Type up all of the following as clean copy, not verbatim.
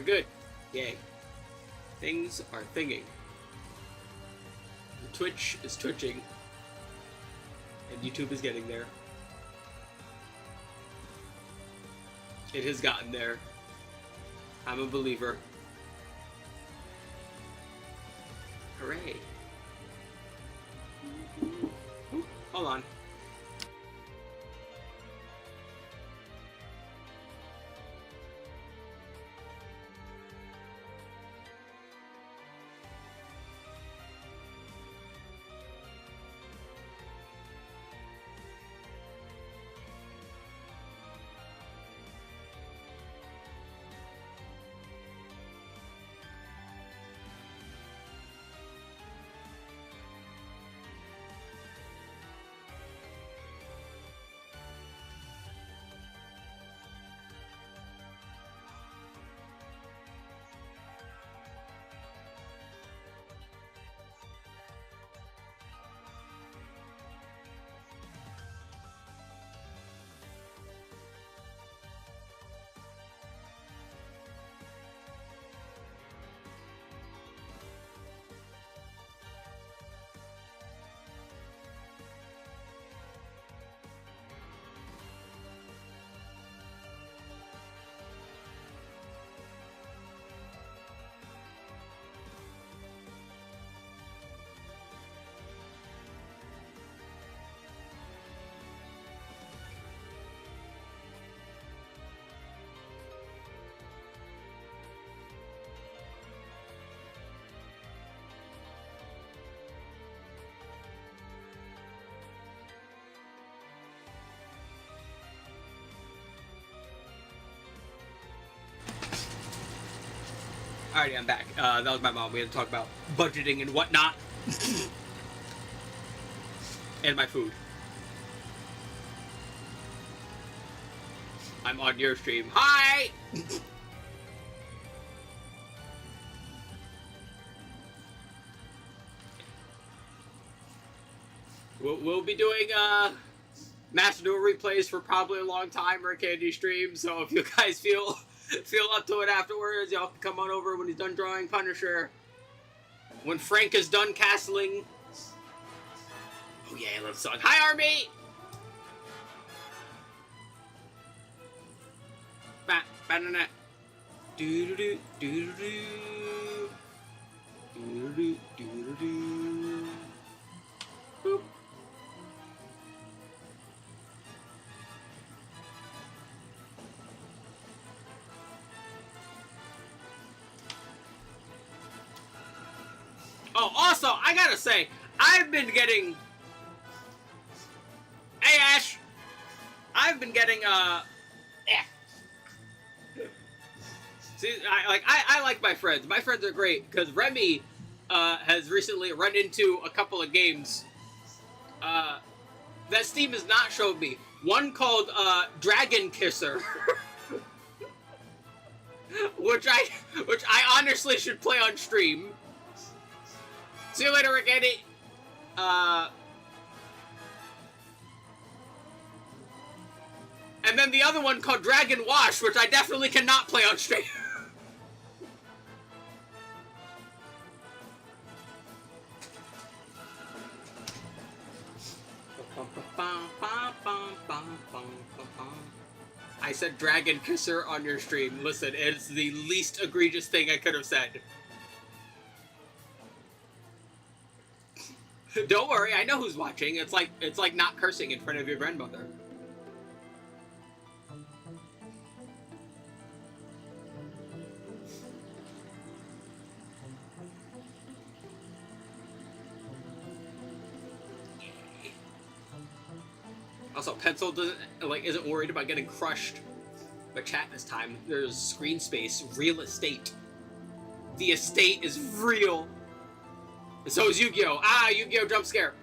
good. Yay. Things are thinging. The Twitch is twitching. And YouTube is getting there. It has gotten there. I'm a believer. Hooray. Ooh, hold on. Alrighty, I'm back. That was my mom. We had to talk about budgeting and whatnot. And my food. I'm on your stream. Hi! We'll be doing Master Duel replays for probably a long time, or Candy stream, so if you guys feel up to it afterwards, y'all can come on over when he's done drawing Punisher. When Frank is done castling. Oh yeah, I love the song. Hi, Army! Ba-ba-na-na. Do-do-do, do-do-do. Do-do-do, do-do-do. Boop. Oh, also, I gotta say, I've been getting... Hey, Ash! I've been getting, See, I like my friends. My friends are great, because Remy, has recently run into a couple of games, that Steam has not showed me. One called, Dragon Kisser. which I honestly should play on stream. See you later, Rickety. And then the other one called Dragon Wash, which I definitely cannot play on stream. I said Dragon Kisser on your stream. Listen, it's the least egregious thing I could have said. Don't worry, I know who's watching. It's like not cursing in front of your grandmother. Also, Pencil isn't worried about getting crushed by chat this time. There's screen space, real estate. The estate is real. And so is Yu-Gi-Oh! Ah, Yu-Gi-Oh! Jump scare.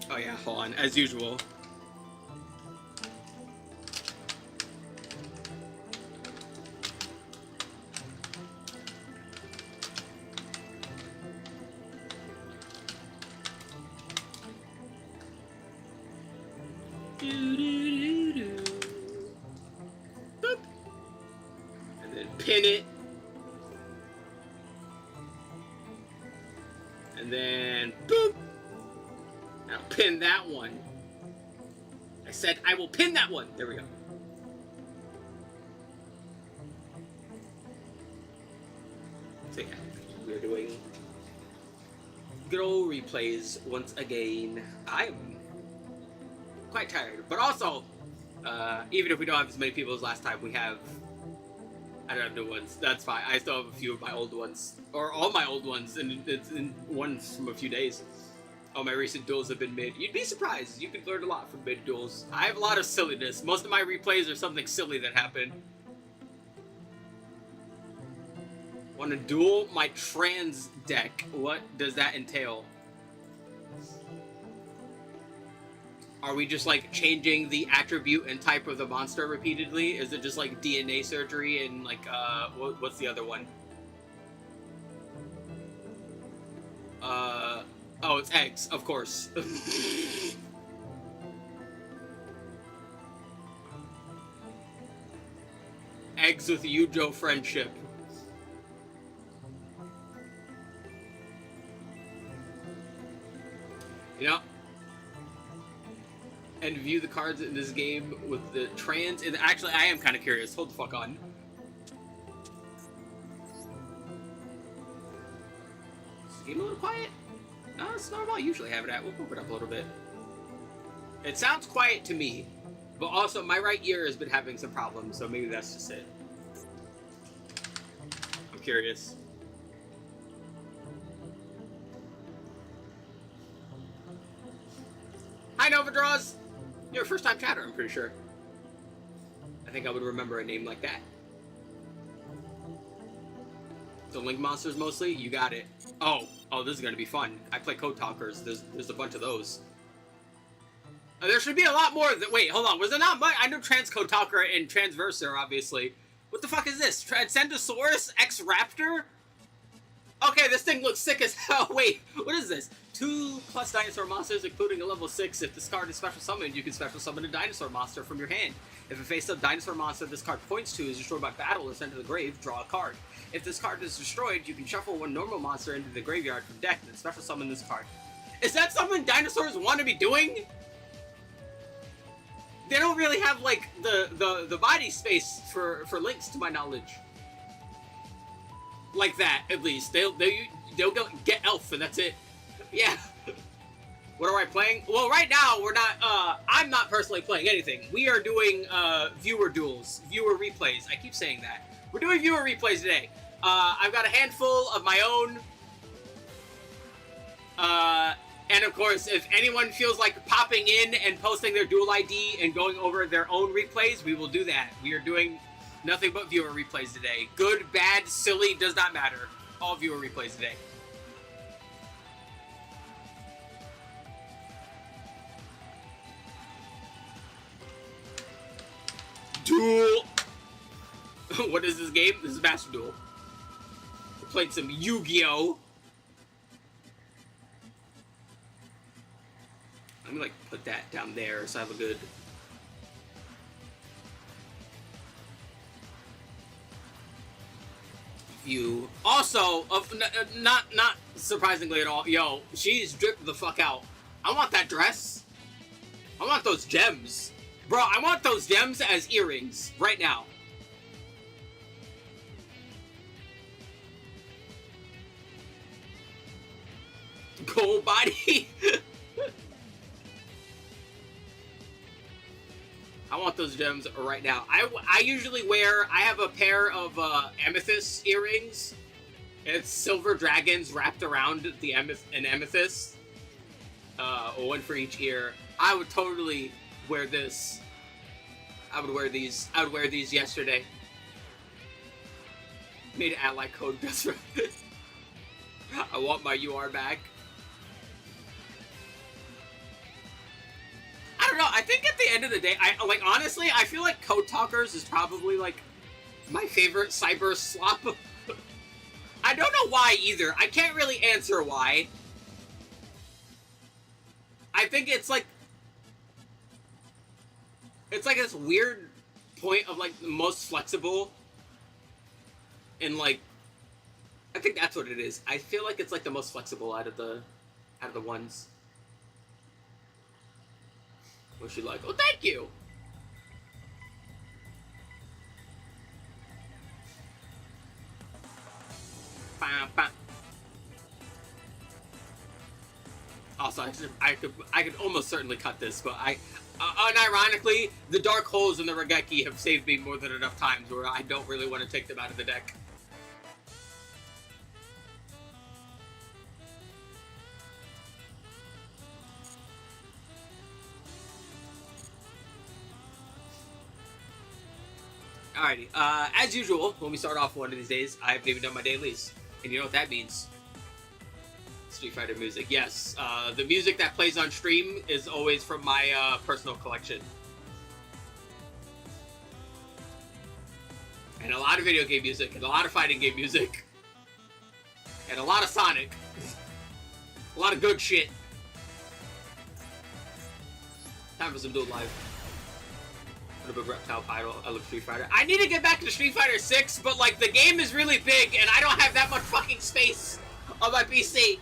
Oh yeah, hold on. As usual. And then, boop! I'll pin that one. I said I will pin that one. There we go. So yeah, we're doing good old replays once again. I'm quite tired, but also, even if we don't have as many people as last time, I don't have new ones. That's fine. I still have a few of my old ones, or all my old ones, and it's in ones from a few days. All my recent duels have been mid. You'd be surprised. You could learn a lot from mid duels. I have a lot of silliness. Most of my replays are something silly that happened. Want to duel my trans deck? What does that entail? Are we just like changing the attribute and type of the monster repeatedly? Is it just like DNA surgery and like what's the other one? Oh, it's eggs, of course. Eggs with Yujo friendship. You know? And view the cards in this game with the trans. And actually, I am kind of curious. Hold the fuck on. Is the game a little quiet? No, it's normal. I usually have it at. We'll pump it up a little bit. It sounds quiet to me, but also my right ear has been having some problems, so maybe that's just it. I'm curious. Hi, Nova Draws! You're a first-time chatter, I'm pretty sure. I think I would remember a name like that. The Link monsters mostly? You got it. Oh, this is gonna be fun. I play Code Talkers. There's a bunch of those. There should be a lot more. Wait, hold on. Was there not much? I know Trans Code Talker and Transverser, obviously. What the fuck is this? Transcendosaurus X Raptor? Okay, this thing looks sick as hell. Wait, what is this? 2+ dinosaur monsters, including a level 6. If this card is special summoned, you can special summon a dinosaur monster from your hand. If a face-up dinosaur monster this card points to is destroyed by battle or sent to the grave, draw a card. If this card is destroyed, you can shuffle one normal monster into the graveyard from deck and then special summon this card. Is that something dinosaurs want to be doing? They don't really have, like, the body space for links, to my knowledge. Like that, at least. They'll go get Elf, and that's it. Yeah. What are I playing? Well, right now, we're not, I'm not personally playing anything. We are doing, viewer duels, viewer replays. I keep saying that. We're doing viewer replays today. I've got a handful of my own. And of course, if anyone feels like popping in and posting their Duel ID and going over their own replays, we will do that. We are doing nothing but viewer replays today. Good, bad, silly, does not matter. All viewer replays today. Duel! What is this game? This is Master Duel. We're playing some Yu-Gi-Oh! Let me, like, put that down there so I have a good... view. Also, not surprisingly at all, yo, she's dripped the fuck out. I want that dress. I want those gems. Bro, I want those gems as earrings right now. Gold body. I want those gems right now. I usually wear, I have a pair of amethyst earrings. It's silver dragons wrapped around the an amethyst. One for each ear. I would totally wear this. I would wear these. I would wear these yesterday. Made ally code best friend. I want my UR back. I don't know, I think at the end of the day, honestly, I feel like Code Talkers is probably, like, my favorite cyber slop. I don't know why, either. I can't really answer why. I think it's, like this weird point of, like, the most flexible in, like, I think that's what it is. I feel like it's like the most flexible out of the ones. What's she like? Oh, thank you. Bam, bam. Also, I could almost certainly cut this, but unironically, the dark holes in the Regeki have saved me more than enough times where I don't really want to take them out of the deck. Alrighty, as usual, when we start off one of these days, I haven't even done my dailies. And you know what that means. Street Fighter music. Yes, the music that plays on stream is always from my personal collection. And a lot of video game music, and a lot of fighting game music. And a lot of Sonic. A lot of good shit. Time for some Duel Live. What about Reptile Idol? I love Street Fighter. I need to get back to Street Fighter 6, but like the game is really big and I don't have that much fucking space on my PC.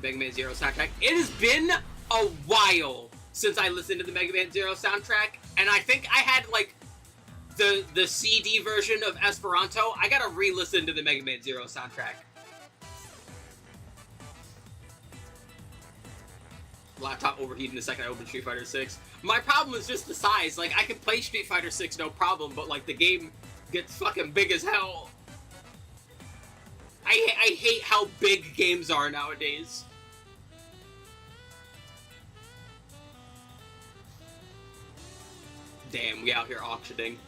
Mega Man Zero soundtrack. It has been a while since I listened to the Mega Man Zero soundtrack, and I think I had like the CD version of Esperanto. I gotta re-listen to the Mega Man Zero soundtrack. Laptop overheating the second I open Street Fighter 6. My problem is just the size. Like, I can play Street Fighter 6 no problem, but like the game gets fucking big as hell. I hate how big games are nowadays. Damn, we out here auctioning.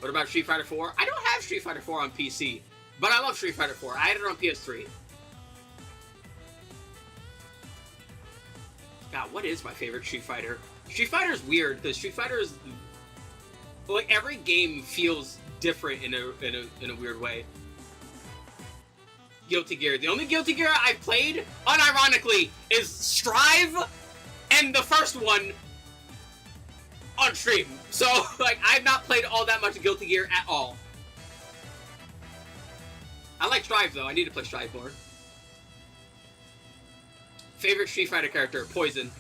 What about Street Fighter 4? I don't have Street Fighter 4 on PC, but I love Street Fighter 4. I had it on PS3. God, what is my favorite Street Fighter? Street Fighter is weird, because Street Fighter is... like, every game feels different in a weird way. Guilty Gear. The only Guilty Gear I've played, unironically, is Strive and the first one on stream. So, like, I've not played all that much Guilty Gear at all. I like Strive, though. I need to play Strive more. Favorite Street Fighter character? Poison.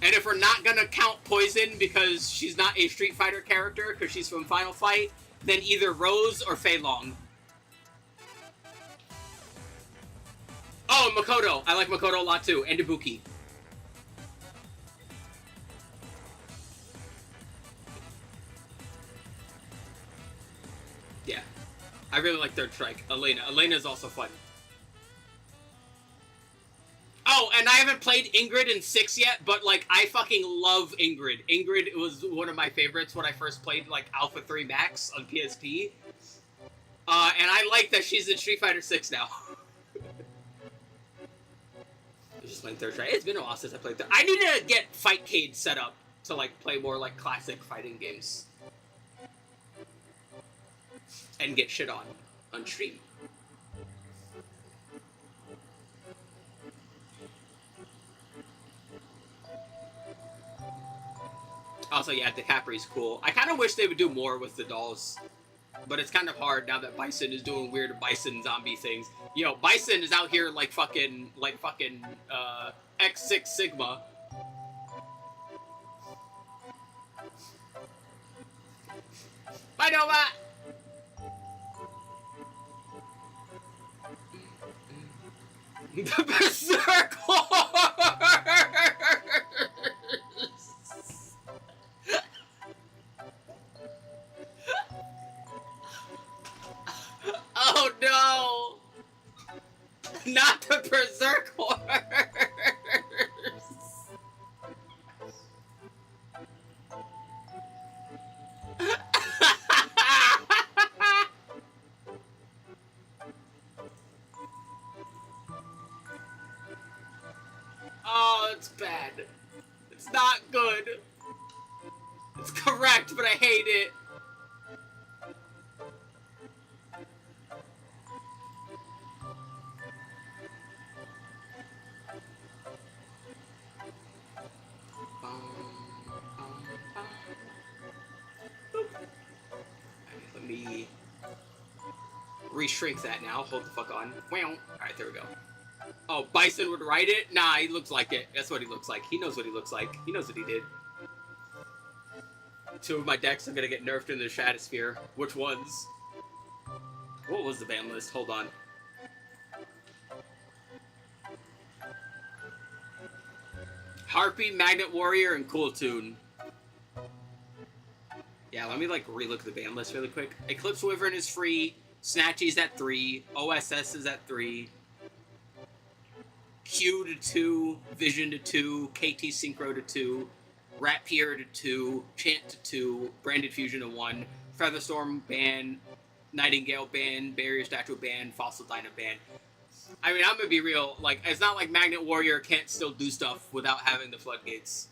And if we're not gonna count Poison because she's not a Street Fighter character, because she's from Final Fight, then either Rose or Fei Long. Oh, Makoto. I like Makoto a lot too. And Ibuki. Yeah. I really like Third Strike. Elena. Elena is also fun. Oh, and I haven't played Ingrid in 6 yet, but, like, I fucking love Ingrid. Ingrid was one of my favorites when I first played, like, Alpha 3 Max on PSP. And I like that she's in Street Fighter 6 now. I'm just playing Third Strike. It's been a while since I played Third. I need to get Fightcade set up to, like, play more, like, classic fighting games. And get shit on stream. Also, yeah, DiCapri's cool. I kind of wish they would do more with the dolls. But it's kind of hard now that Bison is doing weird Bison zombie things. Yo, Bison is out here like fucking X6 Sigma. Bye, Nova! The Berserk Oh no! Not the Berserk Horse! Oh, it's bad. It's not good. It's correct, but I hate it. re-shrink that now. Hold the fuck on. Alright, there we go. Oh, Bison would write it? Nah, he looks like it. That's what he looks like. He knows what he looks like. He knows what he did. 2 of my decks are gonna get nerfed in the Stratosphere. Which ones? What was the ban list? Hold on. Harpy, Magnet Warrior, and Cool Tune. Yeah, let me like relook the ban list really quick. Eclipse Wyvern is free. Snatchy's at 3. OSS is at 3. Q to 2. Vision to 2. KT Synchro to 2. Rapier to 2. Chant to 2. Branded Fusion to 1. Featherstorm ban. Nightingale ban. Barrier Statue ban. Fossil Dyna ban. I mean, I'm gonna be real. Like, it's not like Magnet Warrior can't still do stuff without having the floodgates.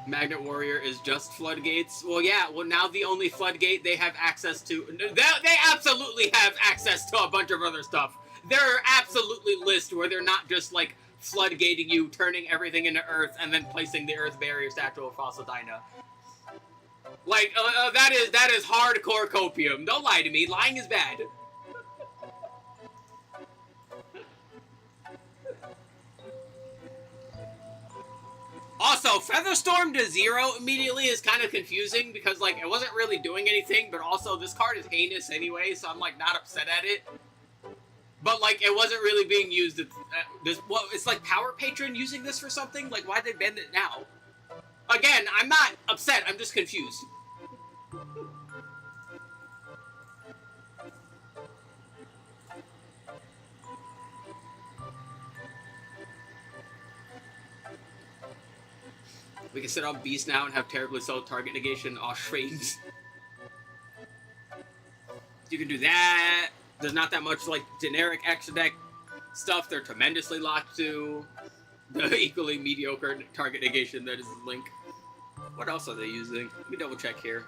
Magnet Warrior is just floodgates. Well, yeah. Well, now the only floodgate they have access to... They absolutely have access to a bunch of other stuff. There are absolutely lists where they're not just, like, floodgating you, turning everything into Earth, and then placing the Earth Barrier Statue of Fossil Dyna. Like, that is hardcore copium. Don't lie to me. Lying is bad. Also, Featherstorm to 0 immediately is kind of confusing because, like, it wasn't really doing anything, but also this card is heinous anyway, so I'm, like, not upset at it. But, like, it wasn't really being used. Well, it's like Power Patron using this for something? Like, why'd they ban it now? Again, I'm not upset, I'm just confused. We can sit on Beast now and have terribly slow target negation off frames. You can do that. There's not that much, like, generic extra deck stuff they're tremendously locked to. The equally mediocre target negation that is Link. What else are they using? Let me double check here.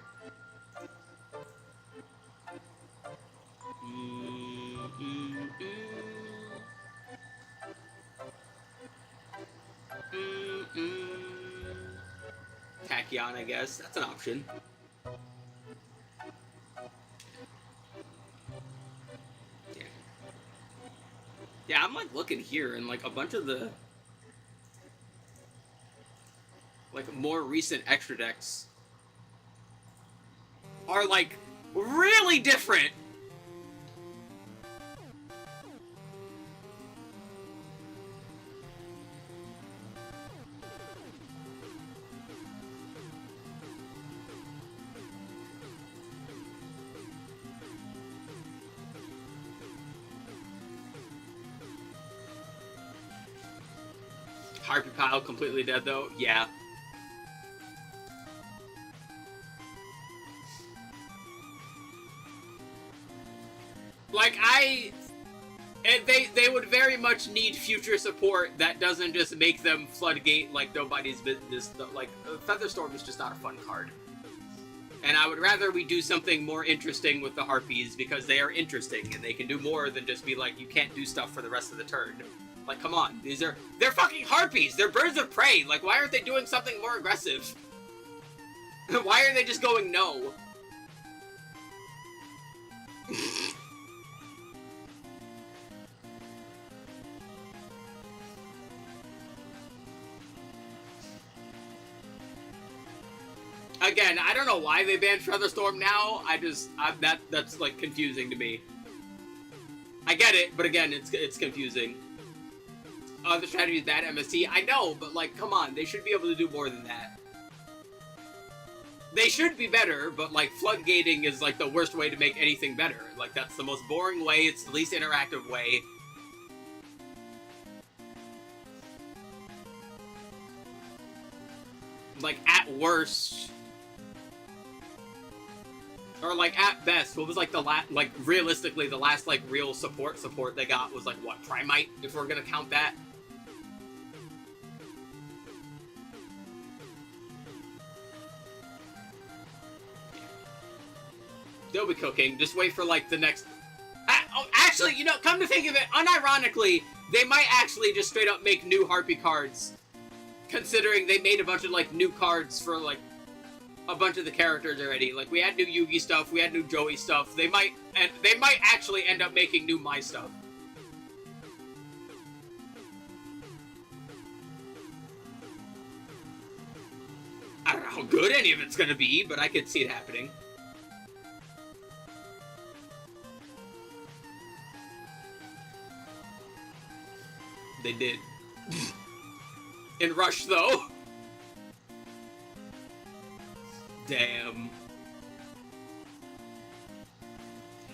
Tachyon, I guess. That's an option. Yeah. Yeah, I'm like looking here and like a bunch of the like more recent extra decks are like really different. Harpy Pile completely dead though? Yeah. Like, they would very much need future support that doesn't just make them floodgate like nobody's business. Like, Featherstorm is just not a fun card. And I would rather we do something more interesting with the Harpies because they are interesting and they can do more than just be like, you can't do stuff for the rest of the turn. Like, come on. They're fucking Harpies! They're birds of prey! Like, why aren't they doing something more aggressive? Why are they just going no? Again, I don't know why they banned Featherstorm now. That's like confusing to me. I get it, but again, it's confusing. The strategy is bad MST. I know, but like, come on, they should be able to do more than that. They should be better, but like, floodgating is like the worst way to make anything better. Like, that's the most boring way, it's the least interactive way. Like, at worst, or like at best, what was like the last, like realistically, the last like real support they got was like what, Primite, if we're gonna count that. They'll be cooking. Just wait for, like, the next... actually, you know, come to think of it, unironically, they might actually just straight up make new Harpy cards. Considering they made a bunch of, like, new cards for, like, a bunch of the characters already. Like, we had new Yugi stuff, we had new Joey stuff. They might actually end up making new Mai stuff. I don't know how good any of it's gonna be, but I could see it happening. They did. In Rush, though. Damn.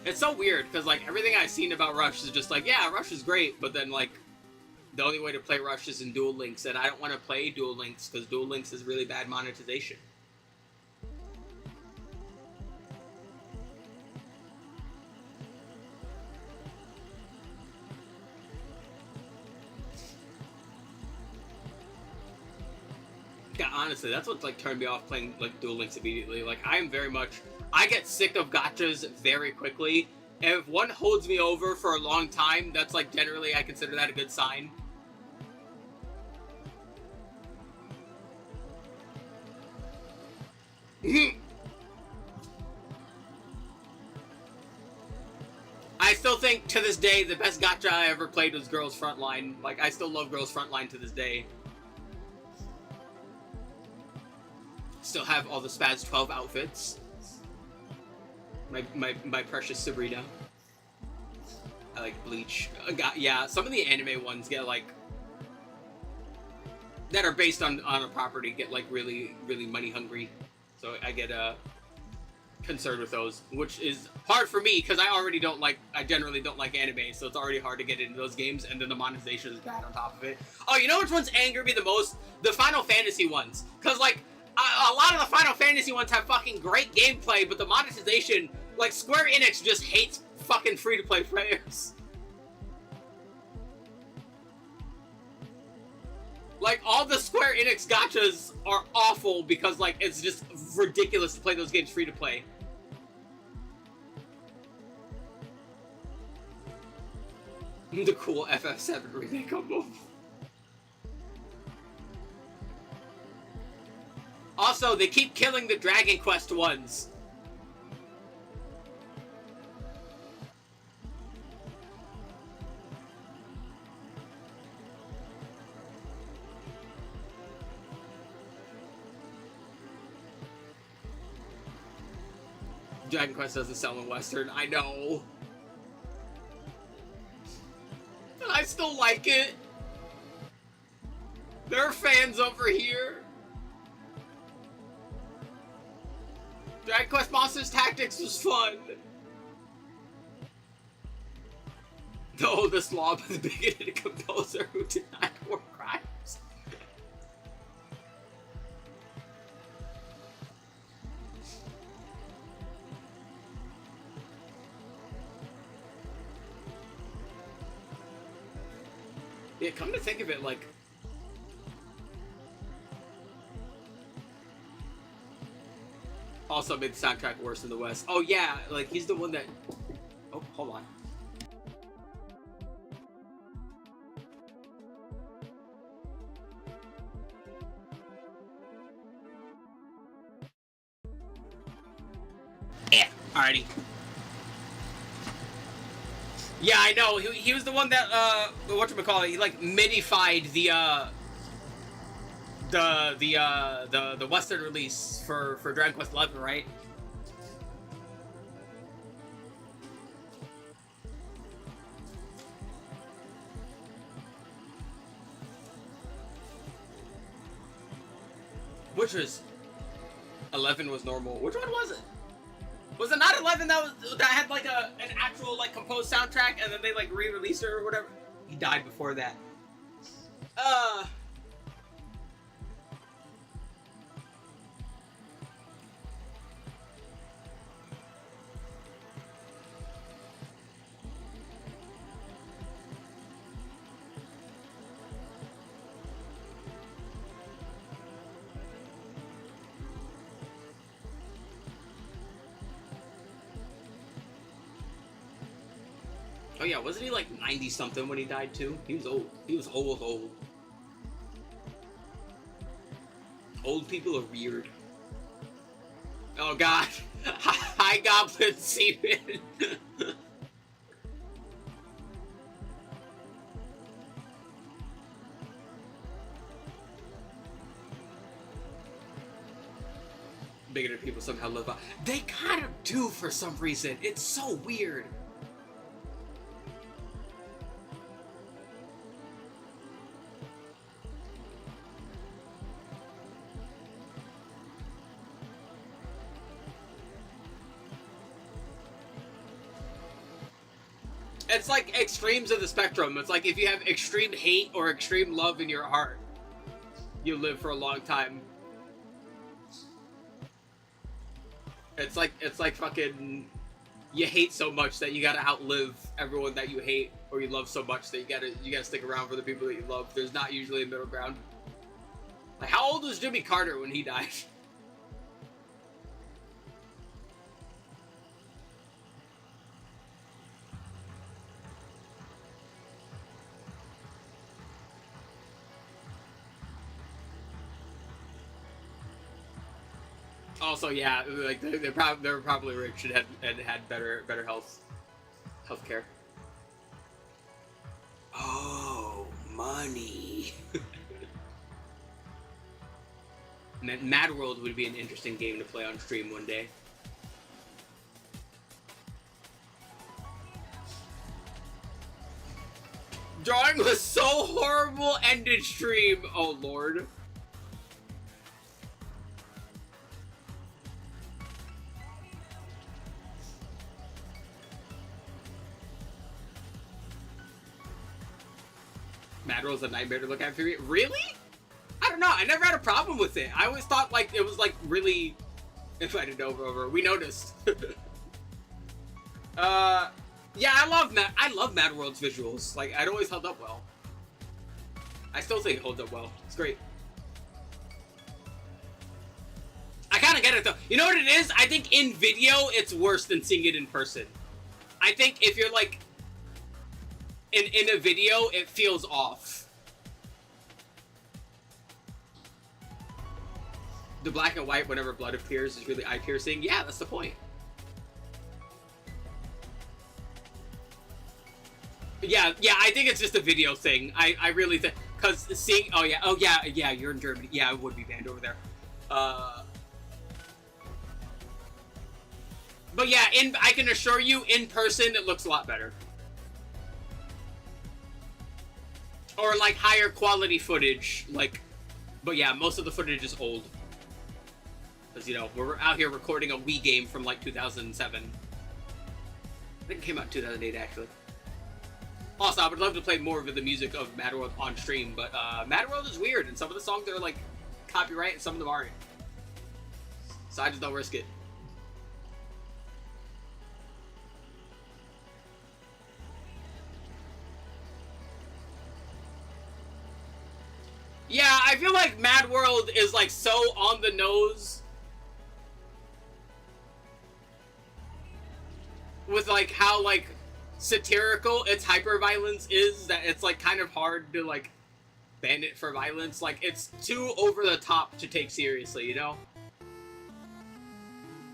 It's so weird, because, like, everything I've seen about Rush is just like, yeah, Rush is great, but then, like, the only way to play Rush is in Duel Links, and I don't want to play Duel Links, because Duel Links is really bad monetization. Yeah, honestly, that's what, like, turned me off playing, like, Duel Links immediately. Like, I am very much... I get sick of gachas very quickly, and if one holds me over for a long time, that's, like, generally, I consider that a good sign. I still think, to this day, the best gacha I ever played was Girls Frontline. Like, I still love Girls Frontline to this day. Still have all the Spaz 12 outfits. My precious Sabrina. I like Bleach. Yeah, some of the anime ones get like... that are based on a property get like really, really money hungry. So I get concerned with those, which is hard for me because I generally don't like anime, so it's already hard to get into those games, and then the monetization is bad on top of it. Oh, you know which ones anger me the most? The Final Fantasy ones. Because like, a lot of the Final Fantasy ones have fucking great gameplay, but the monetization, like, Square Enix just hates fucking free-to-play players. Like, all the Square Enix gachas are awful because, like, it's just ridiculous to play those games free-to-play. The cool FF7 remake combo. Also, they keep killing the Dragon Quest ones. Dragon Quest doesn't sell in Western, I know. But I still like it. There are fans over here. Dragon Quest Monsters Tactics was fun. The oldest law by the bigoted composer who denied war crimes. Yeah, come to think of it, like... also made the soundtrack worse in the West. Oh yeah, like he's the one that... oh, hold on. Yeah, alrighty. Yeah, I know. He was the one that, whatchamacallit, he like midified the Western release for Dragon Quest XI, right? Which was 11 was normal. Which one was it? Was it not 11 that had like an actual like composed soundtrack and then they like re-released it or whatever? He died before that. Oh yeah, wasn't he like 90 something when he died too? He was old. He was old, old. Old people are weird. Oh god. High Goblin Seaman. Bigoted people somehow live out. They kind of do for some reason. It's so weird. It's like extremes of the spectrum. It's like if you have extreme hate or extreme love in your heart, you live for a long time. It's like fucking you hate so much that you gotta outlive everyone that you hate, or you love so much that you gotta stick around for the people that you love. There's not usually a middle ground. Like, how old was Jimmy Carter when he died? Also, yeah, like they're probably rich and had better healthcare. Oh, money. Mad World would be an interesting game to play on stream one day. Drawing was so horrible. Ended stream. Oh lord. Mad World's a nightmare to look at for me. Really? I don't know. I never had a problem with it. I always thought like it was like really. If I did over, we noticed. Yeah, I love Mad World's visuals. Like, it always held up well. I still think it holds up well. It's great. I kind of get it though. You know what it is? I think in video it's worse than seeing it in person. I think if you're like in a video, it feels off. The black and white whenever blood appears is really eye-piercing. Yeah, that's the point. Yeah, I think it's just a video thing. I really think, because seeing, oh yeah, you're in Germany. Yeah, it would be banned over there. But yeah, I can assure you, in person, it looks a lot better. Or like higher quality footage, like, but yeah, most of the footage is old. Because, you know, we're out here recording a Wii game from like 2007. I think it came out in 2008, actually. Also, I would love to play more of the music of Mad World on stream, but Mad World is weird, and some of the songs are like copyright, and some of them aren't. So I just don't risk it. Yeah, I feel like Mad World is like so on the nose with like how like satirical its hyperviolence is, that it's like kind of hard to like ban it for violence. Like, it's too over the top to take seriously, you know?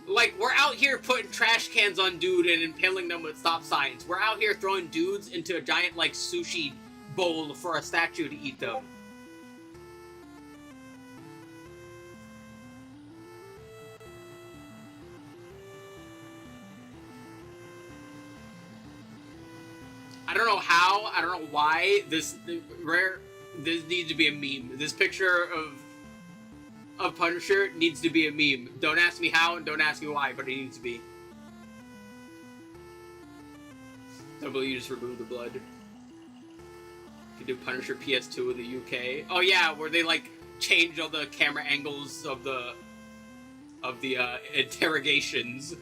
Like, we're out here putting trash cans on dude and impaling them with stop signs. We're out here throwing dudes into a giant like sushi bowl for a statue to eat them. I don't know how, I don't know why, this needs to be a meme. This picture of Punisher needs to be a meme. Don't ask me how and don't ask me why, but it needs to be. You just remove the blood. You do Punisher PS2 in the UK. Oh yeah, where they like change all the camera angles of the interrogations.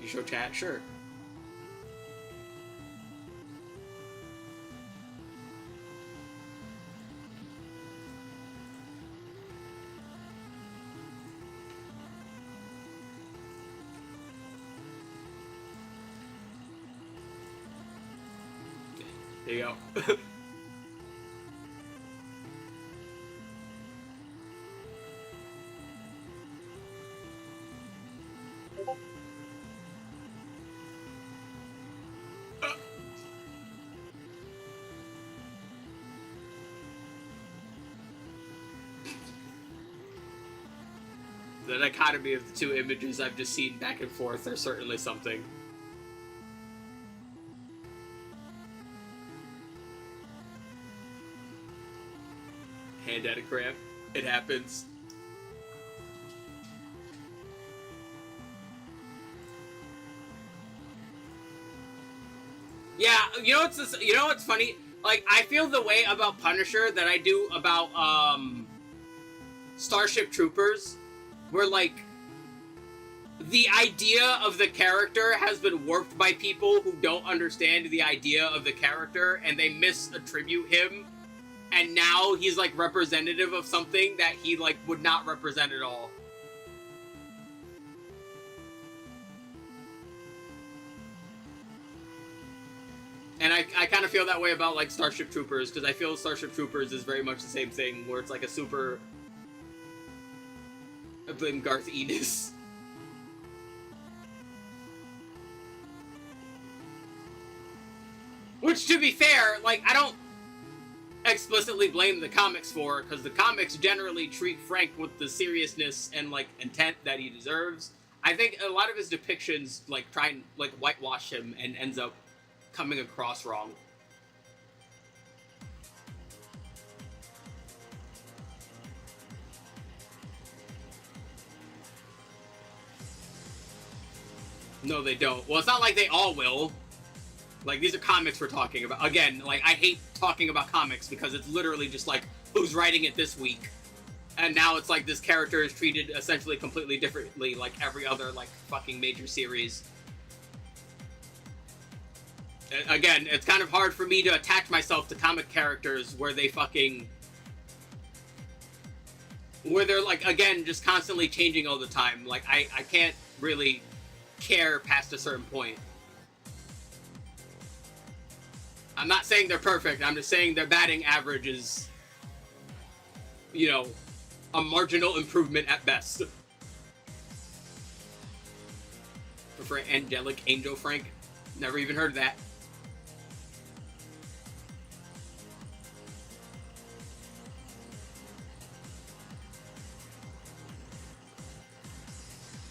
You show chat? Sure. There you go. The dichotomy of the two images I've just seen back and forth are certainly something. Hand at a cramp. It happens. Yeah, you know what's funny? Like, I feel the way about Punisher that I do about Starship Troopers, where like the idea of the character has been warped by people who don't understand the idea of the character, and they misattribute him, and now he's like representative of something that he like would not represent at all. And I kind of feel that way about like Starship Troopers, because I feel Starship Troopers is very much the same thing, where it's like a super... I blame Garth Ennis. Which, to be fair, like, I don't explicitly blame the comics for, because the comics generally treat Frank with the seriousness and, like, intent that he deserves. I think a lot of his depictions, like, try and, like, whitewash him and ends up coming across wrong. No, they don't. Well, it's not like they all will. Like, these are comics we're talking about. Again, like, I hate talking about comics because it's literally just like, who's writing it this week? And now it's like this character is treated essentially completely differently, like every other, like, fucking major series. Again, it's kind of hard for me to attach myself to comic characters where they fucking... where they're, like, again, just constantly changing all the time. Like, I can't really care past a certain point. I'm not saying they're perfect, I'm just saying their batting average is, you know, a marginal improvement at best. Prefer Angelic Angel Frank? Never even heard of that.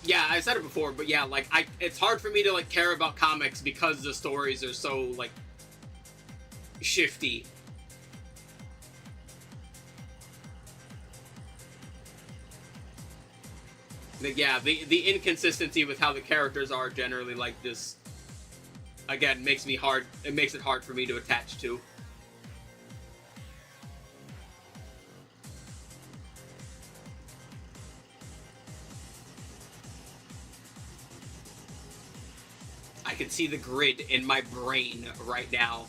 Yeah, I said it before, but yeah, like, it's hard for me to, like, care about comics because the stories are so, like, shifty. Like, yeah, the inconsistency with how the characters are generally like this, again, makes it hard for me to attach to. I can see the grid in my brain right now.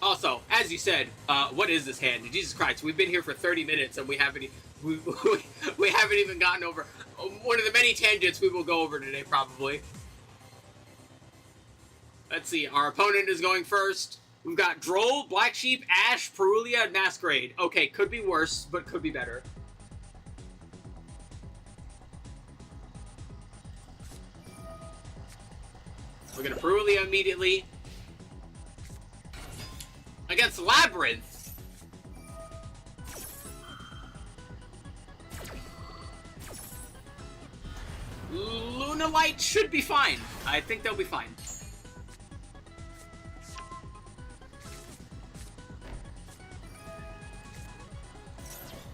Also, as you said, what is this hand? Jesus Christ, we've been here for 30 minutes and we haven't even gotten over one of the many tangents we will go over today, probably. Let's see, our opponent is going first. We've got Droll, Black Sheep, Ash, Perulia, and Masquerade. Okay, could be worse, but could be better. We're gonna Perulia immediately. Against Labyrinth. Lunalight should be fine. I think they'll be fine.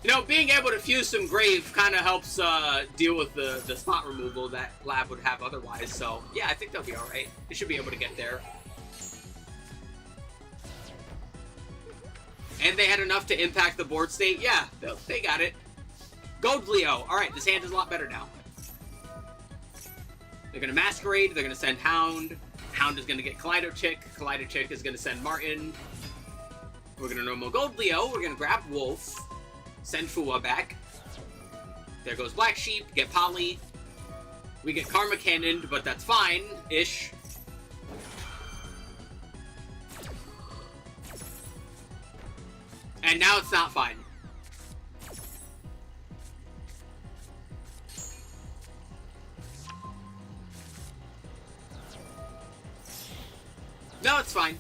You know, being able to fuse some Grave kind of helps deal with the spot removal that Lab would have otherwise, so yeah, I think they'll be alright. They should be able to get there. And they had enough to impact the board state? Yeah, they got it. Gold Leo. Alright, this hand is a lot better now. They're going to Masquerade, they're going to send Hound. Hound is going to get Kaleido Chick is going to send Martin. We're gonna normal gold Leo. We're gonna grab Wolf. Send Fua back. There goes Black Sheep. Get Polly. We get Karma Cannoned, but that's fine-ish. And now it's not fine. No, it's fine.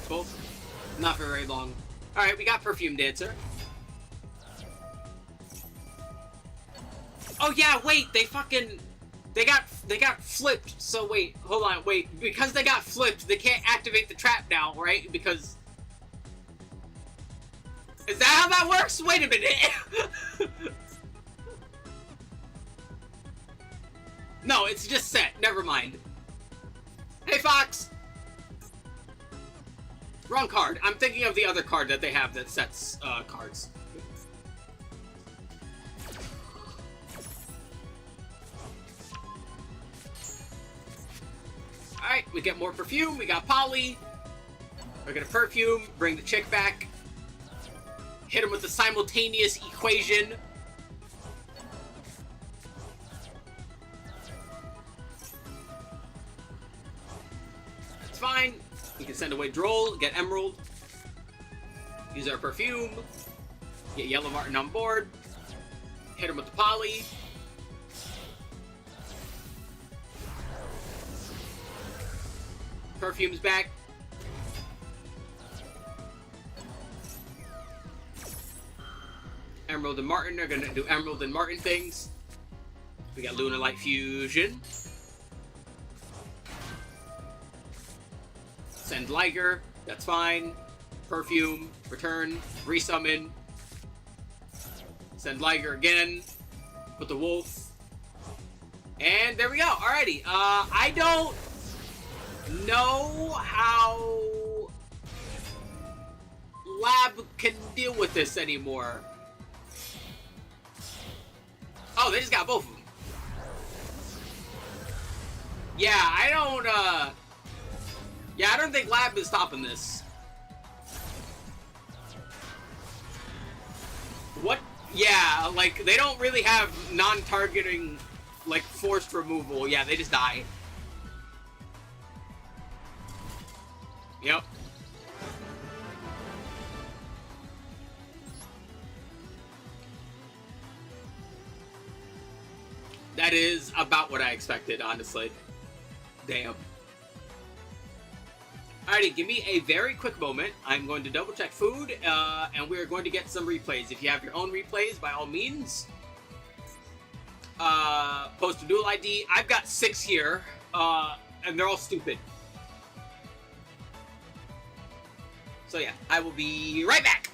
Both. Not for very long. Alright, we got Perfume Dancer. Oh yeah, wait, they got flipped. So wait, hold on, wait. Because they got flipped, they can't activate the trap now, right? Because... Is that how that works? Wait a minute. No, it's just set. Never mind. Hey, Fox! Wrong card. I'm thinking of the other card that they have that sets cards. Alright, we get more Perfume. We got Polly. We're gonna Perfume. Bring the chick back. Hit him with the simultaneous equation. That's fine. We can send away Droll, get Emerald. Use our Perfume. Get Yellow Martin on board. Hit him with the Poly. Perfume's back. Emerald and Martin are gonna do Emerald and Martin things. We got Luna Light Fusion. Send Liger, that's fine. Perfume, return, resummon. Send Liger again. Put the Wolf. And there we go. Alrighty. I don't know how Lab can deal with this anymore. Oh, they just got both of them. Yeah, I don't think Lab is stopping this. What? Yeah, like, they don't really have non-targeting, like, forced removal. Yeah, they just die. Yep. That is about what I expected, honestly. Damn. Alrighty, give me a very quick moment. I'm going to double check food, and we're going to get some replays. If you have your own replays, by all means, post a Duel ID. I've got 6 here, and they're all stupid. So yeah, I will be right back.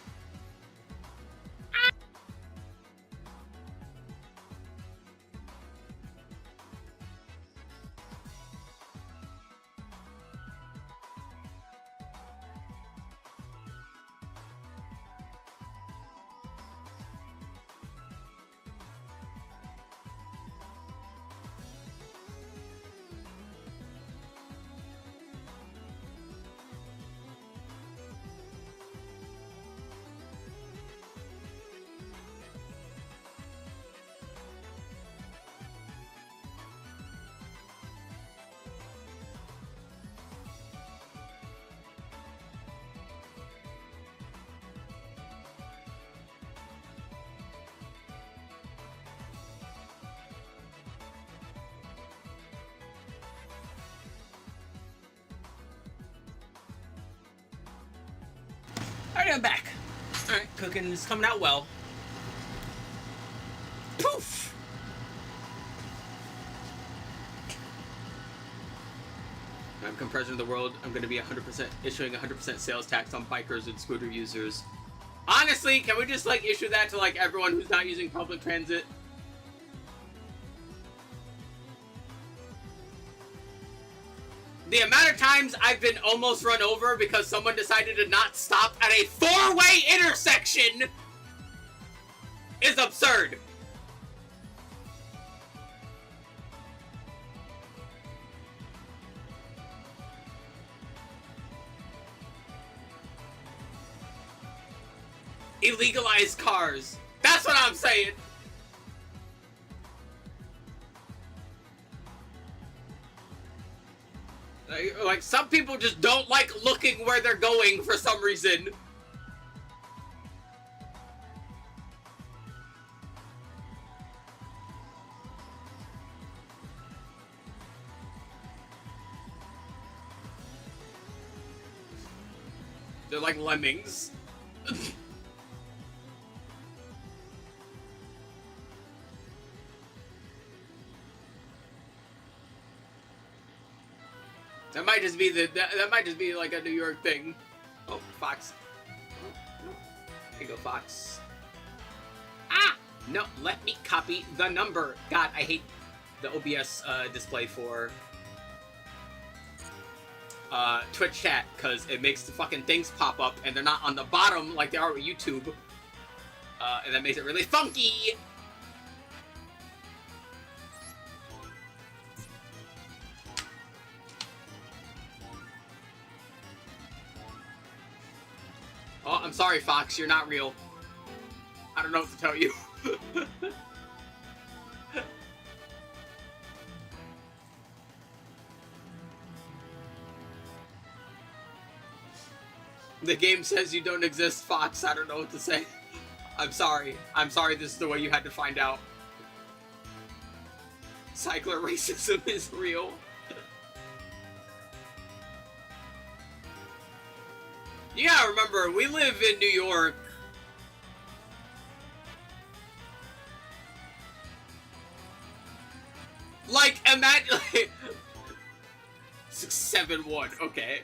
Alright, I'm back. Alright, cooking is coming out well. Poof! I'm President of the world. I'm going to be issuing 100% sales tax on bikers and scooter users. Honestly, can we just, like, issue that to, like, everyone who's not using public transit? The amount of times I've been almost run over because someone decided to not stop at a 4-way intersection is absurd. illegalized cars. That's what I'm saying. Like, some people just don't like looking where they're going for some reason. They're like lemmings. That might just be that might just be like a New York thing. Oh, Fox. There you go, Fox. Ah! No, let me copy the number. God, I hate the OBS display for Twitch chat, because it makes the fucking things pop up and they're not on the bottom like they are with YouTube. And that makes it really funky. Oh, I'm sorry, Fox, you're not real. I don't know what to tell you. The game says you don't exist, Fox. I don't know what to say. I'm sorry. I'm sorry this is the way you had to find out. Cycler racism is real. You gotta remember, we live in New York. Like, imagine... 671, okay.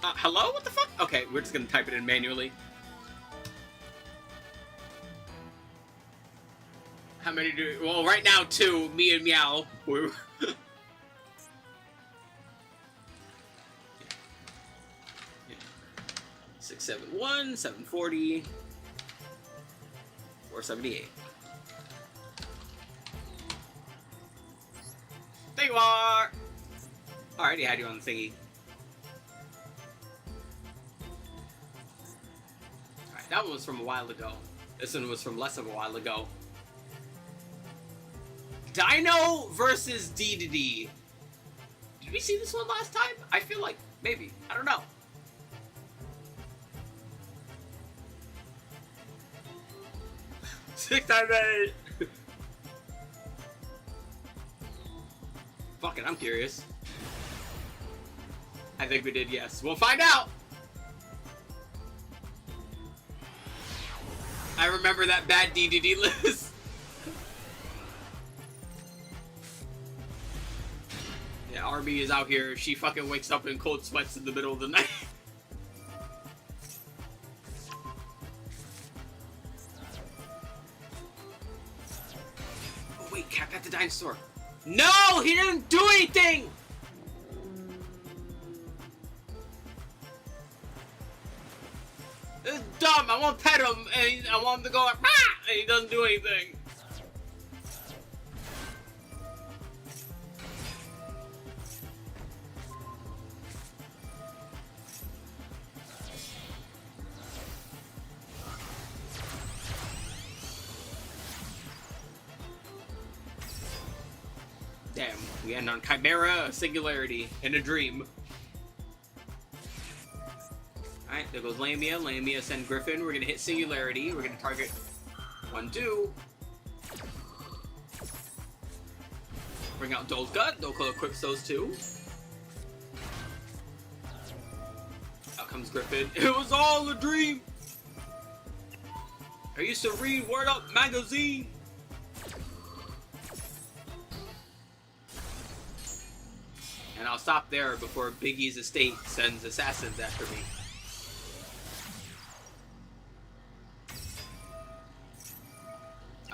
Hello? What the fuck? Okay, we're just gonna type it in manually. How many do we... Well, right now, 2. Me and Meow. We're... 671, 740, 478. There you are! Alrighty, had you on the thingy. Alright, that one was from a while ago. This one was from less of a while ago. Dino versus D. Did we see this one last time? I feel like maybe. I don't know. Six times 8. Fuck it, I'm curious. I think we did, yes. We'll find out! I remember that bad DDD list. Yeah, Arby is out here. She fucking wakes up in cold sweats in the middle of the night. Oh wait, Cap got the dinosaur. No, he didn't do anything! This is dumb. I want to pet him, and I want him to go like, ah! And he doesn't do anything. Damn, we end on Chimera, a Singularity, and a Dream. Alright, there goes Lamia. Lamia send Griffin. We're gonna hit Singularity. We're gonna target 1, 2. Bring out Dolka. Dolka equips those 2. Out comes Griffin. It was all a dream! I used to read Word Up magazine! And I'll stop there before Biggie's estate sends assassins after me.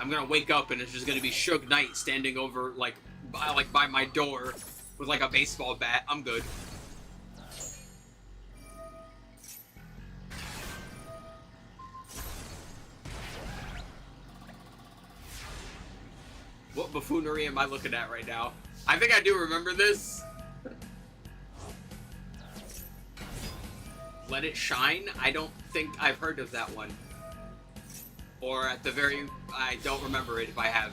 I'm gonna wake up and it's just gonna be Suge Knight standing over, like by my door with like a baseball bat. I'm good. What buffoonery am I looking at right now? I think I do remember this. Let It Shine? I don't think I've heard of that one. Or at the very... I don't remember it if I have.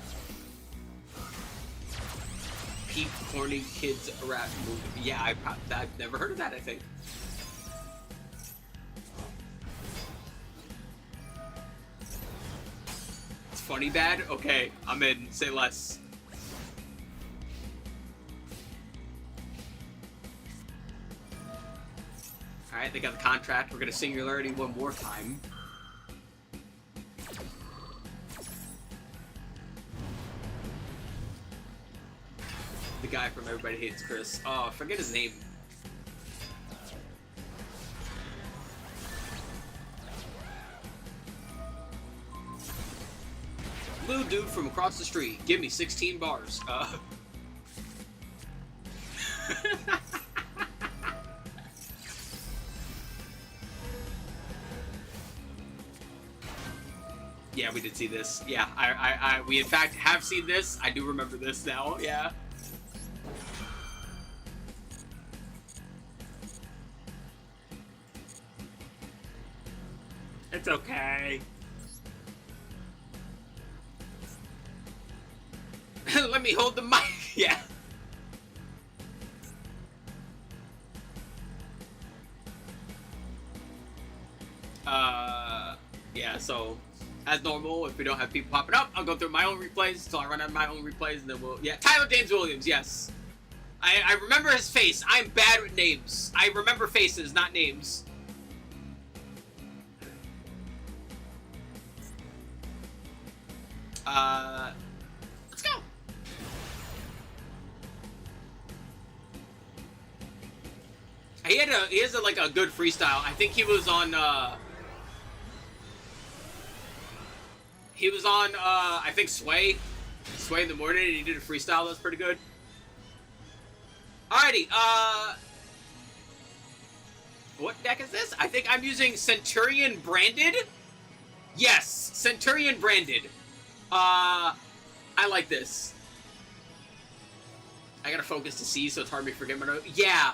Peak Corny Kids Rap Movie. Yeah, I've never heard of that, I think. It's funny bad? Okay, I'm in. Say less. Alright, they got the contract. We're gonna Singularity one more time. The guy from Everybody Hates Chris. Oh, I forget his name. Little dude from across the street. Give me 16 bars. Yeah, we did see this. Yeah, we in fact have seen this. I do remember this now. Yeah. It's okay. Let me hold the mic. Yeah. Yeah, so as normal, if we don't have people popping up, I'll go through my own replays until I run out of my own replays, and then we'll... Yeah, Tyler James Williams, yes. I remember his face. I'm bad with names. I remember faces, not names. Let's go. He has like a good freestyle. I think he was on I think Sway in the morning, and he did a freestyle that was pretty good. Alrighty, what deck is this? I think I'm using Centurion Branded. Yes, Centurion Branded. I like this. I gotta focus to see, so it's hard for me to forget my note. Yeah.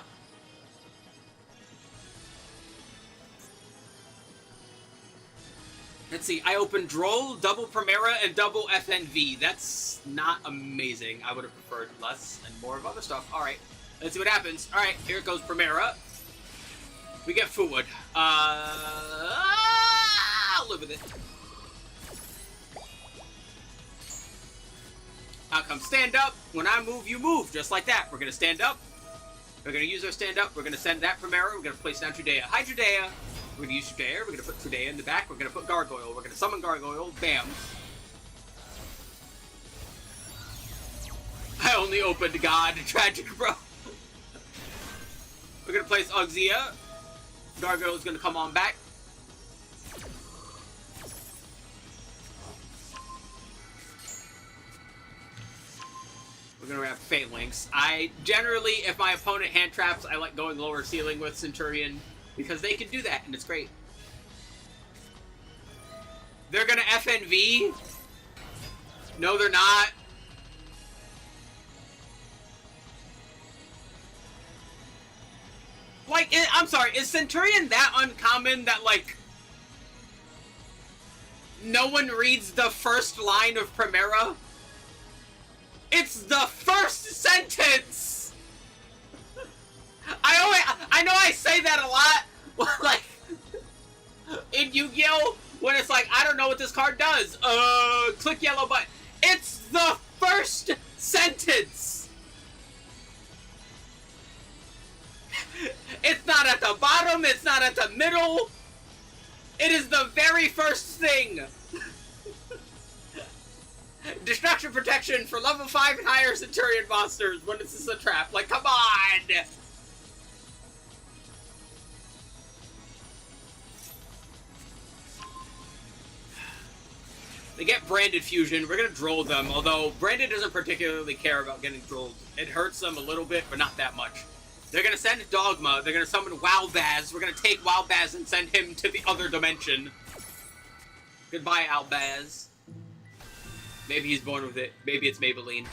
Let's see, I opened Droll, double Primera, and double FNV. That's not amazing. I would have preferred less and more of other stuff. Alright, let's see what happens. Alright, here goes Primera. We get Food. I'll live with it. Out comes Stand Up. When I move, you move. Just like that. We're going to stand up. We're going to use our Stand Up. We're going to send that Primera. We're going to place down Trudea. Hi, Trudea. We're going to use Trudea. We're going to put Trudea in the back. We're going to put Gargoyle. We're going to summon Gargoyle. Bam. I only opened God. Tragic, bro. We're going to place Uxia. Gargoyle's going to come on back. We're going to have Phalanx. I generally, if my opponent hand traps, I like going lower ceiling with Centurion, because they can do that, and it's great. They're going to FNV? No, they're not. Like, I'm sorry, is Centurion that uncommon that, like, no one reads the first line of Primera? It's the first sentence! I know I say that a lot, like, in Yu-Gi-Oh! When it's like, I don't know what this card does. Click yellow button. It's the first sentence! It's not at the bottom, it's not at the middle. It is the very first thing. Destruction protection for level 5 and higher Centurion monsters when this is a trap. Like, come on! They get Branded Fusion. We're gonna Droll them, although Branded doesn't particularly care about getting Drolled. It hurts them a little bit, but not that much. They're gonna send Dogma. They're gonna summon Wowbaz. We're gonna take Wowbaz and send him to the other dimension. Goodbye, Albaz. Maybe he's born with it. Maybe it's Maybelline.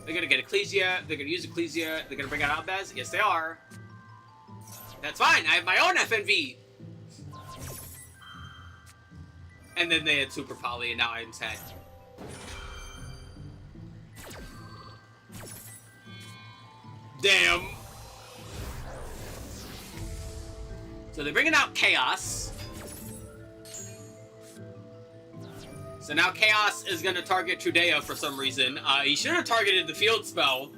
They're gonna get Ecclesia. They're gonna use Ecclesia. They're gonna bring out Albaz. Yes, they are. That's fine. I have my own FNV. And then they had Super Poly, and now I'm sad. Damn. So they're bringing out Chaos. So now Chaos is going to target Trudea for some reason. He should have targeted the field spell.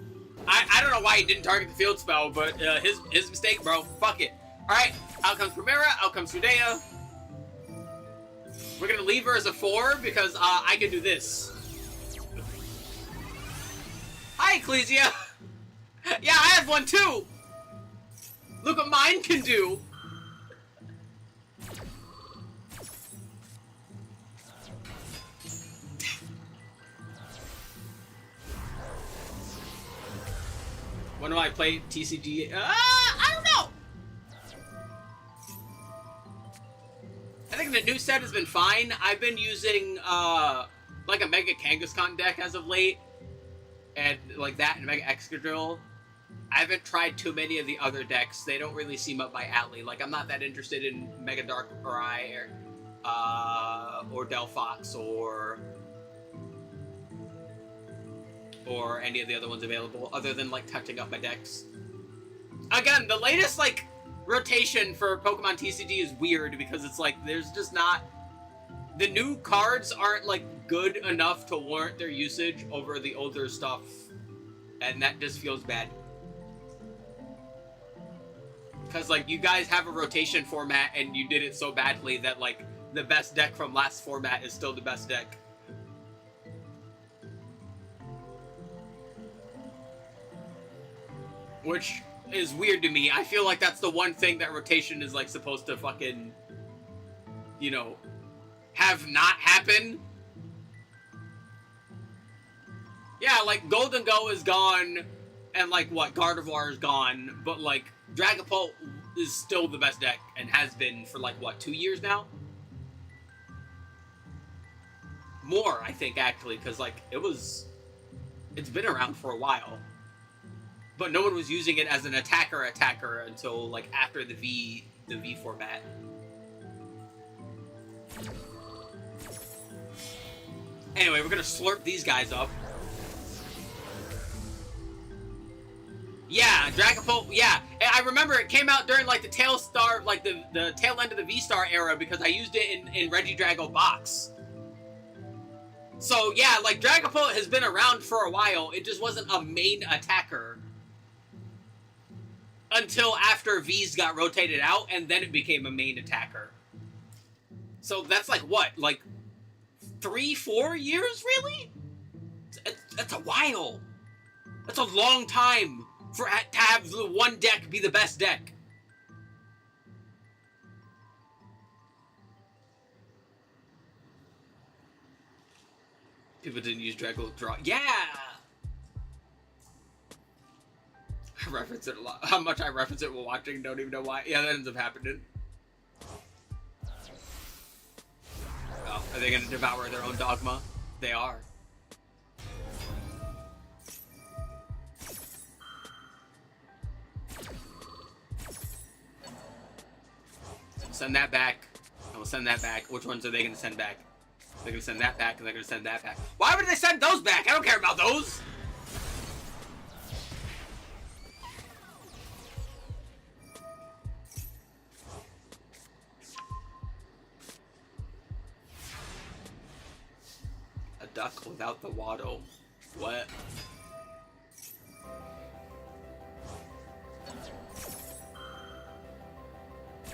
I don't know why he didn't target the field spell, but his mistake, bro. Fuck it. Alright, out comes Primera, out comes Trudea. We're going to leave her as a 4 because I can do this. Hi, Ecclesia. Yeah, I have one too. Look what mine can do. When do I play TCG? I don't know. I think the new set has been fine. I've been using like a Mega Kangaskhan deck as of late, and like that and Mega Excadrill. I haven't tried too many of the other decks. They don't really seem up my alley. Like, I'm not that interested in Mega Darkrai or Delphox or any of the other ones available, other than like touching up my decks. Again, the latest like rotation for Pokemon TCG is weird because it's like there's just not, the new cards aren't like good enough to warrant their usage over the older stuff, and that just feels bad. Because, like, you guys have a rotation format, and you did it so badly that, like, the best deck from last format is still the best deck. Which is weird to me. I feel like that's the one thing that rotation is, like, supposed to fucking, you know, have not happen. Yeah, like, Golden Go is gone, and, like, what, Gardevoir is gone, but, like, Dragapult is still the best deck, and has been for, like, what, 2 years now? More, I think, actually, because, like, it's been around for a while. But no one was using it as an attacker until, like, after the V format. Anyway, we're gonna slurp these guys up. Yeah, Dragapult, yeah. And I remember it came out during, like, the tail end of the V-Star era because I used it in Regidrago box. So, yeah, like, Dragapult has been around for a while. It just wasn't a main attacker until after V's got rotated out, and then it became a main attacker. So that's, like, what? Like, 3-4 years, really? That's a while. That's a long time to have the one deck be the best deck. People didn't use Drago Draw. Yeah! I reference it a lot. How much I reference it while watching, don't even know why. Yeah, that ends up happening. Oh, are they gonna devour their own dogma? They are. Send that back. I will send that back. Which ones are they going to send back? They're going to send that back, and they're going to send that back. Why would they send those back? I don't care about those. A duck without the waddle. What?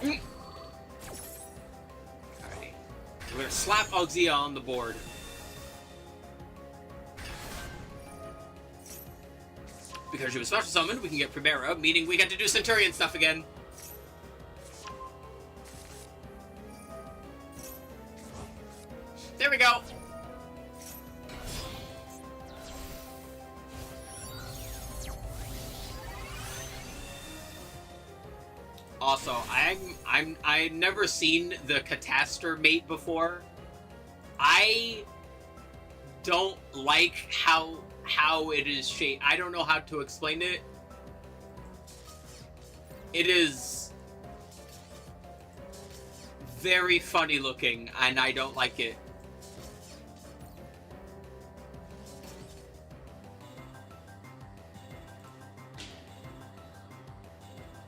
Alrighty. We're gonna slap Uxia on the board. Because she was special summoned, we can get Primera, meaning we get to do Centurion stuff again. There we go. Also, I've never seen the Catastor mate before. I don't like how it is shaped. I don't know how to explain it. It is very funny looking, and I don't like it.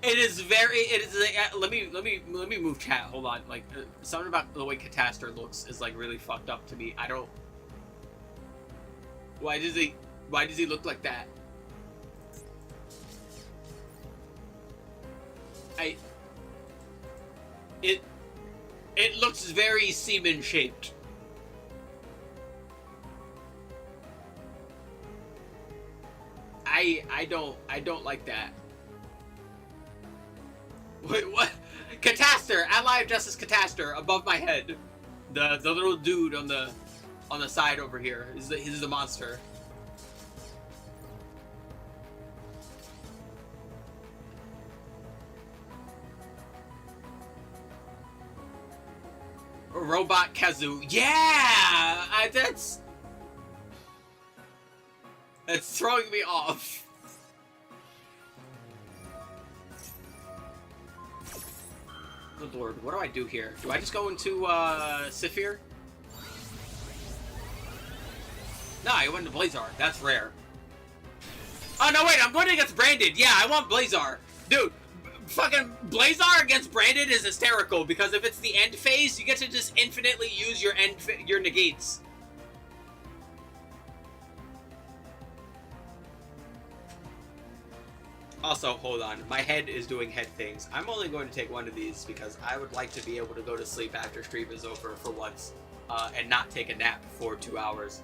It is very. It is. Let me move chat. Hold on. Like something about the way Catastor looks is like really fucked up to me. I don't. Why does he look like that? It looks very semen shaped. I don't like that. Wait, what? Catastor, Ally of Justice Catastor, above my head. The little dude on the side over here is the monster. Robot Kazoo. Yeah! That's throwing me off. Good lord, what do I do here? Do I just go into Sifir? No, I went to Blazar. That's rare. Oh no, wait, I'm going against Branded. Yeah, I want Blazar. Dude, fucking Blazar against Branded is hysterical because if it's the end phase, you get to just infinitely use your negates. Also, hold on. My head is doing head things. I'm only going to take one of these because I would like to be able to go to sleep after stream is over for once and not take a nap for 2 hours.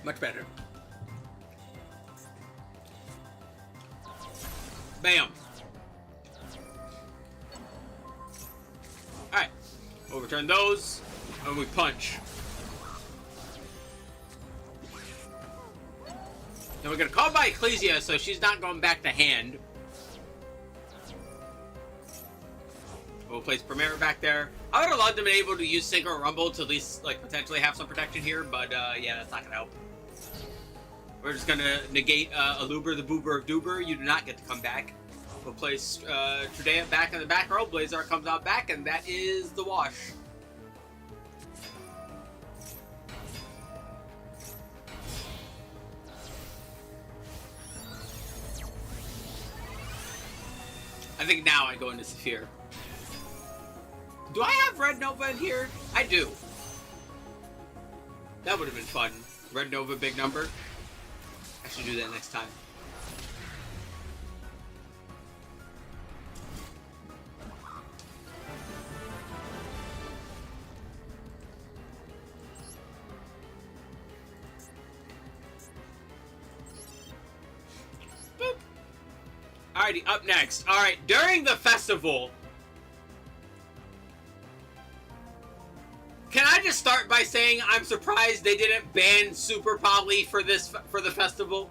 Much better. Bam. Alright. Overturn those, and we punch. Now we're gonna call by Ecclesia, so she's not going back to hand. We'll place Primera back there. I would have loved to be able to use Synchro Rumble to at least, like, potentially have some protection here, but, yeah, that's not gonna help. We're just gonna negate Aluber the Boober of Doober. You do not get to come back. We'll place Trudea back in the back row. Blazar comes out back, and that is the wash. I think now I go into Saphir. Do I have Red Nova in here? I do. That would have been fun. Red Nova, big number. I should do that next time. Boop. Alrighty, up next. Alright, during the festival... Can I just start by saying I'm surprised they didn't ban Super Poly for the festival?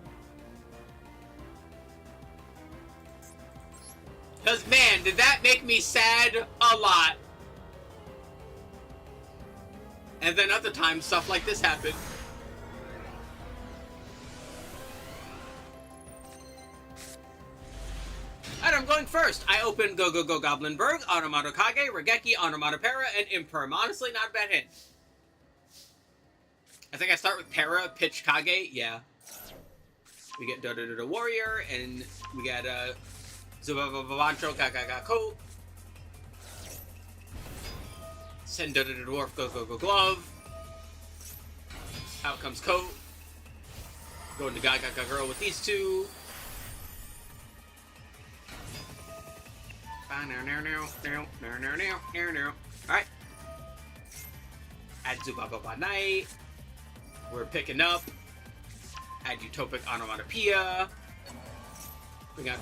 Because, man, did that make me sad a lot. And then other times, stuff like this happened. Alright, I'm going first. I open Go Go Go Goblinberg, Automata Kage, Regeki, Automata Para, and Imperm. Honestly, not a bad hit. I think I start with Para, Pitch Kage, yeah. We get Dodo Warrior, and we got Zubavavancho Gagagako. Send Dodo Dwarf, Go Go Go Glove. Out comes Coat. Going to Gaga Girl with these two. Alright. Add Zubaba Night. We're picking up. Add Utopic Onomatopoeia. We got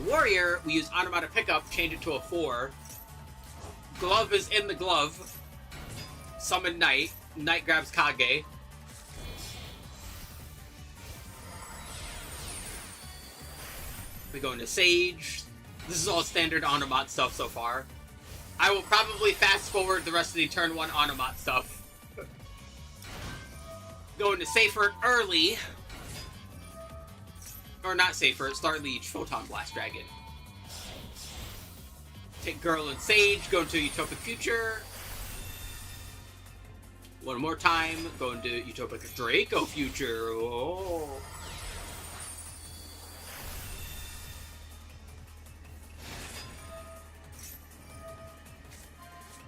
Warrior. We use Automata Pickup, change it to a 4. Glove is in the glove. Summon Knight. Knight grabs Kage. We go into Sage. This is all standard Onomat stuff so far. I will probably fast forward the rest of the turn 1 Onomat stuff. Go into Safer early. Or not Safer, Star Leech, Photon Blast Dragon. Take Girl and Sage, go into Utopic Future. One more time, go into Utopic Draco Future. Oh.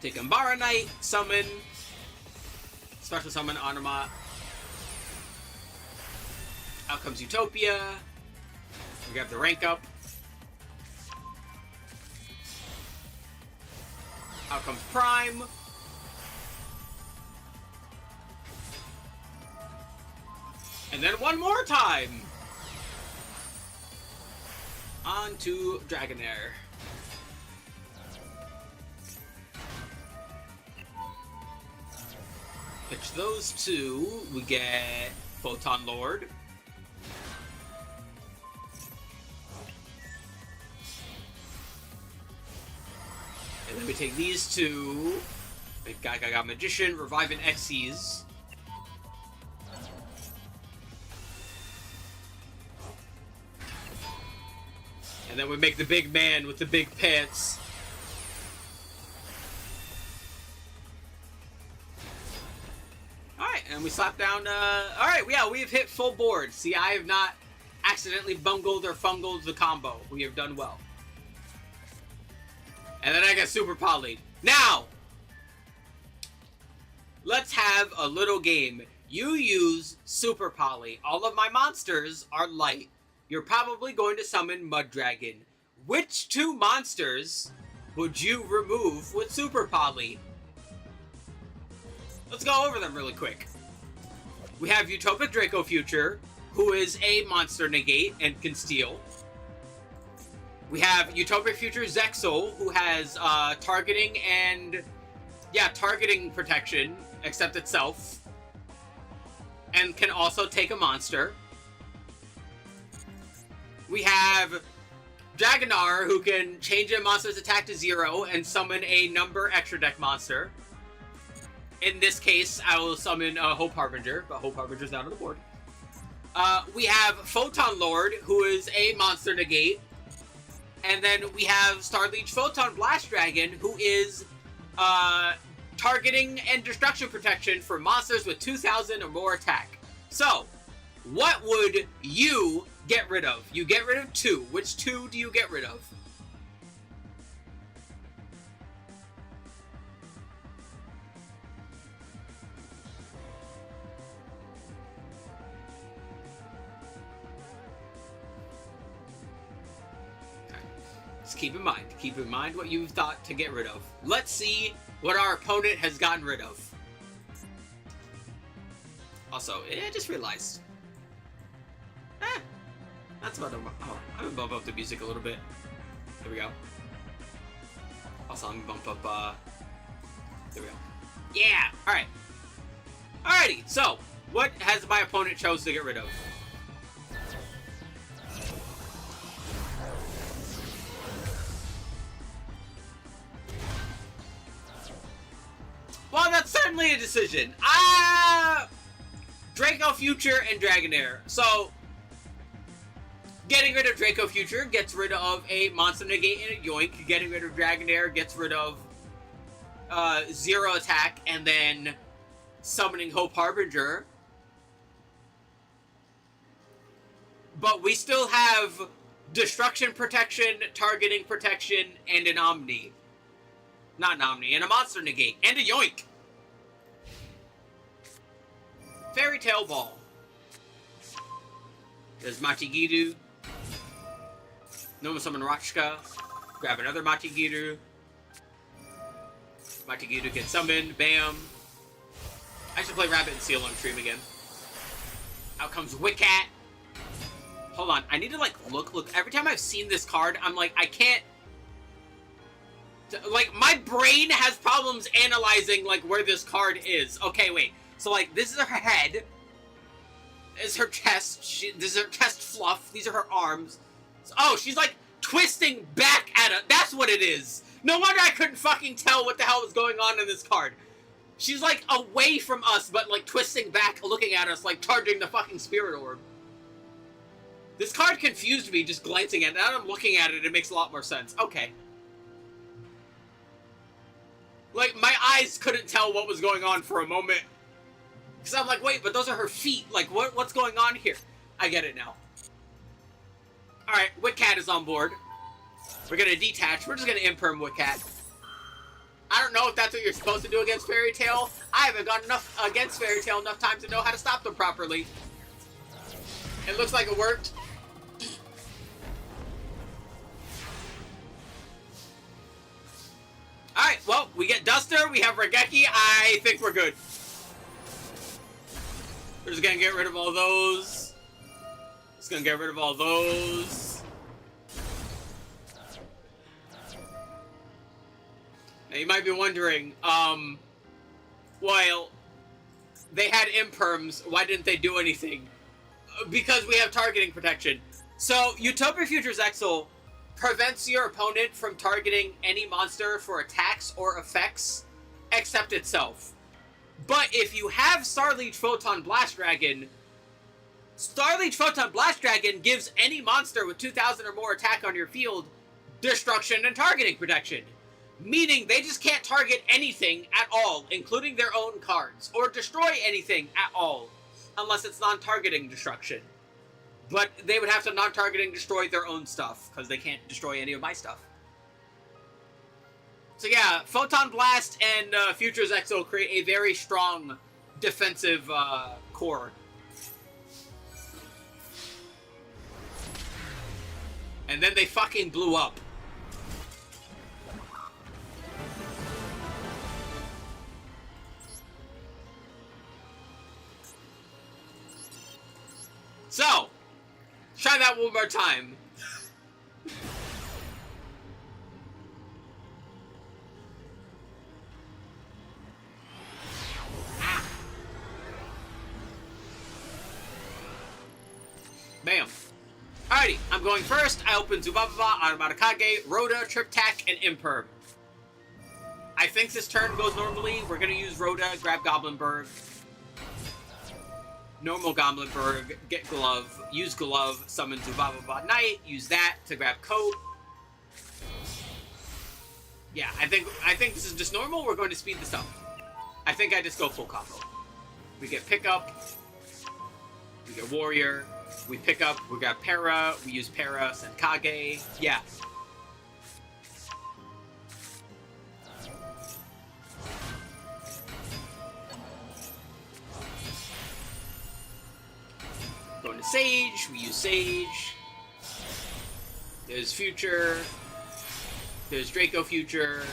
Take Umbara Knight, summon. Special summon Onomat. Out comes Utopia. We grab the rank up. Out comes Prime. And then one more time. On to Dragonair. Pitch those two. We get Photon Lord. And then we take these two. Got Magician, Revive and Xyz. And then we make the big man with the big pants. Alright, and we slap down, alright, yeah, we have hit full board. See, I have not accidentally bungled or fungled the combo. We have done well. And then I got super polyed. Now, let's have a little game. You use super poly. All of my monsters are light. You're probably going to summon Mud Dragon. Which 2 monsters would you remove with super poly? Let's go over them really quick. We have Utopic Draco Future, who is a monster negate and can steal. We have Utopic Future Zexal, who has targeting and... yeah, targeting protection, except itself. And can also take a monster. We have Dragonar, who can change a monster's attack to 0 and summon a number extra deck monster. In this case, I will summon Hope Harbinger, but Hope Harbinger's not on the board. We have Photon Lord, who is a monster negate. And then we have Starleech Photon Blast Dragon, who is targeting and destruction protection for monsters with 2,000 or more attack. So, what would you get rid of? You get rid of 2. Which 2 do you get rid of? Just keep in mind what you've thought to get rid of. Let's see what our opponent has gotten rid of. Also, I just realized. That's about oh, I'm gonna bump up the music a little bit. There we go. Also, I'm gonna bump up, there we go. Yeah! Alright. Alrighty, so, what has my opponent chose to get rid of? Well, that's certainly a decision. Draco Future and Dragonair. So, getting rid of Draco Future gets rid of a monster negate and a yoink. Getting rid of Dragonair gets rid of 0 attack, and then summoning Hope Harbinger. But we still have destruction protection, targeting protection, and an Omni. Not an Omni, and a monster negate, and a yoink! Fairy Tail Ball. There's Machigiru. Noma Summon Rachka. Grab another Machigiru. Machigiru gets summoned. Bam. I should play Rabbit and Seal on stream again. Out comes Wiccat. Hold on, I need to, like, look. Every time I've seen this card, I'm like, I can't... Like, my brain has problems analyzing, like, where this card is. Okay, wait. So, like, this is her head. This is her chest. This is her chest fluff. These are her arms. Oh, she's, like, twisting back at us. That's what it is. No wonder I couldn't fucking tell what the hell was going on in this card. She's, like, away from us, but, like, twisting back, looking at us, like, charging the fucking spirit orb. This card confused me just glancing at it. Now that I'm looking at it, it makes a lot more sense. Okay. Like, my eyes couldn't tell what was going on for a moment. Because I'm like, wait, but those are her feet. Like, what's going on here? I get it now. Alright, Witcat is on board. We're going to detach. We're just going to imperm Witcat. I don't know if that's what you're supposed to do against Fairy Tail. I haven't gone enough against Fairy Tail enough time to know how to stop them properly. It looks like it worked. Alright, well, we get Duster, we have Regeki, I think we're good. We're just gonna get rid of all those. Just gonna get rid of all those. Now you might be wondering, well, they had imperms, why didn't they do anything? Because we have targeting protection. So, Utopia Futures Exile prevents your opponent from targeting any monster for attacks or effects except itself. But if you have Starleech Photon Blast Dragon, Starleech Photon Blast Dragon gives any monster with 2,000 or more attack on your field destruction and targeting protection. Meaning they just can't target anything at all, including their own cards, or destroy anything at all, unless it's non-targeting destruction. But they would have to non-targeting destroy their own stuff, because they can't destroy any of my stuff. So yeah, Photon Blast and Futures Exo create a very strong defensive core. And then they fucking blew up. So, try that one more time. Bam. Alrighty, I'm going first. I open Zubababa, Automatakage, Rhoda, Triptach, and Imperm. I think this turn goes normally. We're gonna use Rhoda, grab Goblinberg. Normal Goblinberg, get Glove, use Glove, summon Zubababa Knight, use that to grab Coat. Yeah, I think this is just normal. We're going to speed this up. I think I just go full combo. We get Pickup, we get Warrior, we pick up, we got Para, we use Para, send Kage. Yeah. Going to Sage, we use Sage. There's Future. There's Draco Future.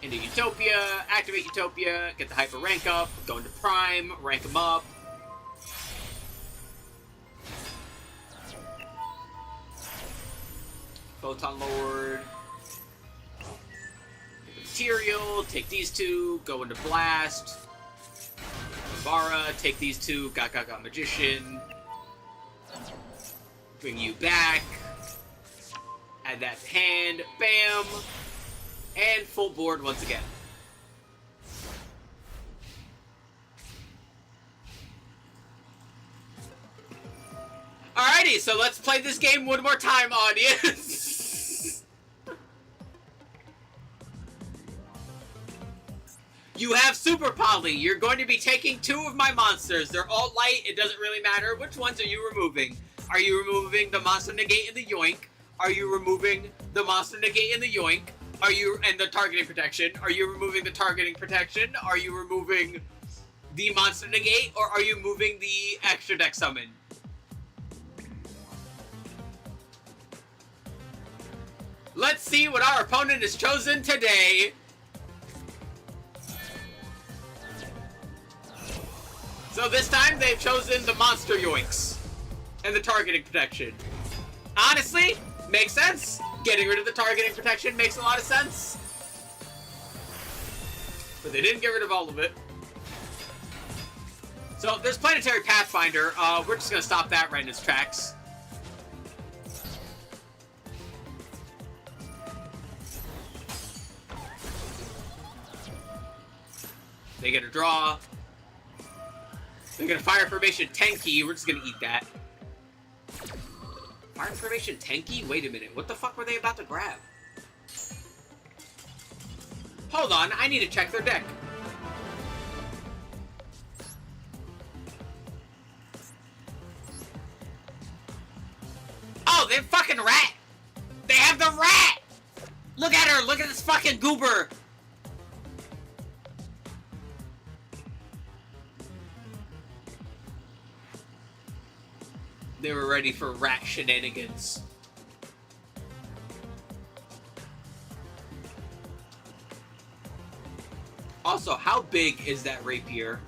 Into Utopia, activate Utopia, get the Hyper rank up, go into Prime, rank them up. Photon Lord. Get the Material, take these two, go into Blast. Vara, take these two, got Magician. Bring you back. Add that hand, bam. And full board once again. Alrighty, so let's play this game one more time, audience. You have Super Poly. You're going to be taking two of my monsters. They're all light. It doesn't really matter. Which ones are you removing? Are you removing the Monster Negate and the Yoink? Are you removing the Monster Negate and the Yoink? Are you, and the targeting protection? Are you removing the targeting protection? Are you removing the Monster Negate? Or are you moving the extra deck summon? Let's see what our opponent has chosen today. So this time they've chosen the monster yoinks and the targeting protection. Honestly, makes sense. Getting rid of the targeting protection makes a lot of sense. But they didn't get rid of all of it. So there's Planetary Pathfinder. We're just gonna stop that right in its tracks. They get a draw. They get a Fire Formation Tenki. We're just gonna eat that. Fire Formation Tenki? Wait a minute. What the fuck were they about to grab? Hold on. I need to check their deck. Oh, they have fucking rat! They have the rat! Look at her! Look at this fucking goober! They were ready for rat shenanigans. Also, how big is that rapier?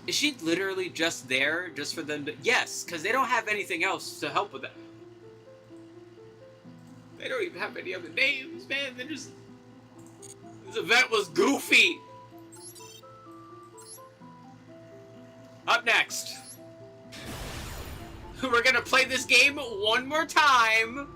Is she literally just there just for them to... Yes, because they don't have anything else to help with that. They don't even have any other names, man. They're just... This event was goofy. Up next. We're gonna play this game one more time.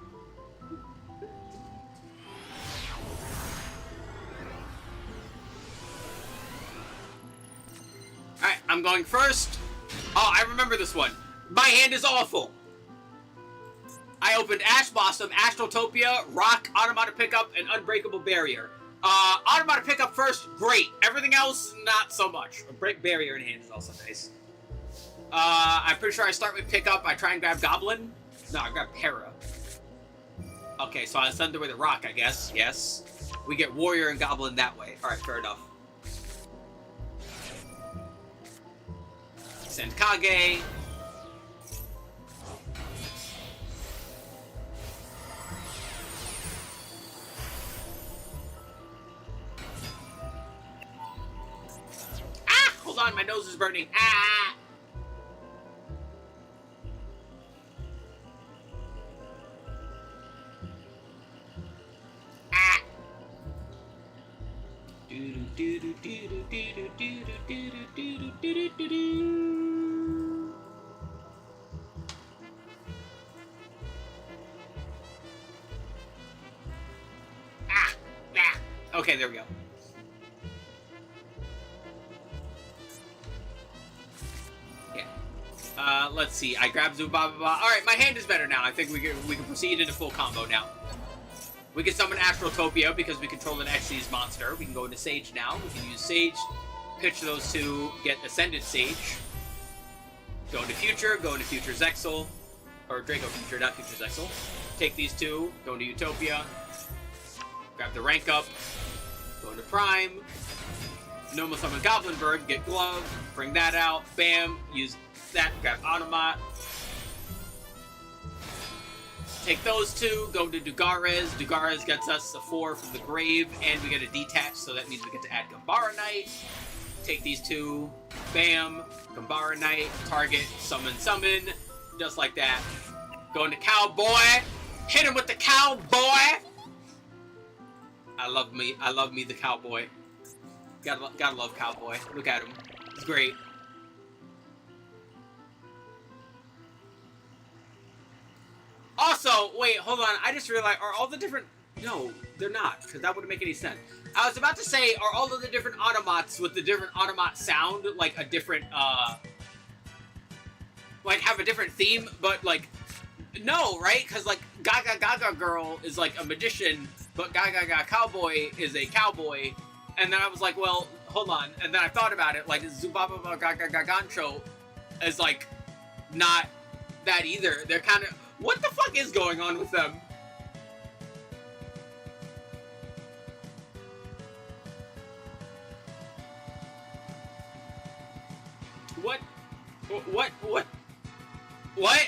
Alright, I'm going first. Oh, I remember this one. My hand is awful. I opened Ash Blossom, Astrotopia, Rock, Automata Pickup, and Unbreakable Barrier. Automata Pickup first, great. Everything else, not so much. A Break Barrier in hand is also nice. I'm pretty sure I start with Pickup. I try and grab Goblin. No, I grab Para. Okay, so I send away the Rock, I guess. Yes. We get Warrior and Goblin that way. Alright, fair enough. Send Kage. Ah! Hold on, my nose is burning. Ah! Ah! Ah! Ah! Okay, there we go. Let's see. I grabbed Zubaba. Alright, my hand is better now. I think we can proceed into full combo now. We can summon Astrotopia because we control an Xyz monster. We can go into Sage now. We can use Sage, pitch those two, get Ascended Sage. Go into Future Zexal. Or Draco Future, not Future Zexal. Take these two, go into Utopia. Grab the rank up. Go into Prime. Normal summon Goblinberg, get Glove, bring that out, bam, use that, grab Automat. Take those two, go to Dugares. Dugares gets us a 4 from the grave, and we get a detach, so that means we get to add Gambara Knight. Take these two, bam, Gambara Knight, target, summon, just like that. Go into Cowboy, hit him with the Cowboy! I love me the Cowboy. Gotta love Cowboy. Look at him. He's great. Also, wait, hold on. I just realized, are all the different... No, they're not, because that wouldn't make any sense. I was about to say, are all of the different automats with the different automat sound, like, a different, like, have a different theme, but, like, no, right? Because, like, Gaga Gaga Girl is, like, a magician, but Gaga Gaga Cowboy is a cowboy. And then I was like, well, hold on. And then I thought about it, like, Zubaba Gaga Gagancho is, like, not that either. They're kind of... What the fuck is going on with them? What? What?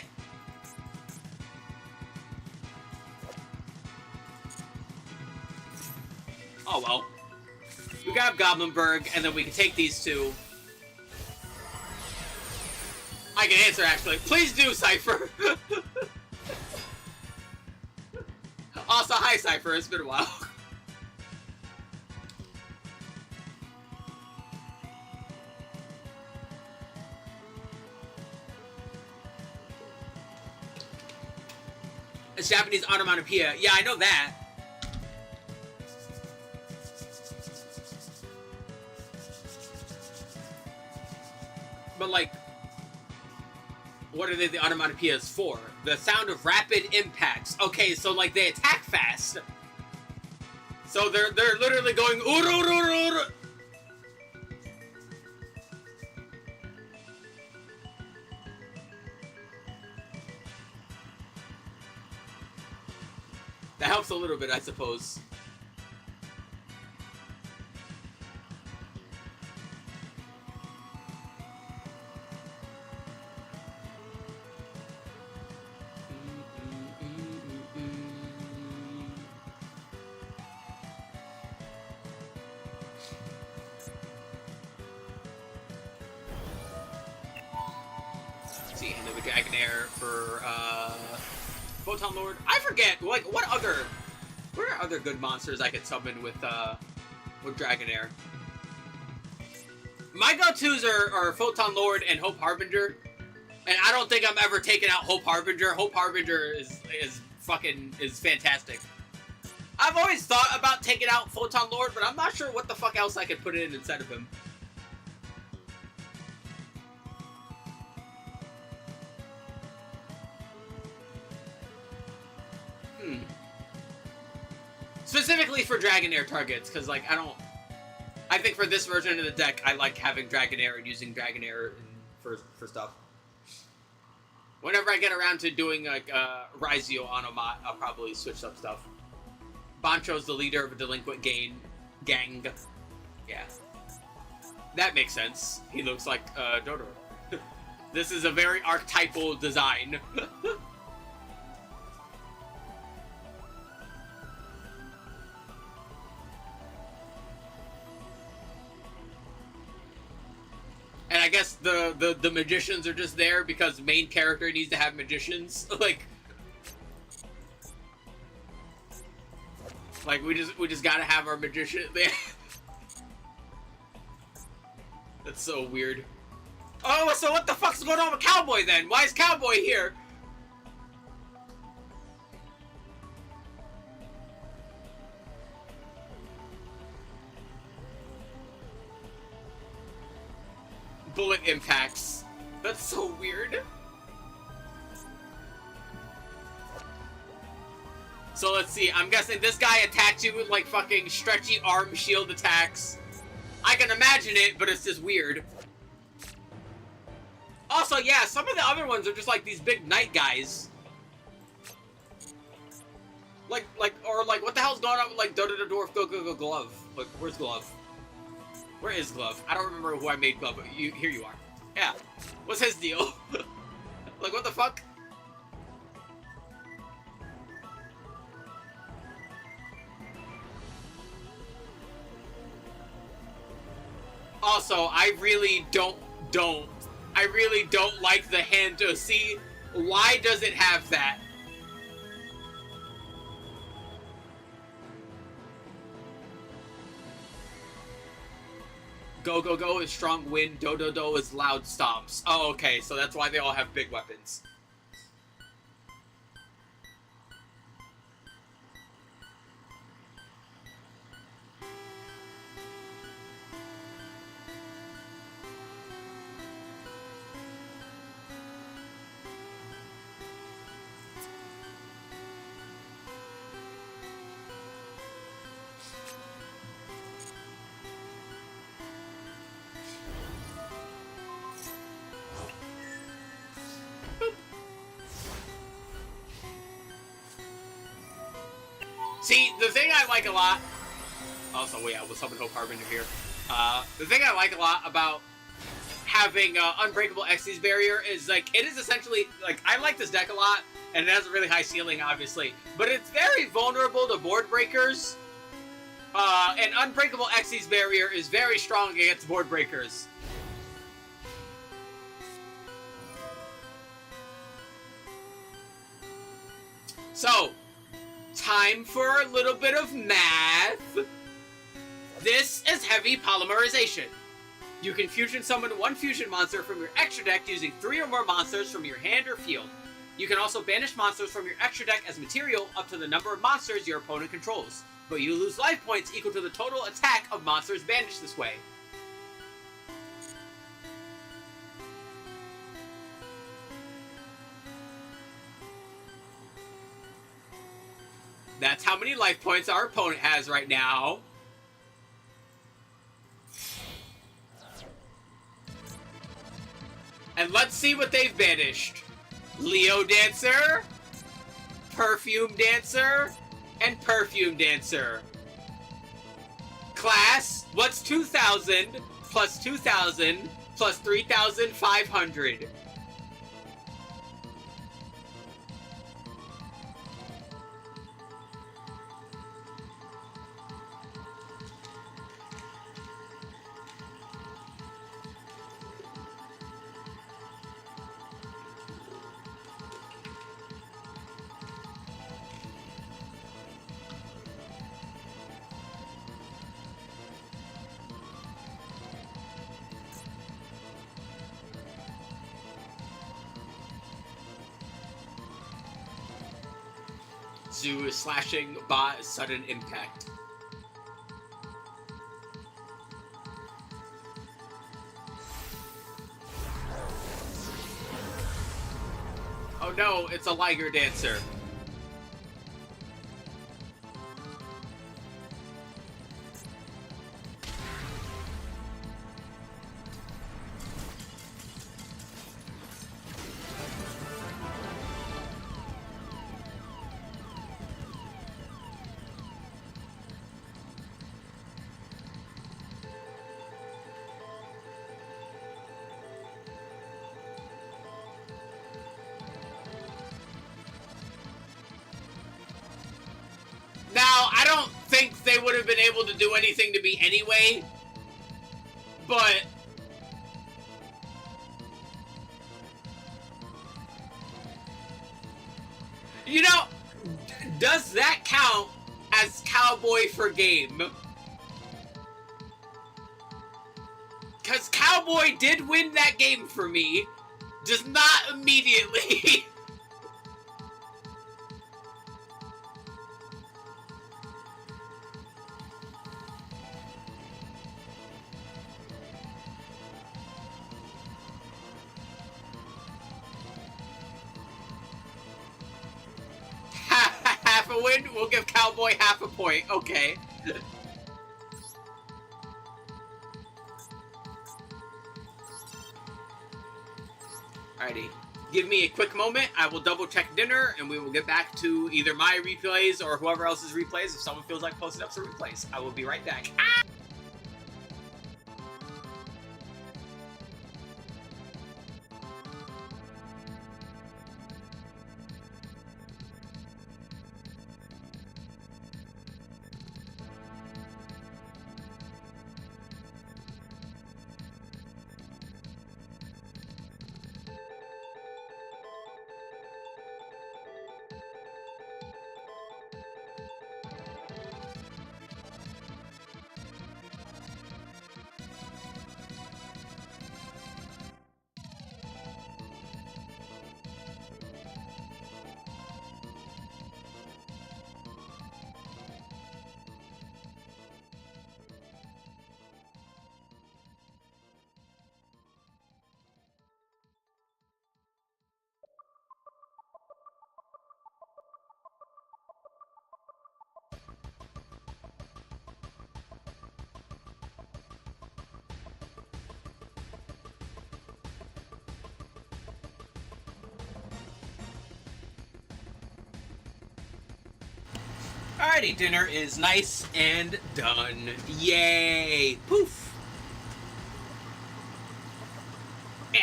Oh well. We grab Goblinberg, and then we can take these two. I can answer, actually. Please do, Cypher! Also, hi, Cypher. It's been a while. It's Japanese onomatopoeia. Yeah, I know that. But, like, what are they the onomatopoeias for? The sound of rapid impacts. Okay, so, like, they attack fast. So they're literally going uru. That helps a little bit, I suppose. See, and then the Dragonair for Photon Lord. I forget, like, what are other good monsters I could summon with Dragonair? My go-tos are Photon Lord and Hope Harbinger, and I don't think I'm ever taking out Hope Harbinger. Hope Harbinger is fantastic. I've always thought about taking out Photon Lord, but I'm not sure what the fuck else I could put in instead of him. Specifically for Dragonair targets, because, like, I think for this version of the deck, I like having Dragonair and using Dragonair for stuff. Whenever I get around to doing, like, Raizio Onomat, I'll probably switch up stuff. Bancho's the leader of a delinquent gang. Yeah. That makes sense. He looks like, Dodo. This is a very archetypal design. And I guess the magicians are just there because the main character needs to have magicians. Like we just gotta have our magician there. That's so weird. Oh, so what the fuck's going on with Cowboy then? Why is Cowboy here? Bullet impacts. That's so weird. So let's see. I'm guessing this guy attacks you with like fucking stretchy arm shield attacks. I can imagine it, but it's just weird. Also, yeah, some of the other ones are just like these big knight guys. Like, what the hell's going on with like Dodo the Dwarf Go Glove? Like, where's Glove? Where is Glove? I don't remember who I made Glove, but here you are. Yeah. What's his deal? Like, what the fuck? Also, I really don't like the hand to see. Why does it have that? Go is strong wind, do is loud stomps. Oh, okay, so that's why they all have big weapons. See, the thing I like a lot... Also, wait, I will summon Hope Harbinger here. The thing I like a lot about having Unbreakable Xyz Barrier is, like, it is essentially... Like, I like this deck a lot, and it has a really high ceiling, obviously. But it's very vulnerable to board breakers. And Unbreakable Xyz's barrier is very strong against board breakers. So, time for a little bit of math. This is heavy polymerization. You can fusion summon one fusion monster from your extra deck using 3 or more monsters from your hand or field. You can also banish monsters from your extra deck as material up to the number of monsters your opponent controls, but you lose life points equal to the total attack of monsters banished this way. That's how many life points our opponent has right now. And let's see what they've banished. Leo Dancer, Perfume Dancer, and Perfume Dancer. Class, what's 2,000 plus 2,000 plus 3,500? Zoo is slashing by sudden impact. Oh no, it's a Liger Dancer. Now, I don't think they would have been able to do anything to me anyway, but you know, does that count as Cowboy for game? Because Cowboy did win that game for me, just not immediately. Half a win? We'll give Cowboy half a point. Okay. Alrighty. Give me a quick moment. I will double check dinner and we will get back to either my replays or whoever else's replays if someone feels like posting up some replays. I will be right back. Ah! Alrighty, dinner is nice and done. Yay! Poof! Eh.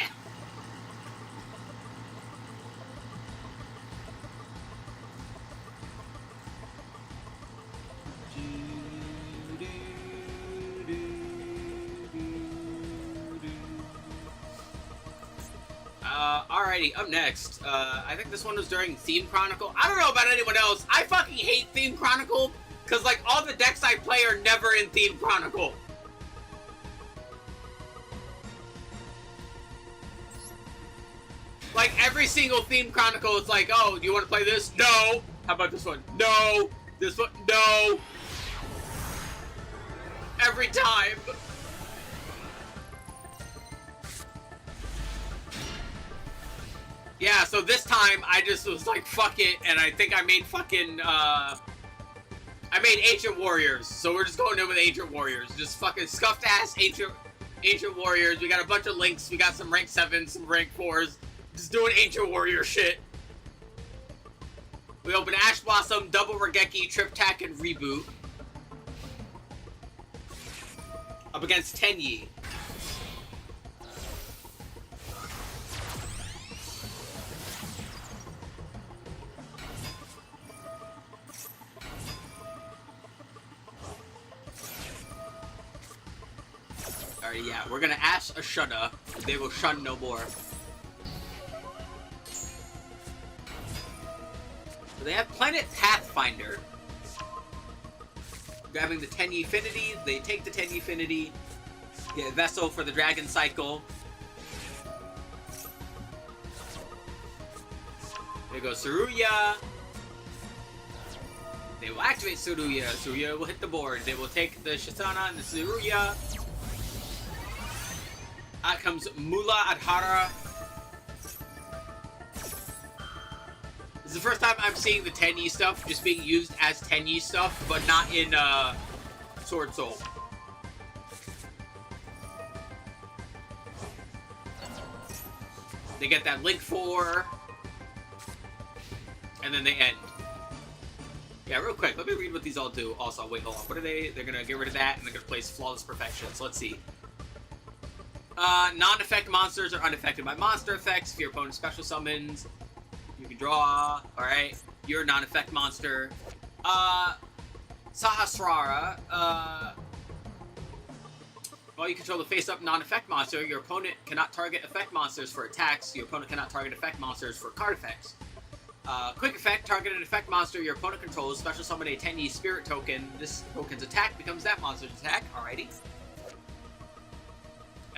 Alrighty, up next. I think this one was during Theme Chronicle. I don't know about anyone else. I fucking hate Theme Chronicle, because, like, all the decks I play are never in Theme Chronicle. Like, every single Theme Chronicle, it's like, oh, do you want to play this? No. How about this one? No. This one? No. Every time. Yeah, so this time, I just was like, fuck it, and I think I made fucking, I made Ancient Warriors, so we're just going in with Ancient Warriors. Just fucking scuffed-ass Ancient Warriors. We got a bunch of links, we got some rank 7s, some rank 4s. Just doing Ancient Warrior shit. We open Ash Blossom, Double Regeki, Trip Tack, and Reboot. Up against Tenyi. Alright, yeah, we're gonna Ash a Shunna. They will shun no more. They have Planet Pathfinder. Grabbing the Tenyi Affinity, they take the Tenyi Affinity, get a Vessel for the Dragon Cycle. There goes Tsuruya. They will activate Tsuruya. Tsuruya will hit the board. They will take the Shisana and the Tsuruya. Out comes Mula Adhara. This is the first time I'm seeing the Tenyi stuff just being used as Tenyi stuff, but not in Sword Soul. They get that Link 4, and then they end. Yeah, real quick, let me read what these all do. Also, wait, hold on. What are they? They're gonna get rid of that, and they're gonna place Flawless Perfection. So let's see. Non-effect monsters are unaffected by monster effects. If your opponent special summons, you can draw. Alright. You're a non-effect monster. Sahasrara. While you control the face-up non-effect monster, your opponent cannot target effect monsters for attacks. Your opponent cannot target effect monsters for card effects. Quick effect, target an effect monster your opponent controls. Special summon a Tenyi Spirit token. This token's attack becomes that monster's attack. Alrighty.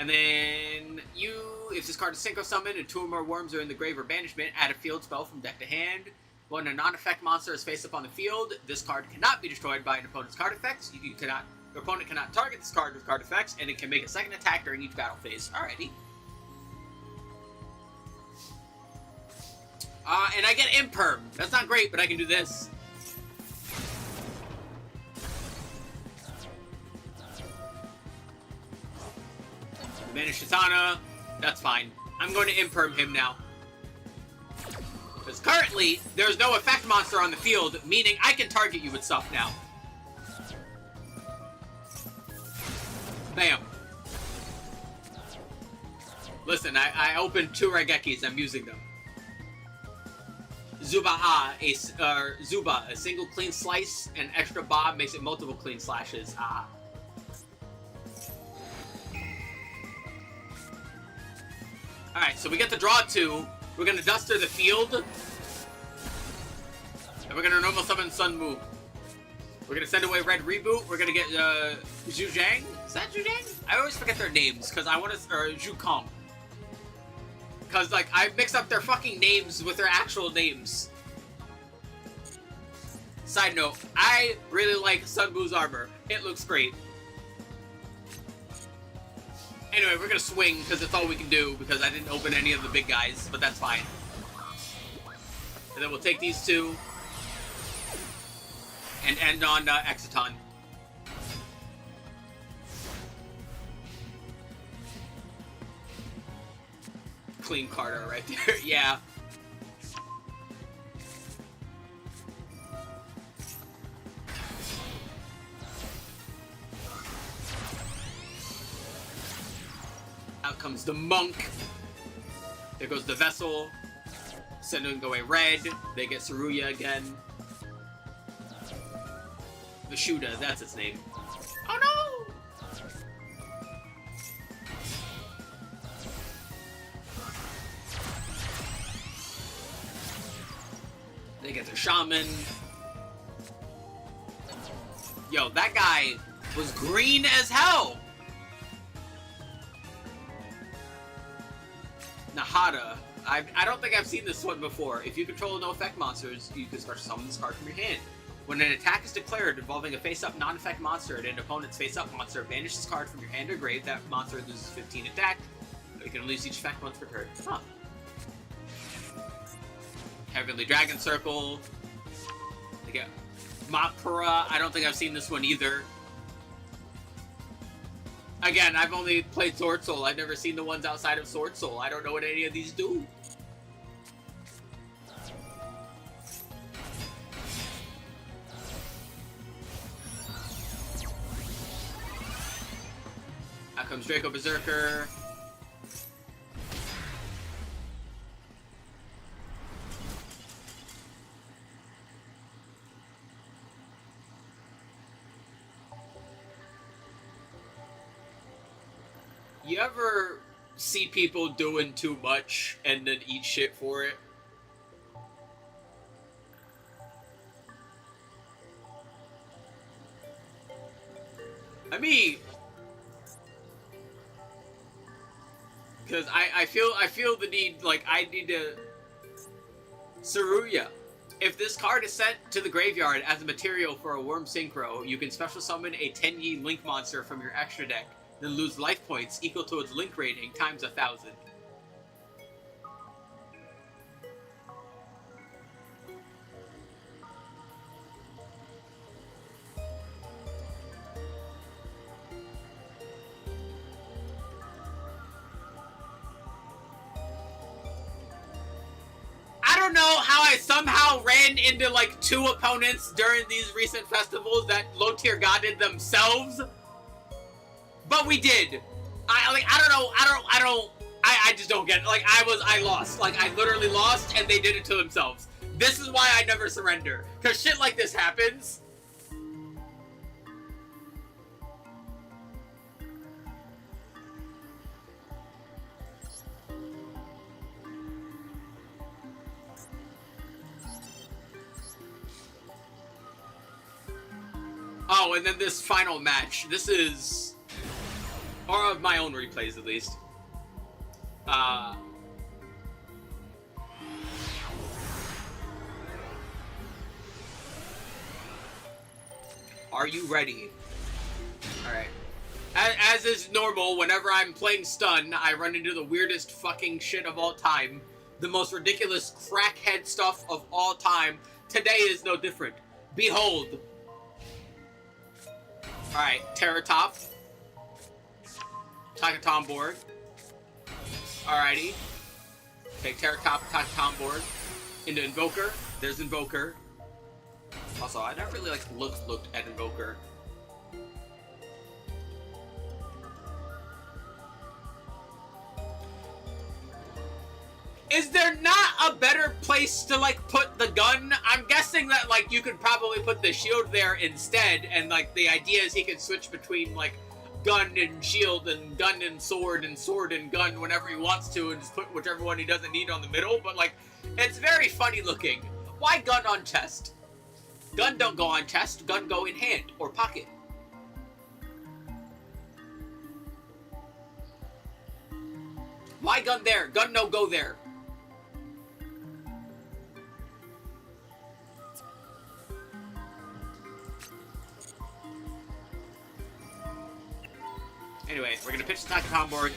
And then you, if this card is synchro summoned and 2 or more worms are in the grave or banishment, add a field spell from deck to hand. When a non-effect monster is face up on the field, this card cannot be destroyed by an opponent's card effects. Your opponent cannot target this card with card effects, and it can make a second attack during each battle phase. Alrighty. And I get Imperm. That's not great, but I can do this. Banish Shisana. That's fine. I'm going to Imperm him now. Because currently, there's no effect monster on the field, meaning I can target you with stuff now. Bam. Listen, I opened 2 Raigekis. I'm using them. Zuba, a single clean slice, and extra bob makes it multiple clean slashes. Alright, so we get to draw 2. We're gonna Duster the field. And we're gonna normal summon Sun Mu. We're gonna send away Red Reboot. We're gonna get Zhu Zhang. Is that Zhu Zhang? I always forget their names because I want to, or Zhu Kong. Because, like, I mix up their fucking names with their actual names. Side note, I really like Sun Mu's armor. It looks great. Anyway, we're gonna swing because that's all we can do because I didn't open any of the big guys, but that's fine. And then we'll take these 2 and end on Exiton. Clean Carter right there, yeah. Out comes the Monk. There goes the Vessel. Sending away Red. They get Tsuruya again. Vishuda, that's its name. Oh no! They get the shaman. Yo, that guy was green as hell. Nahada. I don't think I've seen this one before. If you control no-effect monsters, you can start to summon this card from your hand. When an attack is declared involving a face-up non-effect monster and an opponent's face-up monster, banish this card from your hand or grave. That monster loses 15 attack. You can lose each effect once per turn. Huh. Heavenly Dragon Circle. They get Mapura. I don't think I've seen this one either. Again, I've only played Sword Soul. I've never seen the ones outside of Sword Soul. I don't know what any of these do. Out comes Draco Berserker. You ever see people doing too much and then eat shit for it? I mean, because I feel the need, like, I need to... Saruya. If this card is sent to the graveyard as a material for a Worm Synchro, you can special summon a Tenyi Link monster from your extra deck, then lose life points equal to its Link rating times 1,000. I don't know how I somehow ran into like 2 opponents during these recent festivals that low-tier godded themselves. But we did. I just don't get it. Like, I lost. Like, I literally lost, and they did it to themselves. This is why I never surrender. Because shit like this happens. Oh, and then this final match. This is... or of my own replays, at least. Are you ready? Alright. As is normal, whenever I'm playing Stun, I run into the weirdest fucking shit of all time. The most ridiculous crackhead stuff of all time. Today is no different. Behold. Alright, Terra Top. Takaton board. Alrighty. Take Terra Top, Takaton board. Into Invoker. There's Invoker. Also, I never really looked at Invoker. Is there not a better place to, like, put the gun? I'm guessing that, like, you could probably put the shield there instead, and, like, the idea is he can switch between, like, gun and shield and gun and sword and gun whenever he wants to, and just put whichever one he doesn't need on the middle, but, like, it's very funny looking. Why gun on chest? Gun don't go on chest, gun go in hand or pocket. Why gun there? Gun no go there. Anyway, we're gonna pitch the Takaton board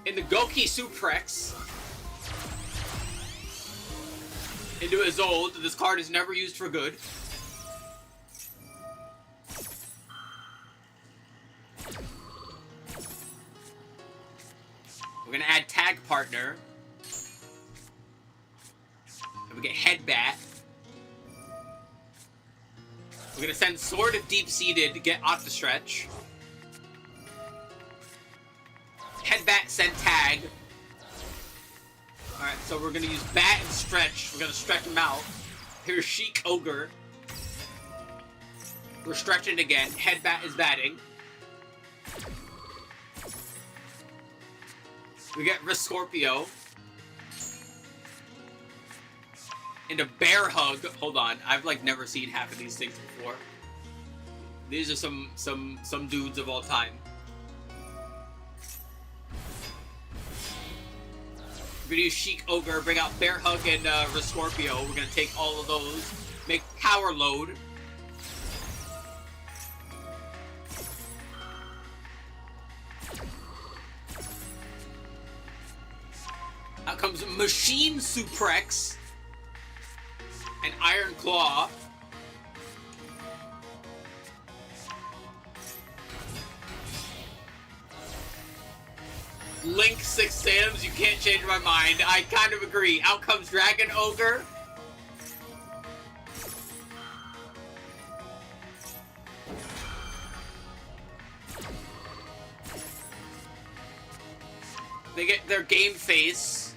in the Goki Suplex into Isolde. This card is never used for good. We're gonna add Tag Partner. And we get Headbat. We're gonna send Sword of Deep-Seated to get off the stretch. Headbat, send Tag. Alright, so we're gonna use Bat and Stretch. We're gonna stretch him out. Here's Sheik Ogre. We're stretching again. Headbat is batting. We get Rescorpio. into Bear Hug. Hold on, I've like never seen half of these things before. These are some dudes of all time. We're gonna use Chic Ogre, bring out Bear Hug and Rescorpio. We're gonna take all of those, make Power Load. Out comes Machine Suprex and Iron Claw. Link 6 Sims, you can't change my mind. I kind of agree. Out comes Dragon Ogre. They get their game face.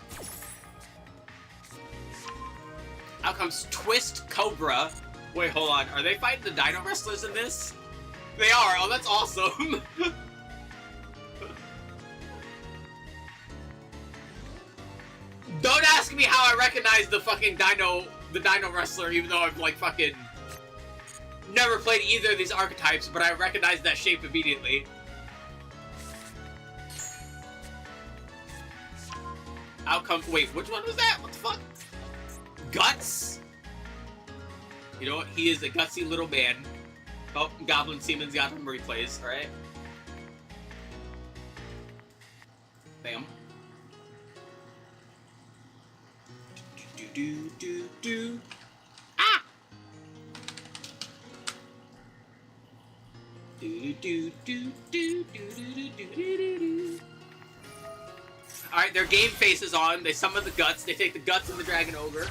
Out comes Twist Cobra. Wait, hold on. Are they fighting the Dino Wrestlers in this? They are. Oh, that's awesome. Don't ask me how I recognize the fucking Dino Wrestler, even though I've like fucking never played either of these archetypes, but I recognize that shape immediately. Outcome. Wait, which one was that? What the fuck? Guts? You know what? He is a gutsy little man. Oh, Goblin Seaman's got him replays, alright? Bam. Do. Ah! Do. Alright, their game face is on. They summon the guts. They take the guts and the Dragon Ogre.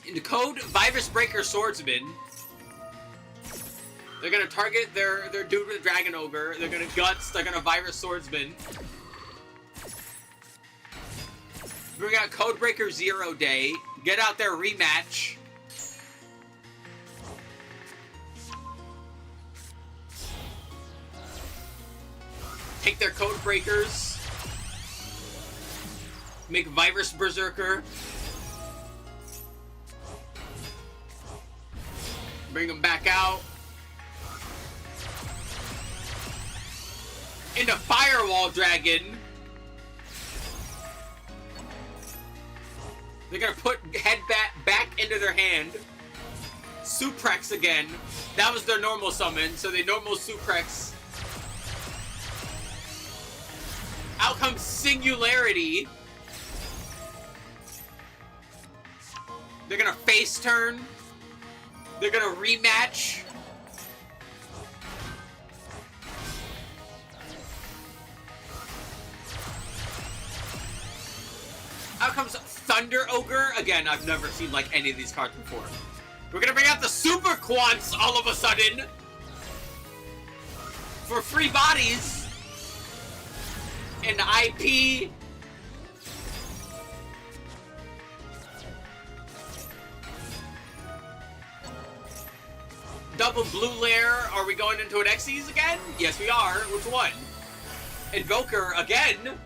In the code Virus Breaker Swordsman, they're gonna target their dude with the Dragon Ogre. They're gonna guts. They're gonna Virus Swordsman. Bring out Codebreaker 0 Day. Get out their rematch. Take their Codebreakers. Make Virus Berserker. Bring them back out. Into Firewall Dragon. They're gonna put head back into their hand. Suprex again. That was their normal summon, so they normal Suprex. Out comes Singularity. They're gonna face turn. They're gonna rematch. Out comes Thunder Ogre. Again, I've never seen like any of these cards before. We're gonna bring out the Super Quants all of a sudden. For free bodies. And IP. Double Blue Lair. Are we going into an Xyz again? Yes, we are. Which one? Invoker again.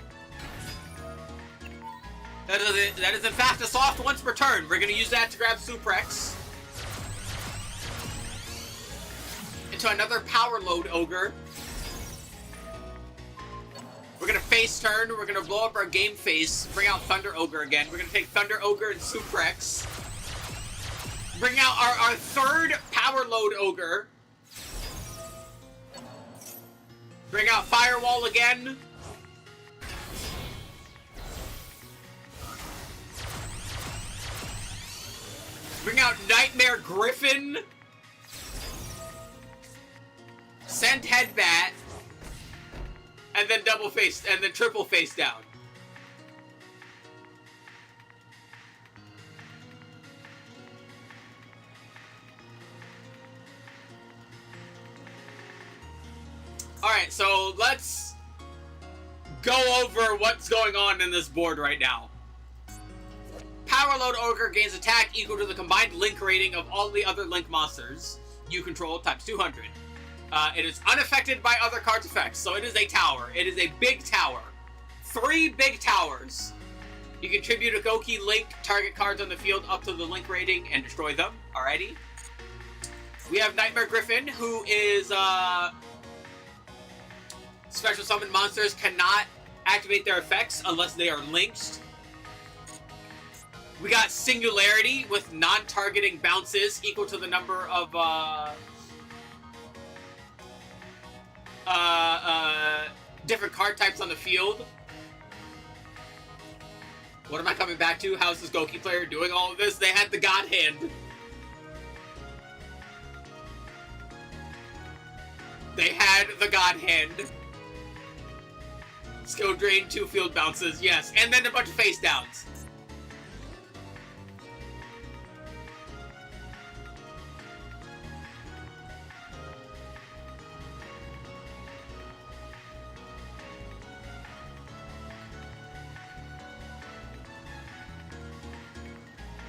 That is in fact a soft once per turn. We're going to use that to grab Suprex. Into another Power Load Ogre. We're going to face turn. We're going to blow up our game face. Bring out Thunder Ogre again. We're going to take Thunder Ogre and Suprex. Bring out our third Power Load Ogre. Bring out Firewall again. Bring out Nightmare Griffin. Send Headbat. And then double face, and then triple face down. Alright, so let's go over what's going on in this board right now. Power Load Ogre gains attack equal to the combined Link rating of all the other Link monsters you control times 200. It is unaffected by other cards' effects, so it is a tower. It is a big tower. 3 big towers. You can tribute a Goki Link target cards on the field up to the Link rating and destroy them. Alrighty. We have Nightmare Griffin, who is special summon monsters cannot activate their effects unless they are linked. We got Singularity with non-targeting bounces equal to the number of different card types on the field. What am I coming back to? How's this Goki player doing all of this? They had the God Hand. They had the God Hand. Skill drain, 2 field bounces, yes. And then a bunch of face downs.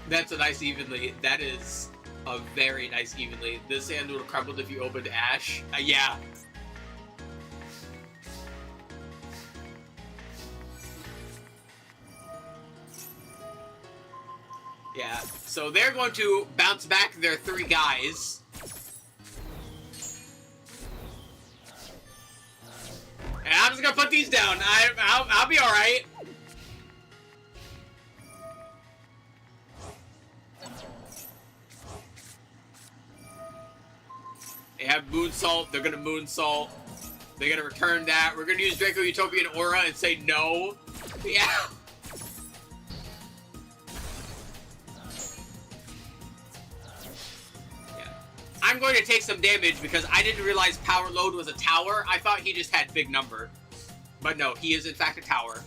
That's a nice evenly. That is a very nice evenly. This hand would have crumbled if you opened Ash. Yeah. Yeah. So they're going to bounce back their 3 guys. And I'm just gonna put these down. I'll be all right. They have Moonsault. They're gonna Moonsault. They're gonna return that. We're gonna use Draco Utopian Aura and say no. Yeah. I'm going to take some damage because I didn't realize Power Load was a tower. I thought he just had big number. But no, he is in fact a tower.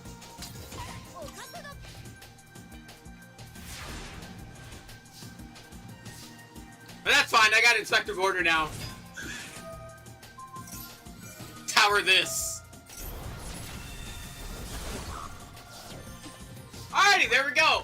But that's fine, I got Inspective Order now. Tower this. Alrighty, there we go.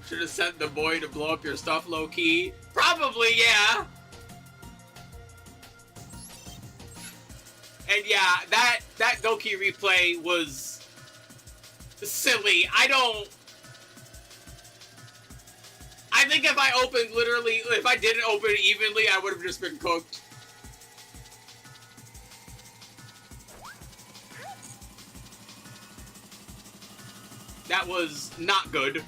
Should have sent the boy to blow up your stuff low-key. Probably, yeah. And yeah, that Goki replay was silly. I think if I opened literally, if I didn't open it evenly, I would have just been cooked. That was not good.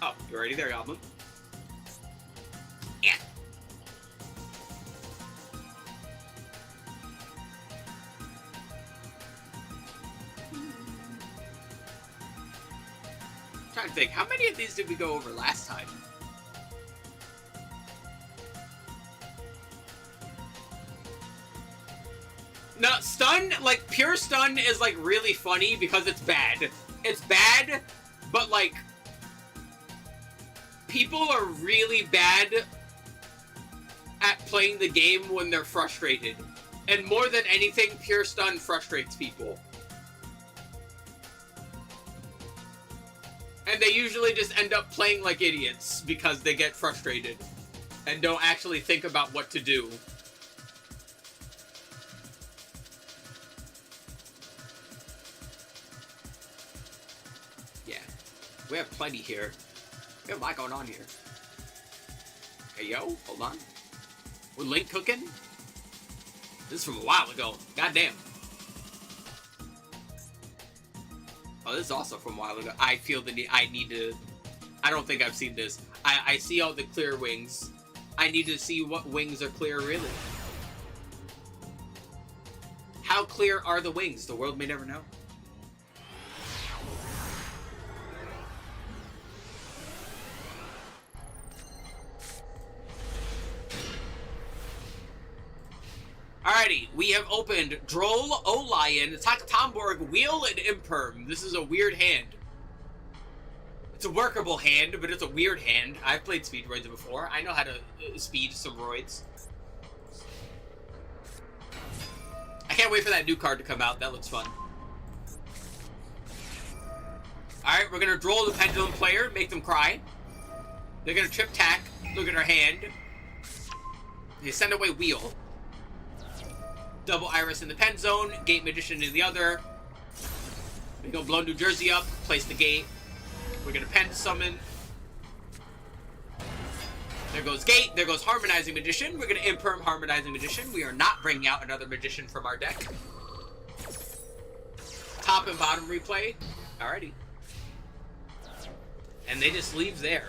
Oh, you're already there, Goblin. Yeah. I'm trying to think, how many of these did we go over last time? No, stun, like, pure stun is, like, really funny because it's bad. It's bad, but, like, people are really bad at playing the game when they're frustrated. And more than anything, pure stun frustrates people. And they usually just end up playing like idiots because they get frustrated and don't actually think about what to do. Yeah, we have plenty here. We have a lot going on here. Hey, yo, hold on. We're late cooking? This is from a while ago. Goddamn. Oh, this is also from a while ago. I feel the need, I need to... I don't think I've seen this. I see all the clear wings. I need to see what wings are clear, really. How clear are the wings? The world may never know. Alrighty, we have opened Droll, O-Lion, Takatomborg, Wheel, and Imperm. This is a weird hand. It's a workable hand, but it's a weird hand. I've played Speedroids before. I know how to speed some roids. I can't wait for that new card to come out. That looks fun. Alright, we're gonna Droll the Pendulum player, make them cry. They're gonna Trip Tack, look at her hand. They send away Wheel. Double Iris in the pen zone, Gate Magician in the other. We go blow New Jersey up, place the gate. We're gonna pen summon. There goes Gate, there goes Harmonizing Magician. We're gonna Imperm Harmonizing Magician. We are not bringing out another Magician from our deck. Top and bottom replay. Alrighty. And they just leave there.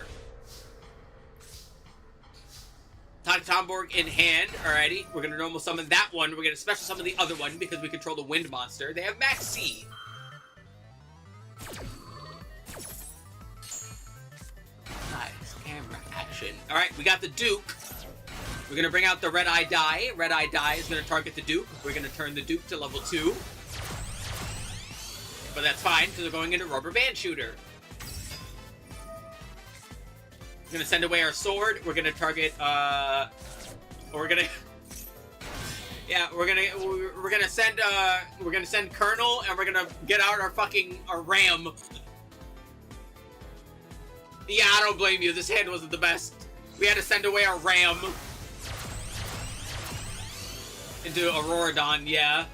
Takatomborg in hand. Alrighty. We're going to normal summon that one. We're going to special summon the other one because we control the wind monster. They have Max C. Nice. Camera action. Alright, we got the Duke. We're going to bring out the Red Eye Die. Red Eye Die is going to target the Duke. We're going to turn the Duke to level 2. But that's fine because they're going into Rubber Band Shooter. We're gonna send away our sword. We're gonna target. We're gonna. Yeah, we're gonna send Colonel, and we're gonna get out our ram. Yeah, I don't blame you. This hand wasn't the best. We had to send away our ram into Auroradon. Yeah.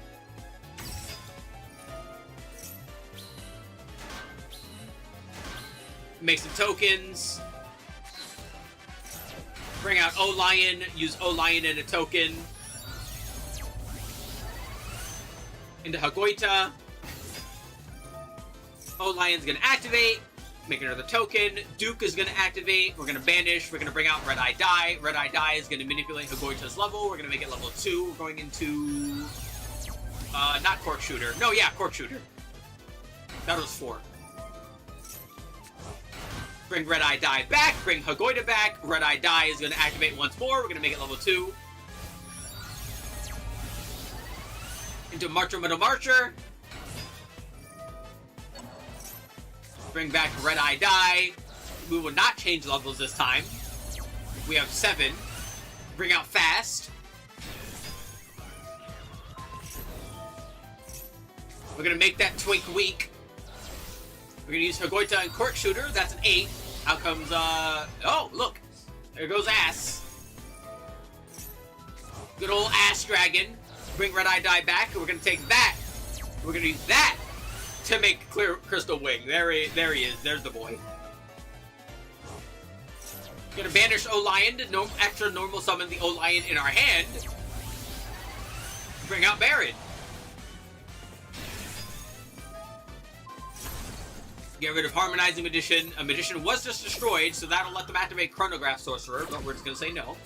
Make some tokens. Bring out O-Lion, use O-Lion in a token. Into Hagoita. O-Lion's gonna activate, make another token. Duke is gonna activate, we're gonna banish, we're gonna bring out Red Eye Die. Red Eye Die is gonna manipulate Hagoita's level, we're gonna make it level 2. We're going into... not Cork Shooter. No, yeah, Cork Shooter. That was 4. Bring Red Eye Die back, bring Hagoita back. Red Eye Die is going to activate once more. We're going to make it level 2. Into Marcher Middle Marcher. Bring back Red Eye Die. We will not change levels this time. We have 7. Bring out Fast. We're going to make that Twink weak. We're going to use Hagoita and Cork Shooter. That's an 8. Out comes, oh, look. There goes Ass. Good old Ass Dragon. Bring Red Eye Die back. And we're going to take that. We're going to use that to make Clear Crystal Wing. There he is. There's the boy. Going to banish O-Lion to extra normal summon the O-Lion in our hand. Bring out Baron. Get rid of Harmonizing Magician. A Magician was just destroyed, so that'll let them activate Chronograph Sorcerer, but we're just gonna say no.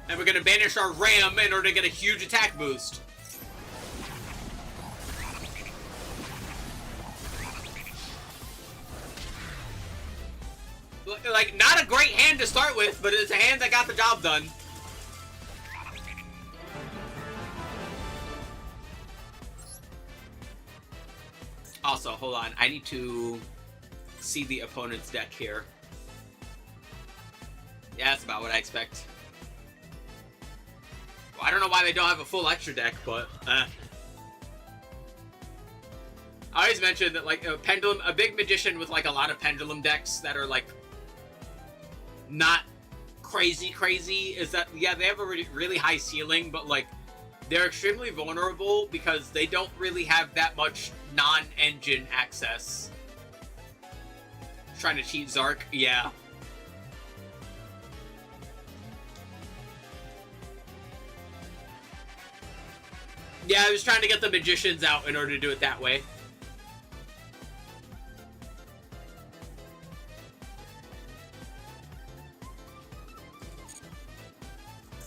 And we're gonna banish our Ram in order to get a huge attack boost. Like, not a great hand to start with, but it's a hand that got the job done. Also, hold on. I need to see the opponent's deck here. Yeah, that's about what I expect. Well, I don't know why they don't have a full extra deck, but I always mention that, like, a big Magician with, like, a lot of Pendulum decks that are, like, not crazy is that, yeah, they have a really high ceiling, but, like, they're extremely vulnerable because they don't really have that much non-engine access. Trying to cheat Zark? Yeah. Yeah, I was trying to get the Magicians out in order to do it that way.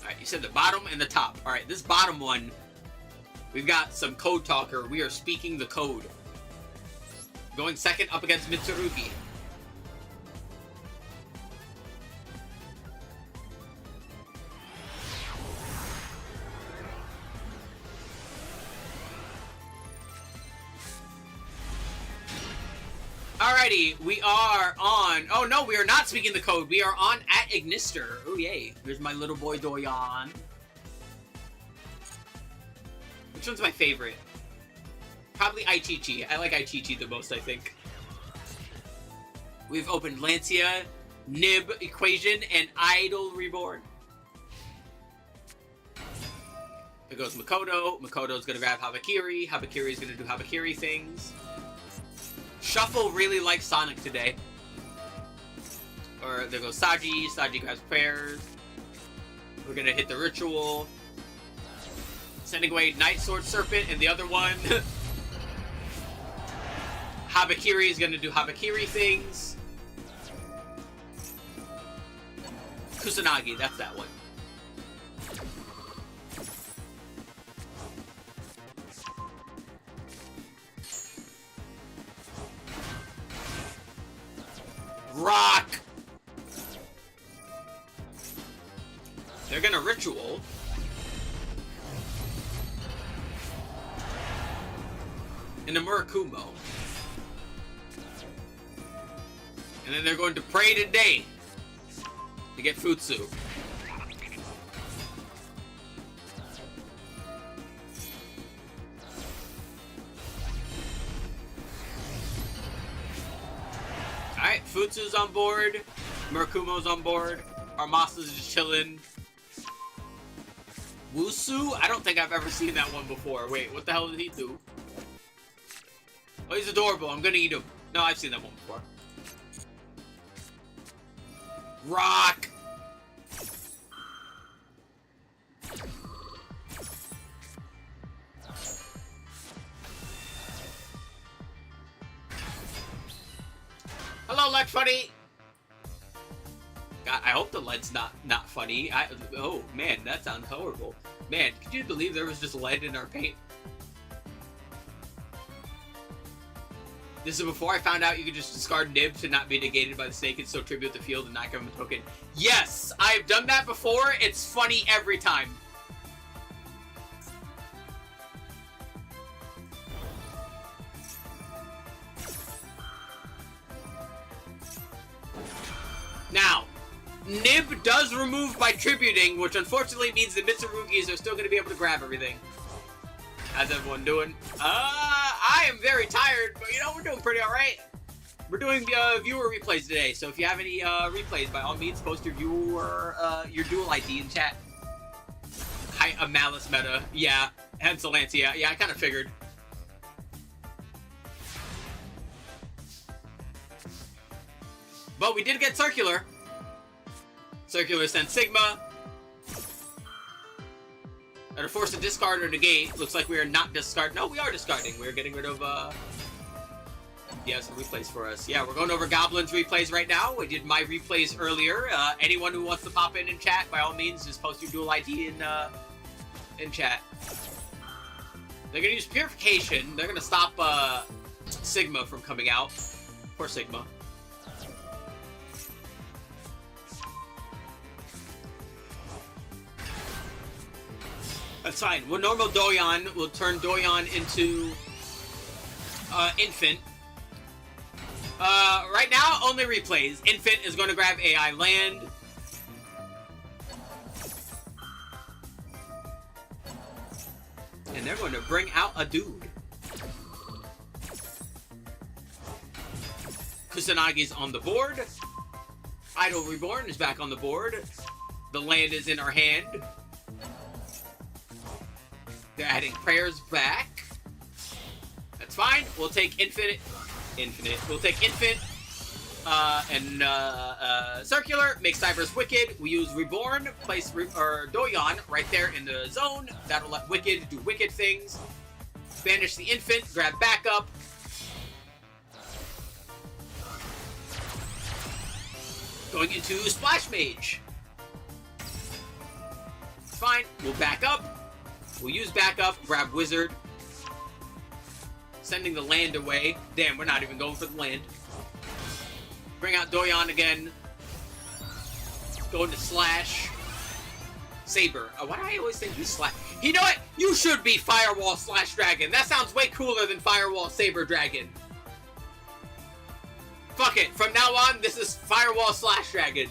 Alright, you said the bottom and the top. Alright, this bottom one, we've got some Code Talker. We are speaking the code. Going second up against Mitsurugi. Alrighty, we are on... Oh, no, we are not speaking the code. We are on at Ignister. Oh, yay. Here's my little boy Doyon. Which one's my favorite? Probably Aichichi. I like Aichichi the most, I think. We've opened Lancia, Nib Equation, and Idol Reborn. There goes Makoto. Makoto's gonna grab Habakiri. Habakiri's gonna do Habakiri things. Shuffle really likes Sonic today. Or there goes Saji. Saji grabs prayers. We're gonna hit the ritual. Sending away Night Sword Serpent, and the other one. Habakiri is gonna do Habakiri things. Kusanagi, that's that one. Rock! They're gonna ritual. In a Murakumo. And then they're going to pray today to get Futsu. Alright, Futsu's on board. Murakumo's on board. Armasa's just chilling. Wusu? I don't think I've ever seen that one before. Wait, what the hell did he do? Oh, he's adorable. I'm gonna eat him. No, I've seen that one before. Rock! Hello, Lead Funny! God, I hope the lead's not funny. Oh, man, that sounds horrible. Man, could you believe there was just lead in our paint? This is before I found out you could just discard Nib to not be negated by the snake and still tribute the field and not give him a token. Yes! I've done that before. It's funny every time. Now, Nib does remove by tributing, which unfortunately means the Mitsurugis are still going to be able to grab everything. How's everyone doing? I am very tired, but you know, we're doing pretty alright. We're doing viewer replays today, so if you have any replays, by all means, post your your Duel ID in chat. Hi, a Malice meta. Yeah, hence the Lancia. Yeah, I kind of figured. But we did get Circular. Circular sent Sigma. Are forced to discard or negate. Looks like we are not discarding. No, we are discarding. We're getting rid of, yeah, some replays for us. Yeah, we're going over Goblin's replays right now. We did my replays earlier. Anyone who wants to pop in chat, by all means, just post your Duel ID in chat. They're going to use Purification. They're going to stop, Sigma from coming out. Poor Sigma. That's fine. Well, normal Doyon will turn Doyon into Infant. Right now, only replays. Infant is going to grab AI Land. And they're going to bring out a dude. Kusanagi's on the board. Idol Reborn is back on the board. The land is in our hand. They're adding prayers back. That's fine. We'll take Infinite. We'll take Infant and Circular. Make Cyber's Wicked. We use Reborn. Place Doyon right there in the zone. That'll let Wicked do Wicked things. Banish the Infant. Grab backup. Going into Splash Mage. Fine. We'll back up. We'll use backup, grab Wizard. Sending the land away. Damn, we're not even going for the land. Bring out Doyon again. Going to Slash. Saber. Why do I always think he's Slash? You know what? You should be Firewall Slash Dragon. That sounds way cooler than Firewall Saber Dragon. Fuck it. From now on, this is Firewall Slash Dragon.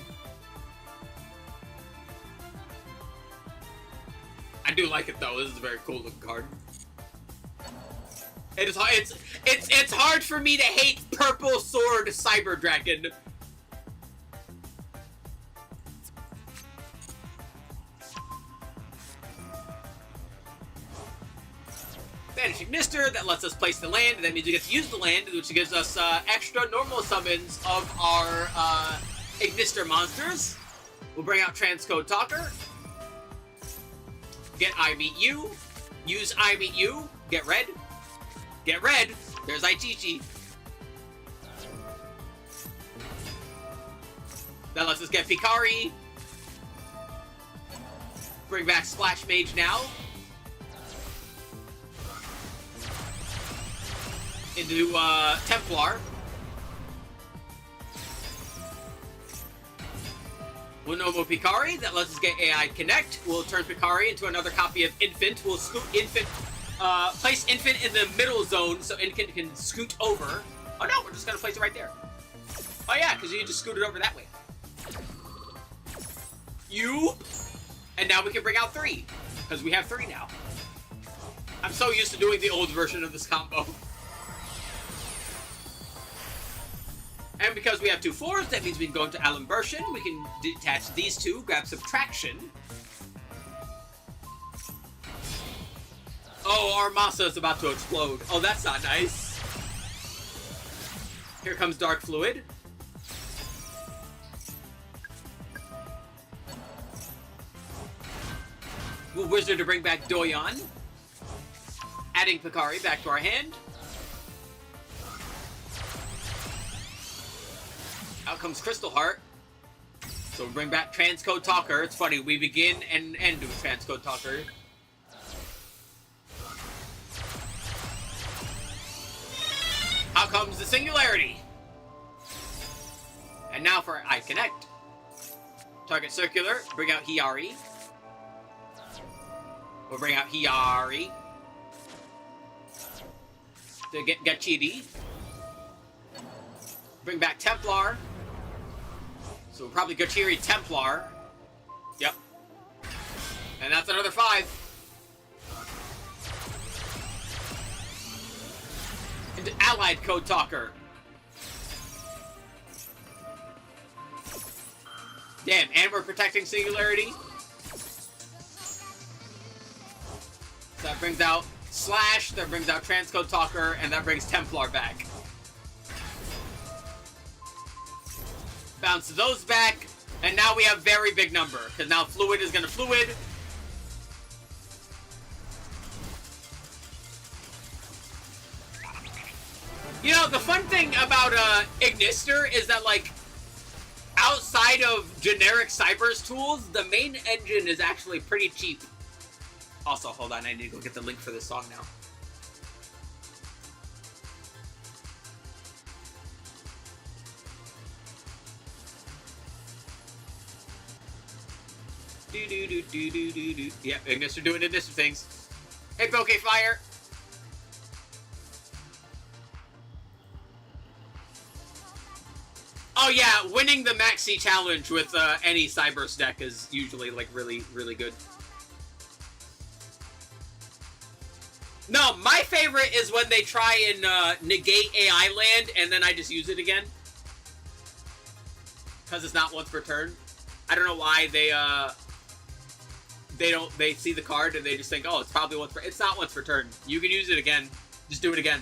I do like it though. This is a very cool looking card. It is. It's hard for me to hate Purple Sword Cyber Dragon. Vanishing Mister, that lets us place the land, and that means we get to use the land, which gives us extra normal summons of our Ignister monsters. We'll bring out Transcode Talker. Get I Meet You. Use I Meet You. Get red. Get red. There's Aichichi. That lets us get Pikari. Bring back Splash Mage now. Into Templar. We'll Nomo Pikari. That lets us get AI Connect. We'll turn Pikari into another copy of Infant. We'll scoot Infant. Place Infant in the middle zone so Infant can scoot over. Oh no, we're just gonna place it right there. Oh yeah, because you can just scoot it over that way. And now we can bring out 3. Because we have 3 now. I'm so used to doing the old version of this combo. And because we have 2 4s, that means we can go into Alimbertion. We can detach these 2, grab Subtraction. Oh, our Masa is about to explode. Oh, that's not nice. Here comes Dark Fluid. We'll Wizard to bring back Doyon. Adding Pikari back to our hand. Out comes Crystal Heart. So we bring back Transcode Talker. It's funny, we begin and end with Transcode Talker. Out comes the Singularity. And now for I Connect. Target Circular, bring out Hiyari. We'll bring out Hiyari. To get Gachidi. Bring back Templar. So we'll probably Gachiri Templar. Yep. And that's another 5. Into Allied Code Talker. Damn, and we're protecting Singularity. So that brings out Slash, that brings out Transcode Talker, and that brings Templar back. Bounce those back, and now we have very big number, because now Fluid is going to Fluid. You know, the fun thing about Ignister is that, like, outside of generic Cybers tools, the main engine is actually pretty cheap. Also, hold on, I need to go get the link for this song now. Do. Yep, Ignister doing Ignister things. Hey, Pokefire. Oh yeah, winning the Maxi Challenge with any Cybers deck is usually, like, really, really good. No, my favorite is when they try and negate AI land, and then I just use it again. Because it's not once per turn. I don't know why they see the card and they just think, oh, it's probably once per... It's not once per turn. You can use it again. Just do it again.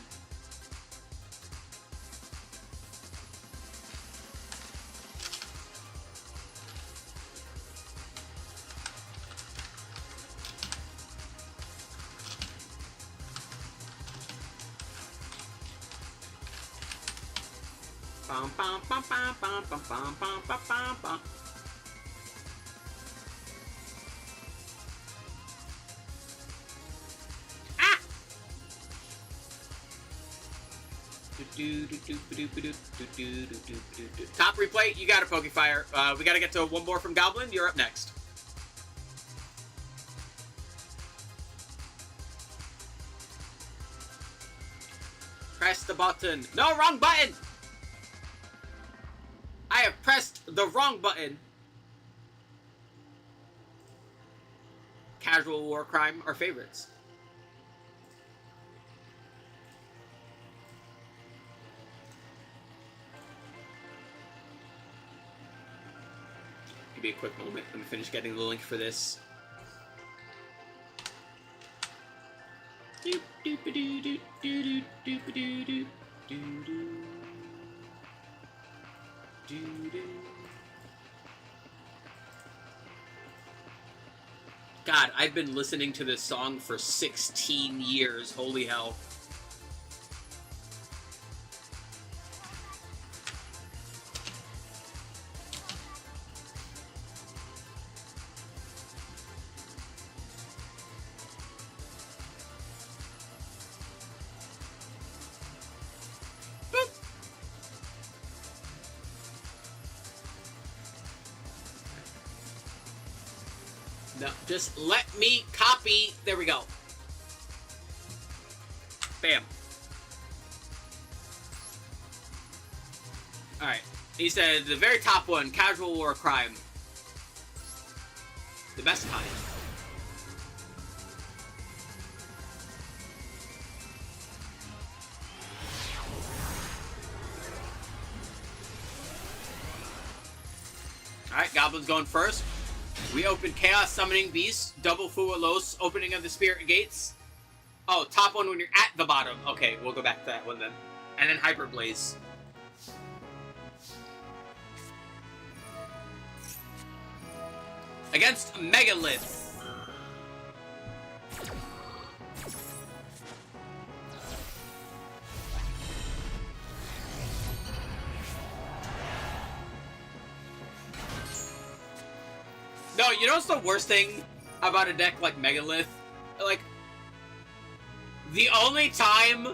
Top replay, you got a Pokefire. We gotta get to one more from Goblin. You're up next. Press the button. No, wrong button! I have pressed the wrong button. Casual war crime are favorites. Give me a quick moment. Let me finish getting the link for this. God, I've been listening to this song for 16 years. Holy hell. No, just let me copy. There we go. Bam. Alright. He said the very top one, casual war crime. The best kind. Alright, Goblin's going first. We open Chaos Summoning Beast, Double Fualos, Opening of the Spirit Gates. Oh, top one when you're at the bottom. Okay, we'll go back to that one then. And then Hyper Blaze. Against Megalith. No, you know what's the worst thing about a deck like Megalith? Like, the only time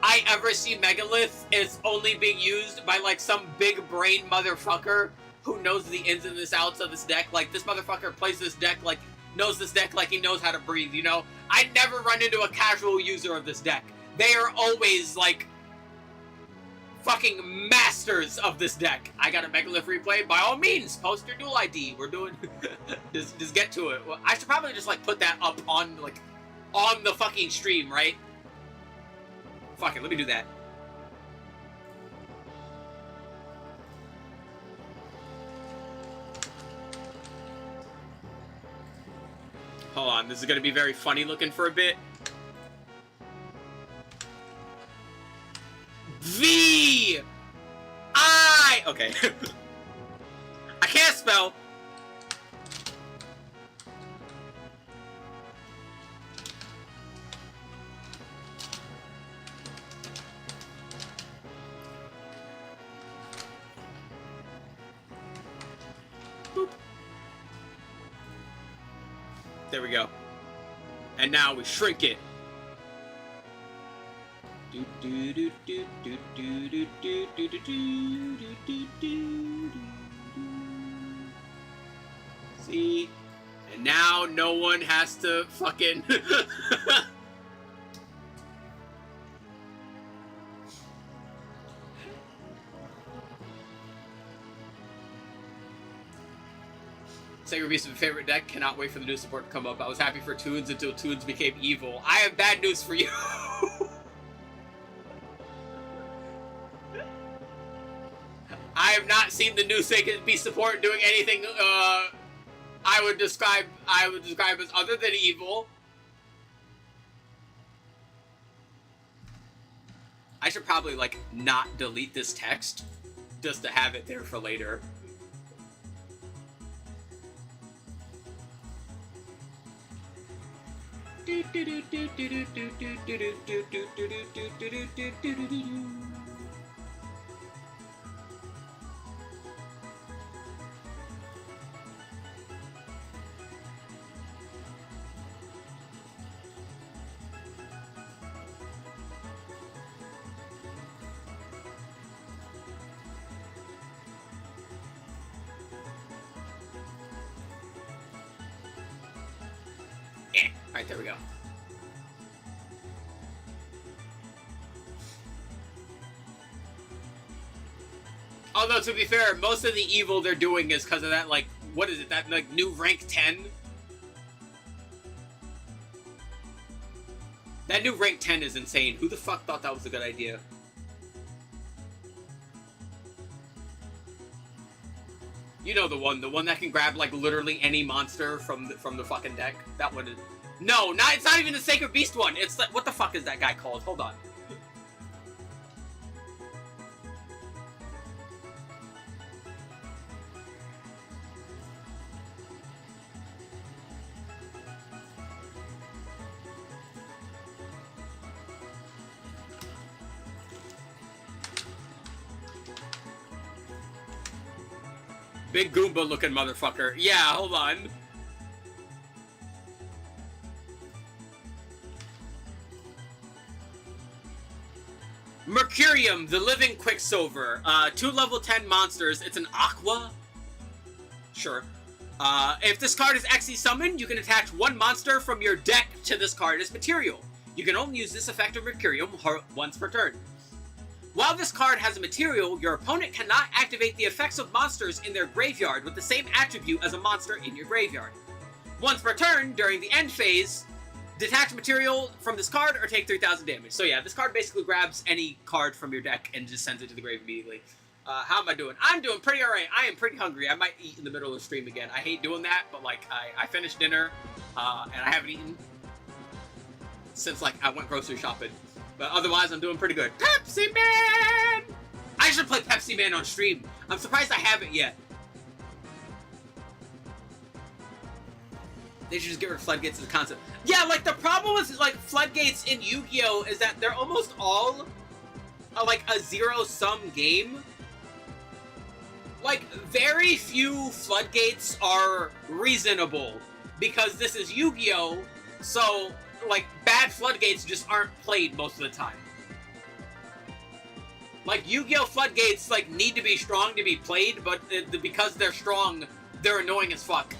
I ever see Megalith is only being used by, like, some big brain motherfucker who knows the ins and the outs of this deck. Like, this motherfucker plays this deck like, knows this deck like he knows how to breathe, you know? I never run into a casual user of this deck. They are always, like, fucking masters of this deck. I got a Megalith replay. By all means, post your Duel ID. We're doing... just get to it. Well, I should probably just, like, put that up on, like, on the fucking stream, right? Fuck it, let me do that. Hold on, this is gonna be very funny looking for a bit. Okay. I can't spell. Boop. There we go. And now we shrink it. See? And now no one has to fucking... Sacred Beast is my favorite deck. Cannot wait for the new support to come up. I was happy for Toons until Toons became evil. I have bad news for you. I have not seen the new Sacred Beast support doing anything I would describe as other than evil. I should probably like not delete this text just to have it there for later. Alright, there we go. Although, to be fair, most of the evil they're doing is because of that, like, what is it, that, like, new rank 10? That new rank 10 is insane. Who the fuck thought that was a good idea? You know the one that can grab, like, literally any monster from the fucking deck? That one is... No, it's not even the Sacred Beast one! It's like, what the fuck is that guy called? Hold on. Big Goomba looking motherfucker. Yeah, hold on. Mercurium, the Living Quicksilver. 2 level 10 monsters. It's an Aqua. Sure. If this card is actually summoned, you can attach 1 monster from your deck to this card as material. You can only use this effect of Mercurium once per turn. While this card has a material, your opponent cannot activate the effects of monsters in their graveyard with the same attribute as a monster in your graveyard. Once per turn, during the end phase, detach material from this card or take 3,000 damage. So yeah, this card basically grabs any card from your deck and just sends it to the grave immediately. How am I doing? I'm doing pretty alright. I am pretty hungry. I might eat in the middle of the stream again. I hate doing that, but like, I finished dinner, and I haven't eaten since like I went grocery shopping. But otherwise, I'm doing pretty good. Pepsi Man! I should play Pepsi Man on stream. I'm surprised I haven't yet. They should just get rid of floodgates as a concept. Yeah, like, the problem with, like, floodgates in Yu-Gi-Oh! Is that they're almost all, like, a zero-sum game. Like, very few floodgates are reasonable. Because this is Yu-Gi-Oh! So... like, bad floodgates just aren't played most of the time. Like, Yu-Gi-Oh! Floodgates, like, need to be strong to be played, but because they're strong, they're annoying as fuck.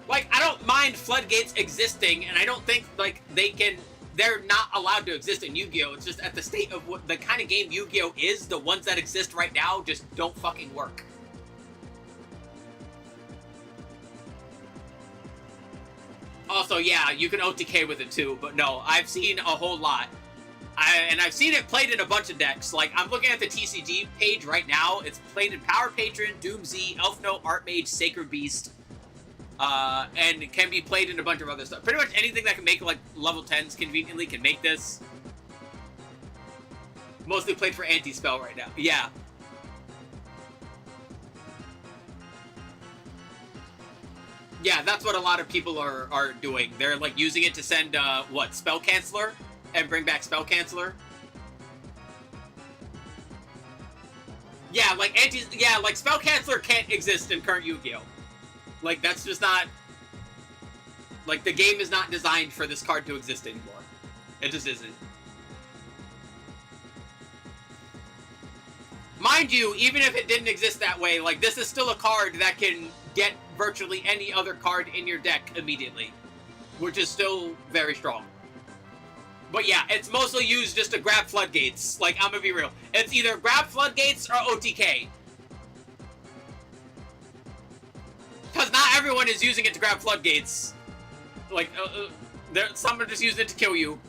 Like, I don't mind floodgates existing, and I don't think, like, they're not allowed to exist in Yu-Gi-Oh! It's just at the state of what the kind of game Yu-Gi-Oh! is, the ones that exist right now just don't fucking work. Also, yeah, you can OTK with it too, but no, I've seen a whole lot. And I've seen it played in a bunch of decks. Like, I'm looking at the TCG page right now. It's played in Power Patron, Doom Z, Elf Note, Archmage, Sacred Beast, and it can be played in a bunch of other stuff. Pretty much anything that can make, like, level 10s conveniently can make this. Mostly played for anti-spell right now. Yeah. Yeah, that's what a lot of people are doing. They're, like, using it to send, what, Spell Canceller? And bring back Spell Canceller? Yeah, like, Spell Canceller can't exist in current Yu-Gi-Oh! Like, that's just not... like, the game is not designed for this card to exist anymore. It just isn't. Mind you, even if it didn't exist that way, like, this is still a card that can get virtually any other card in your deck immediately, which is still very strong. But yeah, it's mostly used just to grab floodgates. Like, I'm gonna be real. It's either grab floodgates or OTK. Because not everyone is using it to grab floodgates. Like, some are just using it to kill you.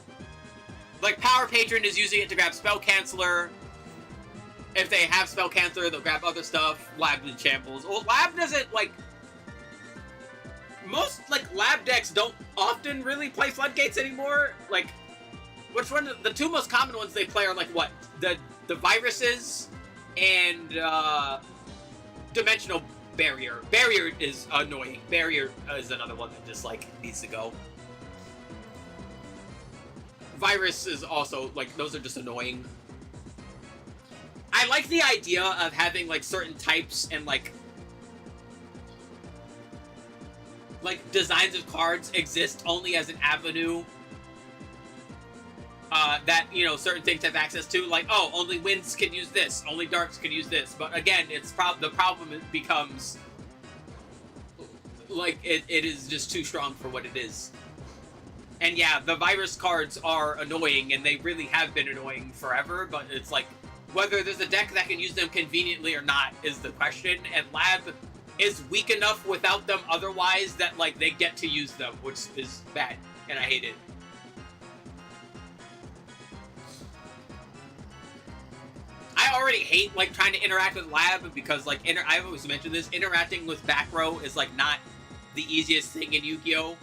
Like, Power Patron is using it to grab Spell Canceller. If they have Spell Canceller, they'll grab other stuff. Lab and Shambles. Well, Lab doesn't, like... most, like, Lab decks don't often really play floodgates anymore. Like, which one? The two most common ones they play are, like, what? The Viruses and, Dimensional Barrier. Barrier is annoying. Barrier is another one that just, like, needs to go. Virus is also, like, those are just annoying. I like the idea of having, like, certain types and, like, designs of cards exist only as an avenue that, you know, certain things have access to. Like, oh, only winds can use this, only darks can use this. But again, it's the problem becomes, like, it is just too strong for what it is. And yeah, the virus cards are annoying, and they really have been annoying forever, but it's like, whether there's a deck that can use them conveniently or not is the question, and Lab is weak enough without them otherwise that, like, they get to use them, which is bad, and I hate it. I already hate, like, trying to interact with Lab because, like, I've always mentioned this, interacting with back row is, like, not the easiest thing in Yu-Gi-Oh!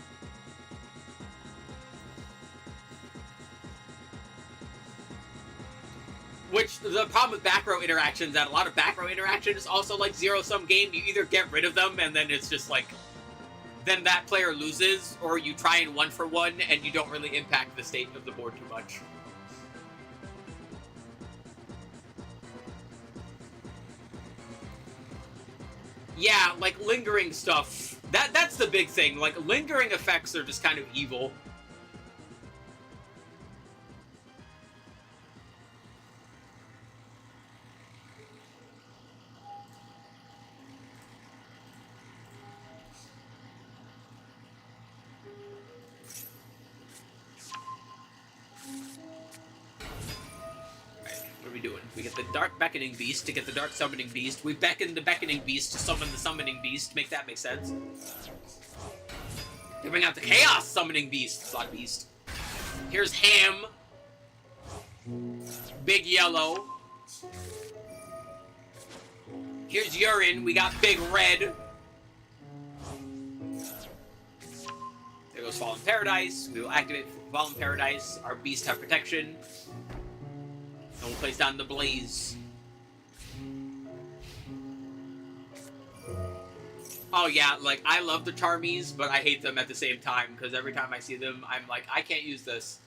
Which, the problem with back row interactions, that a lot of back row interactions also, like, zero-sum game, you either get rid of them and then it's just, like, then that player loses, or you try and one-for-one and you don't really impact the state of the board too much. Yeah, like, lingering stuff. That's the big thing. Like, lingering effects are just kind of evil. What are we doing? We get the Dark Beckoning Beast to get the Dark Summoning Beast. We beckon the Beckoning Beast to summon the Summoning Beast. Make that make sense. They bring out the Chaos Summoning Beast. Slot Beast. Here's Ham. Big Yellow. Here's Urine. We got Big Red. There goes Fallen Paradise. We will activate Fallen Paradise. Our beasts have protection. And we'll place down the Blaze. Oh yeah, like, I love the Charmies, but I hate them at the same time, because every time I see them, I'm like, I can't use this.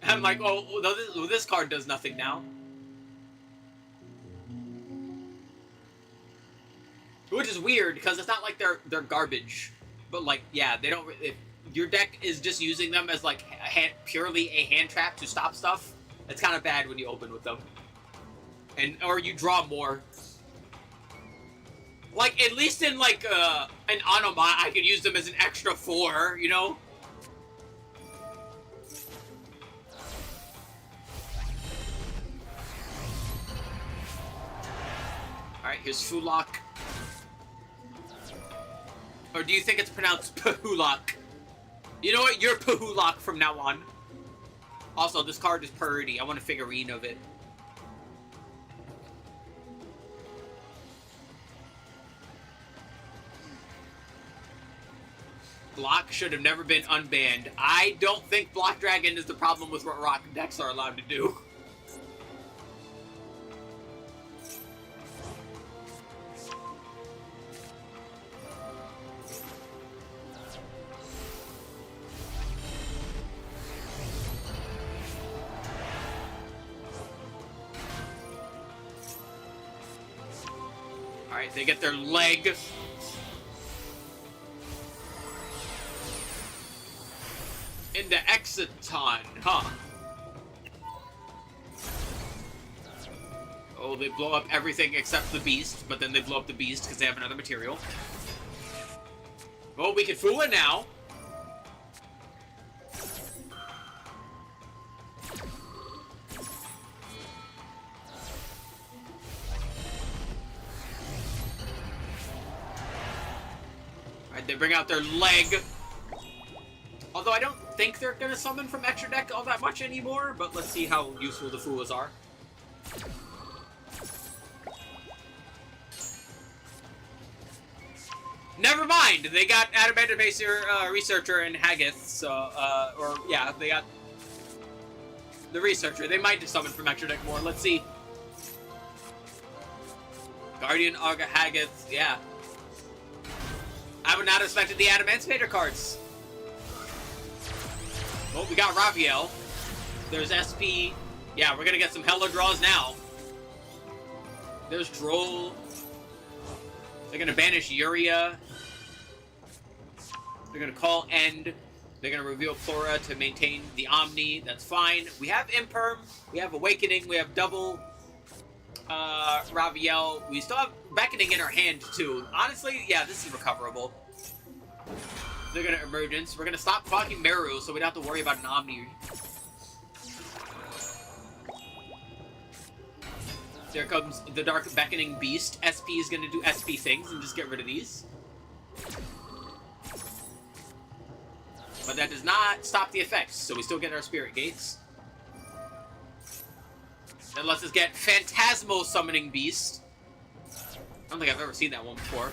I'm like, oh, this card does nothing now. Which is weird, because it's not like they're garbage. But, like, yeah, they don't... If your deck is just using them as, like, purely a hand trap to stop stuff, it's kind of bad when you open with them. Or you draw more. Like, at least in, like, an Anoma, I could use them as an extra 4, you know? Alright, here's Fulak. Or do you think it's pronounced Pahulak? You know what? You're Pahulak from now on. Also, this card is pretty. I want a figurine of it. Block should have never been unbanned. I don't think Block Dragon is the problem with what rock decks are allowed to do. Alright, they get their leg. Into Exciton, huh? Oh, they blow up everything except the beast, but then they blow up the beast because they have another material. Oh, we can fool it now. Alright, they bring out their leg. Although I don't think they're going to summon from extra deck all that much anymore, but let's see how useful the Fulas are. Never mind! They got Adamantine Researcher and Haggith, so, or, yeah, they got the Researcher. They might just summon from extra deck more. Let's see. Guardian, Auga, Haggith, yeah. I would not have expected the Adamantipator cards. Well, we got Raviel. There's SP. Yeah, we're gonna get some hella draws now. There's Droll. They're gonna banish Uria. They're gonna call End. They're gonna reveal Flora to maintain the Omni. That's fine. We have Imperm. We have Awakening. We have double Raviel. We still have Beckoning in our hand, too. Honestly, yeah, this is recoverable. They're gonna emergence. We're gonna stop fucking Meru so we don't have to worry about an Omni. There comes the Dark Beckoning Beast. SP is gonna do SP things and just get rid of these. But that does not stop the effects, so we still get our Spirit Gates. That lets us get Phantasmal Summoning Beast. I don't think I've ever seen that one before.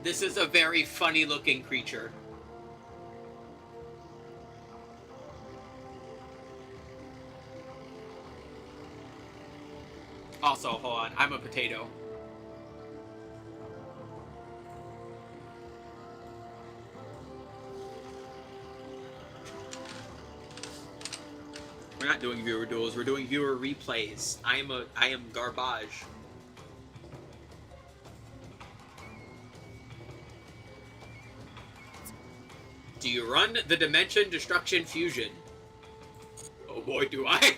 This is a very funny looking creature. Also, hold on, I'm a potato. We're not doing viewer duels, we're doing viewer replays. I am garbage. Do you run the Dimension Destruction Fusion? Oh boy, do I.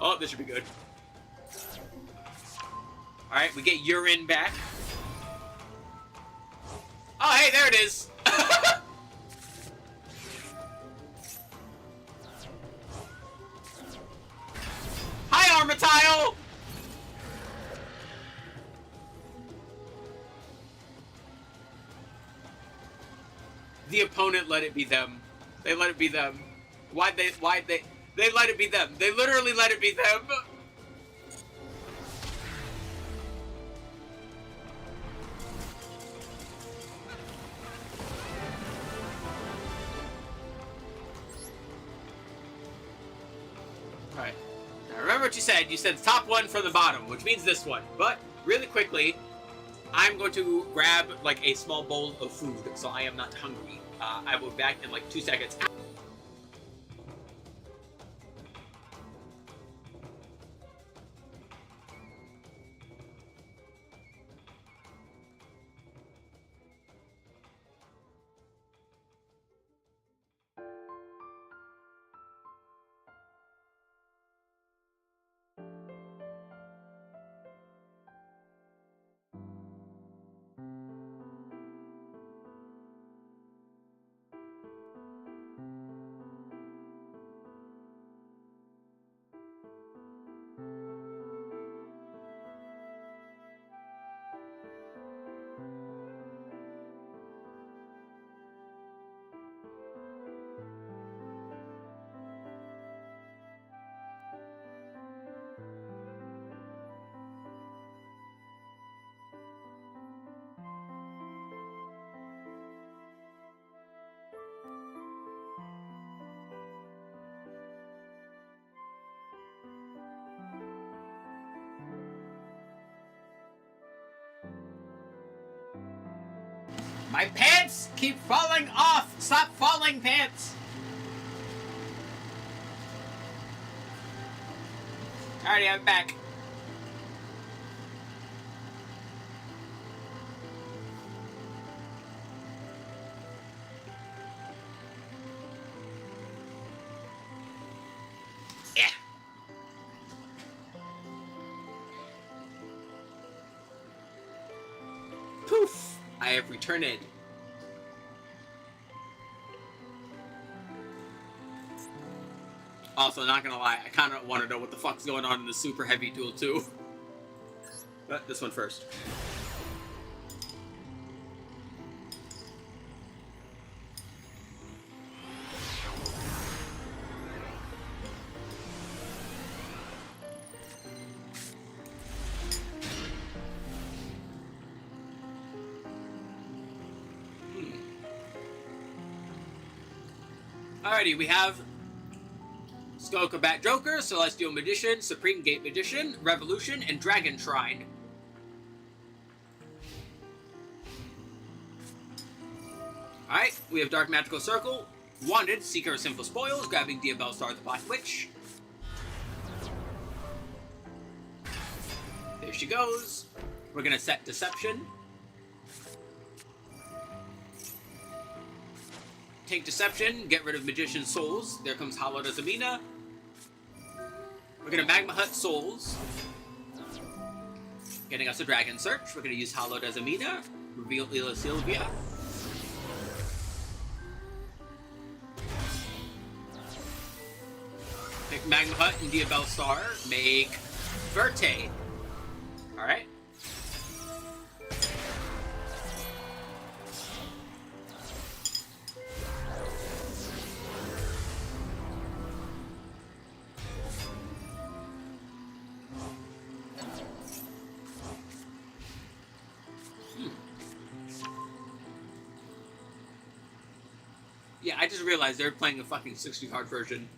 Oh, this should be good. Alright, we get urine back. Oh, hey, there it is! Hi, Armatile! The opponent let it be them. They let it be them. Why'd they let it be them. They literally let it be them. Alright. Now remember what you said. You said top one from the bottom, which means this one. But, really quickly, I'm going to grab, like, a small bowl of food, so I am not hungry. I will be back in, like, 2 seconds. My pants keep falling off! Stop falling, pants! Alrighty, I'm back. Yeah. Poof! I have returned. Also, not gonna lie, I kind of want to know what the fuck's going on in the Super Heavy Duel too. But this one first. Alrighty, we have Skull Combat Joker, Celestial Magician, Supreme Gate Magician, Revolution, and Dragon Shrine. Alright, we have Dark Magical Circle, Wanted, Seeker of Sinful Spoils, grabbing Diabell Star the Black Witch. There she goes. We're gonna set Deception. Take Deception, get rid of Magician's Souls. There comes Hollow Zamina. We're gonna Magma Hut Souls. Getting us a Dragon Search. We're gonna use Hollow Zamina. Reveal Ila Sylvia. Make Magma Hut and Diabell Star. Make Verte. Alright. Yeah, I just realized they're playing a fucking 60 card version.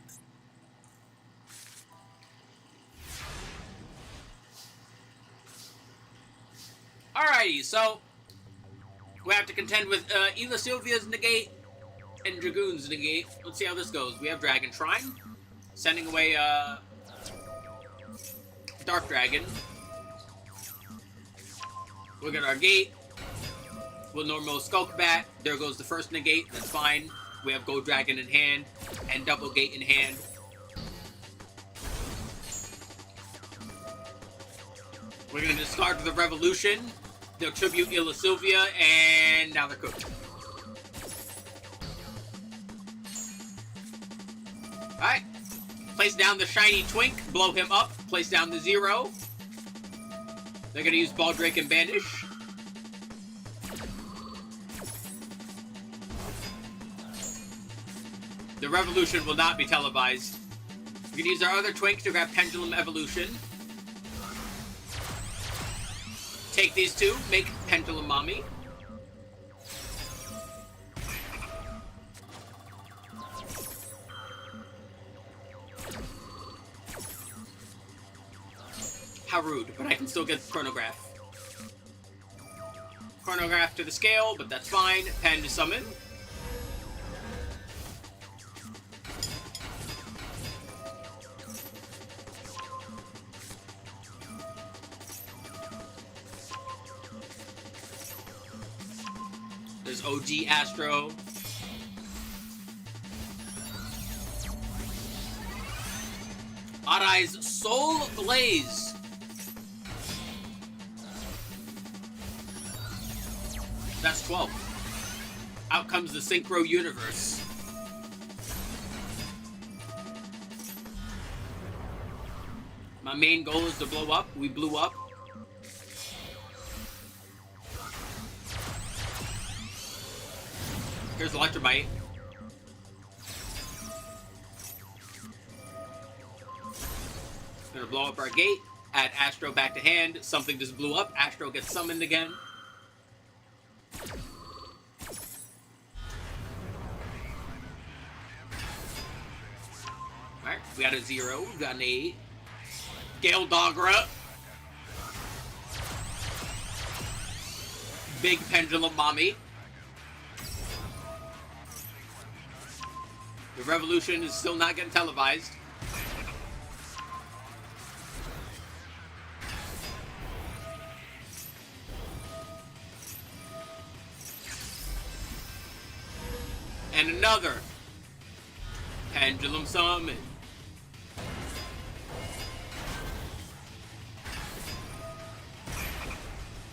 Alrighty, so we have to contend with Ila Sylvia's negate and Dragoon's negate. Let's see how this goes. We have Dragon Shrine, sending away Dark Dragon. We'll get our gate. We'll normal Skulk Bat. There goes the first negate. That's fine. We have Gold Dragon in hand and Double Gate in hand. We're gonna discard the Revolution. They'll tribute Ila Sylvia, and now they're cooked. Alright. Place down the shiny Twink, blow him up, place down the 0. They're gonna use Baldrake and Banish. The Revolution will not be televised. We can use our other Twink to grab Pendulum Evolution. Take these two, make Pendulum Mommy. How rude, but I can still get Chronograph. Chronograph to the scale, but that's fine. Pen to summon. There's OG Astro. Odd Eyes Soul Blaze. That's 12. Out comes the Synchro Universe. My main goal is to blow up. We blew up. Here's Electrobite. Gonna blow up our gate. Add Astro back to hand. Something just blew up. Astro gets summoned again. Alright, we got a 0. We got an 8. Gale Dogra. Big Pendulum Mommy. The Revolution is still not getting televised. And another Pendulum Summon.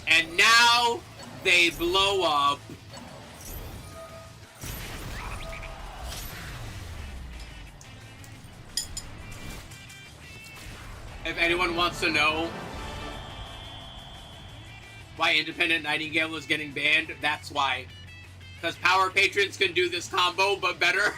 And now they blow up. If anyone wants to know why Independent Nightingale is getting banned, that's why. Because Power Patrons can do this combo, but better.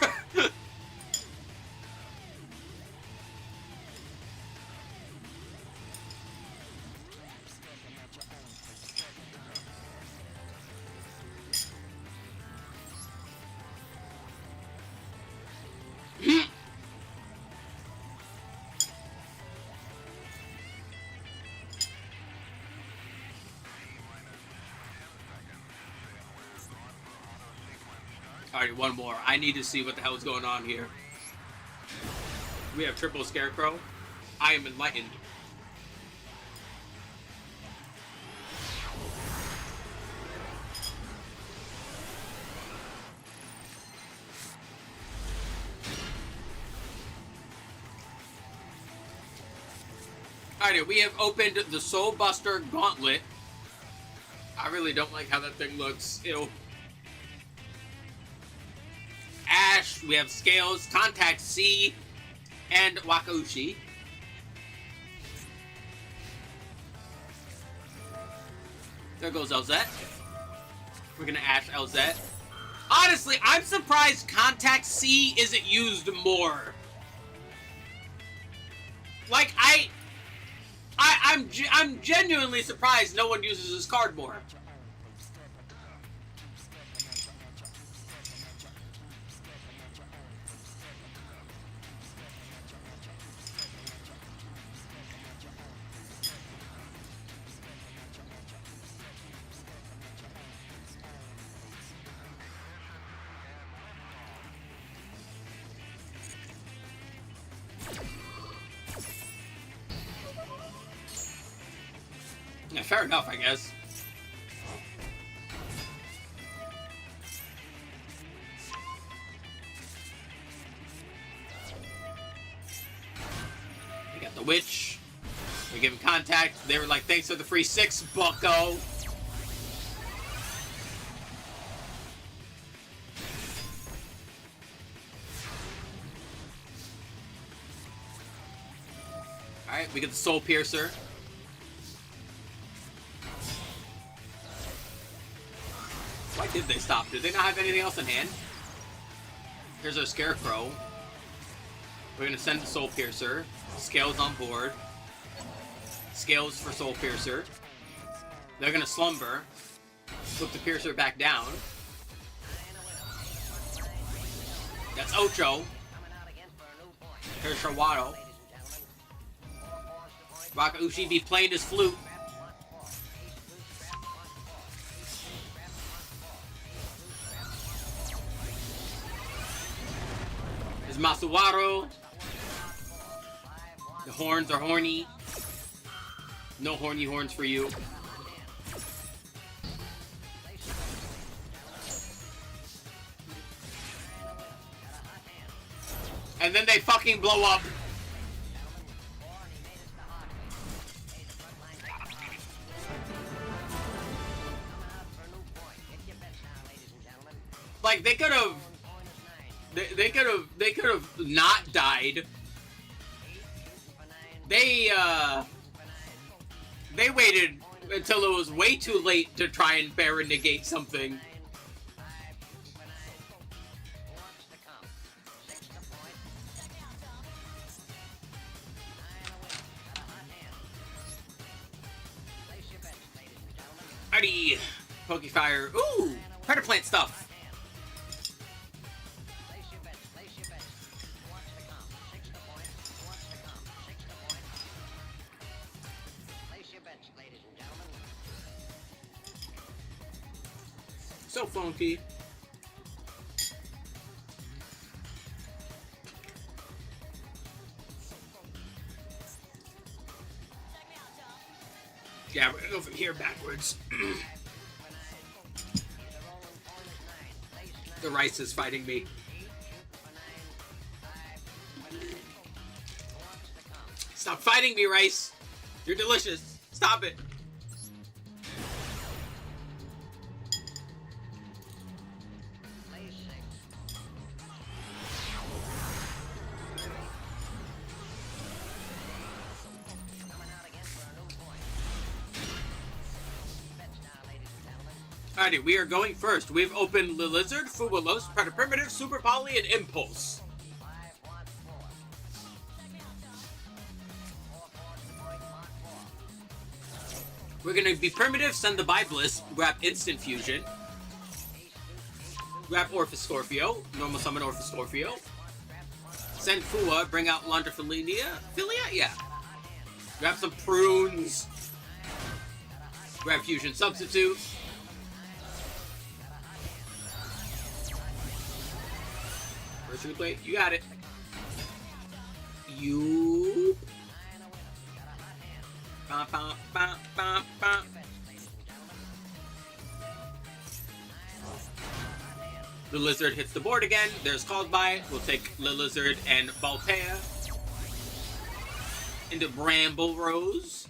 Alright, one more. I need to see what the hell is going on here. We have triple Scarecrow. I am enlightened. Alright, we have opened the Soul Buster Gauntlet. I really don't like how that thing looks. Ew. Ash, we have Scales, Contact C, and Wakaushi. There goes LZ. We're gonna Ash LZ. Honestly, I'm surprised Contact C isn't used more. Like, I'm genuinely surprised no one uses this card more. Yeah, fair enough, I guess. We got the witch. We give him contact. They were like, thanks for the free 6, bucko. Alright, we get the Soul Piercer. Why did they stop? Did they not have anything else in hand? Here's our Scarecrow. We're gonna send the Soul Piercer. Scales on board. Scales for Soul Piercer. They're gonna Slumber. Flip the Piercer back down. That's Ocho. Here's Shawato. Wakaushi be playing his flute. There's Masuwaro. The horns are horny. No horny horns for you. And then they fucking blow up. Like, they could have... They could have not died. They waited until it was way too late to try and Baron negate something. Alrighty. Pokefire. Ooh! Predator Plant stuff. So funky. Yeah, we're gonna go from here backwards. The rice is fighting me. Stop fighting me, rice. You're delicious. Stop it. Alrighty, we are going first. We've opened the Lizard, Fubulos, Predator Primitive, Super Poly, and Impulse. We're gonna be primitive, send the Biblis, grab Instant Fusion. Grab Orphis Scorpio, normal summon Orphis Scorpio. Send Fua, bring out Landrophilia. Philia? Yeah. Grab some Prunes. Grab Fusion Substitute. First replay, you got it. You. Bum, bum, bum, bum, bum. The Lizard hits the board again. There's Called By. We'll take the Lizard and Baltea into Bramble Rose.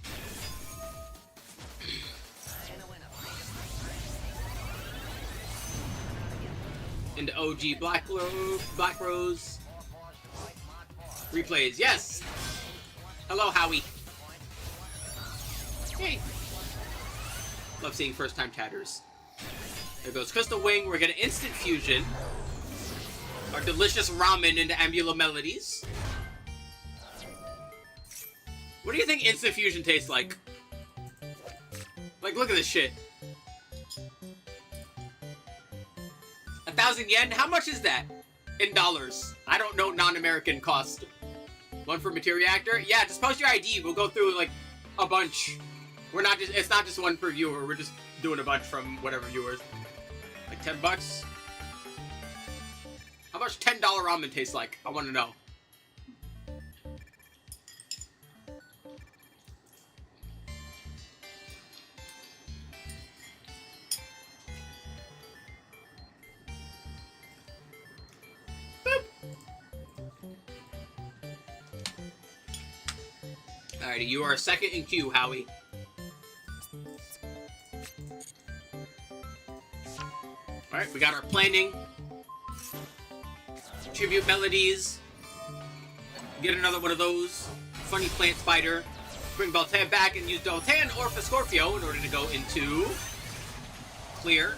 into OG Black Rose. Replays, yes! Hello, Howie. Hey. Love seeing first-time chatters. There goes Crystal Wing. We're gonna instant fusion our delicious ramen into Ambula Melodies. What do you think instant fusion tastes like? Like, look at this shit. 1,000 yen? How much is that in dollars? I don't know non-American cost. One for Material Reactor? Yeah, just post your ID. We'll go through, like, a bunch. We're not just, it's not just one per viewer. We're just doing a bunch from whatever viewers. Like 10 bucks? How much $10 ramen tastes like? I want to know. Alrighty, you are second in queue, Howie. Alright, we got our planning. Tribute melodies. Get another one of those. Funny plant spider. Bring Beltan back and use Beltan or for Scorpio in order to go into clear.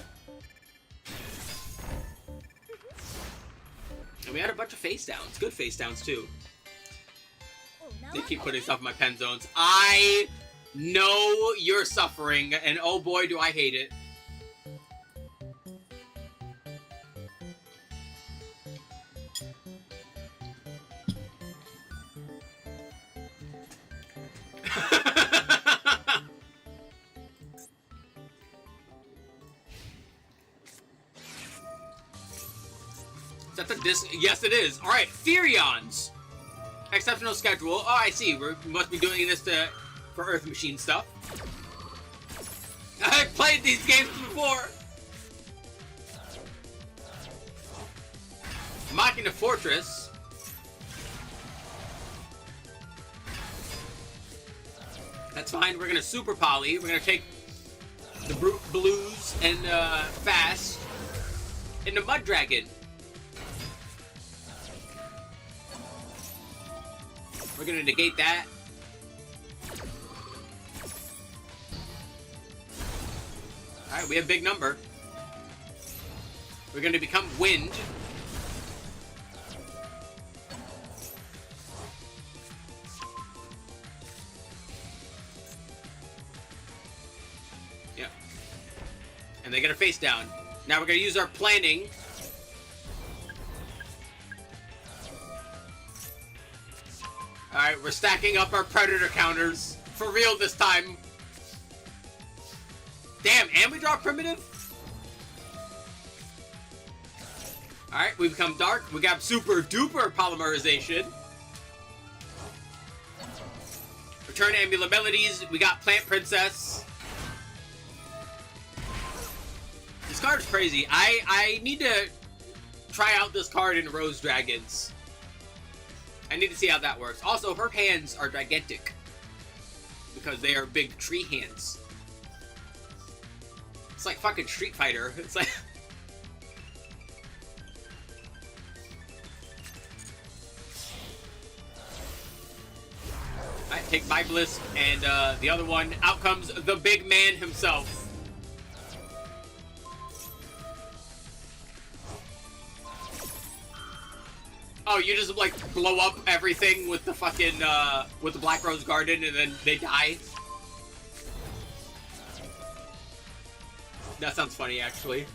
And we had a bunch of face downs. Good face downs too. They keep putting stuff in my pen zones. I know you're suffering, and oh boy, do I hate it. Is that the disc? Yes, it is. All right, Therions. Exceptional schedule. Oh, I see. We must be doing this for Earth Machine stuff. I've played these games before. Machina Fortress. That's fine. We're gonna super poly. We're gonna take the blues and fast into Mud Dragon. We're gonna negate that. Alright, we have big number. We're gonna become wind. Yeah. And they get a face down. Now we're gonna use our planning. Alright, we're stacking up our predator counters. For real this time. Damn, and we draw primitive? Alright, we become dark. We got super duper polymerization. Return Ambula Melodies. We got Plant Princess. This card's crazy. I need to try out this card in Rose Dragons. I need to see how that works. Also, her hands are gigantic. Because they are big tree hands. It's like fucking Street Fighter. It's like... Alright, take my Bliss and the other one. Out comes the big man himself. Oh, you just, like, blow up everything with the fucking, with the Black Rose Garden and then they die? That sounds funny, actually.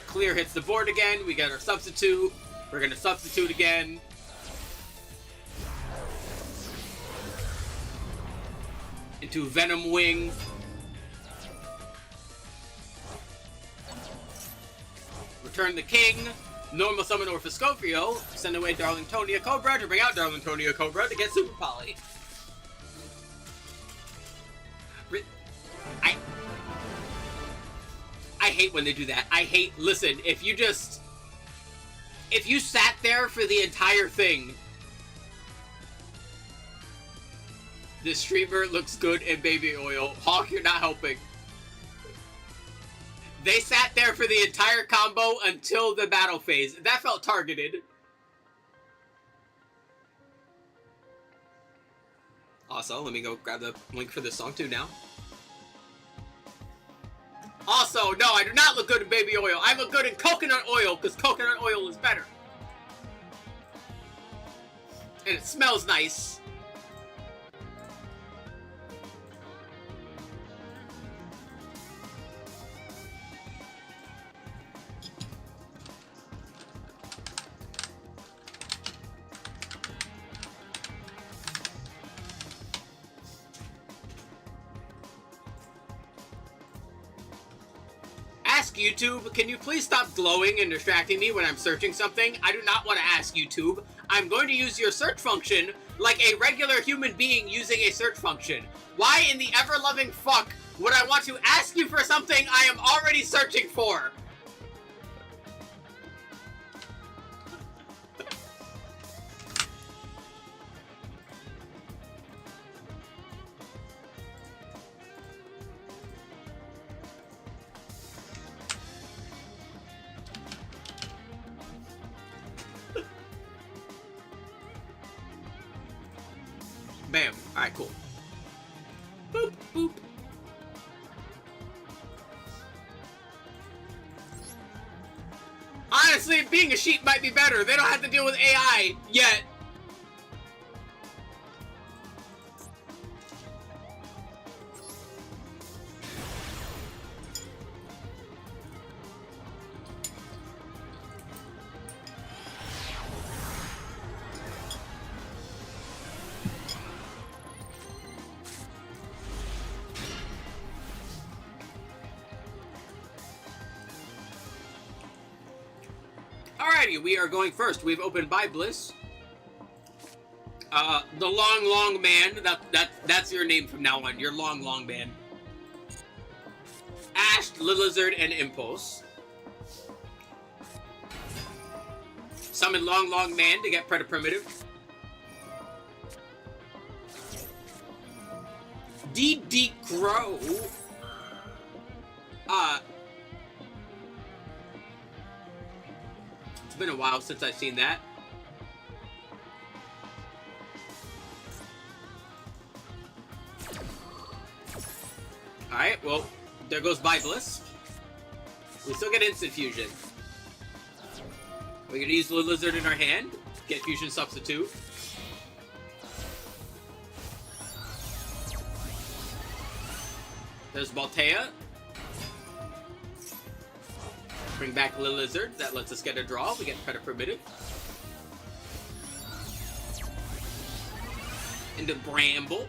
Clear hits the board again. We get our substitute. We're gonna substitute again. Into Venom Wing. Return the king, normal summon Orphoscopio, send away Darlingtonia Cobra to bring out Darlingtonia Cobra to get Super Poly. I hate when they do that. I hate, listen, if you sat there for the entire thing, The streamer looks good in baby oil. Hawk, you're not helping. They sat there for the entire combo until the battle phase. That felt targeted. Also, let me go grab the link for this song too now. Also, no, I do not look good in baby oil. I look good in coconut oil because coconut oil is better. And it smells nice. Ask YouTube, can you please stop glowing and distracting me when I'm searching something? I do not want to ask YouTube. I'm going to use your search function like a regular human being using a search function. Why in the ever-loving fuck would I want to ask you for something I am already searching for? Bam. Alright, cool. Boop, boop. Honestly, being a sheep might be better. They don't have to deal with AI yet. Alrighty, we are going first. We've opened by Bliss. The long man. That's your name from now on. You're long man. Ash, Lizard, and Impulse. Summon long man to get Predator Primitive. DD Crow. It's been a while since I've seen that. Alright, well, there goes Bliss. We still get instant fusion. We're gonna use the Lizard in our hand. Get fusion substitute. There's Baltea. Bring back the Lizard. That lets us get a draw. We get Predator Primitive. Into Bramble.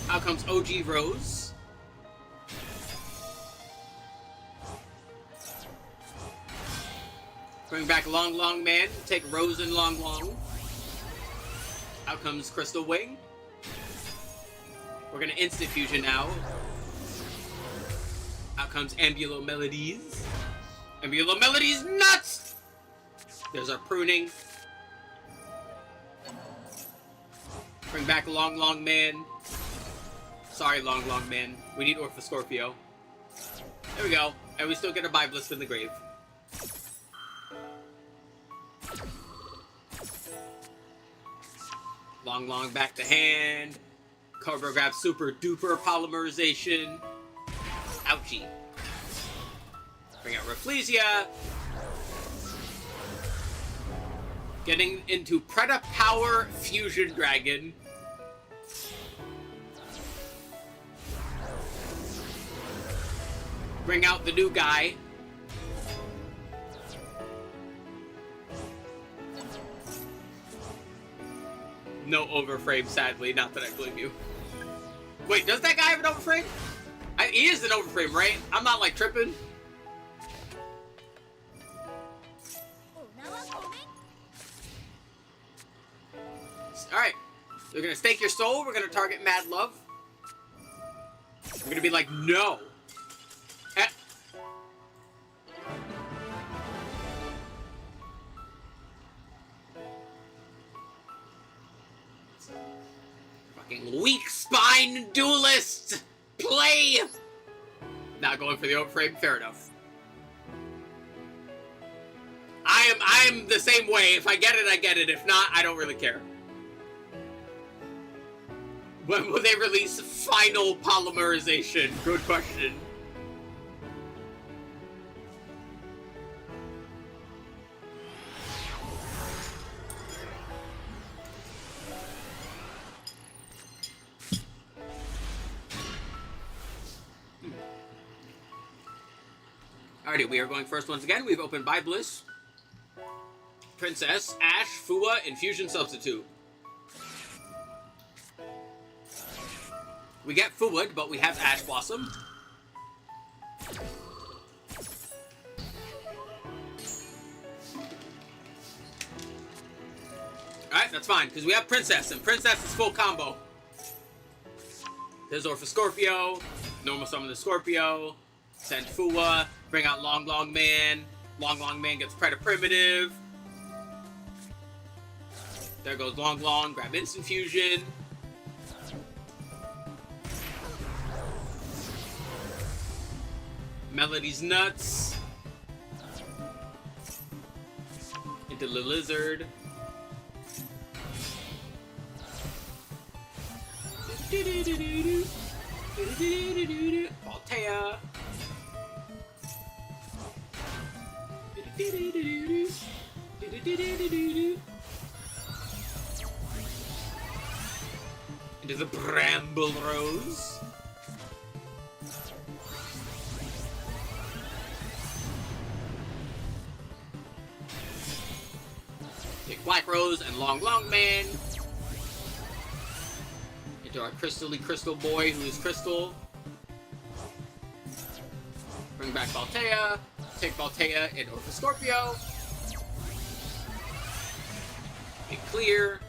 Out comes OG Rose. Bring back long man. Take Rose and long. Out comes Crystal Wing. We're gonna instant fusion now. Out comes Ambulo Melodies. Ambulo Melodies nuts! There's our pruning. Bring back long man. Sorry, long man. We need Orpha Scorpio. There we go. And we still get a Bliss in the grave. Long back to hand. Cobra grab super duper polymerization. Ouchie. Bring out Rafflesia. Getting into Preda Power Fusion Dragon. Bring out the new guy. No overframe, sadly. Not that I blame you. Wait, does that guy have an overframe? He is an overframe, right? I'm not, like, tripping. Alright. We're gonna stake your soul. We're gonna target Mad Love. We're gonna be like, no. Fucking weak spine duelist! Play! Not going for the open frame, fair enough. I'm the same way. If I get it, I get it. If not, I don't really care. When will they release final polymerization? Good question. Alrighty, we are going first once again. We've opened Bibliss, Princess, Ash, Fua, Infusion Substitute. We get Fua, but we have Ash Blossom. Alright, that's fine, because we have Princess, and Princess is full combo. There's Orpha Scorpio, normal summon the Scorpio, send Fua, bring out Long Long Man. Long Long Man gets Predator Primitive. There goes Long Long, grab Instant Fusion. Melody's nuts. Into the Lizard. Altea. Into the Bramble Rose. Take Black Rose and Long Long Man. Into our Crystal-y Crystal Boy, who is Crystal. Bring back Baltea. Take Baltea and Orpha Scorpio. Get clear.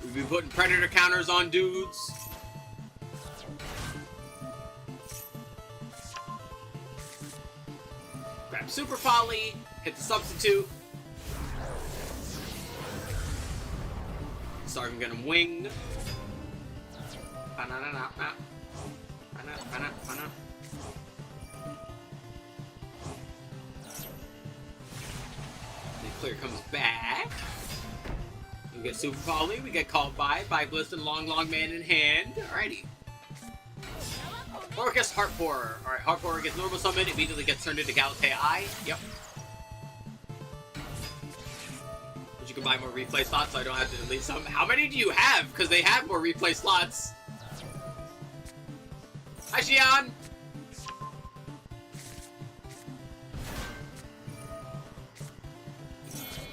We've been putting Predator counters on dudes. Grab Super Poly, hit the substitute. Start gonna wing. The clear comes back. We get Super Poly, we get called by Bibliss and Long Long Man in hand. Alrighty. Orcus Heart Pourer. Alright, Heart Pourer gets normal summon, immediately gets turned into Galatea Eye. Yep. But you can buy more replay slots so I don't have to delete some. How many do you have? Because they have more replay slots. Hi, Xion!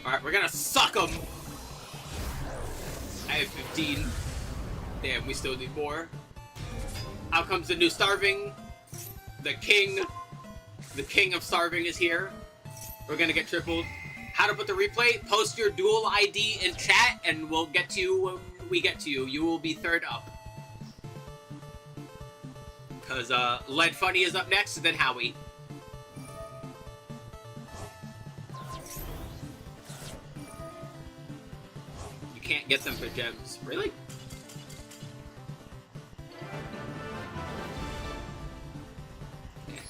Alright, we're gonna suck them. I have 15. Damn, we still need more. Out comes the new Starving. The king of Starving is here. We're gonna get tripled. How to put the replay? Post your dual ID in chat and we'll get to you when we get to you. You will be third up. Because Lead Funny is up next, and then Howie. You can't get them for gems. Really? Yeah.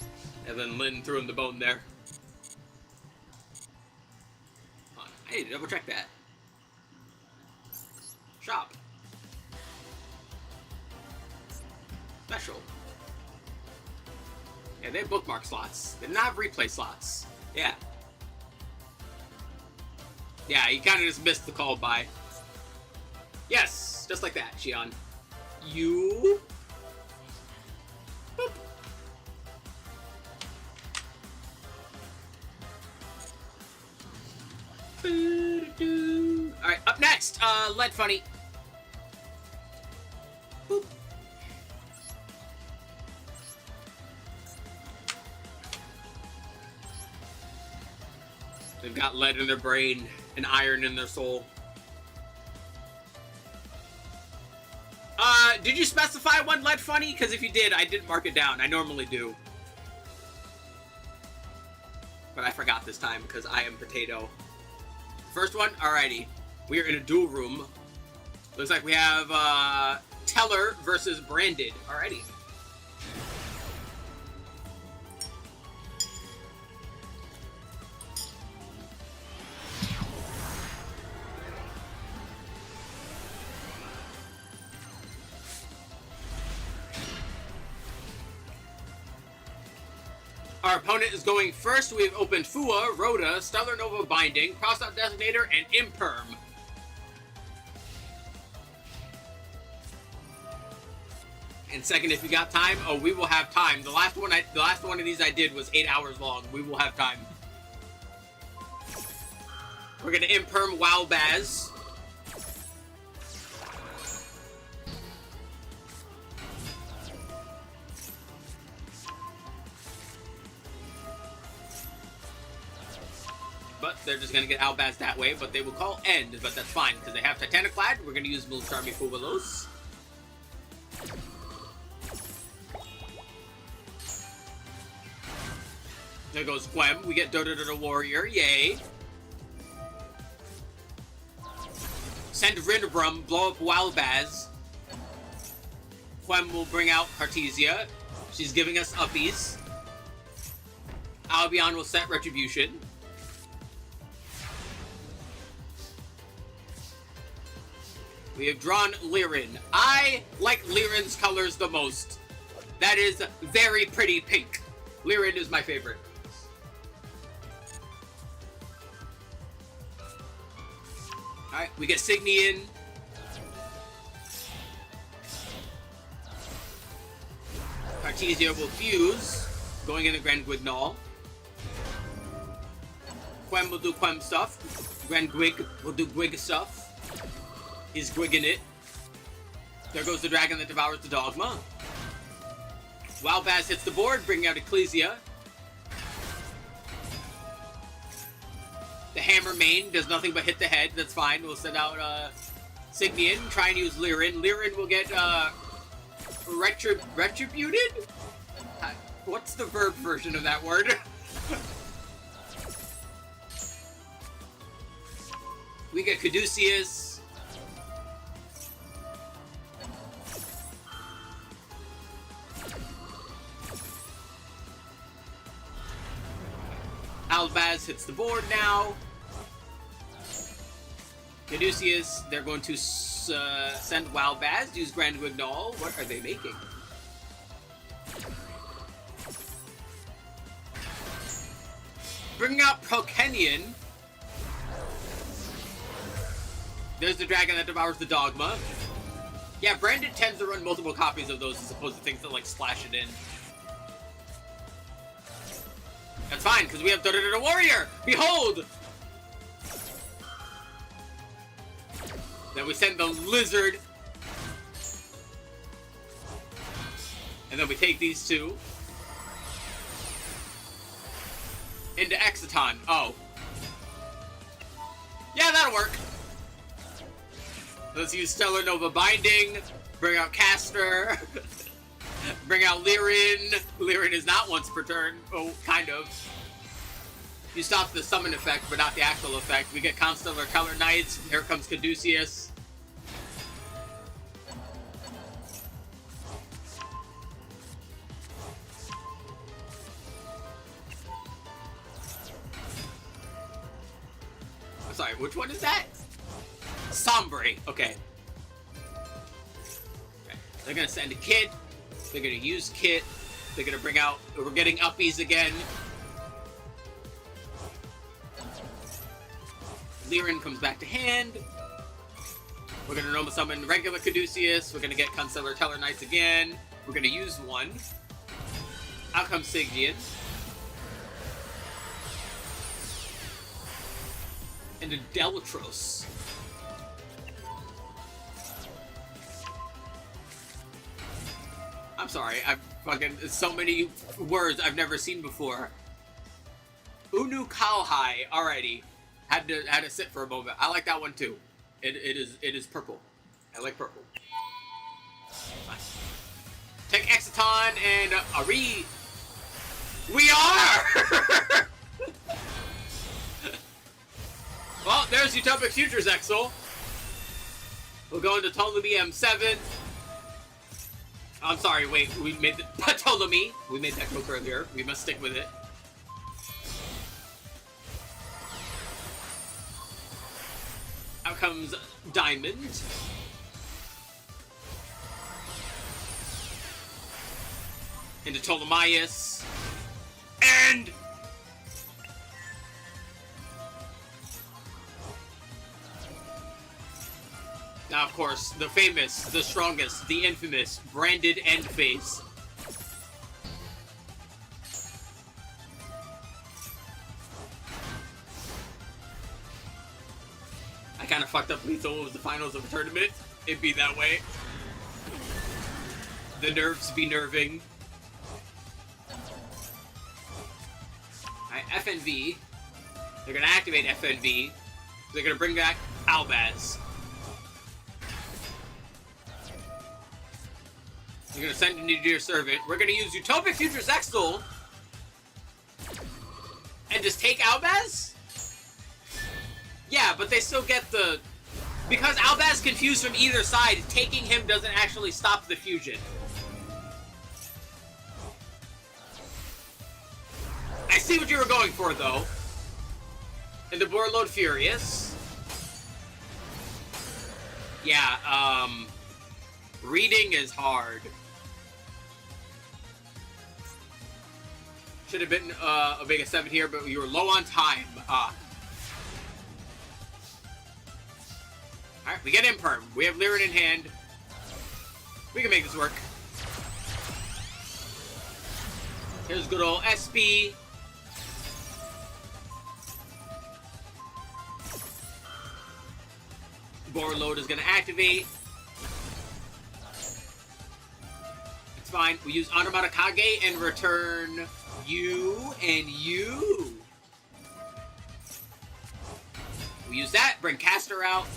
And then Lynn threw him the bone there. Hold on. I need to double check that. Shop. Special. Yeah, they have bookmark slots. They didn't have replay slots. Yeah. Yeah, you kind of just missed the call by. Yes, just like that, Xion. You. Boop. Alright, up next, Lead Funny. Boop. They've got lead in their brain and iron in their soul. Did you specify one Lead Funny? Because if you did, I didn't mark it down. I normally do. But I forgot this time because I am potato. First one, alrighty. We are in a duel room. Looks like we have Teller versus Branded. Alrighty. Our opponent is going first. We've opened Fua, Rhoda, Stellar Nova Binding, Crossout Designator, and Imperm. And second, if you got time, oh, we will have time. The last one of these I did was 8 hours long. We will have time. We're gonna Imperm Wow Baz. But they're just going to get Albaz that way, but they will call end, but that's fine, because they have Titaniclad. We're going to use Military Fubalos. There goes Quem. We get Dodo the Warrior. Yay. Send Rinbrum, blow up Wildbaz. Quem will bring out Cartesia. She's giving us uppies. Albion will set Retribution. We have drawn Lirin. I like Lirin's colors the most. That is very pretty pink. Lirin is my favorite. Alright, we get Signian. Cartesia will fuse, going into Grand Guignol. Quem will do Quem stuff. Grand Gwig will do Gwig stuff. He's Gwigging it. There goes the dragon that devours the dogma. Wildbaz hits the board, bringing out Ecclesia. The hammer main does nothing but hit the head. That's fine. We'll send out Signian. Try and use Lirin. Lirin will get retributed? What's the verb version of that word? We get Caduceus. Albaz hits the board now. Caduceus, they're going to send Wildbaz, use Grand Guignol. What are they making? Bringing out Prokenian. There's the dragon that devours the dogma. Yeah, Brandon tends to run multiple copies of those as opposed to things that like splash it in. That's fine, because we have the Warrior! Behold! Then we send the Lizard. And then we take these two into Exciton. Oh. Yeah, that'll work. Let's use Stellar Nova Binding. Bring out Caster. Bring out Lirin. Lirin is not once per turn. Oh, kind of. You stop the summon effect, but not the actual effect. We get Constellar Color Knights. Here comes Caduceus. I'm sorry, which one is that? Sombre. Okay. They're gonna send a Kit. They're gonna use Kit. They're gonna bring out. We're getting uppies again. Lirin comes back to hand. We're gonna normal summon regular Caduceus. We're gonna get Constellar Teller Knights again. We're gonna use one. Out comes Signian. And a Deltros. I'm sorry, I've fucking so many words I've never seen before. Unu Kalhai, alrighty. Had to sit for a moment. I like that one too. It is purple. I like purple. Nice. Take Exciton and Ari. We are. Well, there's course, Utopic Futures Exel. We'll go into Ptolemy M7. I'm sorry, wait, we made the Ptolemy. We made that joke earlier. We must stick with it. Out comes Diamond. Into Ptolemaeus. And... now, of course, the famous, the strongest, the infamous, branded end phase. I kind of fucked up Lethal was the finals of a tournament. It'd be that way. The nerves be nerving. Alright, FNV. They're gonna activate FNV. They're gonna bring back Albaz. You're gonna send a new dear servant. We're gonna use Utopic Futures Extol and just take Albaz? Yeah, but they still get the... because Albaz confused from either side, taking him doesn't actually stop the fusion. I see what you were going for, though. And the board load Furious. Yeah, reading is hard. Should have been a Vega 7 here, but you were low on time. Alright, we get Imperm. We have Lyran in hand. We can make this work. Here's good old SP. Board load is going to activate. It's fine. We use Automata Kage and return you and you. We use that, bring Caster out,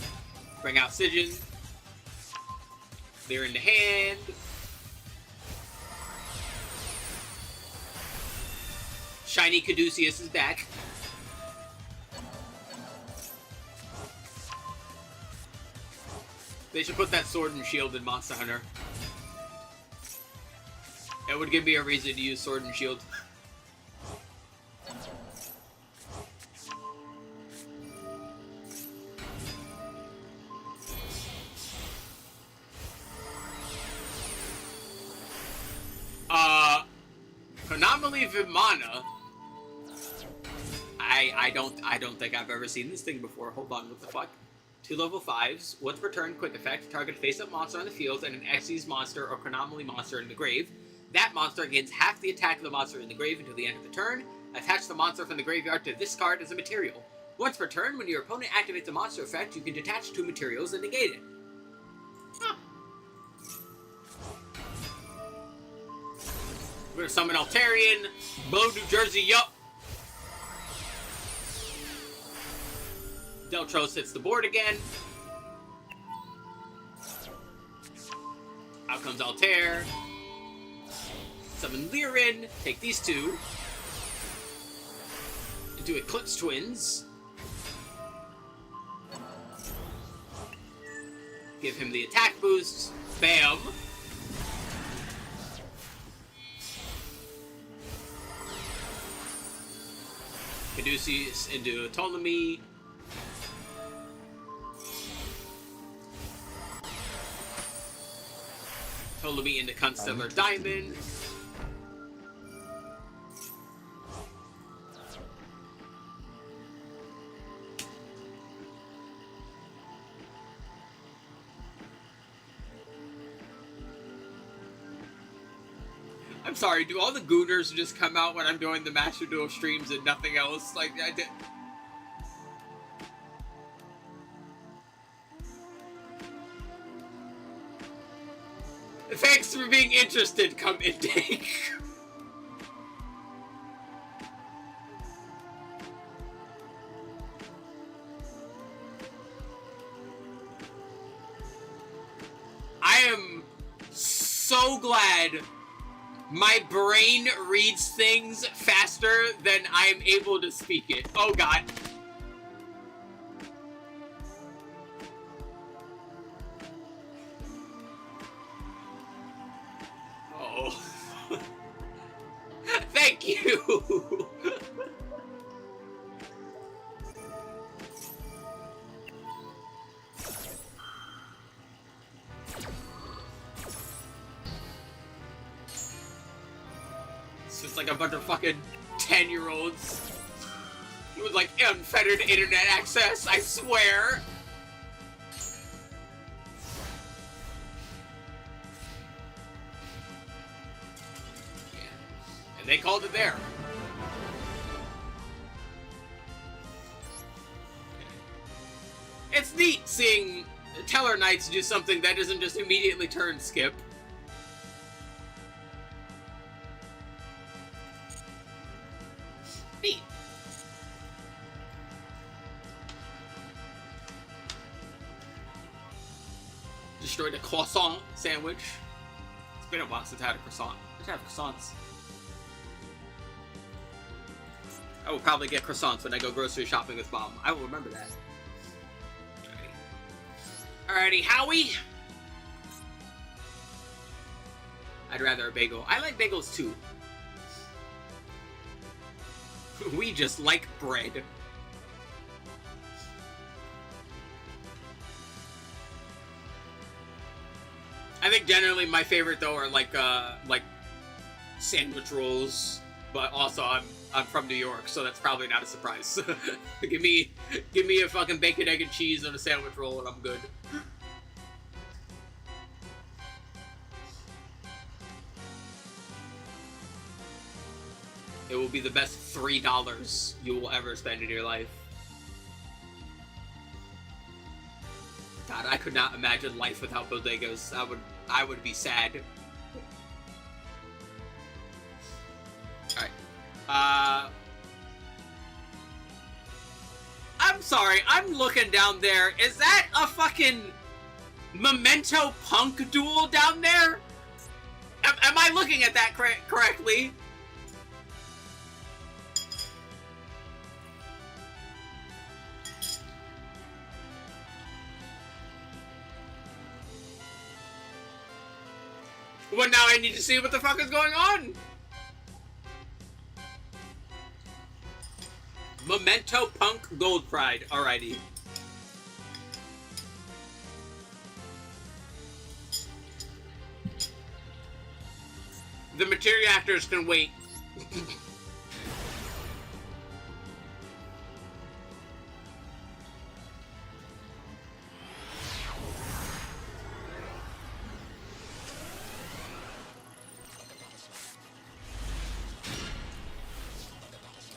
bring out Sigyn. They're in the hand. Shiny Caduceus is back. They should put that Sword and Shield in Monster Hunter. It would give me a reason to use Sword and Shield. Anomaly Vimana. I don't think I've ever seen this thing before. Hold on, what the fuck? 2 level 5s. Once per turn, quick effect. Target face-up monster on the field and an Xyz monster or Chronomaly monster in the grave. That monster gains half the attack of the monster in the grave until the end of the turn. Attach the monster from the graveyard to this card as a material. Once per turn, when your opponent activates a monster effect, you can detach 2 materials and negate it. Huh. We're gonna summon Altarian, blow New Jersey, yup. Deltros hits the board again. Out comes Altair. Summon Lyran, take these 2. Into Eclipse Twins. Give him the attack boost. Bam. Caduceus into Ptolemy. Ptolemy into Constellar Diamond. I'm sorry, do all the Gooners just come out when I'm doing the Master Duel streams and nothing else? Like, I did... Thanks for being interested, come intake. I am so glad my brain reads things faster than I'm able to speak it. Oh god. It's like a bunch of fucking 10-year-olds with like unfettered internet access, I swear. Yeah. And they called it there. It's neat seeing Teller Knights do something that isn't just immediately turn skip. Neat. Destroyed a croissant sandwich. It's been a while since I had a croissant. I should have croissants. I will probably get croissants when I go grocery shopping with Mom. I will remember that. Alrighty, Howie. I'd rather a bagel. I like bagels too. We just like bread. I think generally my favorite though are like sandwich rolls, but also I'm from New York, so that's probably not a surprise. give me a fucking bacon, egg, and cheese on a sandwich roll, and I'm good. It will be the best $3 you will ever spend in your life. God, I could not imagine life without bodegas. I would be sad. Alright. I'm sorry, I'm looking down there. Is that a fucking Memento Punk duel down there? Am I looking at that correctly? Well, now I need to see what the fuck is going on. Memento Punk Gold Pride. Alrighty. The materia actors can wait.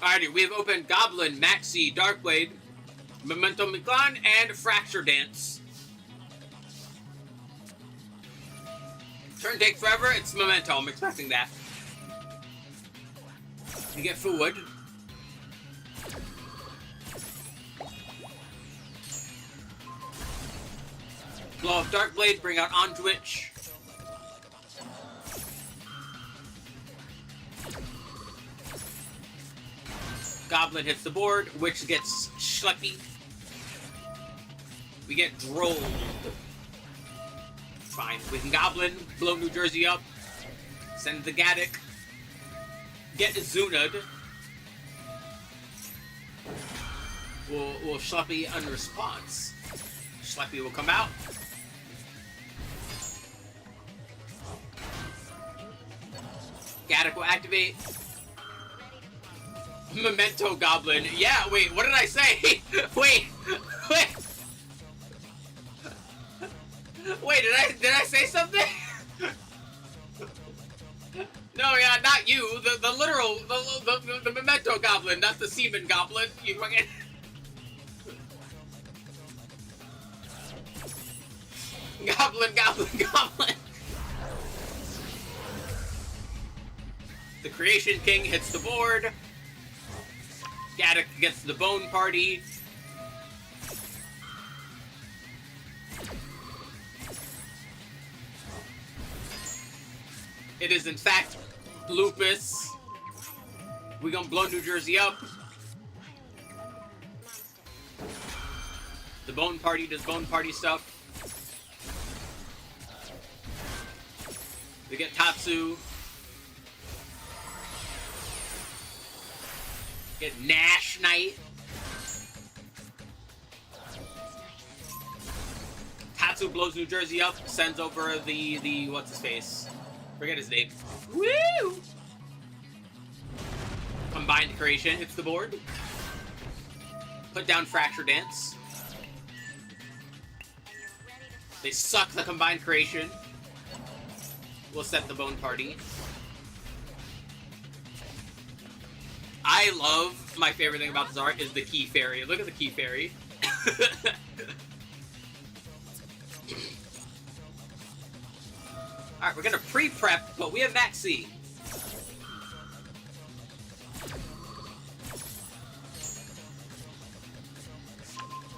Alrighty, we have opened Goblin, Maxi, Darkblade, Memento Mictlan, and Fracture Dance. Turn take forever, it's Memento, I'm expecting that. You get food. Blow up Darkblade, bring out Ondwitch. Goblin hits the board, Witch gets Schleppy. We get Drolled. Fine. We can Goblin, blow New Jersey up, send the Gaddock, get Zunad. We'll Schleppy on response. Schleppy will come out. Gaddock will activate. Memento Goblin. Yeah, wait, what did I say? Wait. Wait, did I say something? No, yeah, not you. The literal, the Memento Goblin, not the Seaman Goblin. You fucking... Goblin. The Creation King hits the board. Gaddock gets the Bone Party. It is in fact Lupus. We gonna blow New Jersey up. The Bone Party does Bone Party stuff. We get Tatsu. Get Nash Knight. Tatsu blows New Jersey up, sends over the what's his face? Forget his name. Woo! combined creation hits the board. Put down Fracture Dance. They suck the combined creation. We'll set the Bone Party. I love, my favorite thing about this art is the Key Fairy. Look at the Key Fairy. Alright, we're gonna pre-prep, but we have Max C.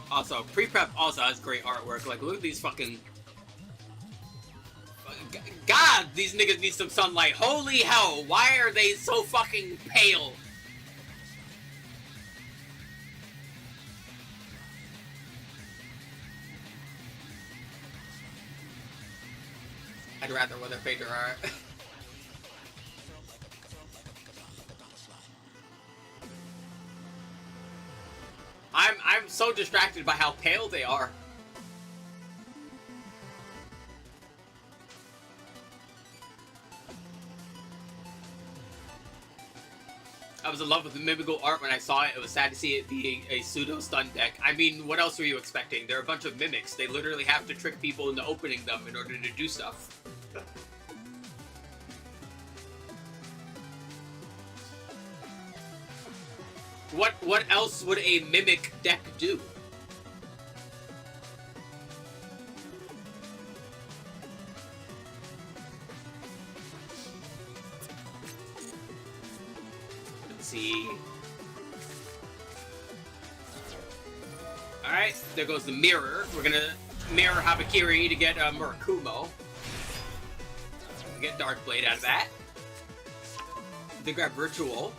Also, pre-prep also has great artwork. Like, look at these fucking... God, these niggas need some sunlight. Holy hell, why are they so fucking pale? I'd rather weather fade their art. I'm so distracted by how pale they are. I was in love with the Mimical art when I saw it. It was sad to see it being a pseudo-stun deck. I mean, what else were you expecting? They're a bunch of mimics. They literally have to trick people into opening them in order to do stuff. What else would a mimic deck do? Let's see. Alright, there goes the mirror. We're gonna mirror Habakiri to get Murakumo. Get Darkblade out of that. They grab Ritual.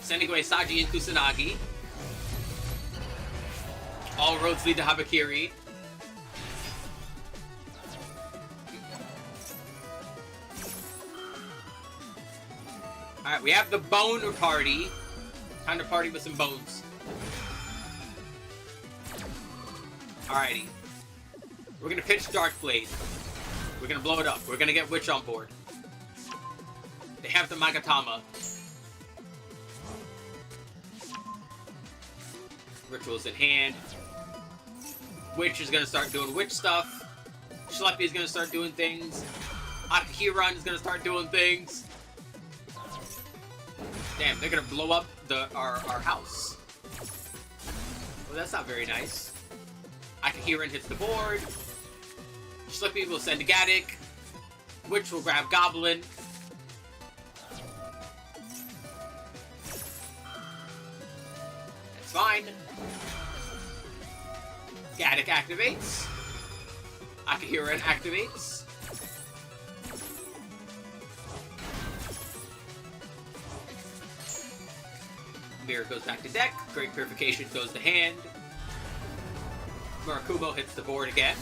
Sending away Saji and Kusanagi. All roads lead to Habakiri. Alright, we have the Bone Party. Time to party with some bones. Alrighty. We're gonna pitch Darkblade. We're gonna blow it up. We're gonna get Witch on board. They have the Magatama. Rituals in hand. Witch is gonna start doing witch stuff. Schleppy is gonna start doing things. Akihiran is gonna start doing things. Damn, they're gonna blow up our house. Well, that's not very nice. Akihiran hits the board. Schleppy will send Gaddick. Witch will grab Goblin. That's fine. Gaddick activates. Akihiran activates. Mirror goes back to deck. Great Purification goes to hand. Murakumo hits the board again.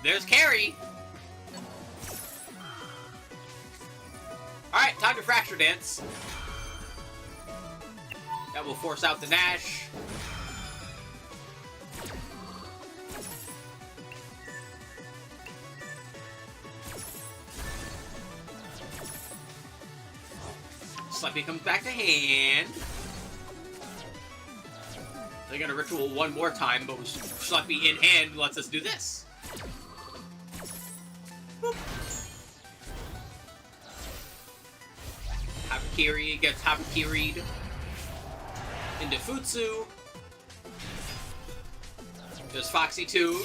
There's Carry. Alright, time to Fracture Dance. That will force out the Nash. Sleppy comes back to hand. They're gonna Ritual one more time, but with Sleppy in hand lets us do this. Boop. Habakiri gets Habakiri'd into Futsu. There's Foxy Toon.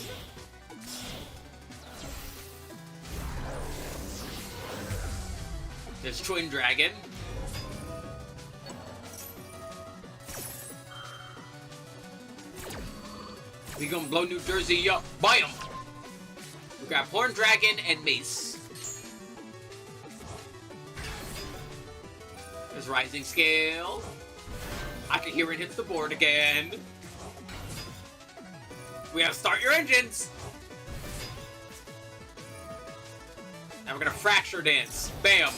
There's Twin Dragon. We gonna blow New Jersey up. Bam! We grab Horn Dragon and Mace. There's Rising Scale. Akihiran hits the board again. We have Start Your Engines. Now we're gonna Fracture Dance. Bam!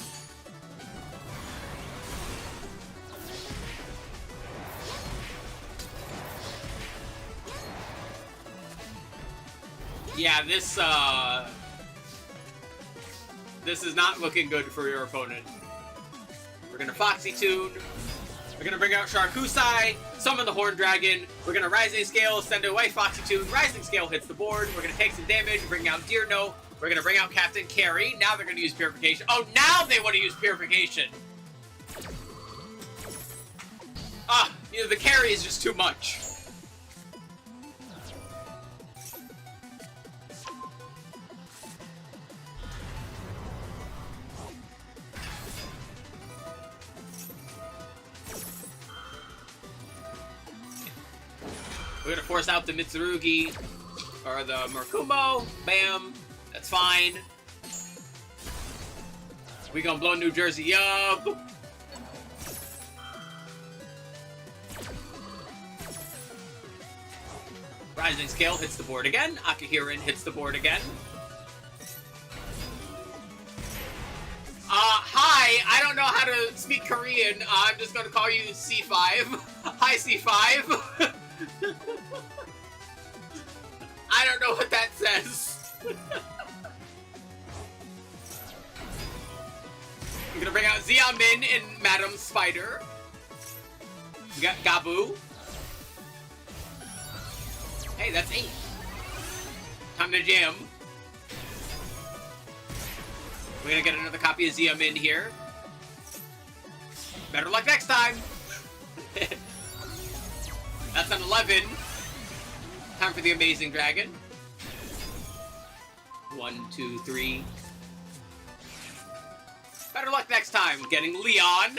Yeah, This is not looking good for your opponent. We're gonna Foxy Tune. We're gonna bring out Sharkusai, summon the Horn Dragon. We're gonna Rising Scale, send away Foxy Tune. Rising Scale hits the board. We're gonna take some damage, bring out Deerno. We're gonna bring out Captain Carry. Now they're gonna use Purification. Oh, now they want to use Purification. You know, the carry is just too much. We're gonna force out the Mitsurugi, or the Murakumo. Bam. That's fine. We gonna blow New Jersey up. Rising Scale hits the board again. Akahirin hits the board again. Hi, I don't know how to speak Korean. I'm just gonna call you C5. Hi, C5. I don't know what that says. I'm gonna bring out Xia Min and Madam Spider. We got Gabu. Hey, that's 8. Time to jam. We're gonna get another copy of Xia Min here. Better luck next time. That's an 11. Time for the Amazing Dragon. 1, 2, 3. Better luck next time. Getting Leon.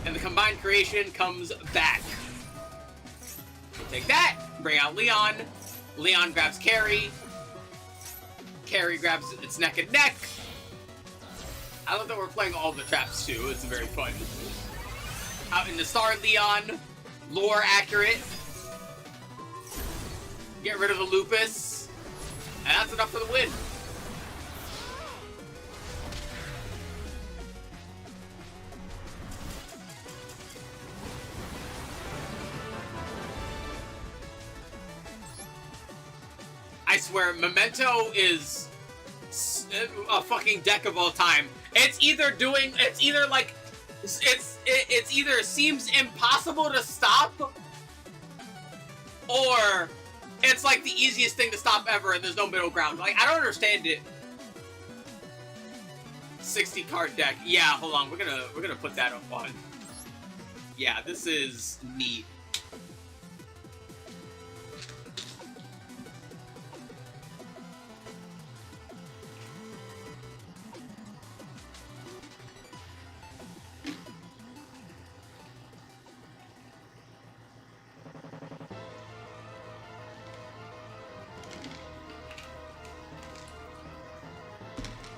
And the combined creation comes back. We'll take that. Bring out Leon. Leon grabs Carry. Carry grabs its neck and neck. I love that we're playing all the traps too. It's very fun. Out in the Star Leon. Lore accurate. Get rid of the Lupus. And that's enough for the win. I swear, Memento is a fucking deck of all time. It's either like, it's either seems impossible to stop, or it's like the easiest thing to stop ever, and there's no middle ground. Like, I don't understand it. 60 card deck. Yeah, hold on. We're gonna put that up on. Yeah, this is neat.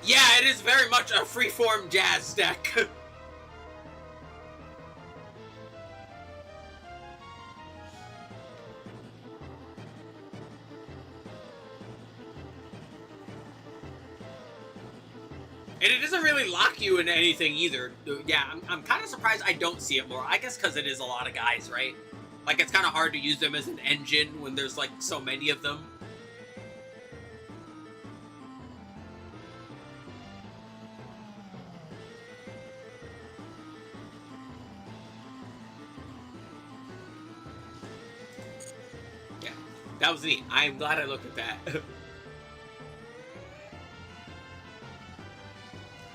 Yeah, it is very much a freeform jazz deck. And it doesn't really lock you into anything either. Yeah, I'm kind of surprised I don't see it more. I guess because it is a lot of guys, right? Like, it's kind of hard to use them as an engine when there's, like, so many of them. That was neat. I'm glad I looked at that.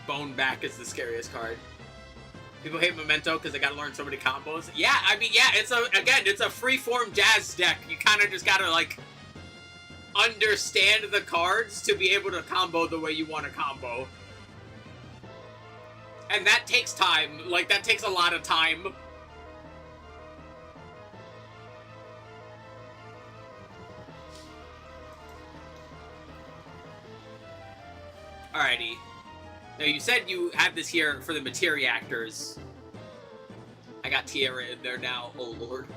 Bone Back is the scariest card. People hate Memento because they gotta learn so many combos. Yeah, I mean, yeah, it's a freeform jazz deck. You kind of just gotta, like, understand the cards to be able to combo the way you want to combo. And that takes time. Like, that takes a lot of time. Alrighty. Now, you said you had this here for the Materiactors. I got Tierra in there now. Oh, Lord.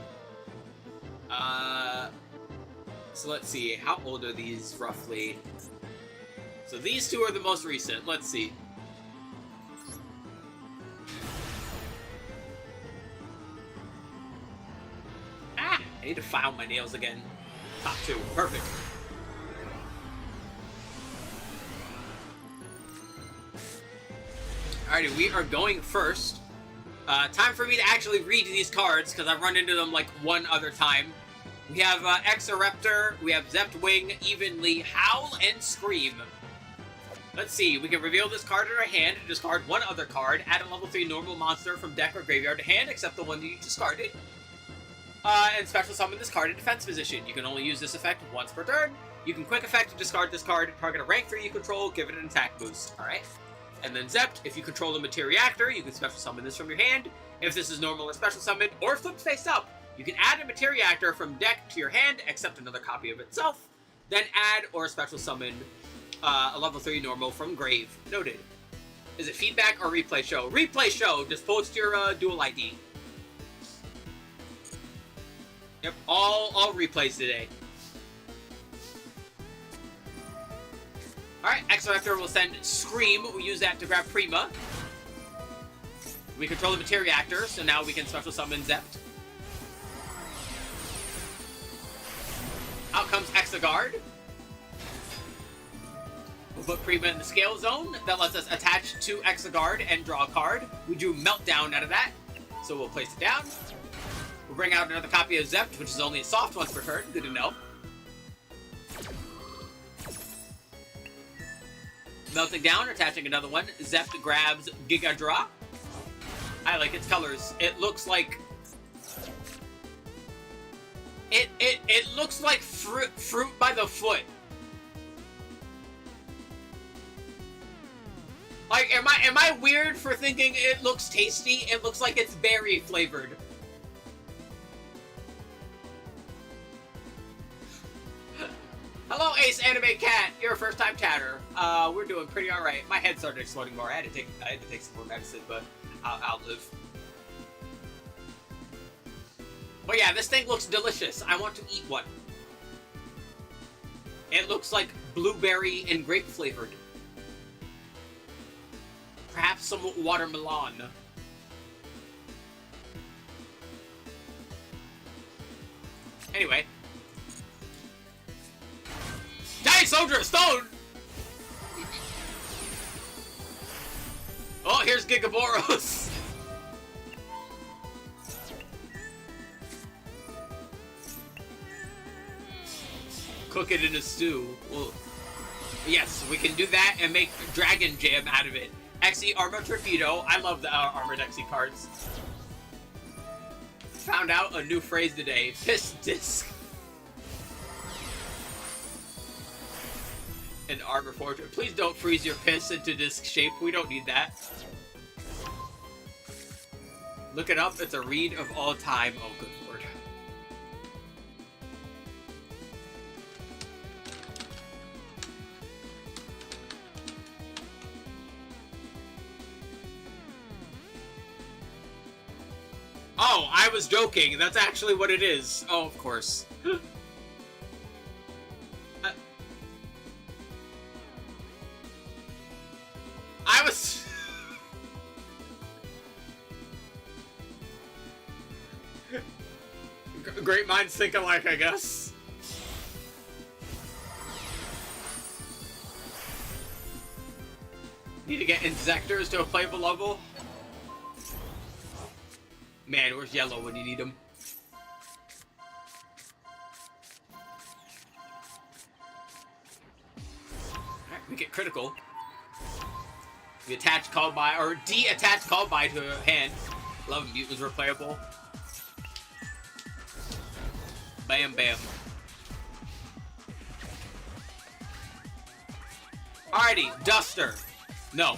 So let's see. How old are these, roughly? So these two are the most recent. Let's see. Ah! I need to file my nails again. Top 2. Perfect. Alrighty, we are going first. Time for me to actually read these cards, because I've run into them like one other time. We have Exoraptor, we have Zept Wing, Evenly, Howl, and Scream. Let's see, we can reveal this card in our hand, discard one other card, add a level 3 normal monster from deck or graveyard to hand, except the one that you discarded. And special summon this card in defense position. You can only use this effect once per turn. You can quick effect to discard this card, target a rank 3 you control, give it an attack boost. Alright. And then Zept, if you control the Materiactor, you can special summon this from your hand. If this is normal or special summon, or flipped face up, you can add a Materiactor from deck to your hand, except another copy of itself. Then add or special summon a level 3 normal from grave. Noted. Is it feedback or replay show? Replay show! Just post your Duel ID. Yep, all replays today. Alright, Exoraptor will send Scream. We'll use that to grab Prima. We control the Materiactor, so now we can special summon Zept. Out comes Exegard. We'll put Prima in the scale zone. That lets us attach to Exegard and draw a card. We drew Meltdown out of that, so we'll place it down. We'll bring out another copy of Zept, which is only a soft once per turn. Good to know. Melting down, attaching another one. Zept grabs Gigadra. I like its colors. It looks like... It looks like fruit by the foot. Like, am I weird for thinking it looks tasty? It looks like it's berry flavored. Hello, Ace Anime Cat. You're a first-time chatter. We're doing pretty alright. My head started exploding more. I had to take some more medicine, but I'll live. But yeah, this thing looks delicious. I want to eat one. It looks like blueberry and grape flavored. Perhaps some watermelon. Anyway. Giant Soldier of Stone! Oh, here's Gigaboros! Cook it in a stew. Well, yes, we can do that and make Dragon Jam out of it. Xe Armor Torpedo. I love the Armored Xe cards. Found out a new phrase today. Piss Disc. And Armor Fortress. Please don't freeze your piss into disc shape. We don't need that. Look it up. It's a read of all time. Oh, good lord. Oh, I was joking. That's actually what it is. Oh, of course. I was... Great minds think alike, I guess. Need to get Insectors to a playable level. Man, where's Yellow when you need him? Alright, we get critical. We attach call by, or de-attach call by to a hand. Love Mutants were playable. Bam, bam. Alrighty, Duster. No.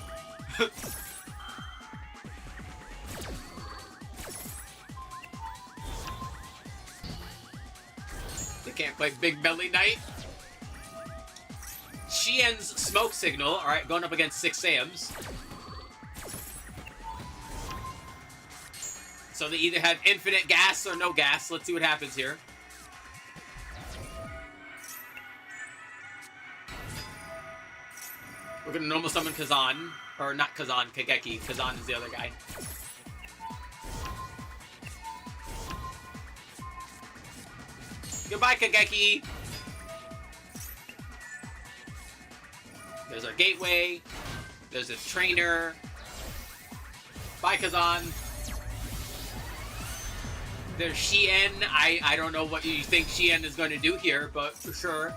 They can't play Big Belly Knight. Xian's Smoke Signal. Alright, going up against 6 Sams. So they either have infinite gas or no gas. Let's see what happens here. We're gonna normal summon Kazan. Or not Kazan, Kageki. Kazan is the other guy. Goodbye, Kageki! There's our gateway. There's a trainer. Bye, Kazan. There's Shien. I don't know what you think Shien is going to do here, but for sure.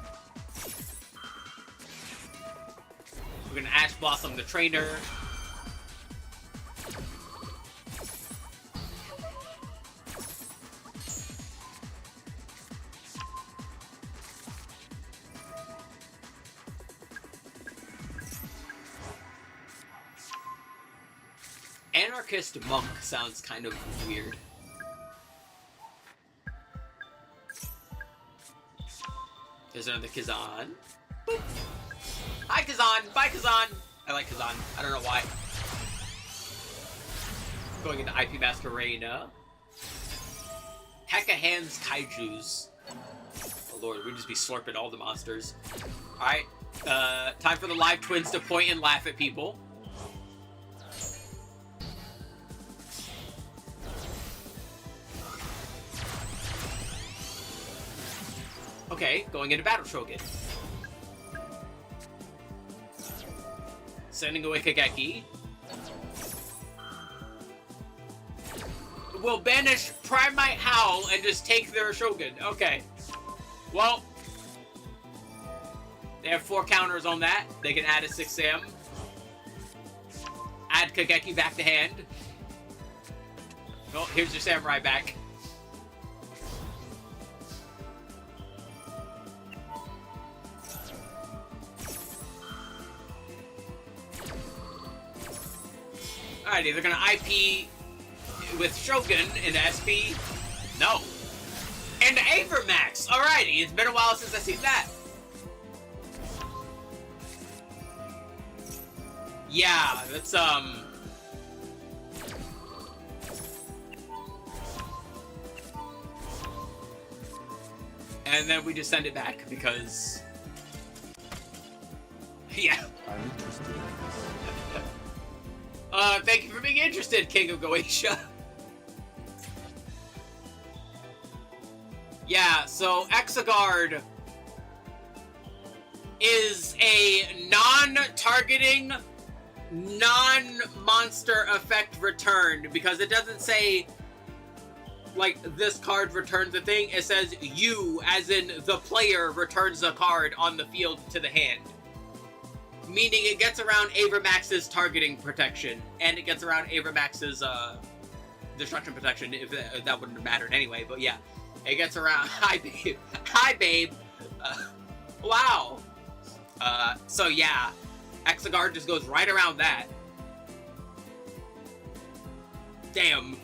We're going to Ash Blossom the trainer. Anarchist Monk sounds kind of weird. There's another Kazan. Boop. Hi, Kazan! Bye, Kazan! I like Kazan. I don't know why. Going into IP Masquerena. Hecka Hands Kaijus. Oh lord, we'd just be slurping all the monsters. Alright, time for the live twins to point and laugh at people. Okay, going into Battle Shogun. Sending away Kageki. We'll banish Primite Howl and just take their Shogun. Okay. Well, they have 4 counters on that. They can add a 6M. Add Kageki back to hand. Oh, here's your Samurai back. Alrighty, they're gonna IP with Shogun into SP. No. And Avermax! Alrighty, it's been a while since I've seen that. Yeah, that's, and then we just send it back because... Yeah. I'm interested in this. Thank you for being interested, King of Goetia. Yeah, so Exegard is a non-targeting, non-monster effect return, because it doesn't say, like, this card returns a thing. It says you, as in the player, returns a card on the field to the hand. Meaning it gets around Avermax's targeting protection, and it gets around Avermax's destruction protection, if that wouldn't have mattered anyway, but yeah. It gets around... Hi, babe. Hi, babe. Wow. So yeah. Exegard just goes right around that. Damn.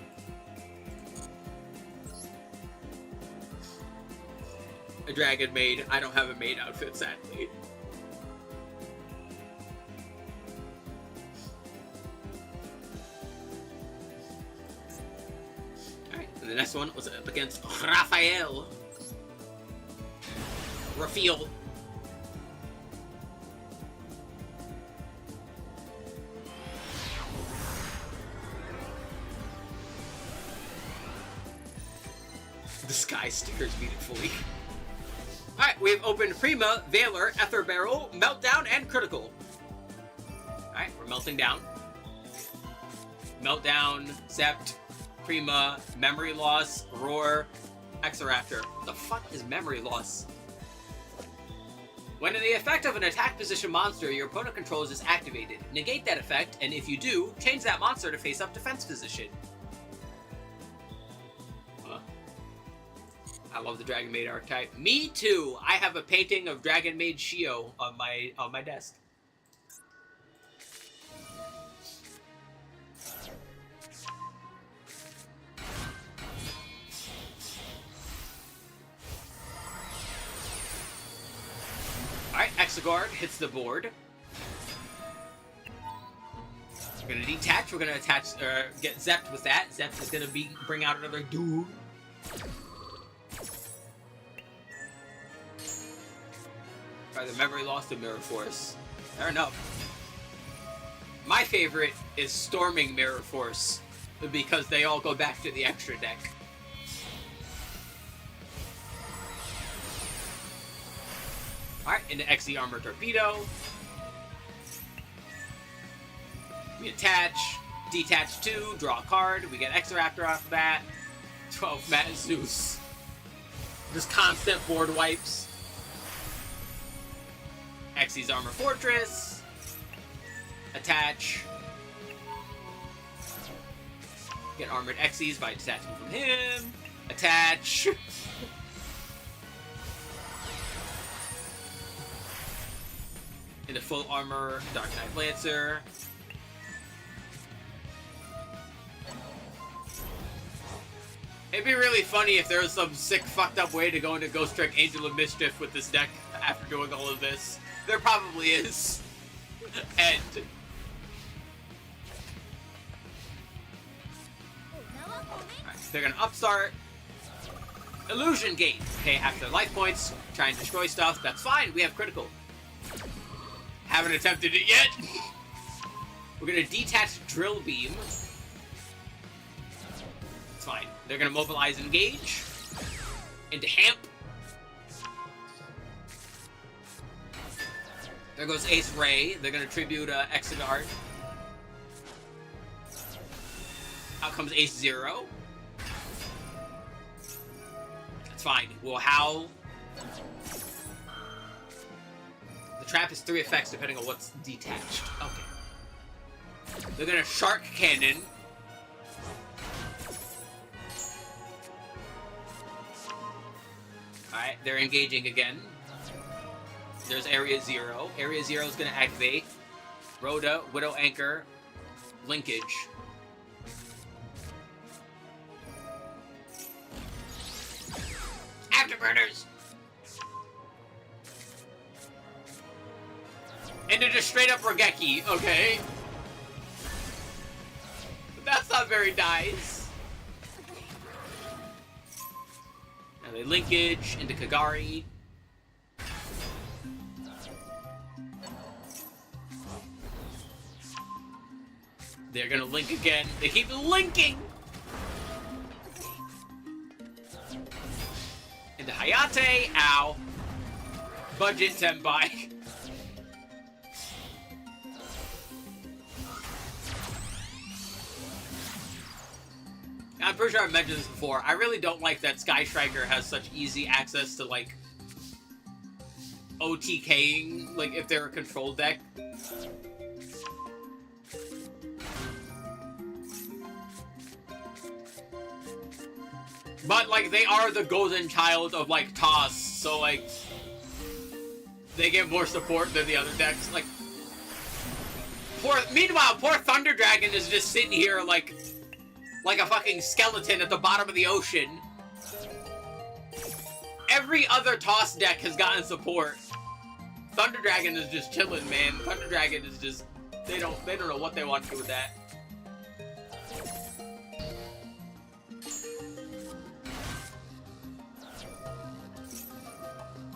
A dragon maid. I don't have a maid outfit, sadly. And the next one was up against Raphael. Raphael. The sky stares beautifully. Alright, we've opened Prima, Valor, Ether Barrel, Meltdown, and Critical. Alright, we're melting down. Meltdown, Zept, Prima, Memory Loss, Roar, Exoraptor. What the fuck is Memory Loss? When the effect of an attack position monster your opponent controls is activated, negate that effect, and if you do, change that monster to face up defense position. Huh? I love the Dragon Maid archetype. Me too! I have a painting of Dragon Maid Shio on my desk. Alright, Exegard hits the board. We're gonna detach, we're gonna attach, get Zept with that. Zept is gonna bring out another dude. Either Memory Loss or Mirror Force. Fair enough. My favorite is Storming Mirror Force, because they all go back to the extra deck. Alright, into XE Armor Torpedo. We attach, detach 2, draw a card. We get Exoraptor off the bat. 12 Matt Zeus. Just constant board wipes. Xyz Armor Fortress. Attach. Get Armored Xyz by detaching from him. Attach. Into full armor, Dark Knight Lancer. It'd be really funny if there was some sick, fucked up way to go into Ghost Trick Angel of Mischief with this deck after doing all of this. There probably is. And right, they're gonna upstart. Illusion Gate. Okay, after life points, try and destroy stuff. That's fine. We have critical. Haven't attempted it yet. We're gonna detach Drill Beam. It's fine. They're gonna mobilize Engage into Hamp. There goes Ace Ray. They're gonna tribute Exegard. Out comes Ace Zero. That's fine. We'll Howl. The trap is 3 effects depending on what's detached. Okay. They're gonna Shark Cannon. Alright, they're engaging again. There's Area 0. Area 0 is gonna activate. Rhoda, Widow Anchor, Linkage. Afterburners! Into just straight up Regeki, okay. That's not very nice. Now they linkage into Kagari. They're gonna link again. They keep linking! Into Hayate, ow. Budget Senpai. I'm pretty sure I've mentioned this before. I really don't like that Sky Striker has such easy access to, like, OTKing, like, if they're a control deck. But, like, they are the golden child of, like, Toss, so, like, they get more support than the other decks. Like, meanwhile, poor Thunder Dragon is just sitting here, like a fucking skeleton at the bottom of the ocean. Every other Toss deck has gotten support. Thunder Dragon is just chilling, man. Thunder Dragon is just, they don't know what they want to do with that.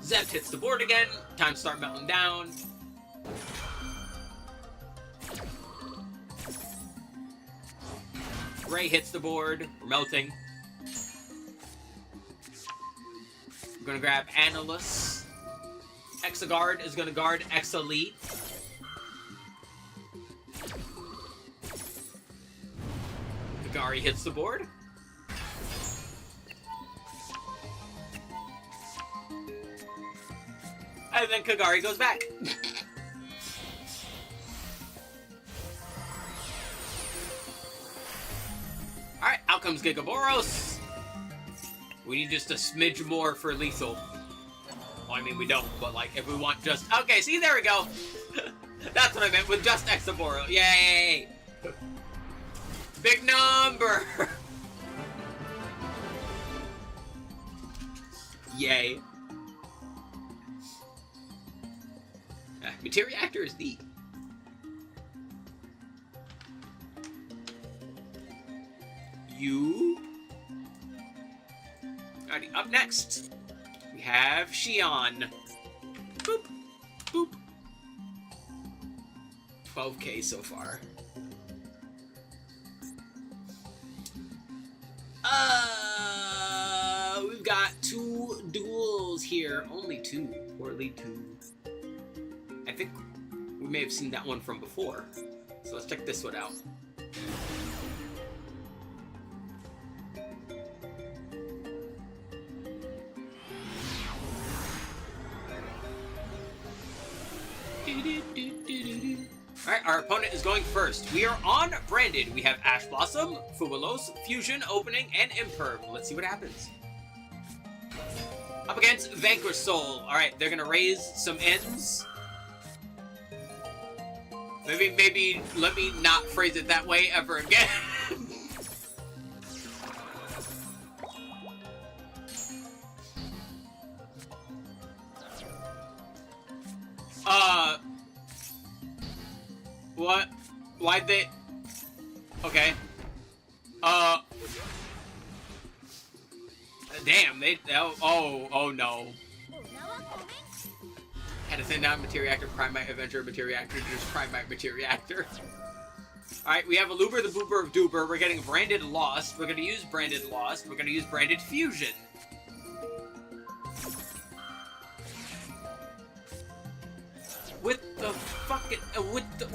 Zept hits the board again. Time to start melting down. Ray hits the board. We're melting. We're gonna grab Annalus. Exegard is gonna guard Exelite. Kagari hits the board. And then Kagari goes back. Alright, out comes Gigaboros. We need just a smidge more for lethal. Well, I mean, we don't, but, like, if we want just... Okay, see, there we go. That's what I meant, with just Exaboro. Yay! Big number! Yay. Materiactor is neat. You. Alrighty, up next, we have Xion. Boop. Boop. 12k so far. We've got 2 duels here. Only 2. Poorly 2. I think we may have seen that one from before. So let's check this one out. Alright, our opponent is going first. We are on branded. We have Ash Blossom, Fubulos, Fusion, Opening, and Imperm. Let's see what happens. Up against Vanquish Soul. Alright, they're gonna raise some ends. Maybe let me not phrase it that way ever again. What? Why'd they... Okay. Damn, they... Oh no. Had to send out Materiactor, Primite, Avenger, Materiactor, just Primite, Materiactor. Alright, we have a Loober, the Boober of Duber. We're getting Branded Lost. We're gonna use Branded Lost. We're gonna use Branded Fusion. With the fucking...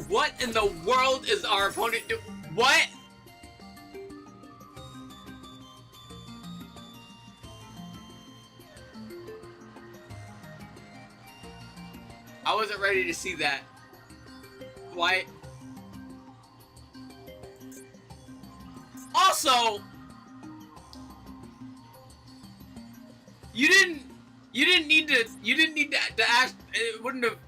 what in the world is our opponent doing? What? I wasn't ready to see that. Why? Also, you didn't need to ask. It wouldn't have.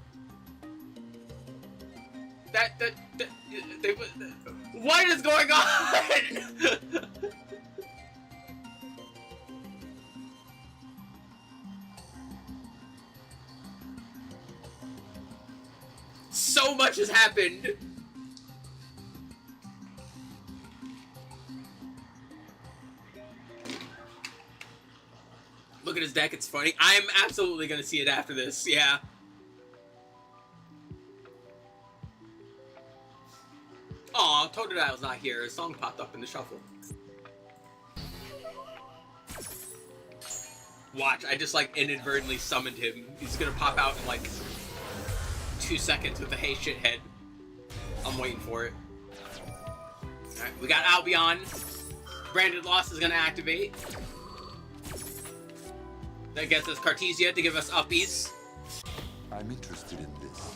What is going on? So much has happened. Look at his deck, it's funny. I'm absolutely gonna see it after this, yeah. Aw, Totodile's not here. His song popped up in the shuffle. Watch, I just like inadvertently summoned him. He's gonna pop out in like 2 seconds with the hey shithead. I'm waiting for it. Alright, we got Albion. Branded Lost is gonna activate. That gets us Cartesia to give us uppies. I'm interested in this.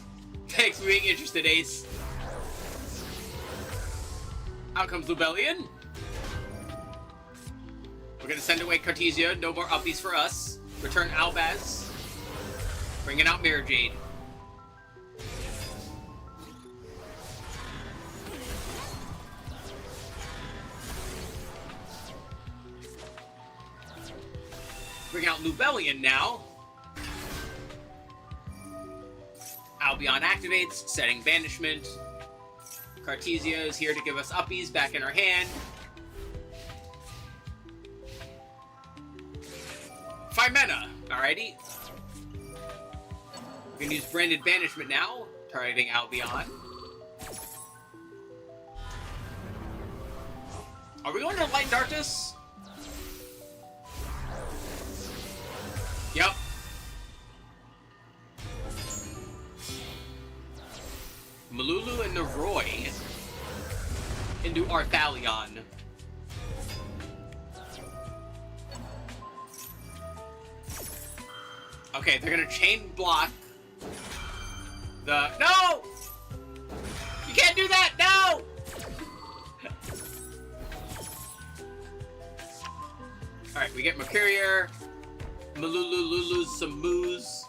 Thanks for being interested, Ace. Out comes Lubellion. We're gonna send away Cartesia. No more uppies for us. Return Albaz. Bringing out Mirror Jade. Bring out Lubellion now. Albion activates, setting Banishment. Cartesia is here to give us uppies back in our hand. 5 mana, alrighty. We're gonna use Branded Banishment now, targeting Albion. Are we going to Light and Darkness? Yep. Malulu and Neroy into Arthalion. Okay, they're gonna chain block the... No! You can't do that! No! Alright, we get Mercurier. Malulu lose some moves.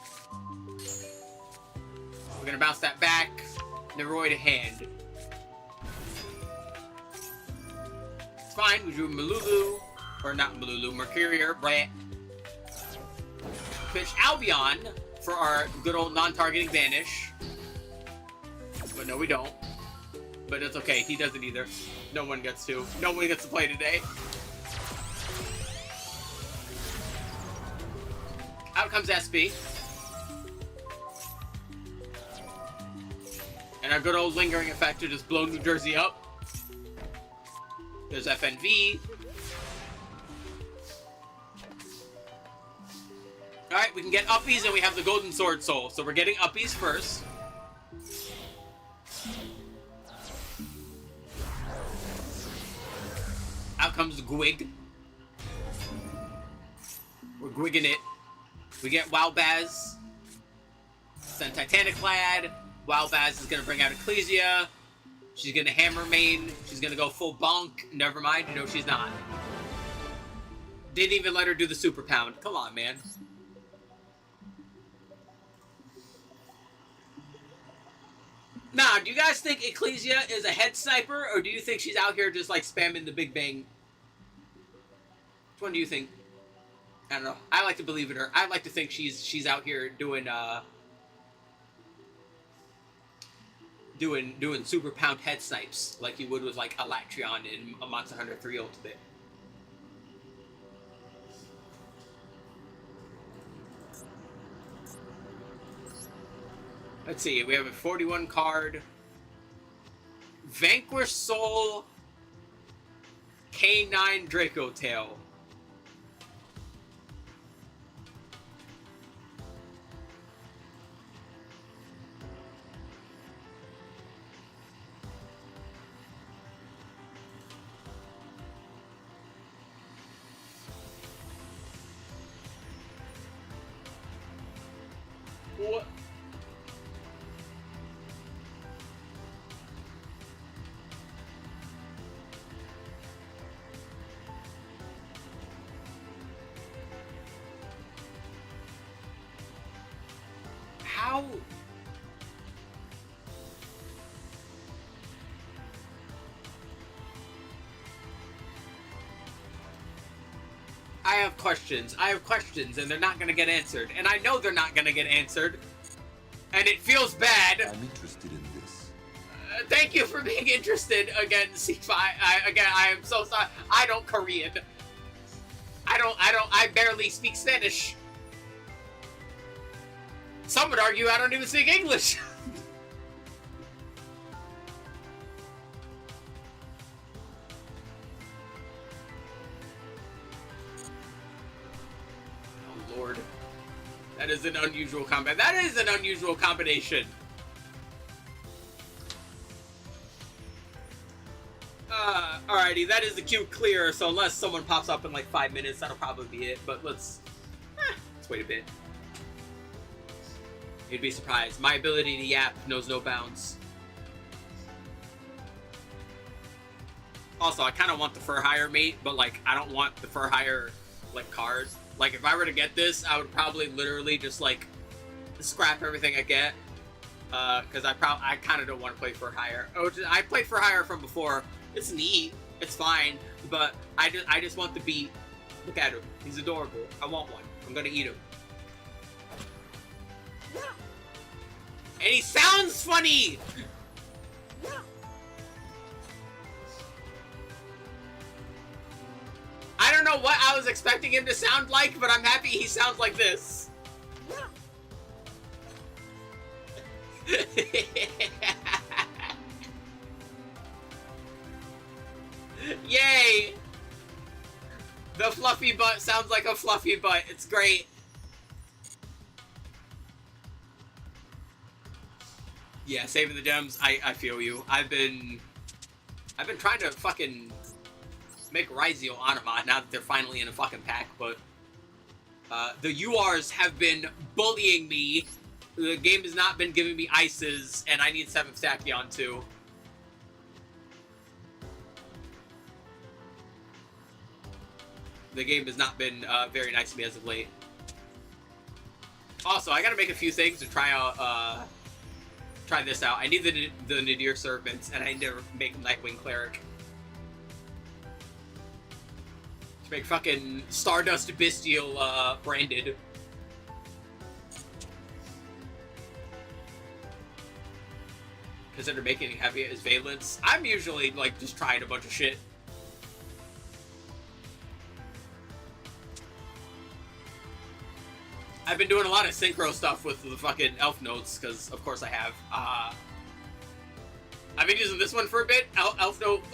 We're gonna bounce that back. Neroy to hand. It's fine, we drew Malulu. Or not Malulu, Mercurier, right? Pitch Albion for our good old non-targeting Vanish. But no, we don't. But it's okay, he doesn't either. No one gets to. No one gets to play today. Out comes SB. And our good old lingering effect to just blow New Jersey up. There's FNV. Alright, we can get uppies and we have the Golden Sword Soul. So we're getting uppies first. comes Gwig. We're Gwigging it. We get Wowbaz. Send Titanic Lad. Wowbaz is gonna bring out Ecclesia. She's gonna hammer main. She's gonna go full bonk. Never mind, you know she's not. Didn't even let her do the super pound. Come on, man. Nah, do you guys think Ecclesia is a head sniper, or do you think she's out here just like spamming the Big Bang? Which one do you think? I don't know. I like to believe in her. I like to think she's out here doing super pound head snipes like you would with like Electron in a Monster Hunter 3 Ultimate. Let's see, we have a 41 card. Vanquish Soul K9 Draco Tail. What? How? I have questions, and they're not gonna get answered. And I know they're not gonna get answered. And it feels bad. I'm interested in this. Thank you for being interested again, C5. I am so sorry. I don't Korean. I barely speak Spanish. Some would argue I don't even speak English. Oh, Lord. That is an unusual combat. That is an unusual combination. Alrighty, that is the queue clear, so unless someone pops up in like 5 minutes, that'll probably be it, but let's wait a bit. You'd be surprised. My ability to yap knows no bounds. Also, I kind of want the Fur Hire mate, but like, I don't want the Fur Hire like cards. Like, if I were to get this, I would probably literally just like scrap everything I get. Because I kind of don't want to play Fur Hire. I played Fur Hire from before. It's neat. It's fine. But I just want the beat. Look at him. He's adorable. I want one. I'm gonna eat him. And he sounds funny! I don't know what I was expecting him to sound like, but I'm happy he sounds like this. Yay! The fluffy butt sounds like a fluffy butt. It's great. Yeah, saving the gems. I feel you. I've been trying to fucking make Ryzeo Anima now that they're finally in a fucking pack, but the URs have been bullying me. The game has not been giving me ices, and I need 7th Tachyon too. The game has not been very nice to me as of late. Also, I gotta make a few things to try out. Try this out. I need the Nadir Servants, and I need to make Nightwing Cleric. To make fucking Stardust Bestial branded. Consider making heavy as Valence. I'm usually like just trying a bunch of shit. I've been doing a lot of synchro stuff with the fucking elf notes, because of course I have. I've been using this one for a bit. Elf note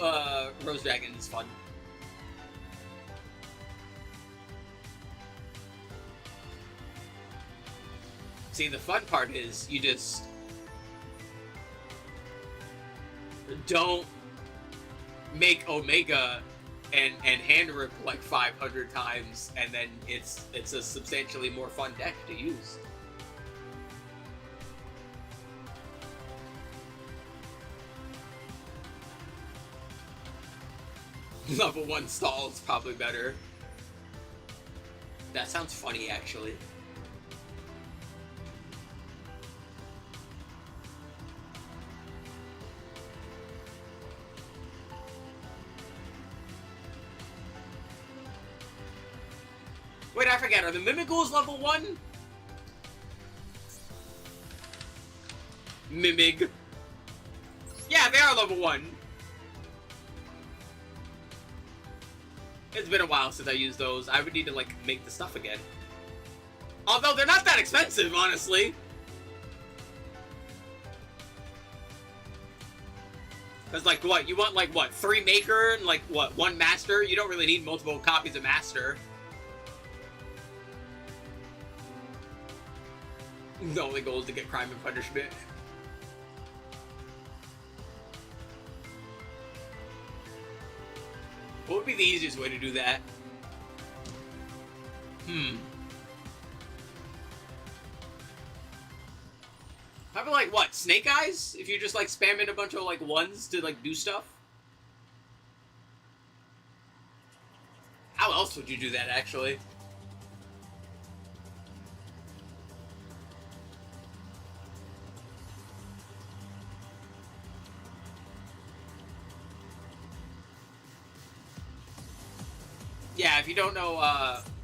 Rose Dragon is fun. See, the fun part is you just don't make Omega and hand rip like 500 times, and then it's a substantially more fun deck to use. Level 1 stall is probably better. That sounds funny, actually. Wait, I forget. Are the Mimigools level 1? Mimig. Yeah, they are level 1. It's been a while since I used those. I would need to, like, make the stuff again. Although, they're not that expensive, honestly. Because, like, what? You want, like, what? 3 Maker and, like, what? 1 Master? You don't really need multiple copies of Master. The only goal is to get Crime and Punishment. What would be the easiest way to do that? Probably like what? Snake Eyes? If you just like spam in a bunch of like 1s to like do stuff? How else would you do that actually? Yeah, if you don't know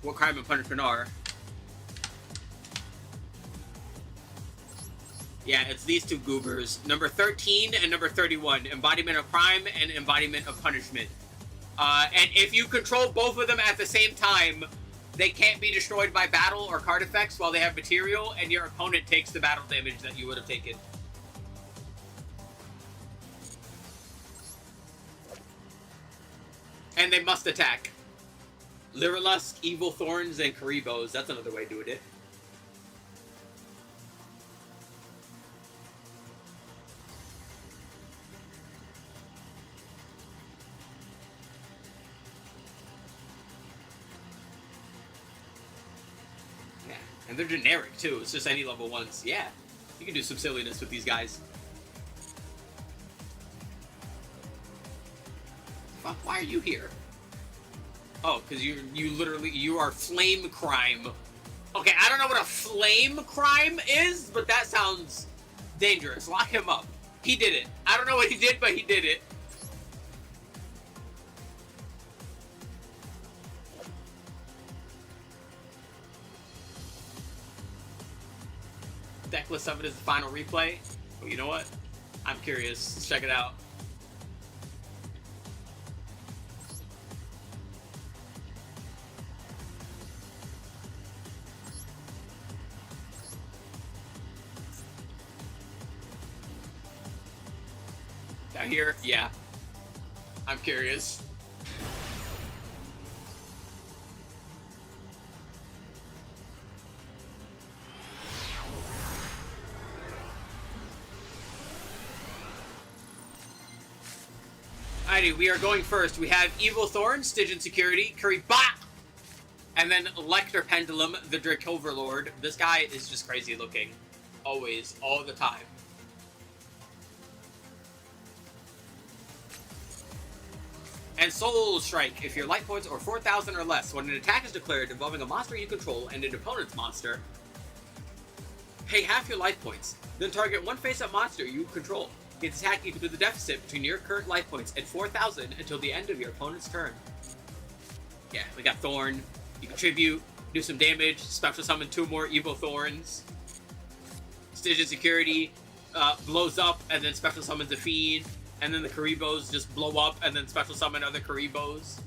what Crime and Punishment are. Yeah, it's these 2 goobers. Number 13 and number 31. Embodiment of Crime and Embodiment of Punishment. And if you control both of them at the same time, they can't be destroyed by battle or card effects while they have material, and your opponent takes the battle damage that you would have taken. And they must attack. Lyrilusk, Evil Thorns, and Karibos. That's another way of doing it. Yeah, and they're generic too. It's just any level 1s. Yeah, you can do some silliness with these guys. Fuck, why are you here? Oh, because you are flame crime. Okay, I don't know what a flame crime is, but that sounds dangerous. Lock him up. He did it. I don't know what he did, but he did it. Deckless Summon is the final replay. Oh, you know what? I'm curious. Let's check it out. Down here? Yeah. I'm curious. Alrighty, we are going first. We have Evil Thorn, Stygian Security, Kirby, and then Lecter Pendulum, the Drake Overlord. This guy is just crazy looking. Always, all the time. And Soul Strike. If your life points are 4,000 or less, when an attack is declared involving a monster you control and an opponent's monster, pay half your life points. Then target one face-up monster you control. Its attack equal to the deficit between your current life points and 4,000 until the end of your opponent's turn. Yeah, we got Thorn. You contribute, do some damage, special summon 2 more Evil Thorns. Stygian Security blows up and then special summons a Fiend. And then the Karibos just blow up and then special summon other Karibos.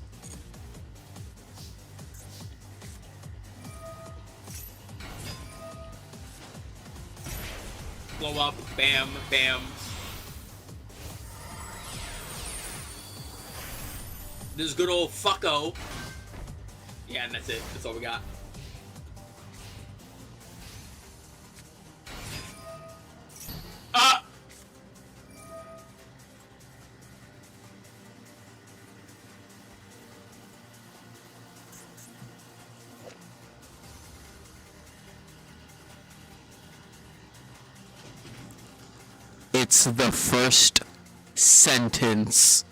Blow up, bam, bam. This is good old fucko. Yeah, and that's it. That's all we got. It's the first sentence.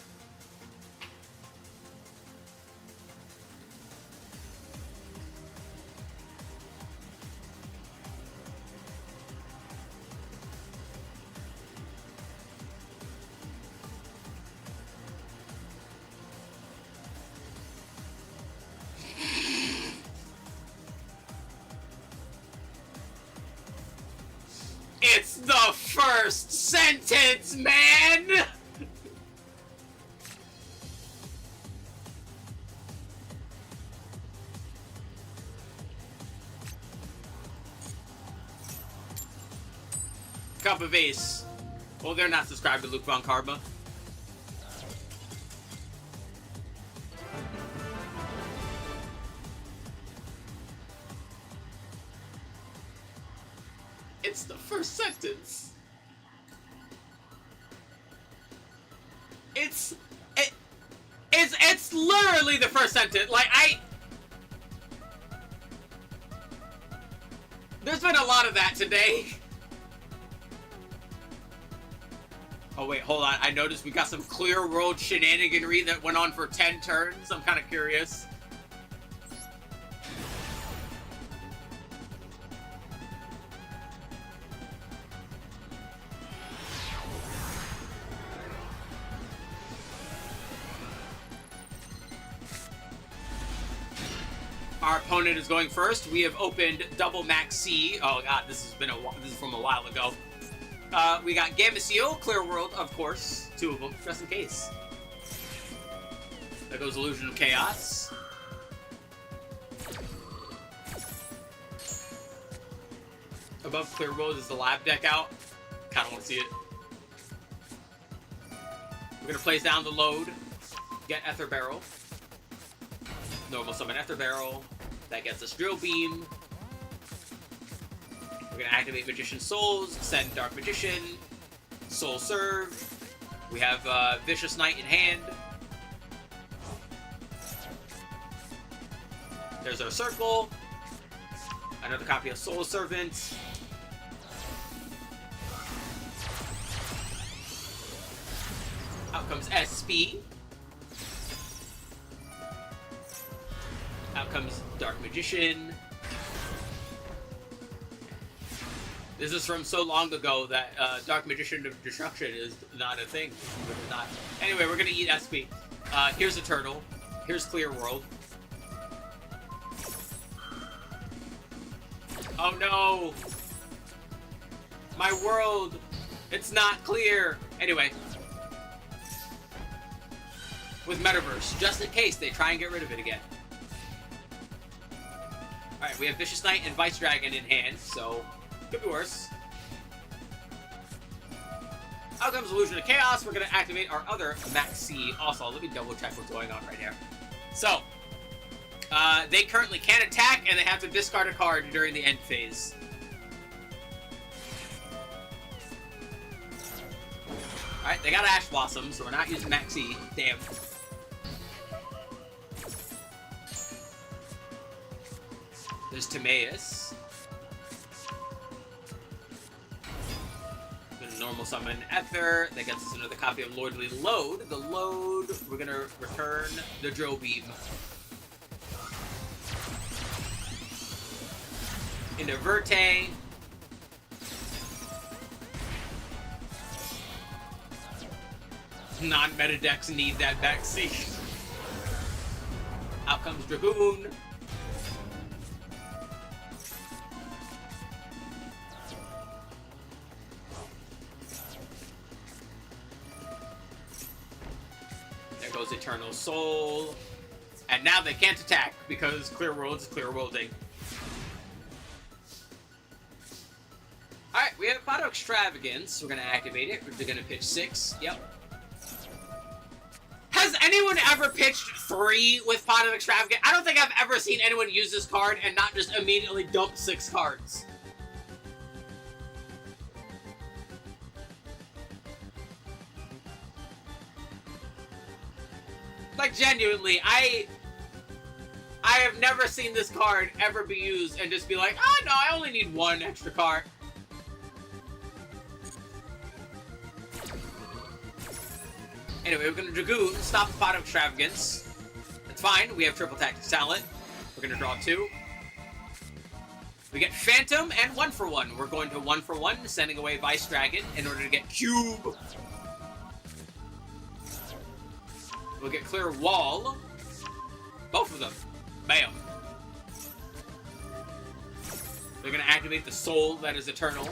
It's the first sentence, man! Cup of Ace. Well, they're not subscribed to Luke Von Karma. It's the first sentence. It's literally the first sentence. Like, there's been a lot of that today. Oh wait, hold on. I noticed we got some clear world shenaniganry that went on for 10 turns. I'm kind of curious. Our opponent is going first. We have opened double max C. Oh god, this is from a while ago. We got Gameciel, Clear World, of course. 2 of them, just in case. There goes Illusion of Chaos. Above Clear World is the lab deck out. Kinda wanna see it. We're gonna place down the load. Get Ether Barrel. Normal summon Ether Barrel. That gets us Drill Beam. We're gonna activate Magician Souls, send Dark Magician, Soul Serve. We have Vicious Knight in hand. There's our circle. Another copy of Soul Servant. Out comes SP. Out comes Dark Magician. This is from so long ago that Dark Magician of Destruction is not a thing. Anyway, we're gonna eat SP. Here's a turtle. Here's Clear World. Oh no! My world! It's not clear! Anyway. With Metaverse, just in case they try and get rid of it again. Alright, we have Vicious Knight and Vice Dragon in hand, so could be worse. Out comes Illusion of Chaos. We're going to activate our other Max C. Also, let me double check what's going on right here. So, they currently can't attack, and they have to discard a card during the end phase. Alright, they got Ash Blossom, so we're not using Max C. Damn. There's Timaeus. Gonna normal summon Ether. That gets us another copy of Lordly Load. The load, we're gonna return the Drill Beam. Into Verte. Non-meta decks need that backseat. Out comes Dragoon. There goes Eternal Soul. And now they can't attack because Clear World's Clear Worlding. Alright, we have Auto Extravagance. We're gonna activate it. We're gonna pitch 6. Yep. Has anyone ever pitched 3 with Pot of Extravagance? I don't think I've ever seen anyone use this card and not just immediately dump 6 cards. Like, genuinely, I have never seen this card ever be used and just be like, oh no, I only need 1 extra card. Anyway, we're gonna Dragoon, stop the pot of extravagance. That's fine, we have triple tactics talent. We're gonna draw 2. We get Phantom and 1-for-1. We're going to 1-for-1, sending away Vice Dragon in order to get Cube. We'll get Clear Wall. Both of them. Bam. They're gonna activate the Soul that is eternal.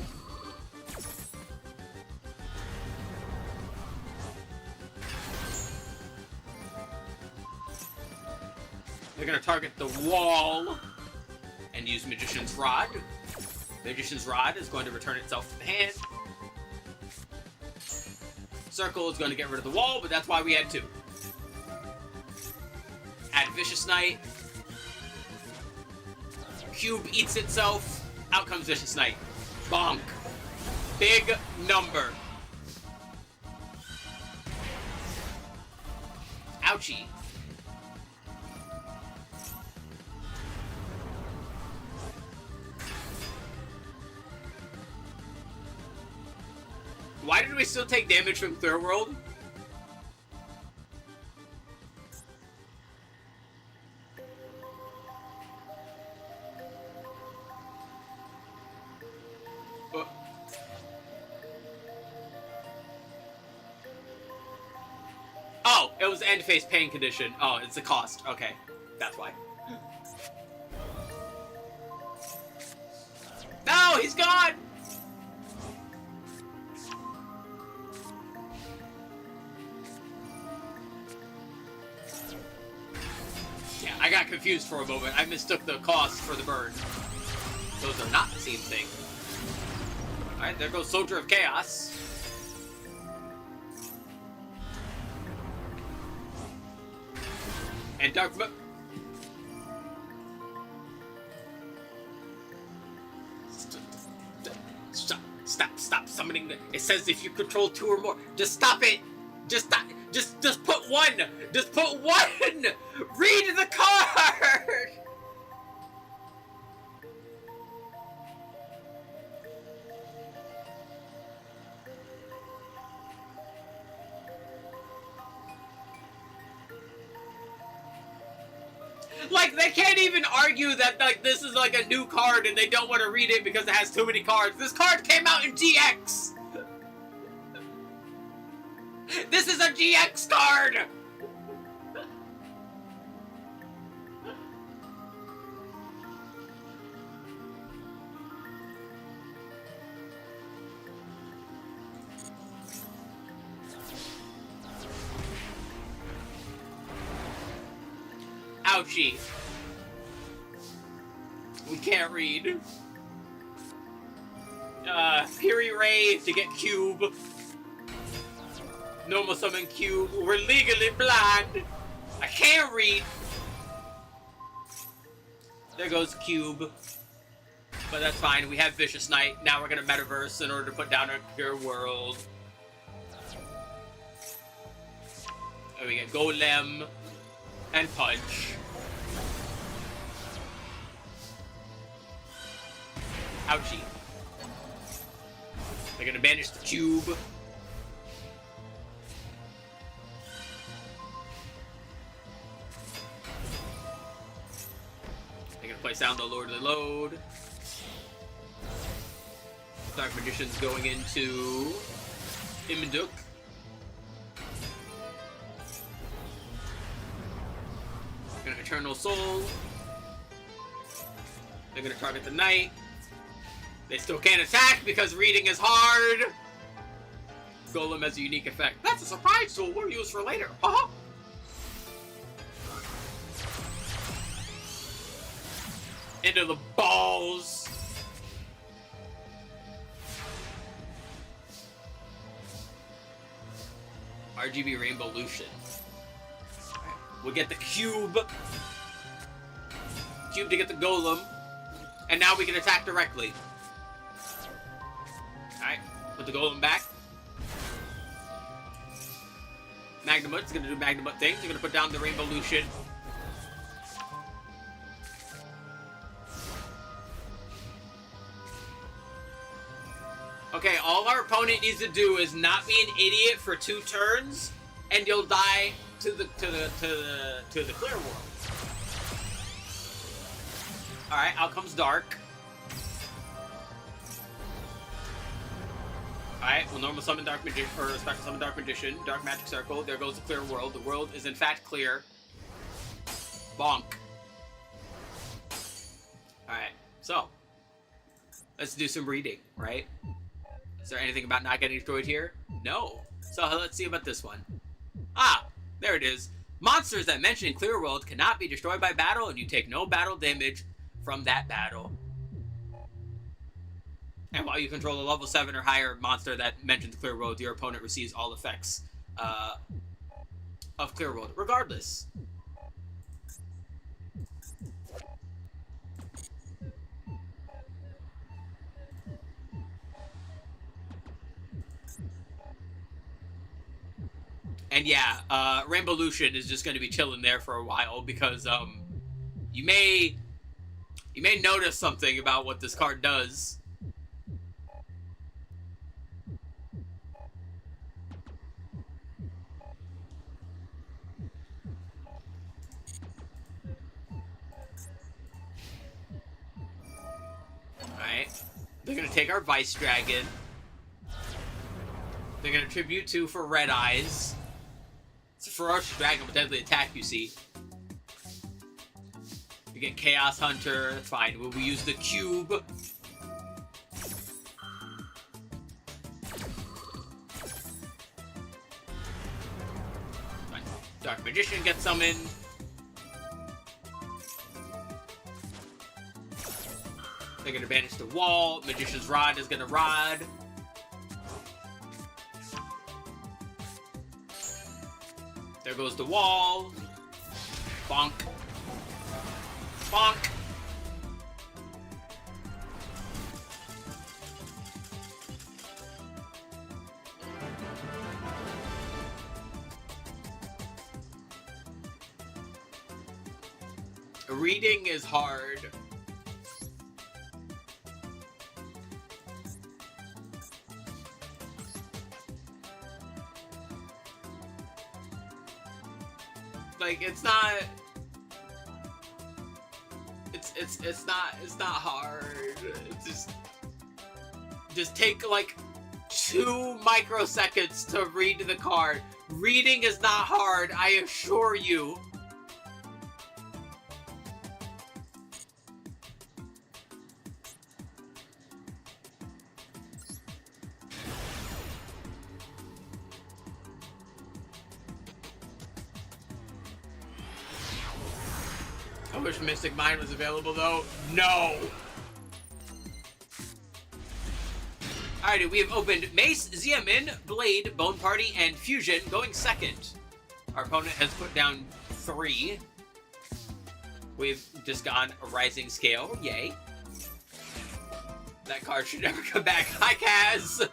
They're gonna target the wall and use Magician's Rod. Magician's Rod is going to return itself to the hand. Circle is going to get rid of the wall, but that's why we had 2. Add Vicious Knight. Cube eats itself. Out comes Vicious Knight. Bonk. Big number. Ouchie. Why did we still take damage from Third World? Oh, it was end phase pain condition. Oh, it's the cost. Okay, that's why. No, he's gone! Yeah, I got confused for a moment. I mistook the cost for the burn. Those are not the same thing. Alright, there goes Soldier of Chaos. And Dark... Stop summoning the... It says if you control 2 or more. Just stop it! Just stop. Just put 1! Just put 1! Read the card! Like, they can't even argue that, like, this is, like, a new card and they don't want to read it because it has too many cards. This card came out in GX! This is a GX card! Ouchie. We can't read. Fury Ray to get Cube. Normal summon Cube. We're legally blind. I can't read. There goes Cube. But that's fine. We have Vicious Knight. Now we're gonna Metaverse in order to put down a Pure World. And we get Golem and Punch. Ouchie. They're gonna banish the Cube. They're gonna place down the Lord of the Load. Dark Magician's going into Imduk. Gonna Eternal Soul. They're gonna target the Knight. They still can't attack because reading is hard. Golem has a unique effect. That's a surprise tool we'll use for later. Uh-huh. Into the balls. RGB Rainbow Lucian. We'll get the Cube. Cube to get the Golem. And now we can attack directly. Alright, put the Golem back. Magnamut's gonna do Magnamut things. We're gonna put down the Rainbow Lucian. Okay, all our opponent needs to do is not be an idiot for 2 turns and you'll die to the clear world. All right, out comes dark. All right, well, normal summon dark magician or special summon dark magician, dark magic circle. There goes the clear world. The world is in fact clear. Bonk. All right, so let's do some reading, right? Is there anything about not getting destroyed here? No. So let's see about this one. Ah, there it is. Monsters that mention in Clear World cannot be destroyed by battle, and you take no battle damage from that battle. And while you control a level 7 or higher monster that mentions Clear World, your opponent receives all effects of Clear World, regardless. And yeah, Rainbow Lucian is just going to be chilling there for a while because you may notice something about what this card does. Alright, they're going to take our Vice Dragon. They're going to tribute 2 for Red Eyes. It's a ferocious dragon with deadly attack, you see. You get Chaos Hunter, that's fine. Will we use the cube? Dark Magician gets summoned. They're gonna banish the wall. Magician's Rod is gonna rod. There goes the wall. Bonk. Bonk. Reading is hard. Like, it's not hard. It's just take like 2 microseconds to read the card. Reading is not hard, I assure you. I wish Mystic Mine was available, though. No! Alrighty, we have opened Mace, Xiamin, Blade, Bone Party, and Fusion, going second. Our opponent has put down 3. We've just gone a Rising Scale. Yay. That card should never come back. Hi, Kaz!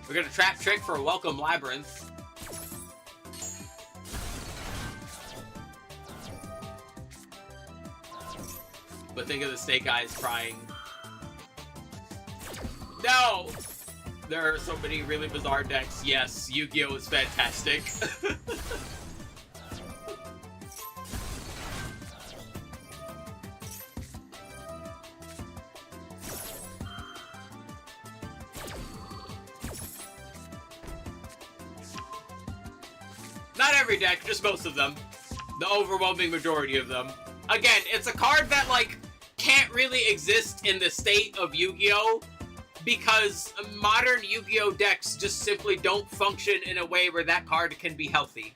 We're gonna Trap Trick for a Welcome Labyrinth. But think of the Snake Eyes crying. No! There are so many really bizarre decks. Yes, Yu-Gi-Oh! Is fantastic. Not every deck, just most of them. The overwhelming majority of them. Again, it's a card that, like, can't really exist in the state of Yu-Gi-Oh! Because modern Yu-Gi-Oh! Decks just simply don't function in a way where that card can be healthy.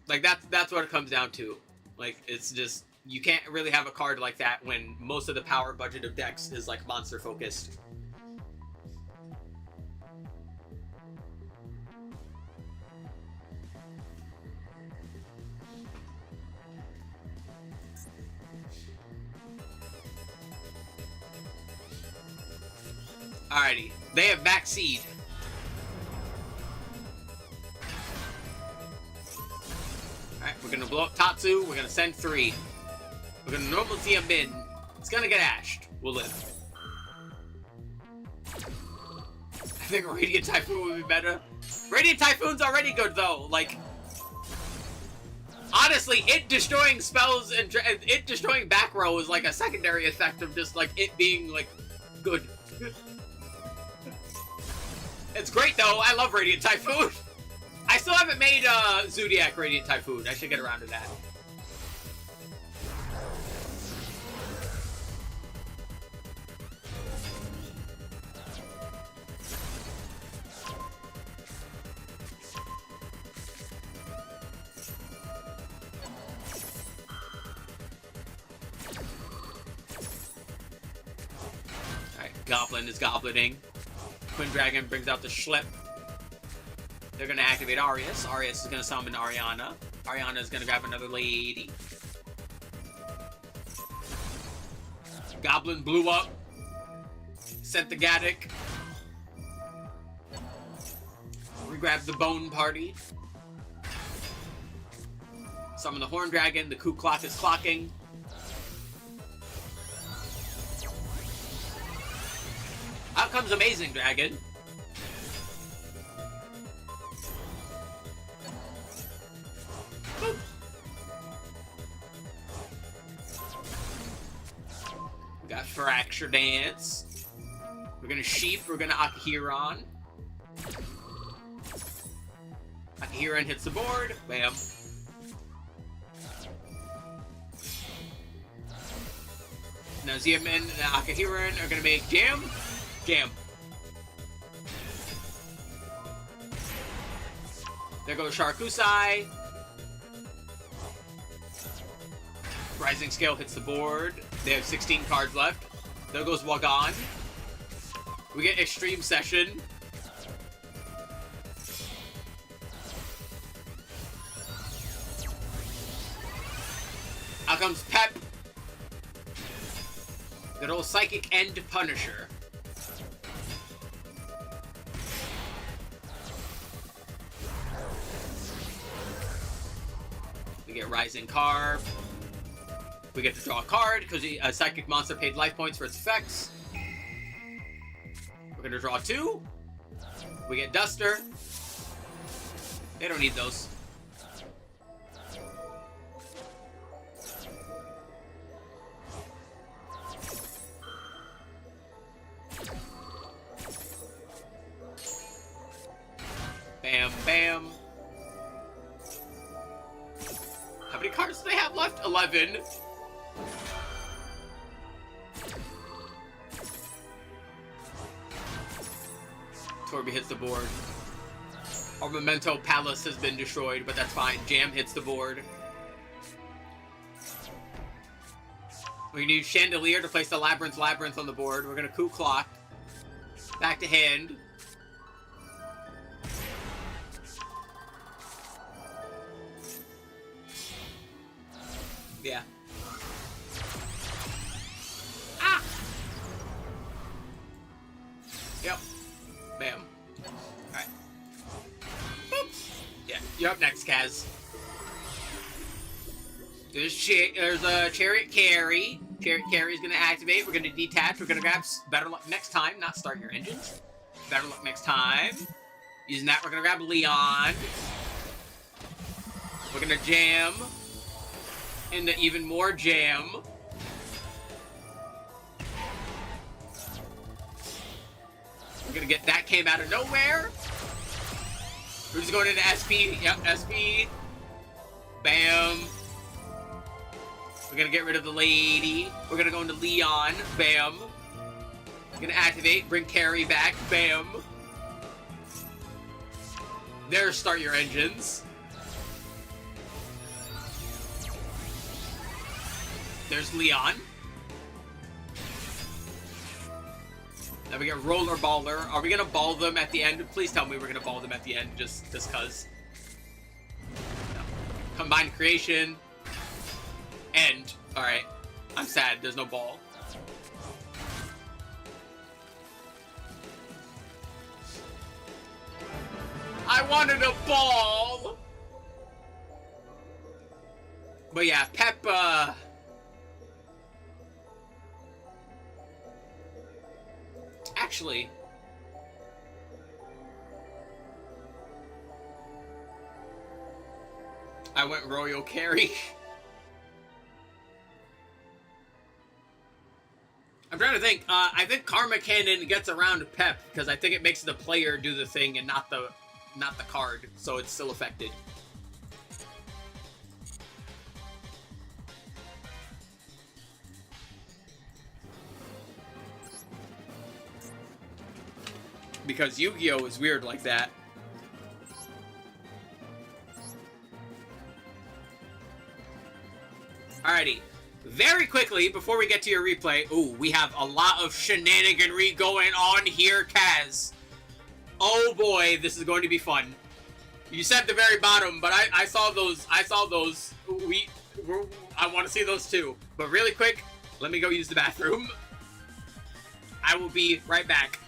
Like, that's what it comes down to. Like, it's just, you can't really have a card like that when most of the power budget of decks is, like, monster-focused. Alrighty, they have Backseed. Alright, we're We're gonna blow up Tatsu. We're gonna send 3. We're gonna normal see him in. It's gonna get ashed. We'll live. I think Radiant Typhoon would be better. Radiant Typhoon's already good though. Like, honestly, it destroying spells and it destroying back row is like a secondary effect of just like it being like good. It's great though. I love Radiant Typhoon. I still haven't made Zodiac Radiant Typhoon. I should get around to that. Goblin is goblining. Twin Dragon brings out the Schlep. They're gonna activate Arius. Arius is gonna summon Ariana. Ariana is gonna grab another lady. Goblin blew up. Sent the Gaddock. We grab the Bone Party. Summon the Horn Dragon. The Coup Clock is clocking. Out comes Amazing Dragon. Boop. We got Fracture Dance. We're gonna Sheep. We're gonna Akihiron. Akihiron hits the board. Bam. Now Ziamin and Akihiron are gonna make Jam. Jam. There goes Sharkusai. Rising Scale hits the board. They have 16 cards left. There goes Wagon. We get Extreme Session. Out comes Pep. Good old Psychic End Punisher. We get Rising Carb. We get to draw a card because a Psychic Monster paid life points for its effects. We're gonna draw 2. We get Duster. They don't need those. Bam, bam. How many cards do they have left? 11. Torby hits the board. Our Memento Palace has been destroyed, but that's fine. Jam hits the board. We need Chandelier to place the Labyrinth on the board. We're gonna Coup Clock. Back to hand. Yeah. Ah! Yep. Bam. Alright. Boop. Yeah, you're up next, Kaz. There's a Chariot Carry. Chariot Carry is going to activate. We're going to detach. We're going to grab Better Luck next time, not start your engines. Better Luck next time. Using that, we're going to grab Leon. We're going to jam into even more jam. We're gonna get that came out of nowhere. We're just going into SP. Yep, SP. Bam. We're gonna get rid of the lady. We're gonna go into Leon. Bam. We're gonna activate, bring Carrie back. Bam. There, start your engines. There's Leon. Now we get Roller Baller. Are we gonna ball them at the end? Please tell me we're gonna ball them at the end, just cause. No. Combined Creation. End. Alright. I'm sad, there's no ball. I wanted a ball! But yeah, Pep, actually, I went Royal Carry. I'm trying to think. I think Karma Cannon gets around Pep because I think it makes the player do the thing and not the card, so it's still affected. Because Yu-Gi-Oh! Is weird like that. Alrighty. Very quickly, before we get to your replay, ooh, we have a lot of shenaniganry going on here, Kaz. Oh boy, this is going to be fun. You said the very bottom, but I saw those. I want to see those too. But really quick, let me go use the bathroom. I will be right back.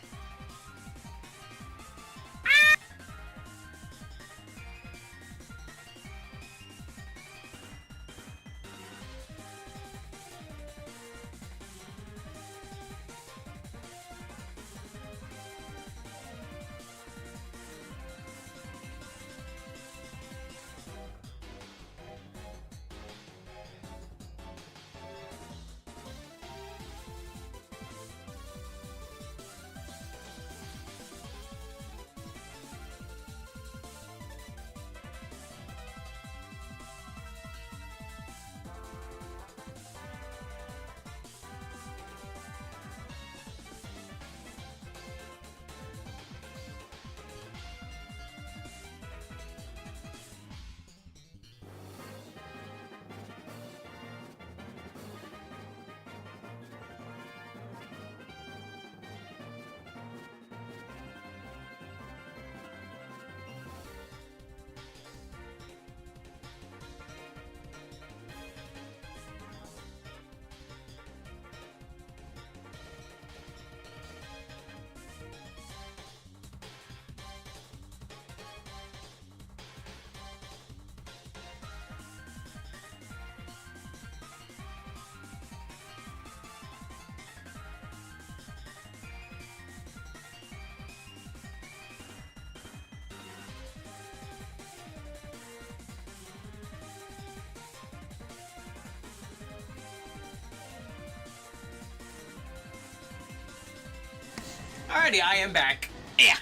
Alrighty, I am back. Yeah.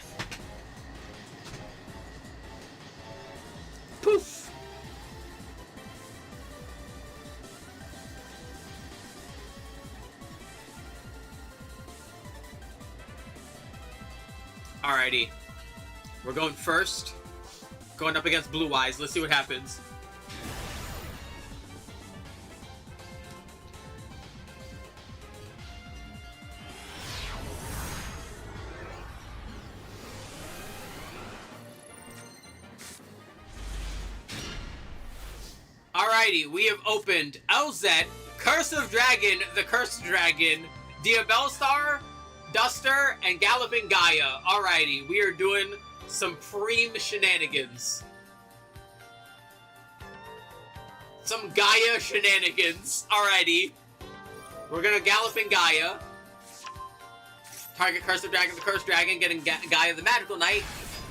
Poof. Alrighty. We're going first. Going up against Blue Eyes. Let's see what happens. Alrighty, we have opened LZ, Curse of Dragon, the Cursed Dragon, Diabellstar, Duster, and Galloping Gaia. Alrighty, we are doing some preem shenanigans. Some Gaia shenanigans. Alrighty. We're gonna Galloping Gaia. Target Curse of Dragon, the Cursed Dragon, getting Gaia the Magical Knight.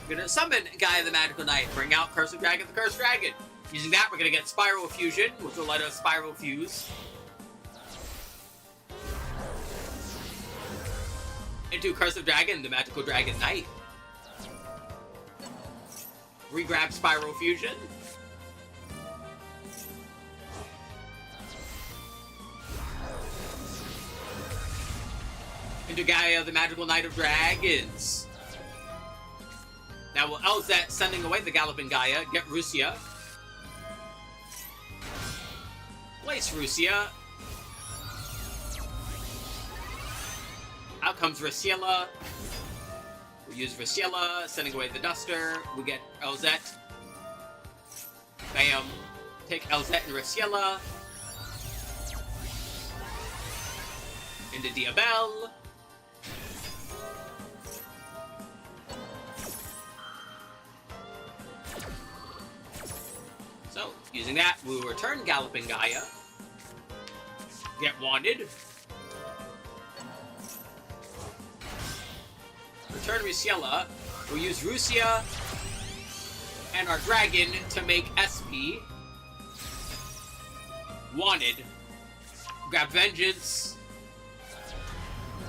We're gonna summon Gaia the Magical Knight, bring out Curse of Dragon, the Cursed Dragon. Using that, we're going to get Spiral Fusion, which will let us Spiral Fuse into Curse of Dragon, the Magical Dragon Knight. Regrab Spiral Fusion. Into Gaia, the Magical Knight of Dragons. Now we'll LZ, sending away the Galloping Gaia, get Rusia. Place Rusia. Out comes Raciela. We use Raciela, sending away the Duster. We get Elzette. Bam. Take Elzette and Raciela. Into Diabell. So, Using that, we will return Galloping Gaia. Get Wanted. Return Rusiela. We'll use Rusia and our dragon to make SP. Wanted. Grab Vengeance.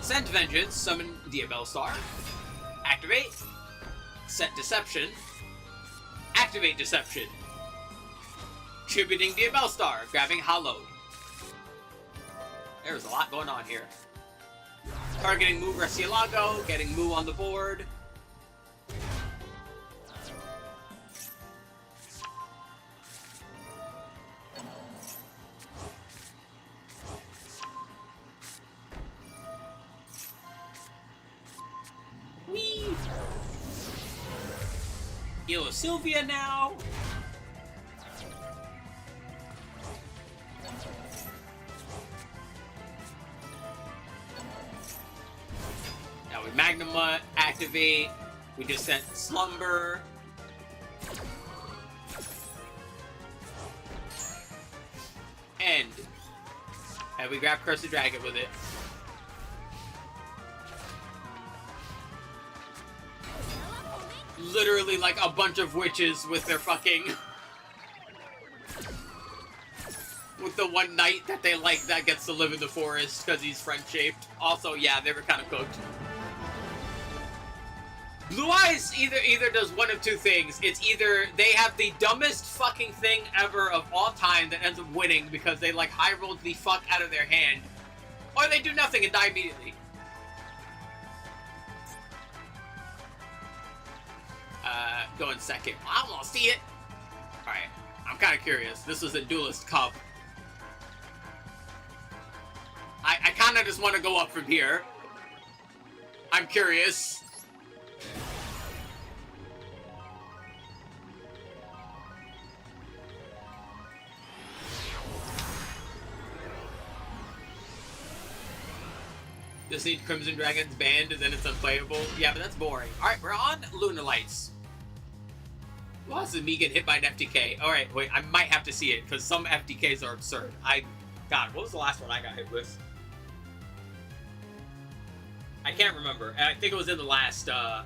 Send Vengeance. Summon Diabell Star. Activate. Set Deception. Activate Deception. Tributing Diabell Star. Grabbing Hallowed. There's a lot going on here. Targeting Mu Murcielago. Getting Mu on the board. Whee! Elo Sylvia now. Now we Magnuma activate. We just sent Slumber. End. And we grab Curse the Dragon with it. Literally like a bunch of witches with their fucking... with the one knight that they like that gets to live in the forest because he's friend-shaped. Also, yeah, they were kind of cooked. Blue Eyes either does one of two things. It's either they have the dumbest fucking thing ever of all time that ends up winning because they like high rolled the fuck out of their hand, or they do nothing and die immediately. Going second. I want to see it. Alright, I'm kind of curious. This is a Duelist Cup. I kind of just want to go up from here. I'm curious. Just need Crimson Dragon's banned and then it's unplayable. Yeah, but that's boring. Alright, we're on Lunar Lights. Well, this is me getting hit by an FTK. Alright, wait, I might have to see it, because some FTKs are absurd. God, what was the last one I got hit with? I can't remember. I think it was in the last, Oh,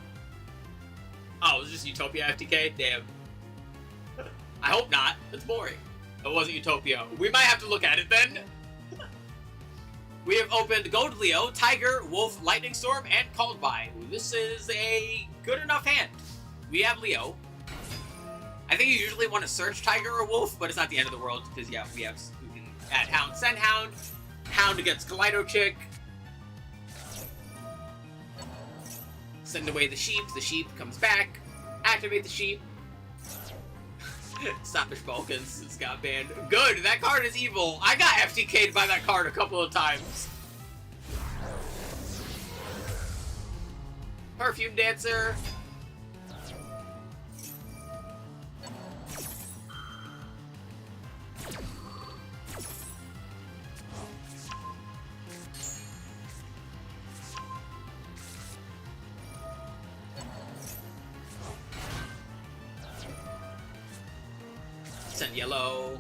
it was just Utopia FTK? Damn. I hope not. It's boring. It wasn't Utopia. We might have to look at it then. We have opened Gold Leo, Tiger, Wolf, Lightning Storm, and Called By. This is a good enough hand. We have Leo. I think you usually want to search Tiger or Wolf, but it's not the end of the world, because yeah, we can add Hound, send Hound. Hound against Kaleido Chick. Send away the sheep comes back. Activate the sheep. Snappish Balkans has got banned. Good, that card is evil. I got FTK'd by that card a couple of times. Perfume Dancer. Send yellow.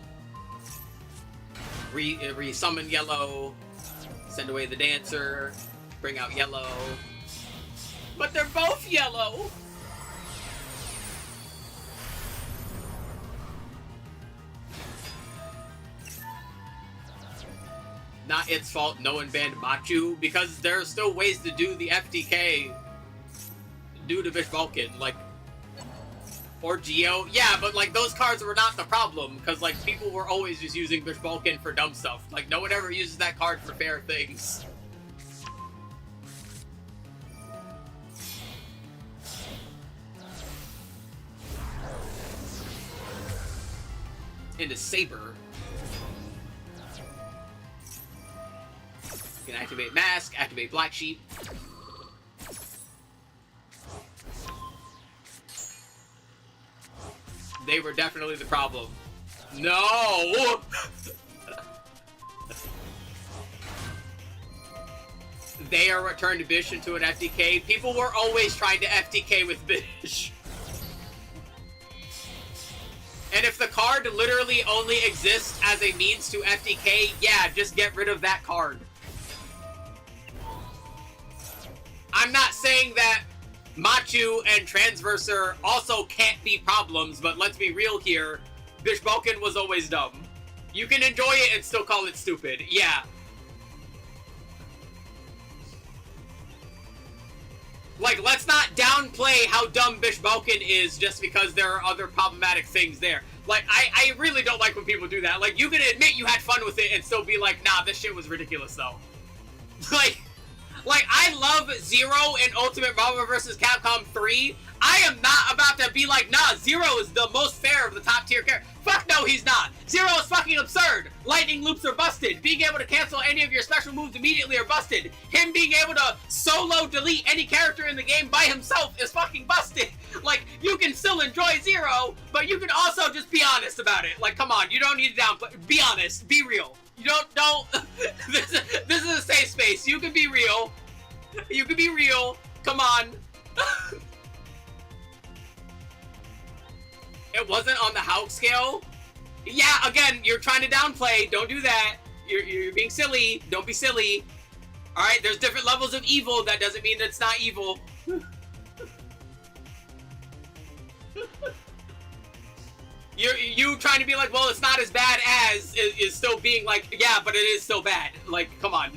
Re-summon yellow. Send away the dancer. Bring out yellow. But they're both yellow! Not its fault no one banned Machu, because there are still ways to do the FTK due to Bish Vulcan, like, or Geo. Yeah, but like those cards were not the problem, because like people were always just using Bish Vulcan for dumb stuff. Like no one ever uses that card for fair things. Into Saber. You can activate Mask, activate Black Sheep. They were definitely the problem. No! They are returned Bish into an FTK. People were always trying to FTK with Bish. And And if the card literally only exists as a means to FDK, yeah, just get rid of that card. I'm not saying that Machu and Transverser also can't be problems, but let's be real here. Bishbalkin was always dumb. You can enjoy it and still call it stupid. Yeah. Like, let's not downplay how dumb Bishbalkin is just because there are other problematic things there. Like, I really don't like when people do that. Like, you can admit you had fun with it and still be like, nah, this shit was ridiculous, though. Like, I love Zero in Ultimate Marvel vs. Capcom 3. I am not about to be like, nah, Zero is the most fair of the top tier characters. Fuck no, he's not. Zero is fucking absurd. Lightning loops are busted. Being able to cancel any of your special moves immediately are busted. Him being able to solo delete any character in the game by himself is fucking busted. Like, you can still enjoy Zero, but you can also just be honest about it. Like, come on, you don't need to downplay. Be honest. Be real. You don't. This is a safe space. You can be real. You can be real. Come on. It wasn't on the Hulk scale. Yeah, again, you're trying to downplay. Don't do that. You're being silly. Don't be silly. All right, there's different levels of evil. That doesn't mean that it's not evil. You trying to be like, well, it's not as bad as is still being like, yeah, but it is still bad. Like, come on.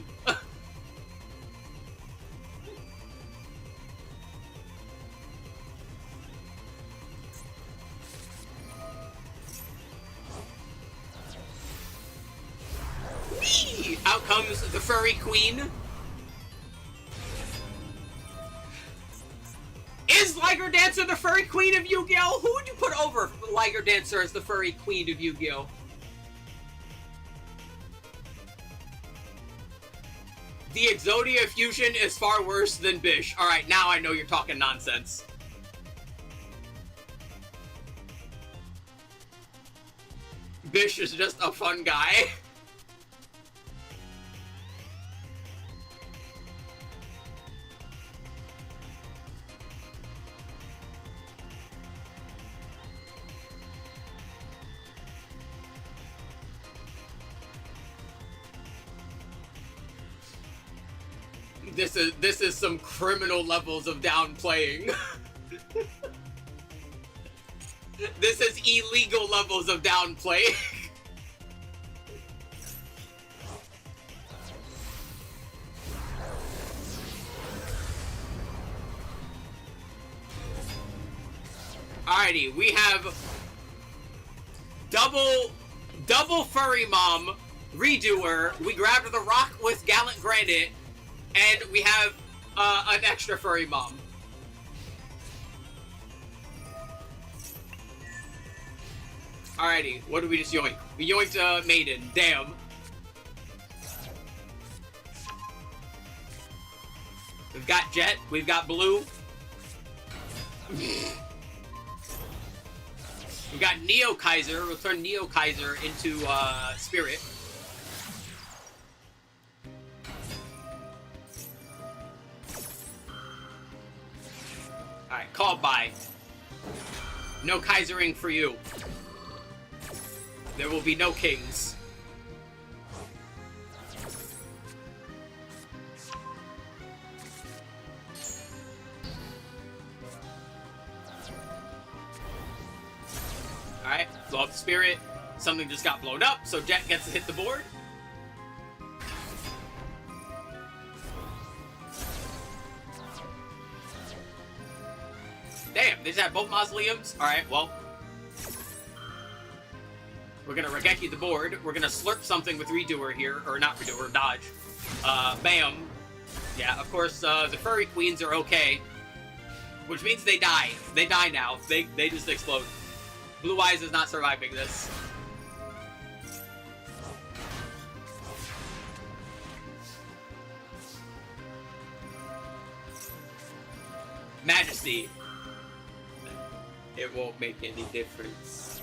Whee! Out comes the furry queen. Is Liger Dancer the furry queen of Yu-Gi-Oh? Who would you put over Liger Dancer as the furry queen of Yu-Gi-Oh? The Exodia fusion is far worse than Bish. Alright, now I know you're talking nonsense. Bish is just a fun guy. This is some criminal levels of downplaying. This is illegal levels of downplaying. Alrighty, we have double furry mom redoer. We grabbed the rock with Gallant Granite. And we have an extra furry mom. Alrighty, what did we just yoink? We yoinked Maiden, damn. We've got Jet, we've got Blue. We've got Neo Kaiser, we'll turn Neo Kaiser into Spirit. Alright, called by. No Kaisering for you. There will be no kings. Alright, blow up the Spirit. Something just got blown up, so Jet gets to hit the board. Damn, they just have both mausoleums? Alright, well. We're gonna Regeki the board. We're gonna slurp something with Redoer here. Or not Redoer, Dodge. Bam. Yeah, of course, the furry queens are okay. Which means they die. They die now. They just explode. Blue Eyes is not surviving this. Majesty. It won't make any difference.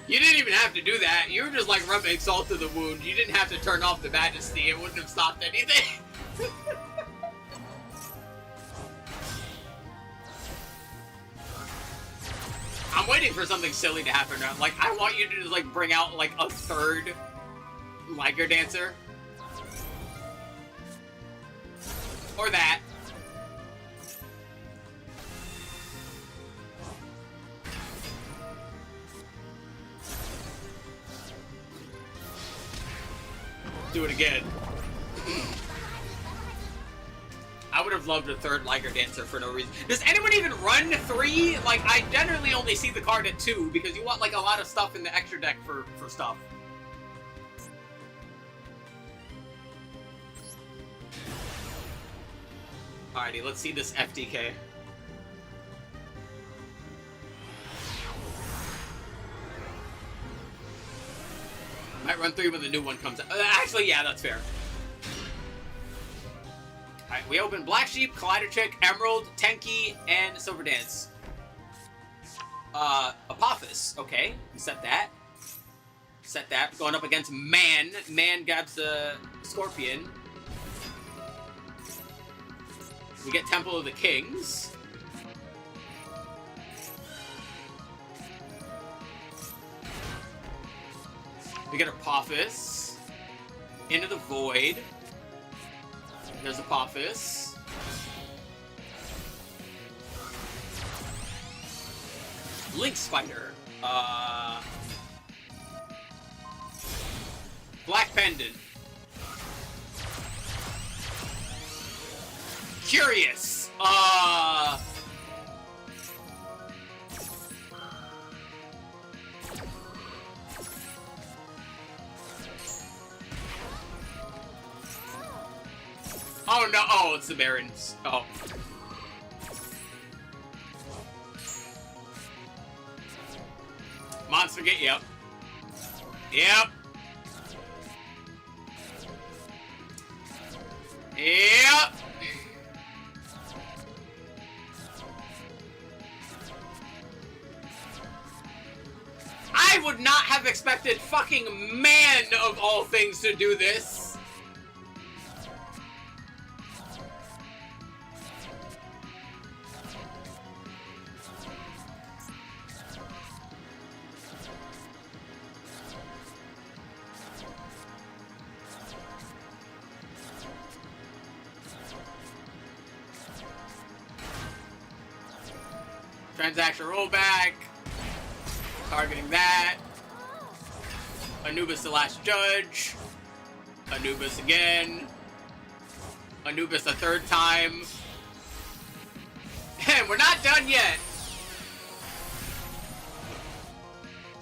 You didn't even have to do that. You were just like rubbing salt to the wound. You didn't have to turn off the Majesty. It wouldn't have stopped anything. I'm waiting for something silly to happen now. Like, I want you to just, like, bring out, like, a third Liger Dancer. Or that. Do it again. I would have loved a third Liger Dancer for no reason. Does anyone even run 3? Like, I generally only see the card at 2 because you want, like, a lot of stuff in the extra deck for stuff. Alrighty, let's see this FDK. Might run 3 when the new one comes out. Actually, yeah, that's fair. Alright, we open Black Sheep, Collider Chick, Emerald, Tenki, and Silver Dance. Apophis. Okay, set that. Set that. Going up against Man. Man grabs the Scorpion. We get Temple of the Kings. We get Apophis. Into the Void. There's Apophis. Link Spider. Black Pendant. Curious. Oh no, oh, it's the Barons. Oh. Monster Gate, yep. Yep. Yep. I would not have expected fucking Man of all things to do this. Transaction rollback. Targeting that. Anubis the Last Judge. Anubis again. Anubis a third time. And we're not done yet.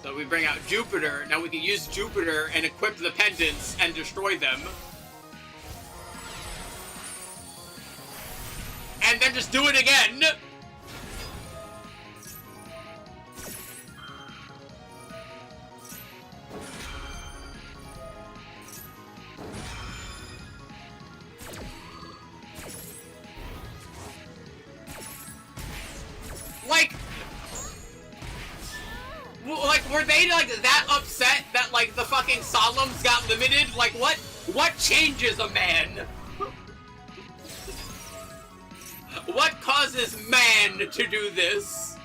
So we bring out Jupiter. Now we can use Jupiter and equip the pendants and destroy them. And then just do it again. Like, were they, like, that upset that, like, the fucking Solemns got limited? Like, what changes a man? What causes Man to do this?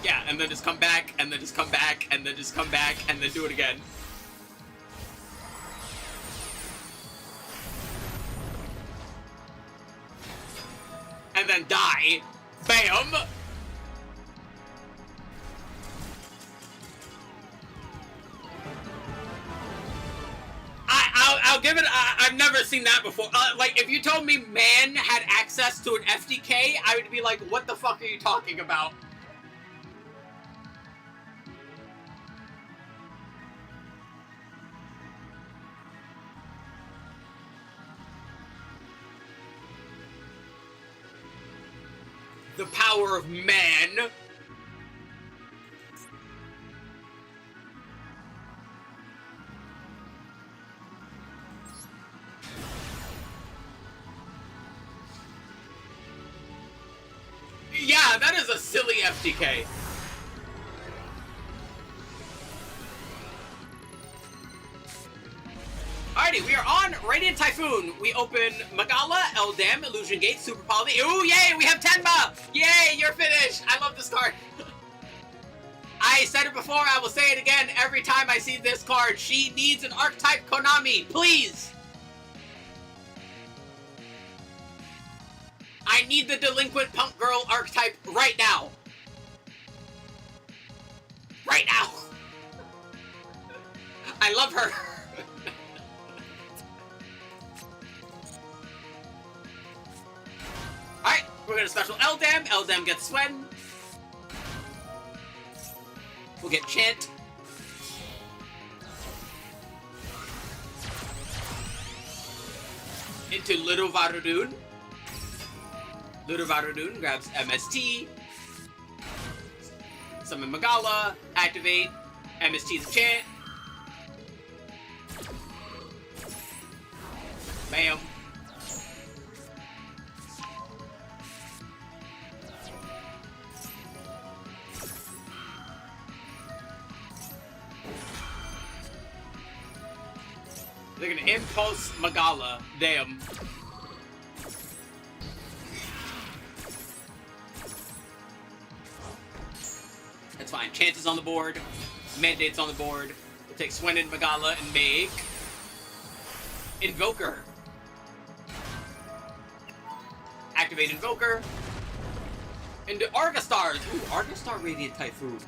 Yeah, and then just come back, and then just come back, and then just come back, and then do it again. And then die. Bam! I'll give it, I've never seen that before. Like, if you told me Man had access to an FDK, I would be like, what the fuck are you talking about? The power of Man. Yeah, that is a silly FDK. Alrighty, we are on Radiant Typhoon. We open Magala, Eldam, Illusion Gate, Super Poly. Ooh, yay! We have Tenma! Yay! You're finished! I love this card. I said it before, I will say it again every time I see this card. She needs an archetype Konami, please! I need the delinquent punk girl archetype right now. Right now! I love her. Alright, we're gonna special Eldam. Eldam gets Swen. We'll get Chant. Into Little Varadun. Little Varadun grabs MST. Summon Magala. Activate. MST the Chant. Bam. They're gonna impulse Magala. Damn. That's fine. Chance is on the board. Mandate's on the board. We'll take Swen and Magala and make Invoker. Activate Invoker. Into Argostars. Ooh, Argostar Radiant Typhoon.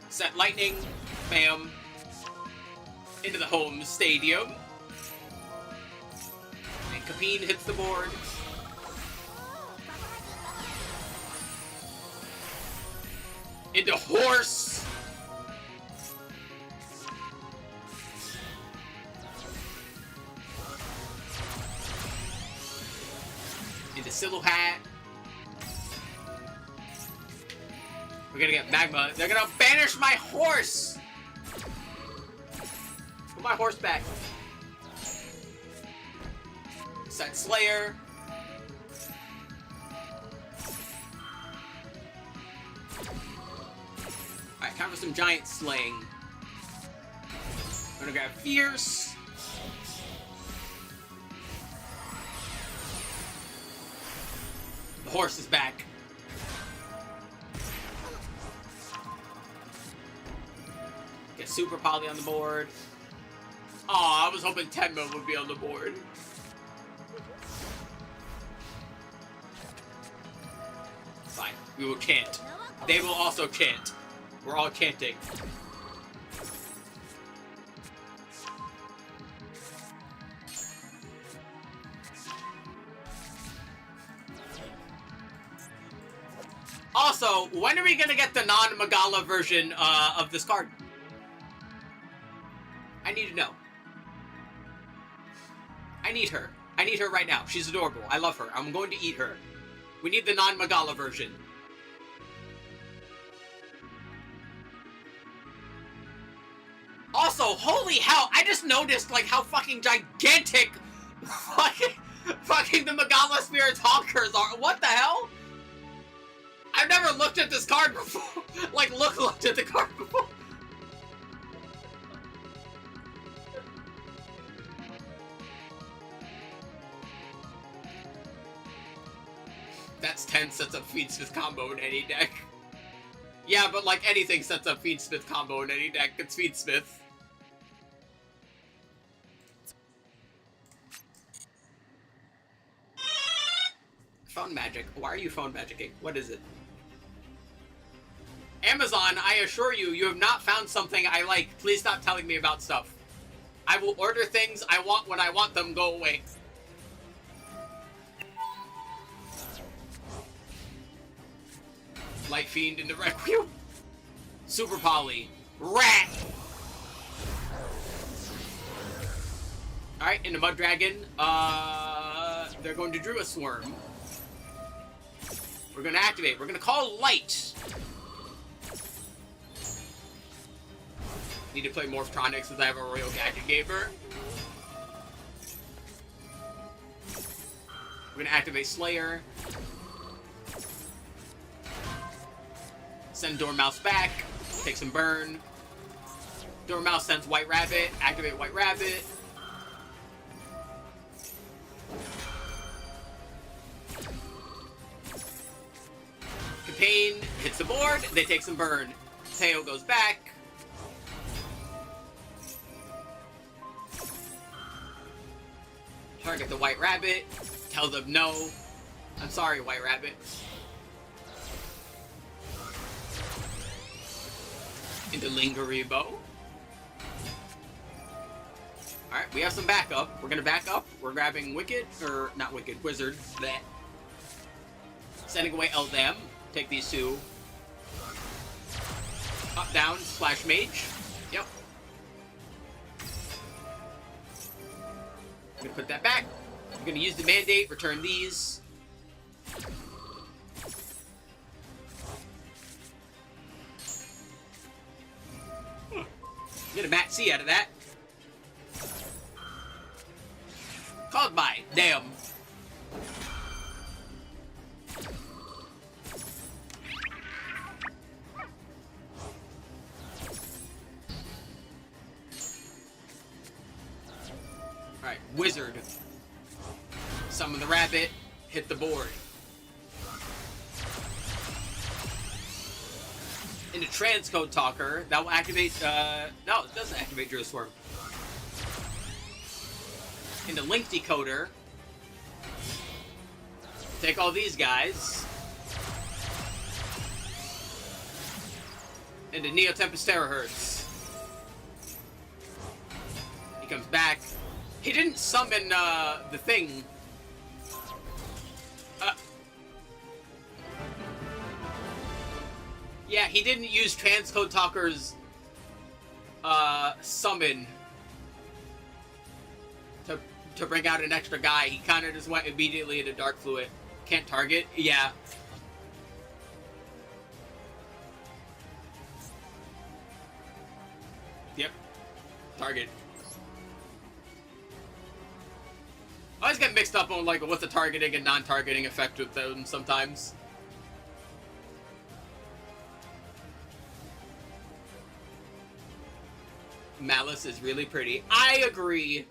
Set Lightning. Bam. Into the home stadium. And Capine hits the board. Into Horse. Into Silhouette. We're gonna get Magma. They're gonna banish my horse! Put my horse back. Set Slayer. Alright, time for some giant slaying. We're gonna grab Fierce. The horse is back. Get Super Poly on the board. Aw, I was hoping Tenma would be on the board. Fine, we will chant. They will also chant. We're all chanting. Also, when are we gonna get the non-Magala version of this card? I need to know. I need her. I need her right now. She's adorable. I love her. I'm going to eat her. We need the non-Magala version. Also, holy hell, I just noticed, like, how fucking gigantic fucking the Magala Spirit Talkers are. What the hell? I've never looked at this card before. Like, looked at the card before. That's 10 sets up Feedsmith combo in any deck. Yeah, but like anything sets up Feedsmith combo in any deck, it's Feedsmith. Phone magic? Why are you phone magicking? What is it? Amazon, I assure you, you have not found something I like. Please stop telling me about stuff. I will order things I want when I want them. Go away. Light Fiend into Requiem. Super Poly. Rat! Alright, into Mud Dragon. They're going to Druid Swarm. We're going to activate. We're going to call Light. Need to play Morphtronics since I have a Royal Gadget Gamer. We're going to activate Slayer. Send Dormouse back. Take some burn. Dormouse sends White Rabbit. Activate White Rabbit. Campaign hits the board. They take some burn. Teo goes back. Target the White Rabbit. Tell them no. I'm sorry, White Rabbit. Into Lingaribo. Alright, we have some backup. We're gonna back up. We're grabbing Wicked, or not Wicked, Wizard. Bleh. Sending away Eldam. Take these two. Up, down, Splash Mage. Yep. I'm gonna put that back. I'm gonna use the Mandate, return these. Get a Mat C out of that. Called by. Damn. Alright, Wizard. Summon the rabbit. Hit the board. Into Transcode Talker. That will activate, no, it doesn't activate Drill Swarm. Into Link Decoder. Take all these guys. Into Neo Tempest Terahertz. He comes back. He didn't summon, the thing. Yeah, he didn't use Transcode Talker's summon to bring out an extra guy. He kind of just went immediately into Dark Fluid. Can't target? Yeah. Yep. Target. I always get mixed up on like what's the targeting and non-targeting effect with them sometimes. Malice is really pretty. I agree.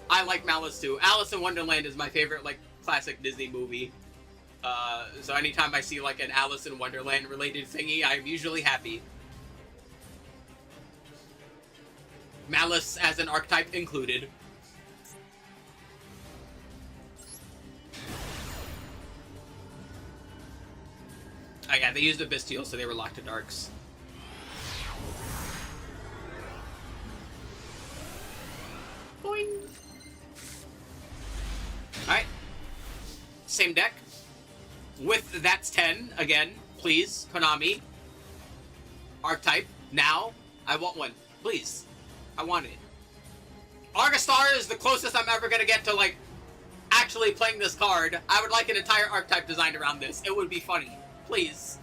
I like Malice too. Alice in Wonderland is my favorite, like, classic Disney movie. So anytime I see, like, an Alice in Wonderland related thingy, I'm usually happy. Malice as an archetype included. Oh yeah, they used a Bestial, so they were locked to Darks. Boing. Alright. Same deck. With That's 10, again, please, Konami. Archetype, now. I want one. Please. I want it. Argastar is the closest I'm ever gonna get to, like, actually playing this card. I would like an entire archetype designed around this. It would be funny. Please.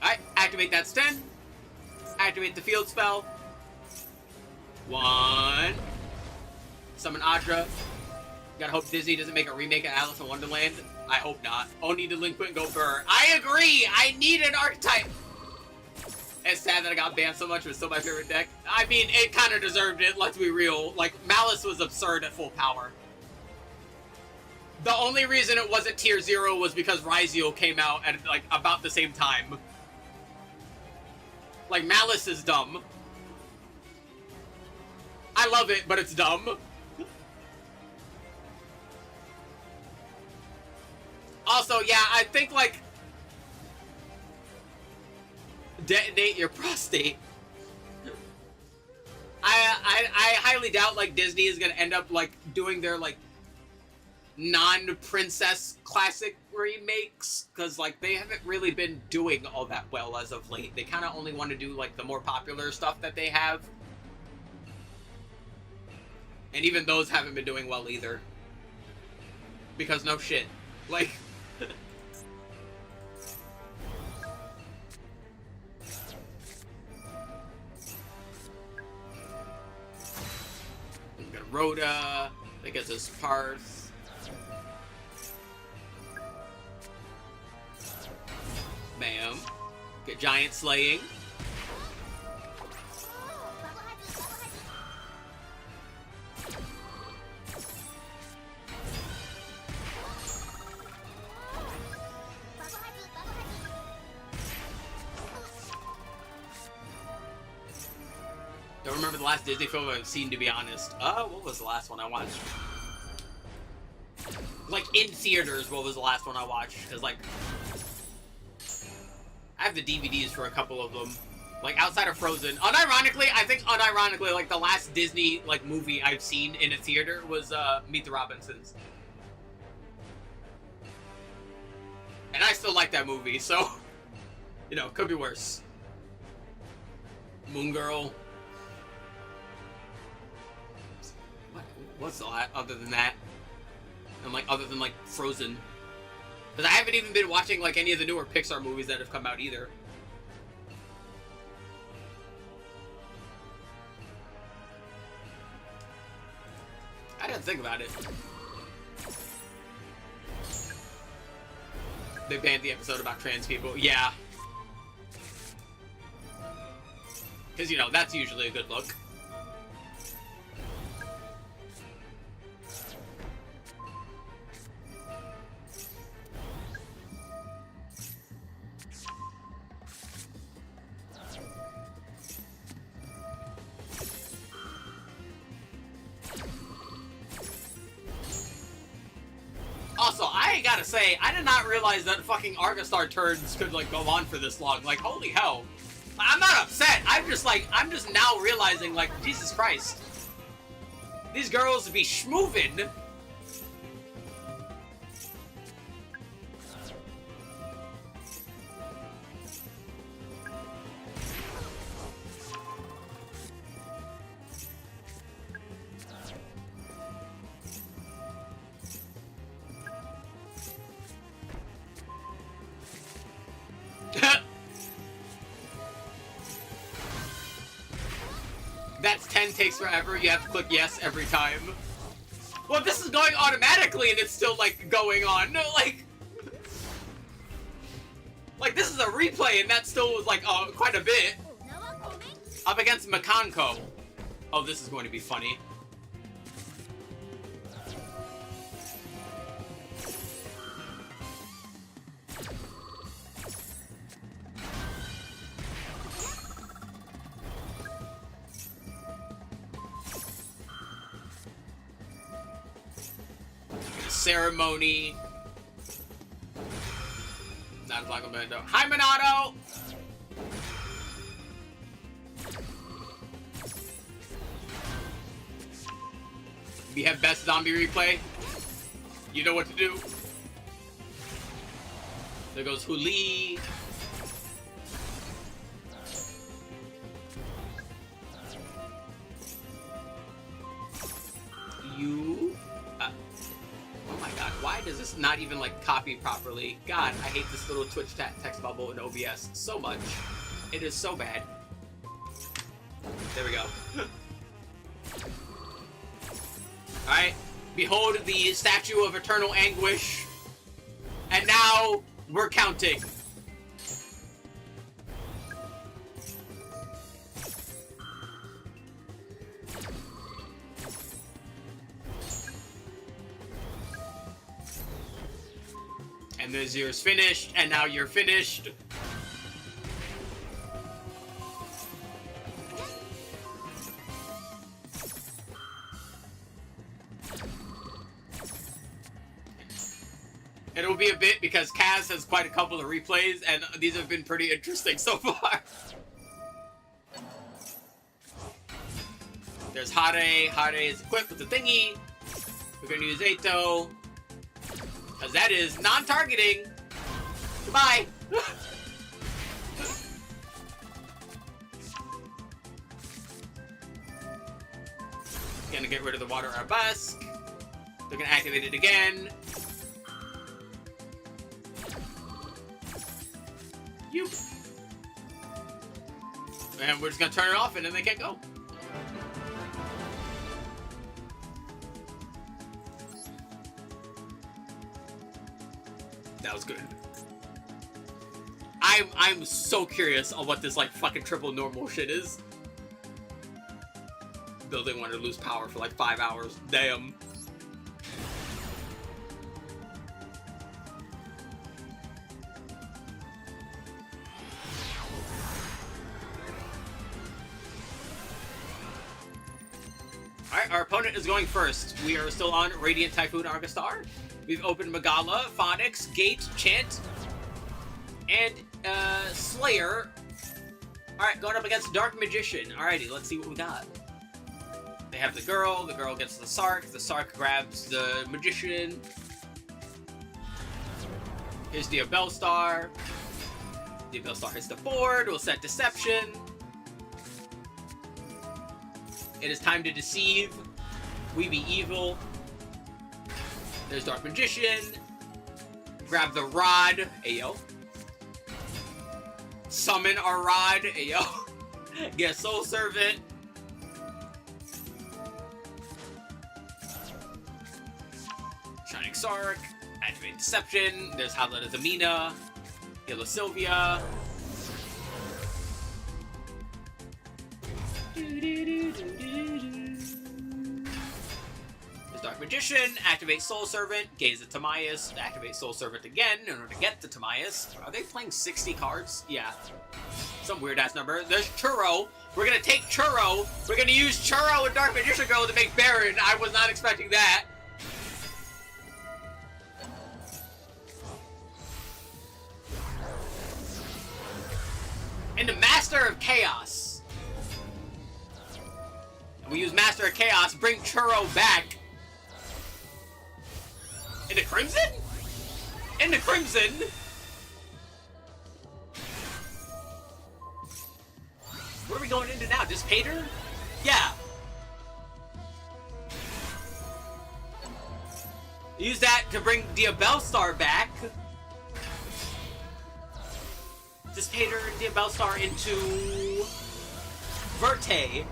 Alright, activate That's 10. Activate the field spell. 1. Summon Audra. Gotta hope Disney doesn't make a remake of Alice in Wonderland. I hope not. Oni Delinquent, go Burr. I agree! I need an archetype! It's sad that I got banned so much, but it's still my favorite deck. I mean, it kind of deserved it, let's be real. Like, Malice was absurd at full power. The only reason it wasn't tier 0 was because Raizio came out at, like, about the same time. Like, Malice is dumb. I love it, but it's dumb. Also, yeah, I think, like, detonate your prostate. I highly doubt, like, Disney is gonna end up, like, doing their, like, non-princess classic remakes, because, like, they haven't really been doing all that well as of late. They kind of only want to do, like, the more popular stuff that they have. And even those haven't been doing well either. Because no shit. Like... We got Rhoda. That gets us Parth. Bam. Get Giant Slaying. Don't remember the last Disney film I've seen, to be honest. What was the last one I watched? Like, in theaters, what was the last one I watched? Because, like, I have the DVDs for a couple of them. Like, outside of Frozen. Unironically, I think, like, the last Disney, like, movie I've seen in a theater was, Meet the Robinsons. And I still like that movie, so, you know, could be worse. Moon Girl. What's the lot other than that? And, like, other than, like, Frozen. Because I haven't even been watching, like, any of the newer Pixar movies that have come out either. I didn't think about it. They banned the episode about trans people. Yeah. Because, you know, that's usually a good look. Also, I gotta say, I did not realize that fucking Argostar turns could, like, go on for this long. Like, holy hell. I'm not upset. I'm just now realizing, like, Jesus Christ. These girls be schmoovin'. That's 10 takes forever. You have to click yes every time. Well, this is going automatically and it's still, like, going on. No, like, this is a replay and that still was, like, quite a bit. Up against Makanko. Oh, this is going to be funny. Ceremony. Not as long as Bendo. Hi, Minato! We have best zombie replay. You know what to do. There goes Huli. You. Oh my god, why does this not even, like, copy properly? God, I hate this little Twitch text bubble in OBS so much. It is so bad. There we go. Alright, behold the statue of eternal anguish. And now, we're counting. And there's yours finished, and now you're finished. It'll be a bit because Kaz has quite a couple of replays, and these have been pretty interesting so far. There's Hare. Hare is equipped with the thingy. We're gonna use Eito. Because that is non-targeting. Goodbye. Gonna get rid of the water arabesque. They're gonna activate it again. You. And we're just gonna turn it off and then they can't go. That was good. I'm so curious on what this, like, fucking triple normal shit is. Building one to lose power for like 5 hours. Damn. Alright, our opponent is going first. We are still on Radiant Typhoon Argastar. We've opened Magala, Phonix, Gate, Chant, and Slayer. Alright, going up against Dark Magician. Alrighty, let's see what we got. They have the girl gets the Sark grabs the Magician. Here's the Bellstar. The Bellstar hits the board, we'll set Deception. It is time to deceive. We be evil. There's Dark Magician. Grab the rod. Ayo. Summon our rod. Ayo. Get Soul Servant. Shining Sark. Activate Deception. There's Howlet of the Mina. Yellow Sylvia. Dark Magician, activate Soul Servant, gaze at Timaeus, activate Soul Servant again in order to get to Timaeus. Are they playing 60 cards? Yeah. Some weird-ass number. There's Churro. We're gonna take Churro. We're gonna use Churro and Dark Magician Girl to make Baron. I was not expecting that. And the Master of Chaos. We use Master of Chaos, bring Churro back. Into Crimson? Into Crimson? What are we going into now? Just Pater? Yeah. Use that to bring Diabellstar back. Just Pater and Diabellstar into Verte.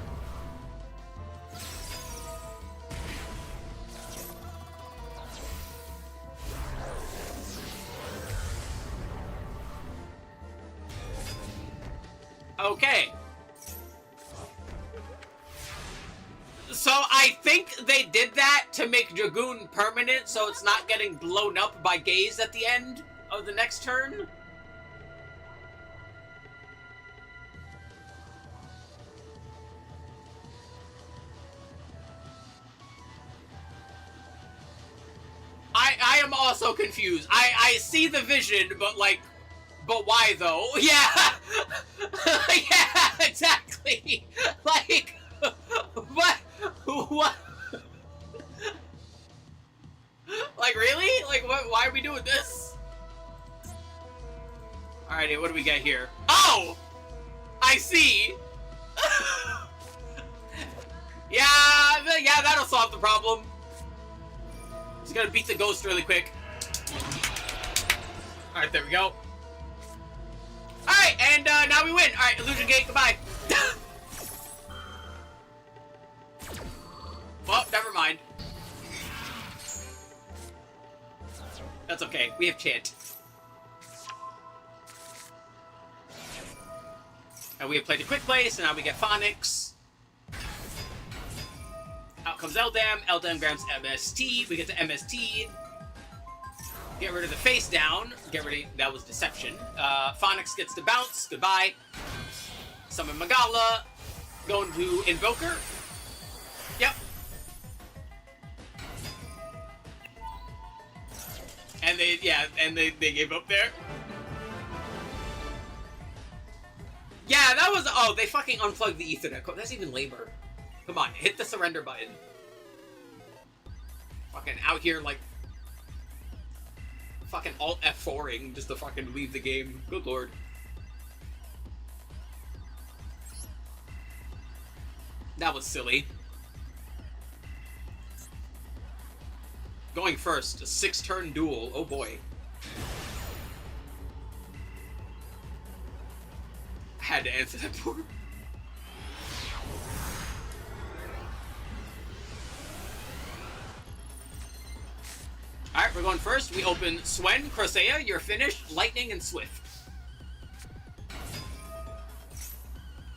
Okay. So I think they did that to make Dragoon permanent so it's not getting blown up by Gaze at the end of the next turn. I am also confused. I see the vision, but like, but why though? Yeah! Yeah, exactly! Like, what? What? Like, really? Like, what? Why are we doing this? Alrighty, what do we get here? Oh! I see! Yeah, that'll solve the problem. Just gotta beat the ghost really quick. Alright, there we go. Alright, and now we win. Alright, Illusion Gate, goodbye. Well, never mind. That's okay, we have Chant. And we have played a quick play, so now we get Phonix. Out comes Eldam. Eldam grabs MST. We get to MST. Get rid of the face down. Get rid of... That was Deception. Phonix gets to bounce. Goodbye. Summon Magala. Going to Invoker. Yep. And they gave up there. Yeah, that was... Oh, they fucking unplugged the Ethernet cord. That's even lamer. Come on, hit the surrender button. Fucking out here, like... Fucking alt F4ing just to fucking leave the game. Good lord. That was silly. Going first, a 6-turn duel. Oh boy. I had to answer that poor. Alright, we're going first. We open Swen, Crosea, you're finished, Lightning, and Swift.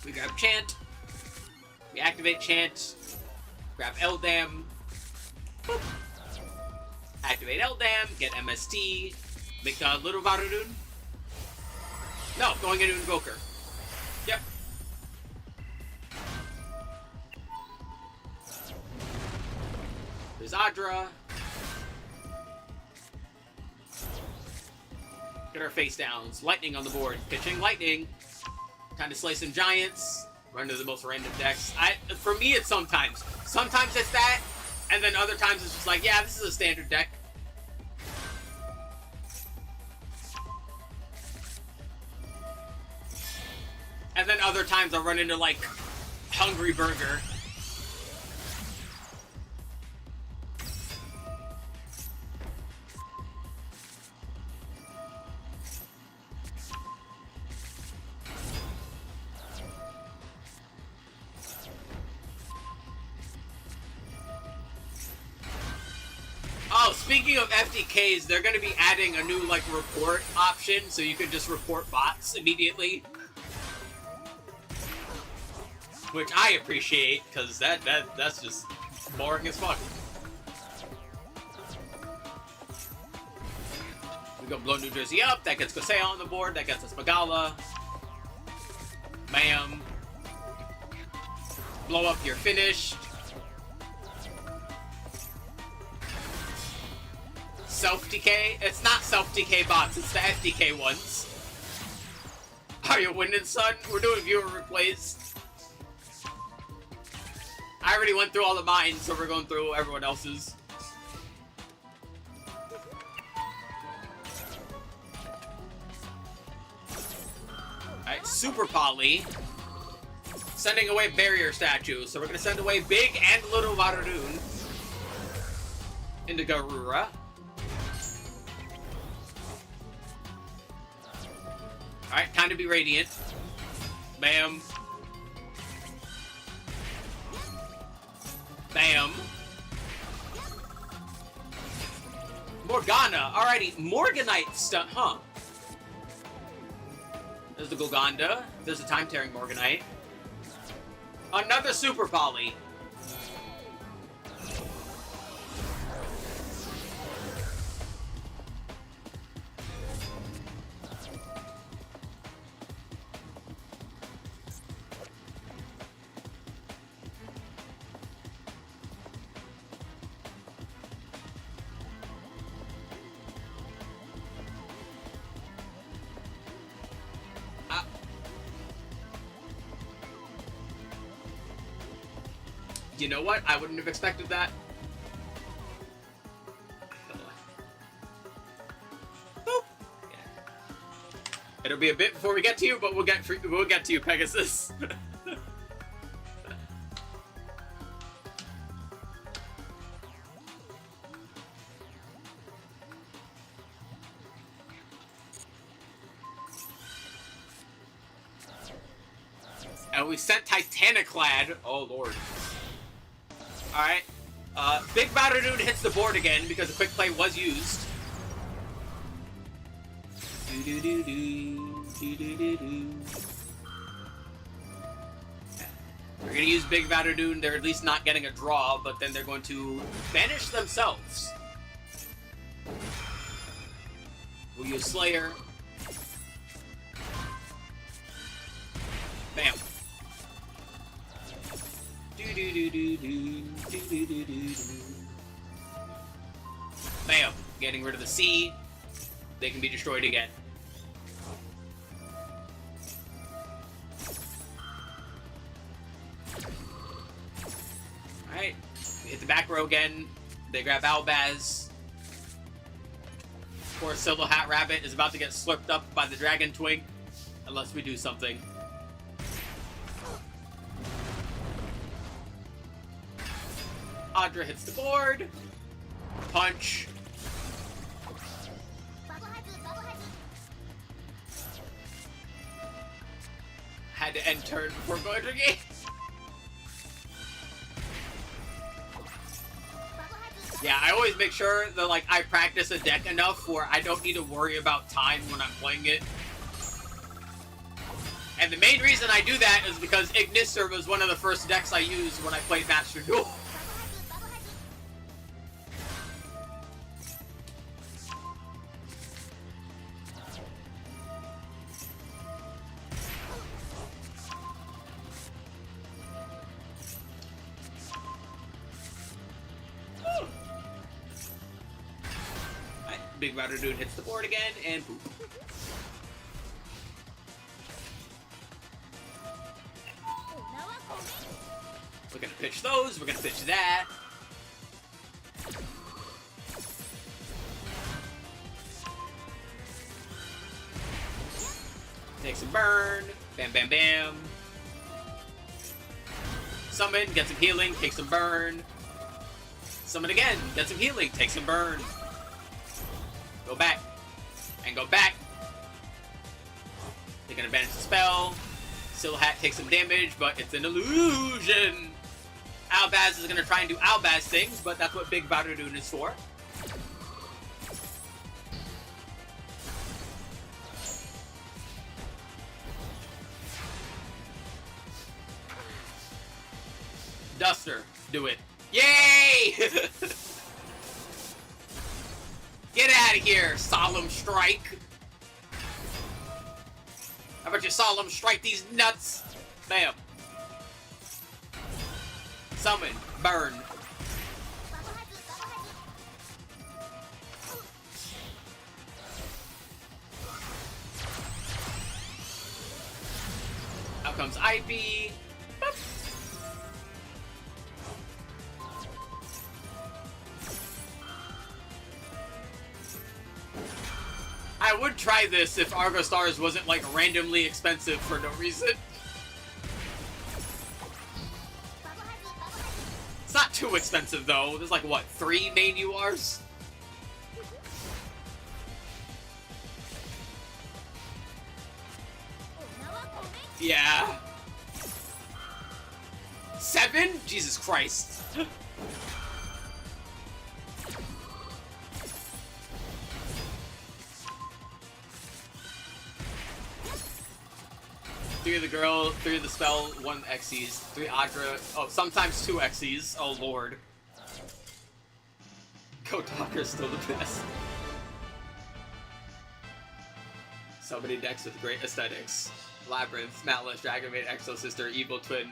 We grab Chant. We activate Chant. Grab Eldam. Boop. Activate Eldam, get MST. Make a little Varudun. No, going into Invoker. Yep. is Adra. Get our face downs. Lightning on the board. Pitching lightning. Time to slay some giants. Run to the most random decks. For me, it's sometimes. Sometimes it's that, and then other times it's just like, yeah, this is a standard deck. And then other times I'll run into, like, Hungry Burger. Oh, speaking of FDKs, they're going to be adding a new, like, report option, so you can just report bots immediately. Which I appreciate, because that's just boring as fuck. We go blow New Jersey up, that gets Kosea on the board, that gets us Magala. Bam. Blow up, you're finished. Self-DK? It's not self-DK bots, it's the FDK ones. Are you winning, son? We're doing viewer replays. I already went through all of mine, so we're going through everyone else's. Alright, Super Poly. Sending away barrier statues. So we're going to send away Big and Little Varadoon into Garura. Alright, time to be Radiant. Bam. Bam. Morgana. Alrighty, Morganite stun, huh? There's the Golgonda. There's a time-tearing Morganite. Another Super Poly. You know what? I wouldn't have expected that. Boop. Yeah. It'll be a bit before we get to you, but we'll get to you, Pegasus. And we sent Titaniclad. Oh lord. Alright. Big Varadoon hits the board again because the quick play was used. We're gonna use Big Varadoon. They're at least not getting a draw, but then they're going to banish themselves. We'll use Slayer. Bam. Bam. Getting rid of the C. They can be destroyed again. Alright. We hit the back row again. They grab Albaz. Poor Silver Hat Rabbit is about to get slurped up by the Dragon Twig. Unless we do something. Adra hits the board. Punch. Had to end turn before going to game. Yeah, I always make sure that, like, I practice a deck enough where I don't need to worry about time when I'm playing it. And the main reason I do that is because Ignister was one of the first decks I used when I played Master Duel. Big Router Dude hits the board again, and poop. We're gonna pitch those, we're gonna pitch that. Take some burn, bam bam bam. Summon, get some healing, take some burn. Summon again, get some healing, take some burn. Go back, and go back. Taking advantage of the spell. Still Hat takes some damage, but it's an illusion. Albaz is gonna try and do Albaz things, but that's what Big Router Dude is for. Duster, do it. Yay! Get out of here, Solemn Strike. How about you Solemn Strike these nuts? Bam. Summon, burn. Out comes Ivy. Boop. I would try this if Argo Stars wasn't like randomly expensive for no reason. It's not too expensive though. There's like what, 3 main URs? Yeah. 7? Jesus Christ. Three of the girl, 3 of the spell, 1 Xyz, 3 Adra, oh, sometimes 2 Xyz, oh lord. Kotakra's still the best. So many decks with great aesthetics. Labyrinth, Malice, Dragon Maid, Exo Sister, Evil Twin.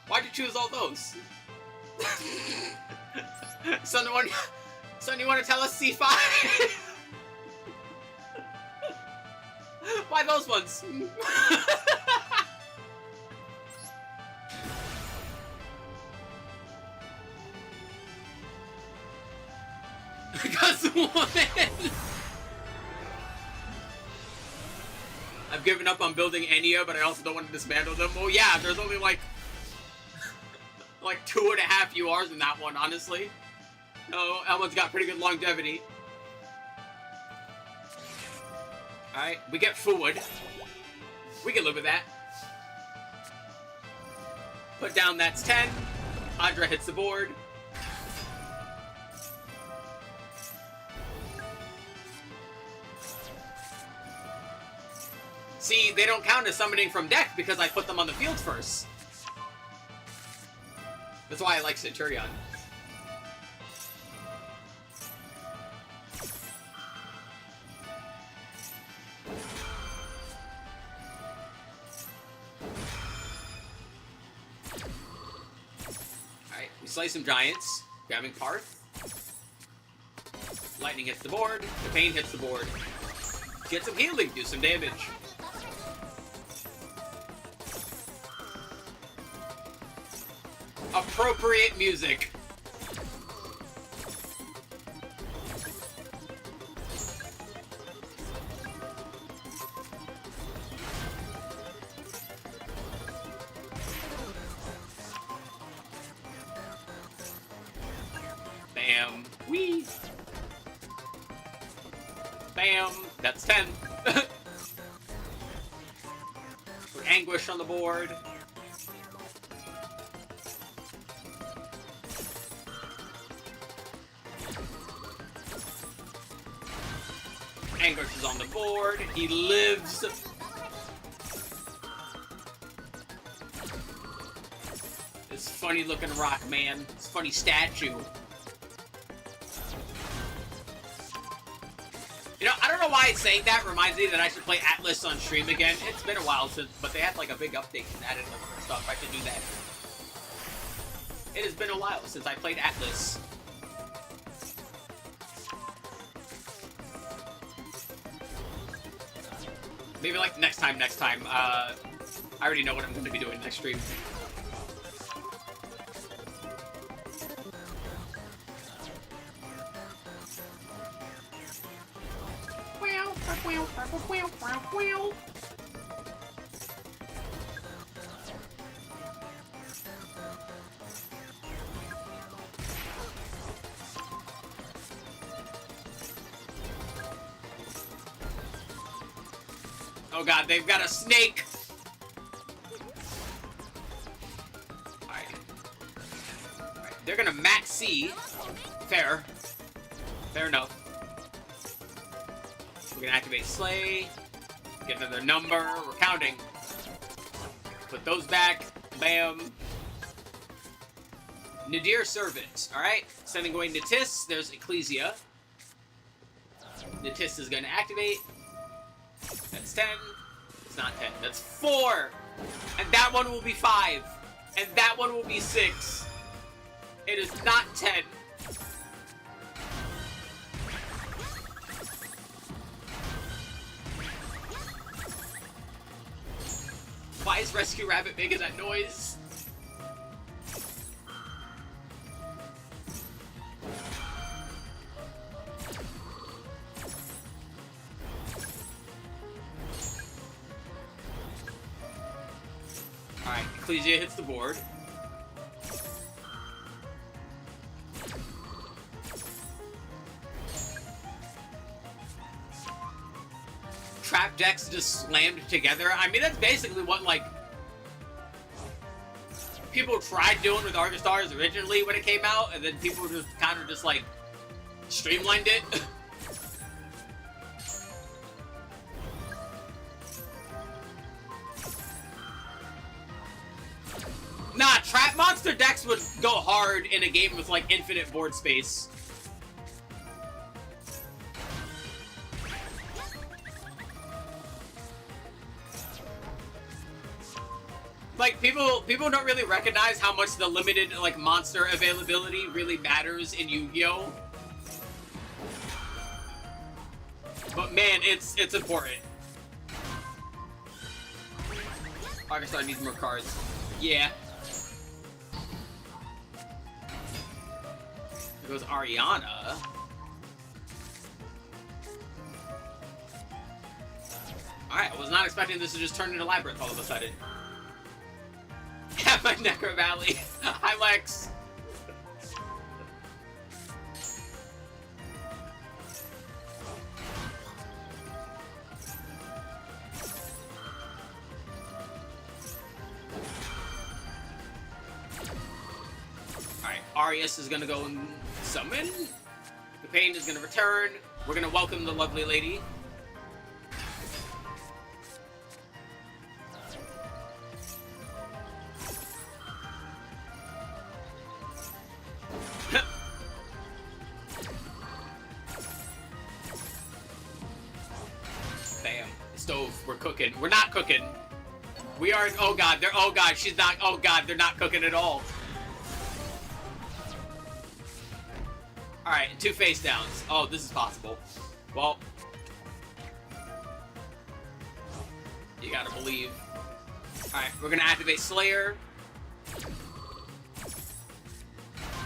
Why'd you choose all those? Son, you want to tell us C5? Why those ones? Because what? I've given up on building Enya, but I also don't want to dismantle them. Oh yeah, there's only like 2.5 URs in that one, honestly. No, that one's got pretty good longevity. Alright, we get forward. We can live with that. Put down, that's 10. Adra hits the board. See, they don't count as summoning from deck because I put them on the field first. That's why I like Centurion. Alright, we slice some giants, grabbing Parth. Lightning hits the board, the pain hits the board. Get some healing, do some damage. Appropriate music. Bam. Whee. Bam. That's 10. Anguish on the board. Anguish is on the board. He lives. This funny looking rock man. This funny statue. You know, I don't know why saying that reminds me that I should play Atlas on stream again. It's been a while since, but they had like a big update and added like more stuff. I should do that. It has been a while since I played Atlas. Maybe like next time. I already know what I'm going to be doing next stream. Oh god, they've got a snake! Alright. Alright, they're gonna mat C. Fair. Fair enough. We're gonna activate Slay. Get another number. We're counting. Put those back. Bam. Nadir Servant. Alright. Sending going to Tis. There's Ecclesia. The Tis is gonna activate. That's 10. It's not 10. That's 4. And that one will be 5. And that one will be 6. It is not 10. Why is Rescue Rabbit making that noise? Alright, Ecclesia hits the board. Trap decks just slammed together. I mean, that's basically what, like, people tried doing with Argus Stars originally when it came out, and then people just kind of just, like, streamlined it. Nah, Trap Monster decks would go hard in a game with, like, infinite board space. Like, people don't really recognize how much the limited, like, monster availability really matters in Yu-Gi-Oh! But man, it's important. Argus Star needs more cards. Yeah. There goes Ariana. Alright, I was not expecting this to just turn into Labyrinth all of a sudden. Have my Necro Valley. Hi, Lex. Alright, Arius is gonna go and summon. The Pain is gonna return. We're gonna welcome the lovely lady. Bam. Stove. We're cooking. We're not cooking. We are. Oh god. They're. Oh god. She's not. Oh god. They're not cooking at all. Alright. 2 face downs. Oh, this is possible. Well. You gotta believe. Alright. We're gonna activate Slayer.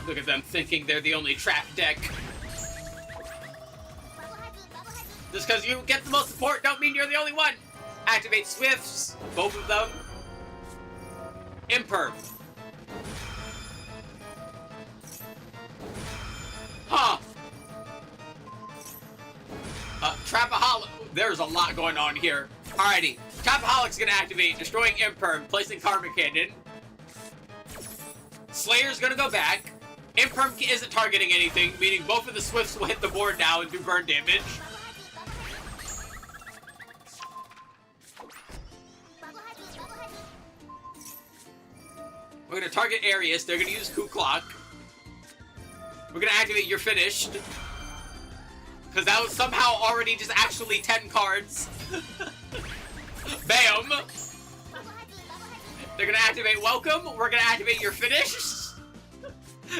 Look at them thinking they're the only trap deck. Just because you get the most support don't mean you're the only one. Activate Swifts, both of them. Imperm. Huh. Trapaholic. There's a lot going on here. Alrighty. Trapaholic's gonna activate, destroying Imperm, placing Karma Cannon. Slayer's gonna go back. Imperm isn't targeting anything, meaning both of the Swifts will hit the board now and do burn damage. We're gonna target Arius. They're gonna use Ku Clock. We're gonna activate You're Finished. Because that was somehow already just actually 10 cards. Bam! They're gonna activate Welcome. We're gonna activate You're Finished.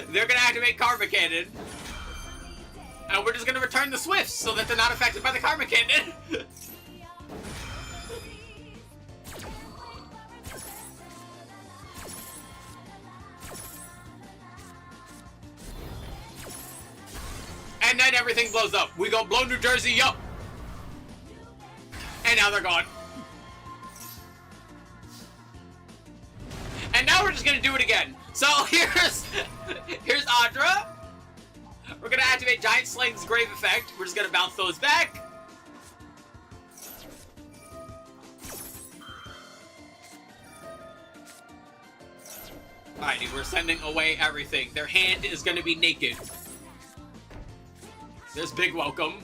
They're gonna activate Karma Cannon. And we're just gonna return the Swifts so that they're not affected by the Karma Cannon. And then everything blows up. We gonna blow New Jersey up. And now they're gone. And now we're just gonna do it again. So here's Audra. We're gonna activate Giant Sling's Grave Effect. We're just gonna bounce those back. Alrighty, we're sending away everything. Their hand is gonna be naked. There's big welcome.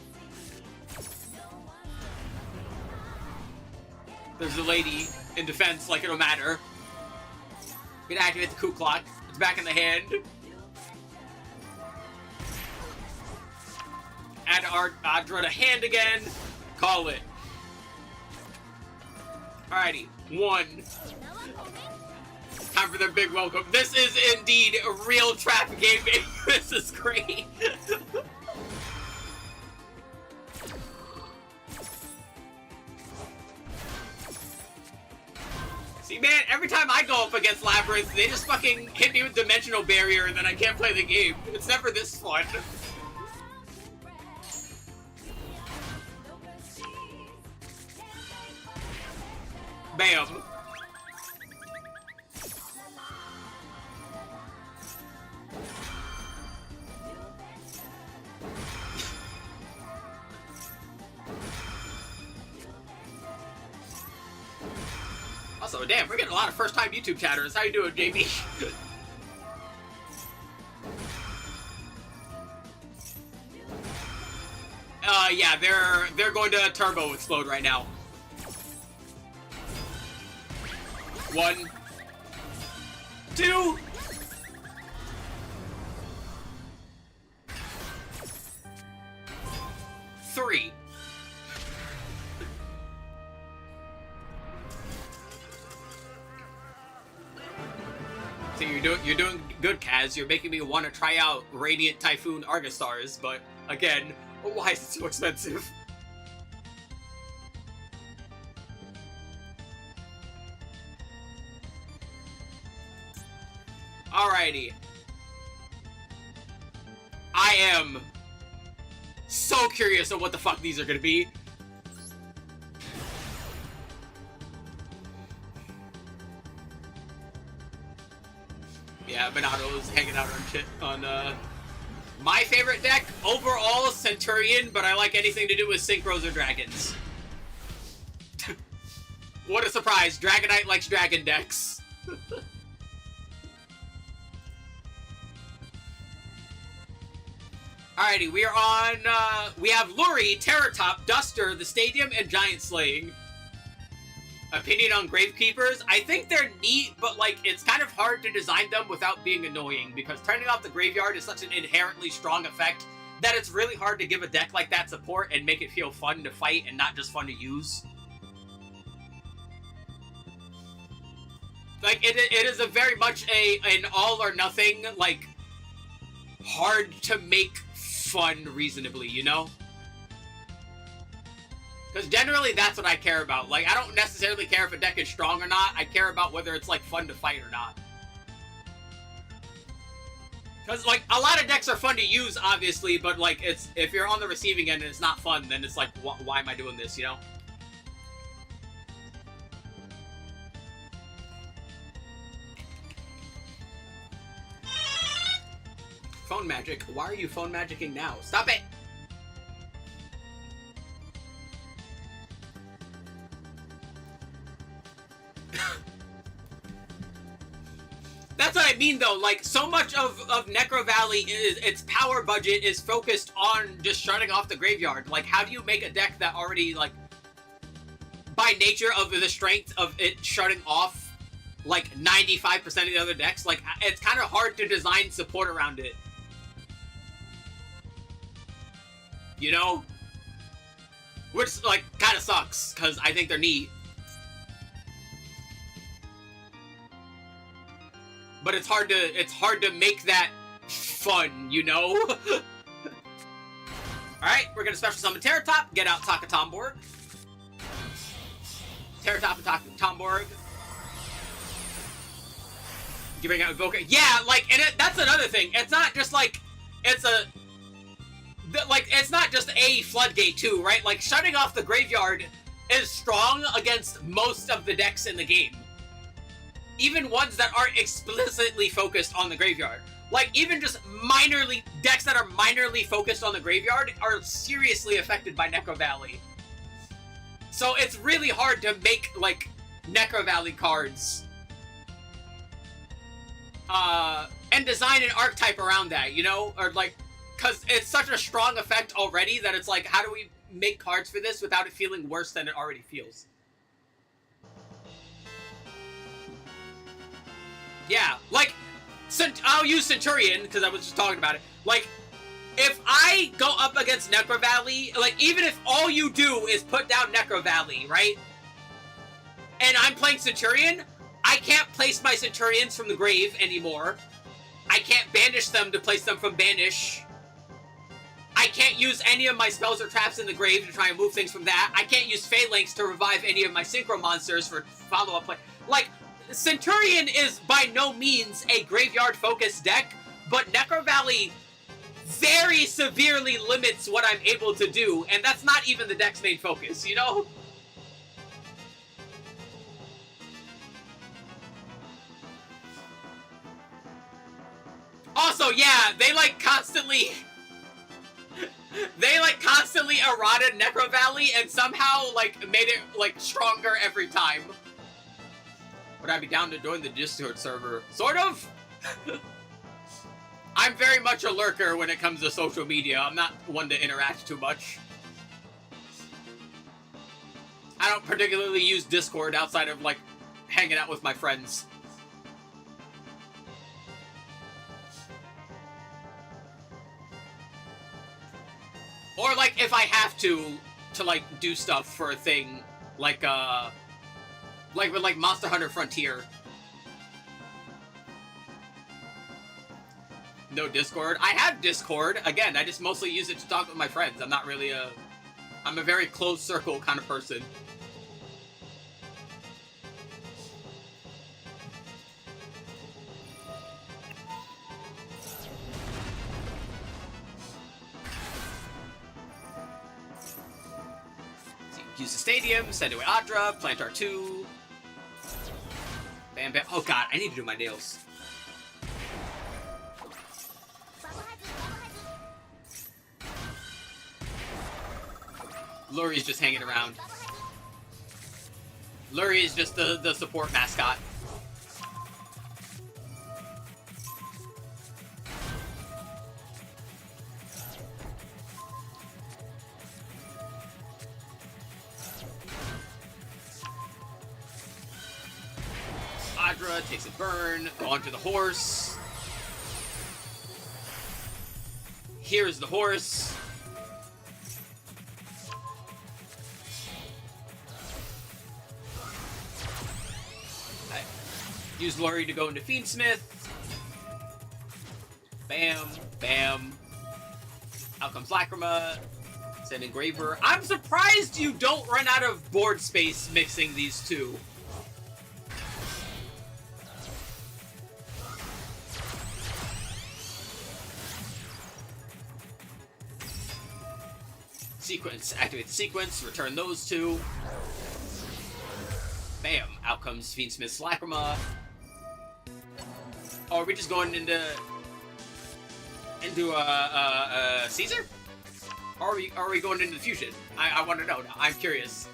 There's a lady in defense like it'll matter. We're gonna activate the coup clock. It's back in the hand. Add our Audra to hand again. Call it. Alrighty, 1. Time for their big welcome. This is indeed a real trap gaming. This is great. See, man, every time I go up against Labyrinth, they just fucking hit me with Dimensional Barrier and then I can't play the game. It's never this fun. Bam. Also, damn, we're getting a lot of first-time YouTube chatters. How you doing, JB? Yeah, they're going to turbo explode right now. 1, 2. Three. So you're doing good, Kaz. You're making me want to try out Radiant Typhoon Argostars, but again, why is it so expensive? Alrighty. I am so curious of what the fuck these are gonna be. Yeah, Monato's hanging out on shit on, my favorite deck, overall, Centurion, but I like anything to do with Synchros or Dragons. What a surprise, Dragonite likes Dragon decks. Alrighty, we are on, we have Luri, Terratop, Duster, the Stadium, and Giant Slaying. Opinion on Gravekeepers? I think they're neat, but, like, it's kind of hard to design them without being annoying, because turning off the graveyard is such an inherently strong effect that it's really hard to give a deck like that support and make it feel fun to fight and not just fun to use. Like, it is a very much an all-or-nothing, like, hard to make fun reasonably, you know? Because generally that's what I care about. Like, I don't necessarily care if a deck is strong or not. I care about whether it's, like, fun to fight or not. Because, like, a lot of decks are fun to use, obviously, but, like, it's if you're on the receiving end and it's not fun, then it's like, why am I doing this, you know? Phone magic? Why are you phone magicking now? Stop it! That's what I mean, though. Like, so much of Necro Valley is its power budget is focused on just shutting off the graveyard. Like, how do you make a deck that already, like, by nature of the strength of it shutting off, like, 95% of the other decks, like, it's kind of hard to design support around it. You know? Which, like, kind of sucks, because I think they're neat. But it's hard to make that fun, you know? Alright, we're gonna special summon Terratop, get out Takatomborg. Terratop and Tomborg. You bring out Evoker. Yeah, like, and that's another thing. It's not just like, it's a... like, it's not just a floodgate too, right? Like, shutting off the graveyard is strong against most of the decks in the game. Even ones that aren't explicitly focused on the graveyard. Like, even just decks that are minorly focused on the graveyard are seriously affected by Necro Valley. So it's really hard to make, like, Necro Valley cards. And design an archetype around that, you know? Or, like, because it's such a strong effect already that it's like, how do we make cards for this without it feeling worse than it already feels? Yeah, like, I'll use Centurion, because I was just talking about it. Like, if I go up against Necro Valley, like, even if all you do is put down Necro Valley, right? And I'm playing Centurion, I can't place my Centurions from the grave anymore. I can't banish them to place them from banish. I can't use any of my spells or traps in the grave to try and move things from that. I can't use Phalanx to revive any of my Synchro monsters for follow-up play. Like, Centurion is by no means a graveyard-focused deck, but Necro Valley very severely limits what I'm able to do, and that's not even the deck's main focus, you know? Also, yeah, they, like, constantly eroded Necro Valley and somehow, like, made it, like, stronger every time. Would I be down to join the Discord server? Sort of! I'm very much a lurker when it comes to social media. I'm not one to interact too much. I don't particularly use Discord outside of, like, hanging out with my friends. Or, like, if I have to, like, do stuff for a thing, like with, like, Monster Hunter Frontier. No Discord? I have Discord. Again, I just mostly use it to talk with my friends. I'm not really I'm a very closed circle kind of person. Use the stadium, send away Adra, plant R2. Bam, bam. Oh god, I need to do my nails. Lurie's just hanging around. Lurie is just the support mascot. Adra takes a burn, onto the horse. Here's the horse. I use Lurie to go into Fiendsmith. Bam, bam. Out comes Lacrima. Send Engraver. I'm surprised you don't run out of board space mixing these two. Sequence. Activate the sequence. Return those two. Bam. Out comes Fiendsmith's Lacrima. Oh, are we just going into Caesar? Or are we going into the fusion? I want to know now. I'm curious.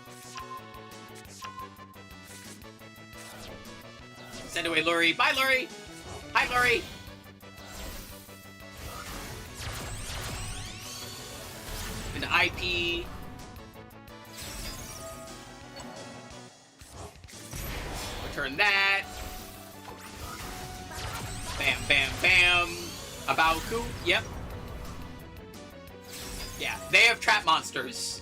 Send away Lurie. Bye, Lurie. Hi, Lurie. Into IP. Return that. Bam, bam, bam. Abaoku. Yep. Yeah, they have trap monsters.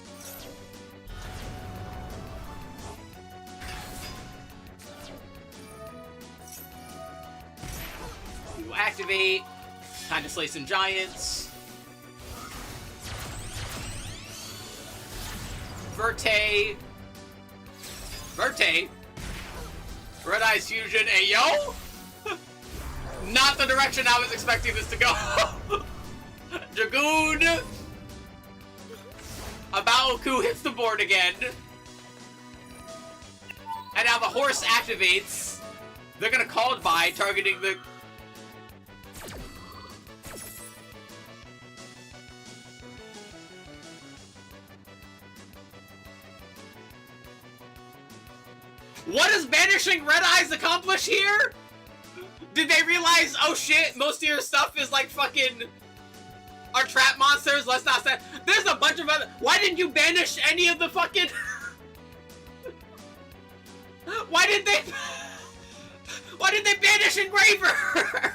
We will activate. Time to slay some giants. Verte. Red Eyes Fusion. Ayo! Not the direction I was expecting this to go. Dragoon. A Baoku hits the board again. And now the horse activates. They're gonna call it by targeting the... What does banishing Red Eyes accomplish here? Did they realize, oh shit, most of your stuff is like fucking... Our trap monsters, let's not say... There's a bunch of other... Why didn't you banish any of the fucking... Why did they banish Engraver?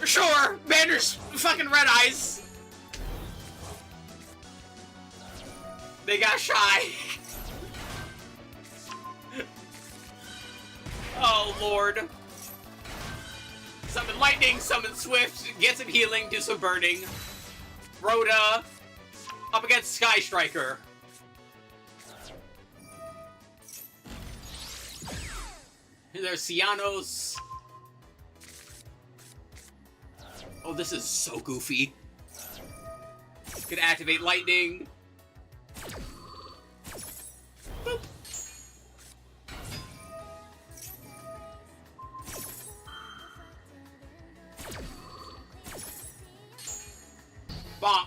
Sure, banish fucking Red Eyes. They got shy. Oh, Lord. Summon Lightning, summon Swift, get some healing, do some burning. Rhoda up against Sky Striker. There's Cianos. Oh, this is so goofy. Could activate Lightning. Boop. Bonk.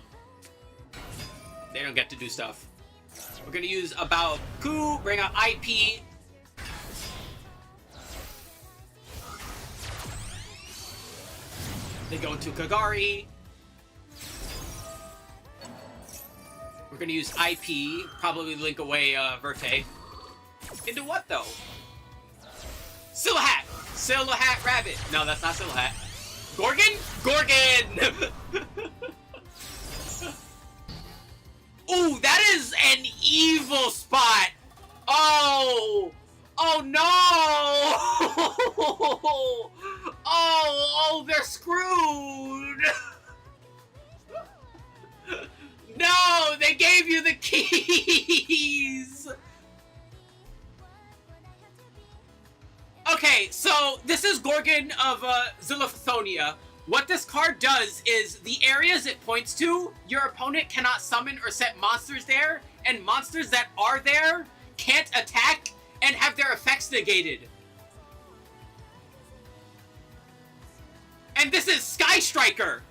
They don't get to do stuff. We're gonna use About Ku, bring out IP. They go into Kagari. We're gonna use IP, probably link away Verte. Into what though? Silhouette! Silhouette Rabbit! No, that's not Silhouette. Gorgon? Gorgon! Ooh, that is an evil spot! Oh! Oh no! Oh, they're screwed! No, they gave you the keys! Okay, so this is Gorgon of Zillophonia. What this card does is the areas it points to, your opponent cannot summon or set monsters there, and monsters that are there can't attack and have their effects negated. And this is Sky Striker.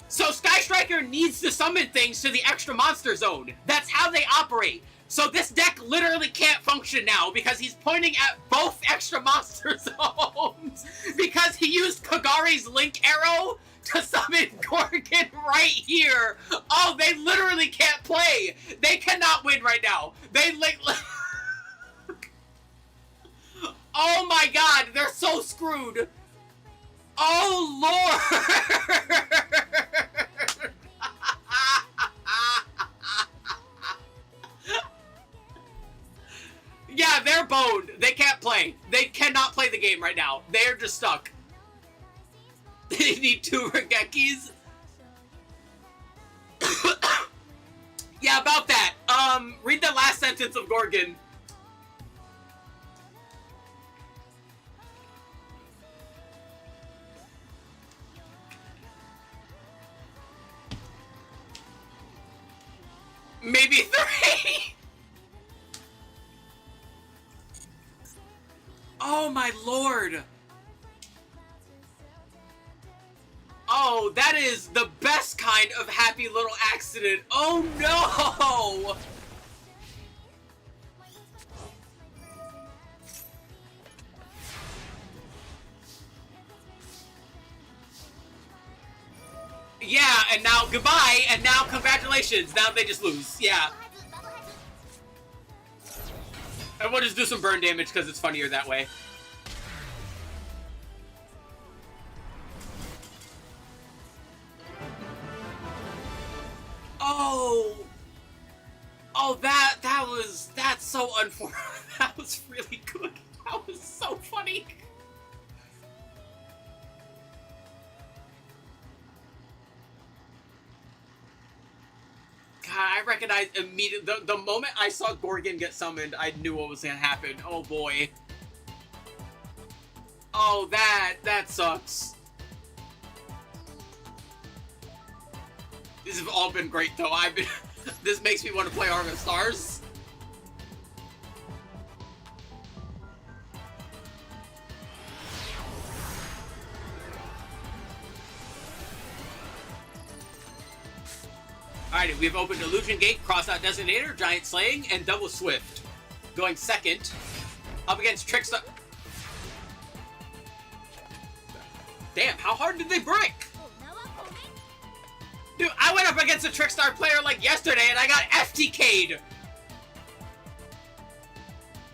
So Sky Striker needs to summon things to the extra monster zone. That's how they operate. So this deck literally can't function now because he's pointing at both extra monster zones because he used Kagari's Link Arrow to summon Gorgon right here. Oh, they literally can't play. They cannot win right now. They like... Oh my god, they're so screwed. Oh lord! Yeah, they're boned. They can't play. They cannot play the game right now. They're just stuck. They need 2 Regekis. Yeah, about that. Read the last sentence of Gorgon. Maybe 3. Oh my lord. Oh, that is the best kind of happy little accident. Oh no! Yeah, and now goodbye, and now congratulations. Now they just lose. Yeah. And we'll just do some burn damage because it's funnier that way. Oh. Oh, that's so unfortunate. That was really good. That was so funny. God, I recognized immediately. The moment I saw Gorgon get summoned, I knew what was gonna happen. Oh boy. Oh, that sucks. These have all been great though. This makes me want to play Arm of Stars. Alrighty, we've opened Illusion Gate, Crossout Designator, Giant Slaying, and Double Swift. Going second, up against Trickstar. Damn, how hard did they brick? Dude, I went up against a Trickstar player like yesterday and I got FTK'd.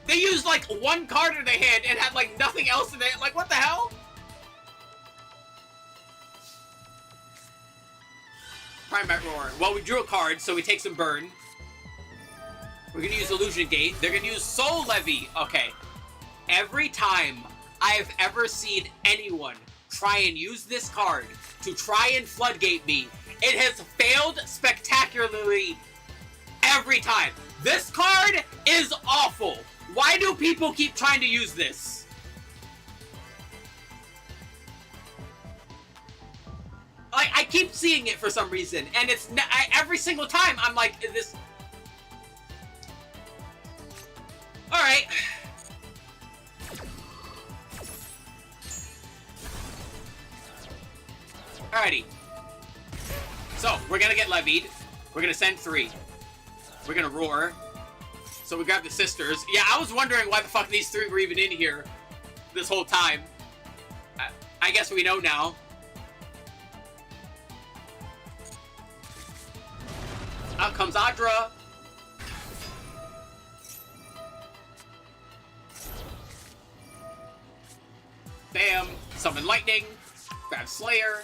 They used like one card in their hand and had like nothing else in there. Like, what the hell? Primate Roar. Well, we drew a card, so we take some burn. We're gonna use Illusion Gate. They're gonna use Soul Levy. Okay. Every time I have ever seen anyone try and use this card to try and floodgate me, it has failed spectacularly every time. This card is awful. Why do people keep trying to use this? Like, I keep seeing it for some reason, and it's every single time I'm like, is this... Alright. Alrighty. So, we're gonna get levied. We're gonna send 3. We're gonna roar. So we grab the sisters. Yeah, I was wondering why the fuck these 3 were even in here this whole time. I guess we know now. Out comes Adra. Bam. Summon Lightning. Grab Slayer.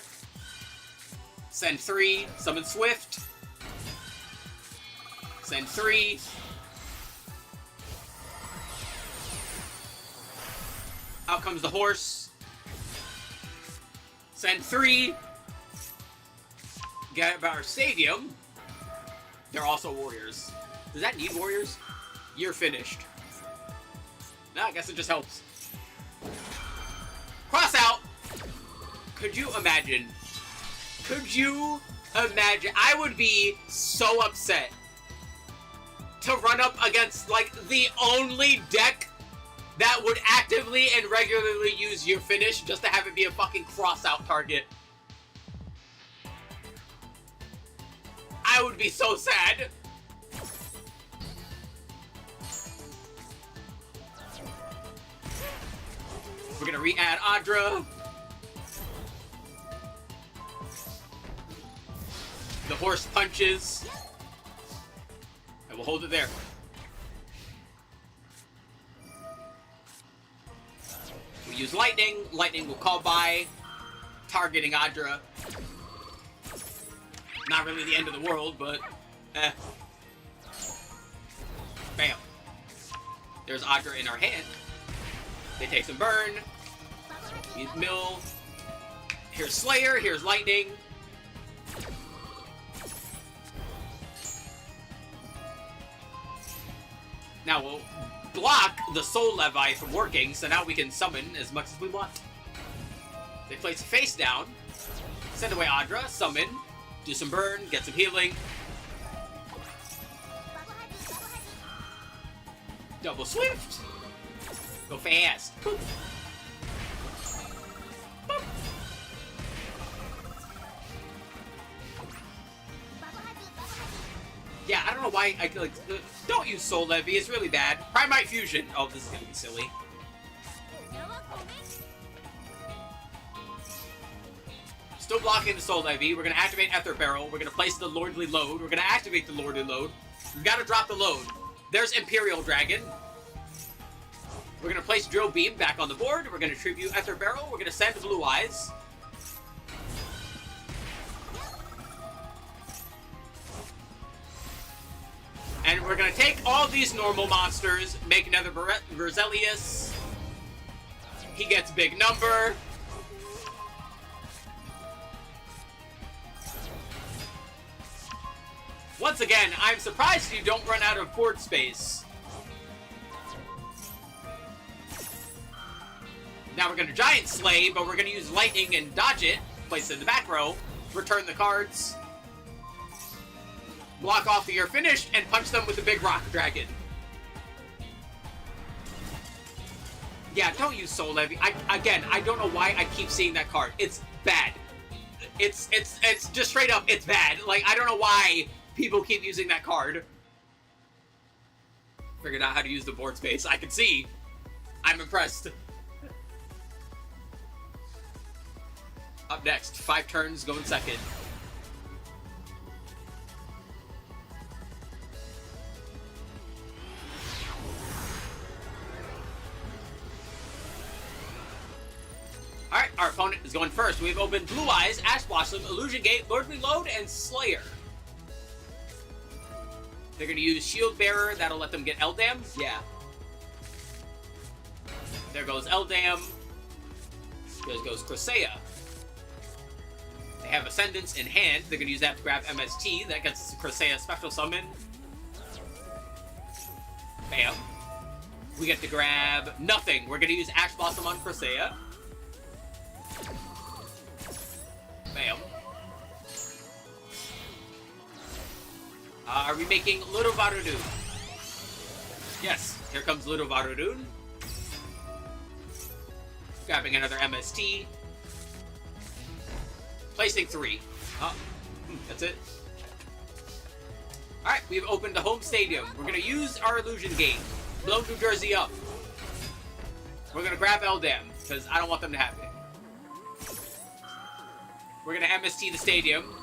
Send 3. Summon Swift. Send 3. Out comes the horse. Send 3. Get about our stadium. They're also warriors. Does that need warriors? You're finished. No, I guess it just helps. Cross out! Could you imagine? Could you imagine? I would be so upset to run up against, like, the only deck that would actively and regularly use your finish just to have it be a fucking cross-out target. I would be so sad. We're gonna re-add Adra. The horse punches. And we'll hold it there. We use lightning. Lightning will call by, targeting Adra. Not really the end of the world, but bam. There's Adra in our hand. They take some burn. Use Mill. Here's Slayer. Here's Lightning. Now we'll block the Soul Levi from working, so now we can summon as much as we want. They place face down. Send away Adra. Summon. Do some burn, get some healing. Double Swift. Go fast. Boop. Boop. Yeah, I don't know why I like. Don't use Soul Levy. It's really bad. Primite Fusion. Oh, this is gonna be silly. Still blocking the Soul Levy. We're going to activate Ether Barrel. We're going to place the Lordly Load. We're going to activate the Lordly Load. We've got to drop the load. There's Imperial Dragon. We're going to place Drill Beam back on the board. We're going to tribute Ether Barrel. We're going to send Blue Eyes. And we're going to take all these normal monsters, make another Berzelius. He gets big number. Once again, I'm surprised you don't run out of board space. Now we're going to Giant Slay, but we're going to use Lightning and dodge it. Place it in the back row. Return the cards. Block off the You're Finished, and punch them with the big Rock Dragon. Yeah, don't use Soul Levy. I don't know why I keep seeing that card. It's bad. It's just straight up, it's bad. Like, I don't know why people keep using that card. Figured out how to use the board space. I can see. I'm impressed. Up next, 5 turns, going second. Alright, our opponent is going first. We've opened Blue Eyes, Ash Blossom, Illusion Gate, Lord Reload, and Slayer. They're going to use Shield Bearer. That'll let them get Eldam. Yeah. There goes Eldam. There goes Crusea. They have Ascendance in hand. They're going to use that to grab MST. That gets Crusea Special Summon. Bam. We get to grab nothing. We're going to use Ash Blossom on Crusea. Bam. Are we making Little Varudoon? Yes. Here comes Little Varudoon. Grabbing another MST. Placing 3. Oh, that's it. Alright, we've opened the home stadium. We're going to use our Illusion Gate. Blow New Jersey up. We're going to grab Eldam, because I don't want them to have it. We're going to MST the stadium.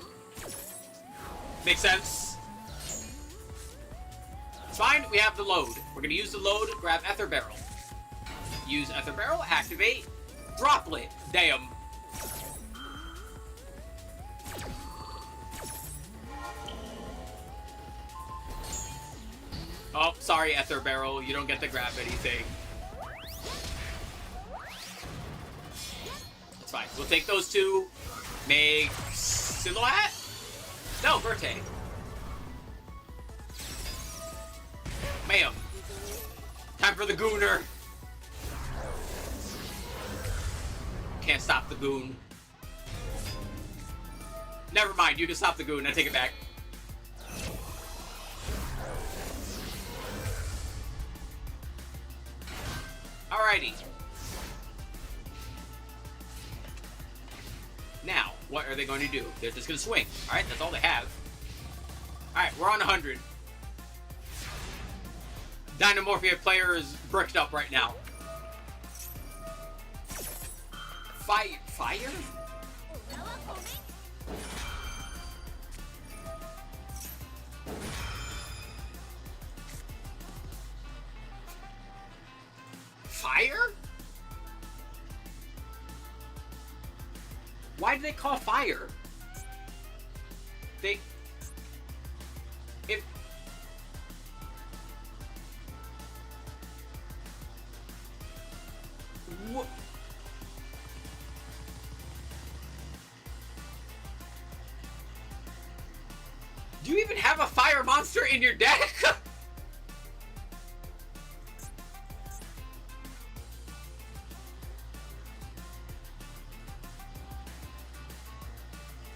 Makes sense. It's fine, we have the load. We're going to use the load, grab Ether Barrel. Use Ether Barrel, activate, Droplet. Damn. Oh, sorry, Ether Barrel. You don't get to grab anything. That's fine. We'll take those two. Make Silhouette? No, Verte. Ma'am. Time for the Gooner. Can't stop the Goon. Never mind, you can stop the Goon. I take it back. Alrighty. Now, what are they going to do? They're just going to swing. Alright, that's all they have. Alright, we're on 100. Dynamorphia player is bricked up right now. Fire? Fire? Why do they call fire? If what? Do you even have a fire monster in your deck?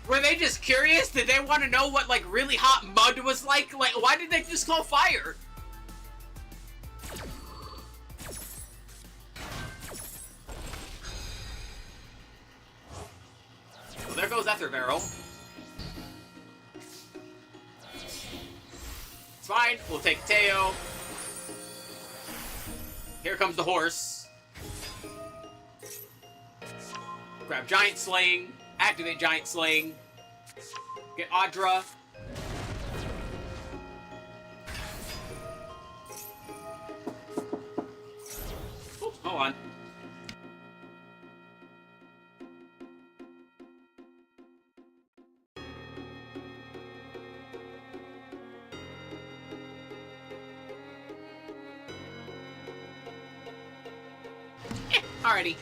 Were they just curious? Did they want to know what, like, really hot mud was like? Like, why did they just call fire? Well, there goes Ether Barrel. It's fine. We'll take Teo. Here comes the horse. Grab Giant Slaying. Activate Giant Slaying. Get Audra. Oops, hold on. Alrighty.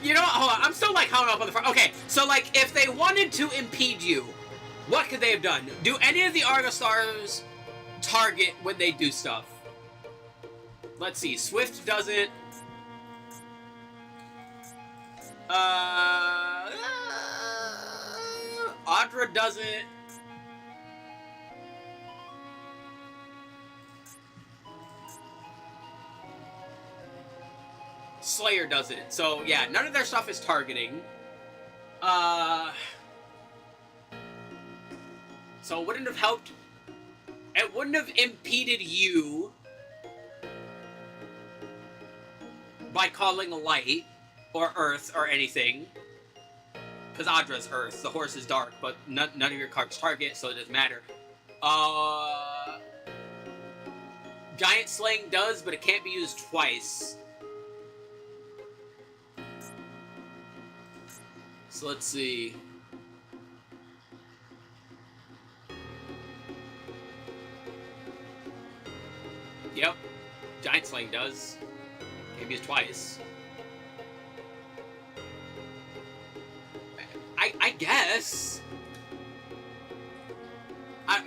You know what? Hold on. I'm still, like, hung up on the front. Okay, so, like, if they wanted to impede you, What could they have done? Do any of the Argostars target when they do stuff? Let's see. Swift doesn't. Audra doesn't. Slayer doesn't. So, yeah, none of their stuff is targeting. So it wouldn't have helped. It wouldn't have impeded you by calling light or earth or anything. Because Audra's earth. The horse is dark, but none of your cards target, so it doesn't matter. Giant Slaying does, but it can't be used twice. So let's see. Yep. Giant Slaying does. Can't be used twice. I guess.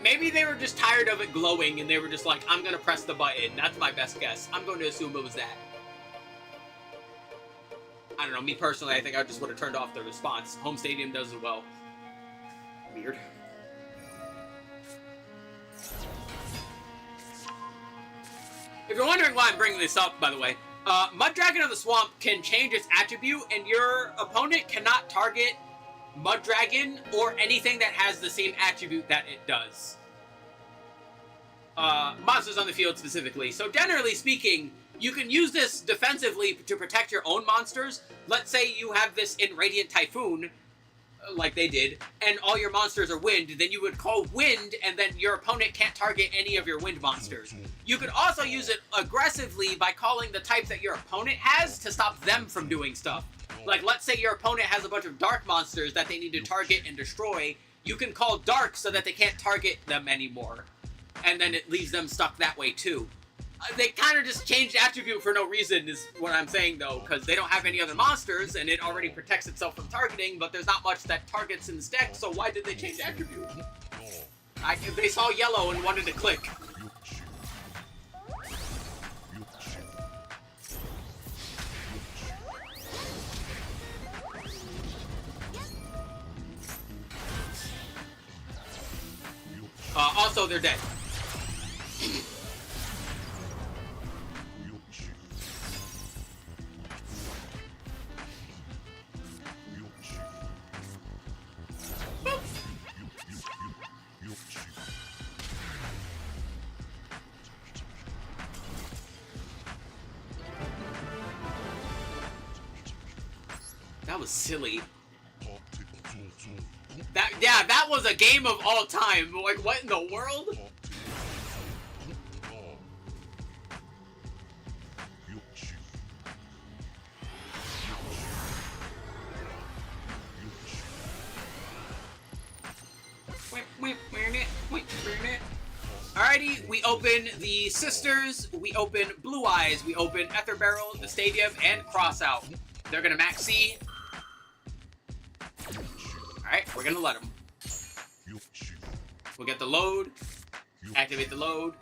Maybe they were just tired of it glowing and they were just like, I'm gonna press the button. That's my best guess. I'm going to assume it was that. I don't know, me personally, I think I just would have turned off the response. Home Stadium does as well. Weird. If you're wondering why I'm bringing this up, by the way, Mud Dragon of the Swamp can change its attribute, and your opponent cannot target Mud Dragon or anything that has the same attribute that it does. Monsters on the field specifically. So generally speaking, you can use this defensively to protect your own monsters. Let's say you have this in Radiant Typhoon, like they did, and all your monsters are wind, then you would call wind, and then your opponent can't target any of your wind monsters. You could also use it aggressively by calling the type that your opponent has to stop them from doing stuff. Like, let's say your opponent has a bunch of dark monsters that they need to target and destroy. You can call dark so that they can't target them anymore. And then it leaves them stuck that way, too. They kind of just changed attribute for no reason, is what I'm saying, though, because they don't have any other monsters, and it already protects itself from targeting, but there's not much that targets in this deck, so why did they change attribute? They saw yellow and wanted to click. Also, they're dead. That was silly. That was a game of all time. Like, what in the world? Alrighty, we open the Sisters, we open Blue Eyes, we open Ether Barrel, the Stadium, and Crossout. They're gonna max C. Alright, we're gonna let them. We'll get the load, activate the load,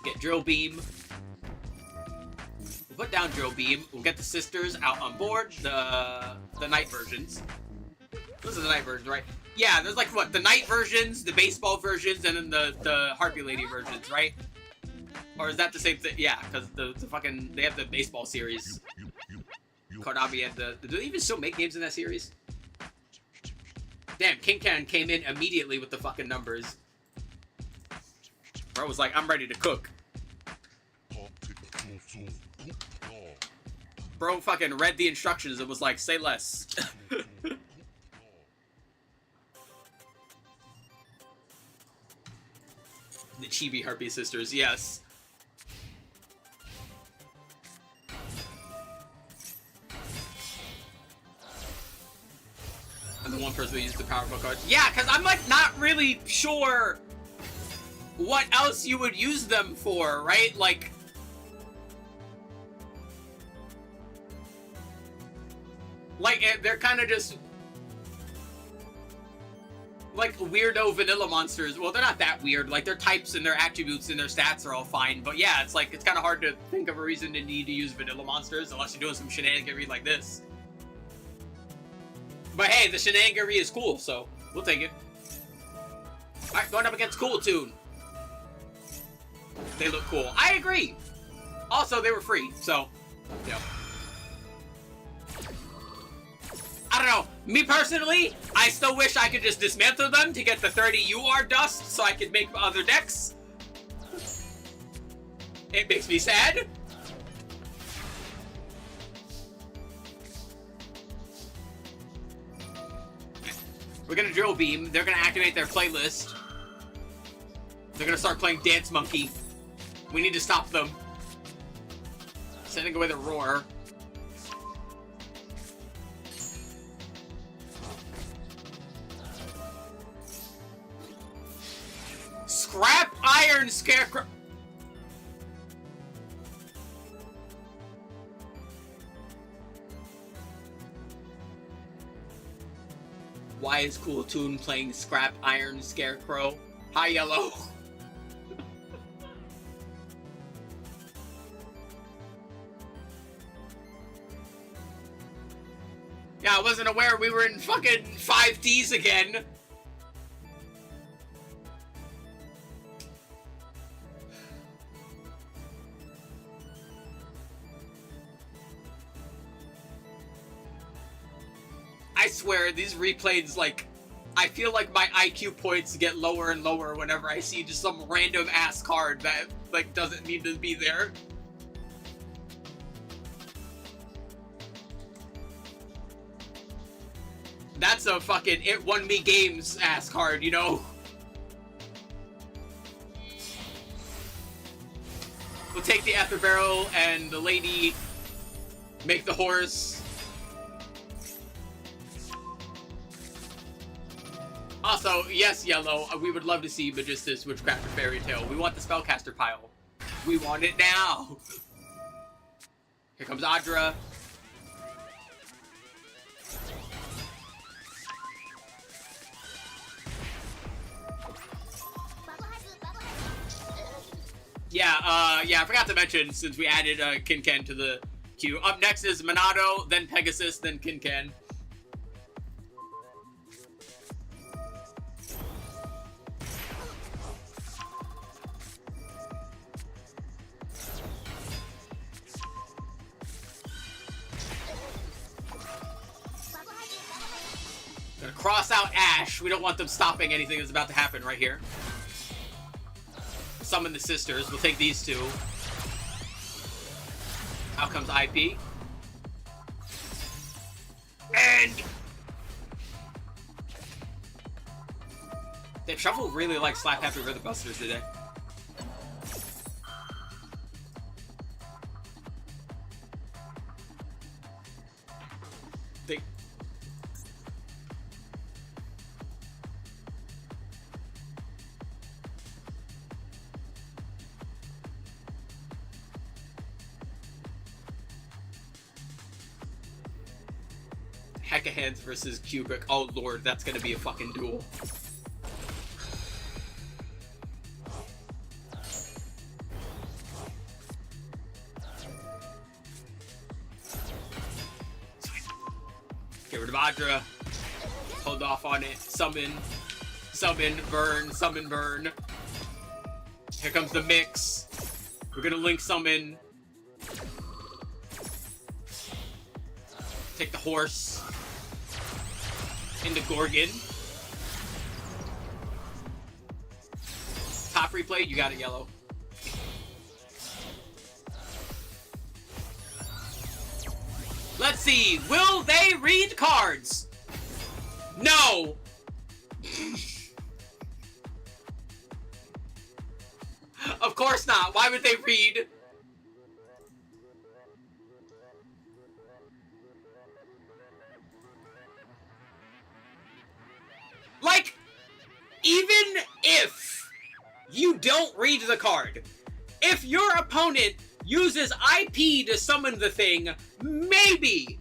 get Drill Beam. We'll put down Drill Beam, we'll get the Sisters out on board, the night versions. Those are the night versions, right? Yeah, there's like, what, the night versions, the baseball versions, and then the Harpy Lady versions, right? Or is that the same thing? Yeah, because the fucking, they have the baseball series. Konami had do they even still make games in that series? Damn, King Can came in immediately with the fucking numbers. Bro was like, I'm ready to cook. Bro fucking read the instructions and was like, say less. The Chibi Harpy Sisters, yes. And the one person who used the powerful cards. Yeah, because I'm like not really sure what else you would use them for, right? Like, they're kind of just like weirdo vanilla monsters. Well, they're not that weird. Like their types and their attributes and their stats are all fine. But yeah, it's like it's kind of hard to think of a reason to need to use vanilla monsters unless you're doing some shenaniganry like this. But hey, the shenaniganry is cool, so we'll take it. All right, going up against Cool Toon. They look cool. I agree. Also, they were free, so you know. I don't know. Me personally, I still wish I could just dismantle them to get the 30 UR dust so I could make other decks. It makes me sad. We're gonna drill beam. They're gonna activate their playlist. They're gonna start playing Dance Monkey. We need to stop them. Sending away the roar. Scrap Iron Scarecrow. Why is Cool Toon playing Scrap Iron Scarecrow? Hi, Yellow. Yeah, I wasn't aware we were in fucking 5Ds again. I swear, these replays, like, I feel like my IQ points get lower and lower whenever I see just some random ass card that, like, doesn't need to be there. That's a fucking It Won Me Games ass card, you know? We'll take the Ether Barrel and the lady, make the horse. Also, yes, Yellow, we would love to see Magistus, Witchcraft, or Fairy Tale. We want the Spellcaster pile. We want it now. Here comes Adra. Yeah, I forgot to mention, since we added Kinken to the queue. Up next is Monado, then Pegasus, then Kinken. Gonna cross out Ash. We don't want them stopping anything that's about to happen right here. Summon the sisters. We'll take these two. Out comes IP. And... Damn, Shuffle really likes Slap Happy Rhythm Busters today. They... Hecka Hands versus Kubrick. Oh lord, that's gonna be a fucking duel. Get rid of Adra. Hold off on it. Summon. Summon, burn, summon, burn. Here comes the mix. We're gonna link summon. Take the horse. Into Gorgon. Top replay, you got it, Yellow. Let's see, will they read cards? No! Of course not, why would they read? Like, even if you don't read the card, if your opponent uses IP to summon the thing, maybe,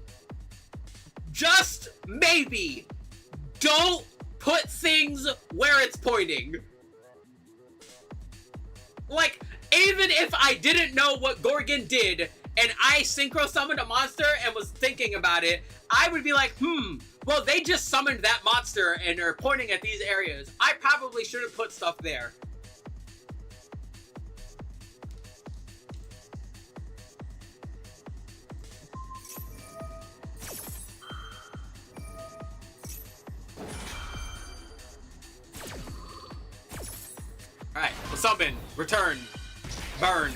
just maybe, don't put things where it's pointing. Like, even if I didn't know what Gorgon did, and I synchro summoned a monster and was thinking about it, I would be like, well, they just summoned that monster and are pointing at these areas. I probably should have put stuff there. Alright, we'll summon, return, burn.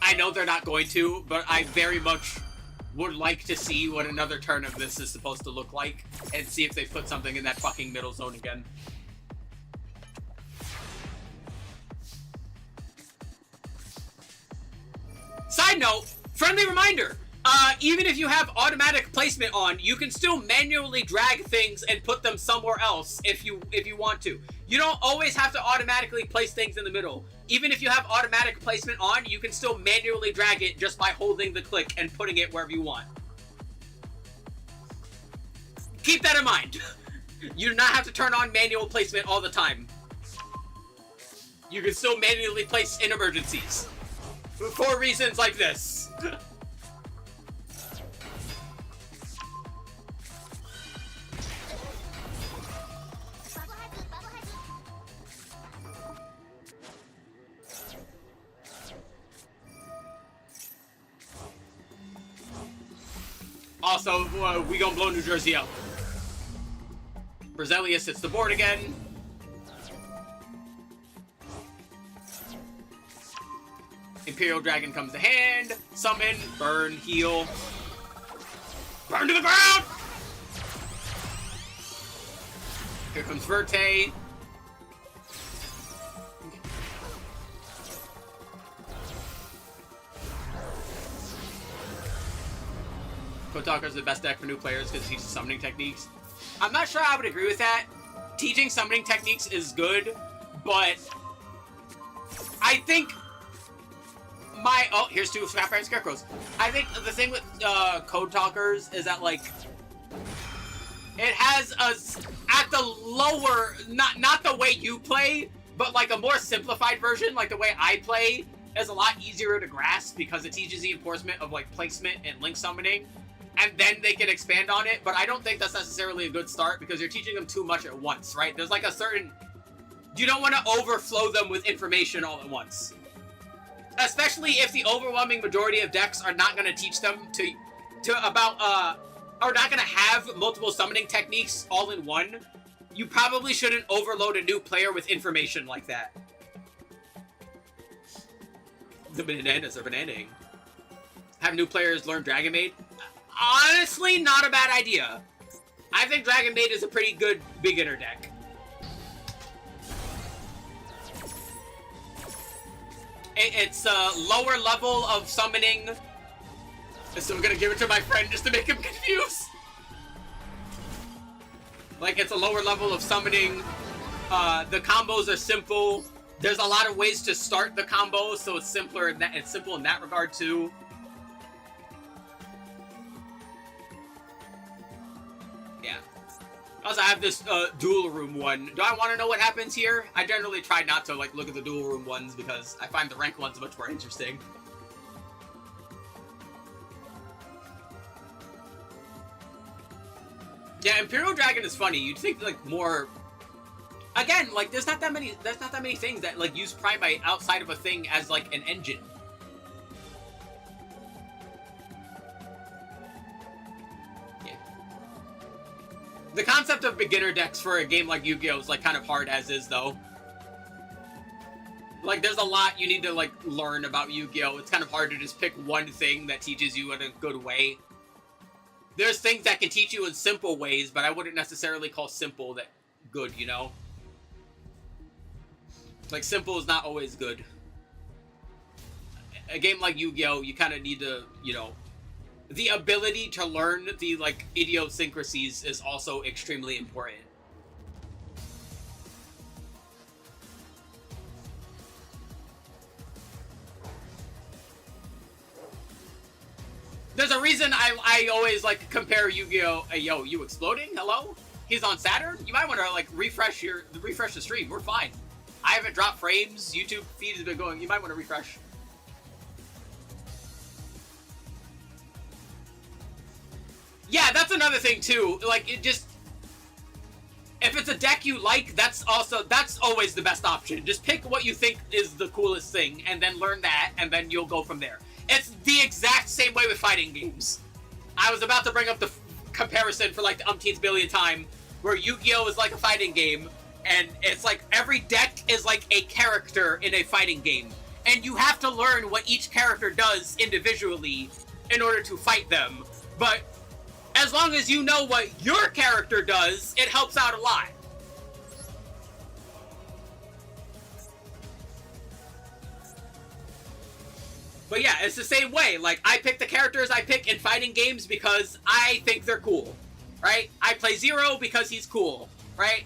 I know they're not going to, but I very much would like to see what another turn of this is supposed to look like, and see if they put something in that fucking middle zone again. Side note, friendly reminder, even if you have automatic placement on, you can still manually drag things and put them somewhere else if you want to. You don't always have to automatically place things in the middle. Even if you have automatic placement on, you can still manually drag it just by holding the click and putting it wherever you want. Keep that in mind. You do not have to turn on manual placement all the time. You can still manually place in emergencies. For reasons like this. Also, we gonna blow New Jersey up. Brazilius hits the board again. Imperial Dragon comes to hand. Summon, burn, heal. Burn to the ground! Here comes Verte. Kotakar's the best deck for new players because it teaches summoning techniques. I'm not sure I would agree with that. Teaching summoning techniques is good, but I think oh, here's two Snapfire and Scarecrows. I think the thing with Code Talkers is that, like, it has at the lower, not the way you play, but like a more simplified version, like the way I play, is a lot easier to grasp because it teaches the enforcement of like placement and link summoning, and then they can expand on it. But I don't think that's necessarily a good start because you're teaching them too much at once, right? There's like a certain, you don't want to overflow them with information all at once. Especially if the overwhelming majority of decks are not going to teach them are not going to have multiple summoning techniques all in one. You probably shouldn't overload a new player with information like that. The bananas are bananaing. Have new players learn Dragon Maid? Honestly, not a bad idea. I think Dragon Maid is a pretty good beginner deck. It's a lower level of summoning. So I'm gonna give it to my friend just to make him confused. Like, it's a lower level of summoning. The combos are simple. There's a lot of ways to start the combo, so it's simpler. It's simple in that regard too. Yeah. Also, I have this duel room one. Do I want to know what happens here? I generally try not to like look at the duel room ones because I find the rank ones much more interesting. Yeah, Imperial Dragon is funny. You'd think like more. Again, like there's not that many things that like use Primite outside of a thing as like an engine. Yeah. The concept of beginner decks for a game like Yu-Gi-Oh! Is like kind of hard as is though. Like there's a lot you need to like learn about Yu-Gi-Oh! It's kind of hard to just pick one thing that teaches you in a good way. There's things that can teach you in simple ways, but I wouldn't necessarily call simple that good, you know? Like, simple is not always good. A game like Yu-Gi-Oh! You kind of need to, you know... The ability to learn the, like, idiosyncrasies is also extremely important. There's a reason I always like compare Yu-Gi-Oh! Hey, yo, you exploding? Hello? He's on Saturn? You might want to like refresh the stream. We're fine. I haven't dropped frames. YouTube feed has been going. You might want to refresh. Yeah, that's another thing too. Like, it just... If it's a deck you like, that's always the best option. Just pick what you think is the coolest thing, and then learn that, and then you'll go from there. It's the exact same way with fighting games. I was about to bring up the comparison for like the umpteenth billion time, where Yu-Gi-Oh! Is like a fighting game, and it's like every deck is like a character in a fighting game. And you have to learn what each character does individually in order to fight them. But as long as you know what your character does, it helps out a lot. But yeah, it's the same way. Like, I pick the characters I pick in fighting games because I think they're cool, right? I play Zero because he's cool, right?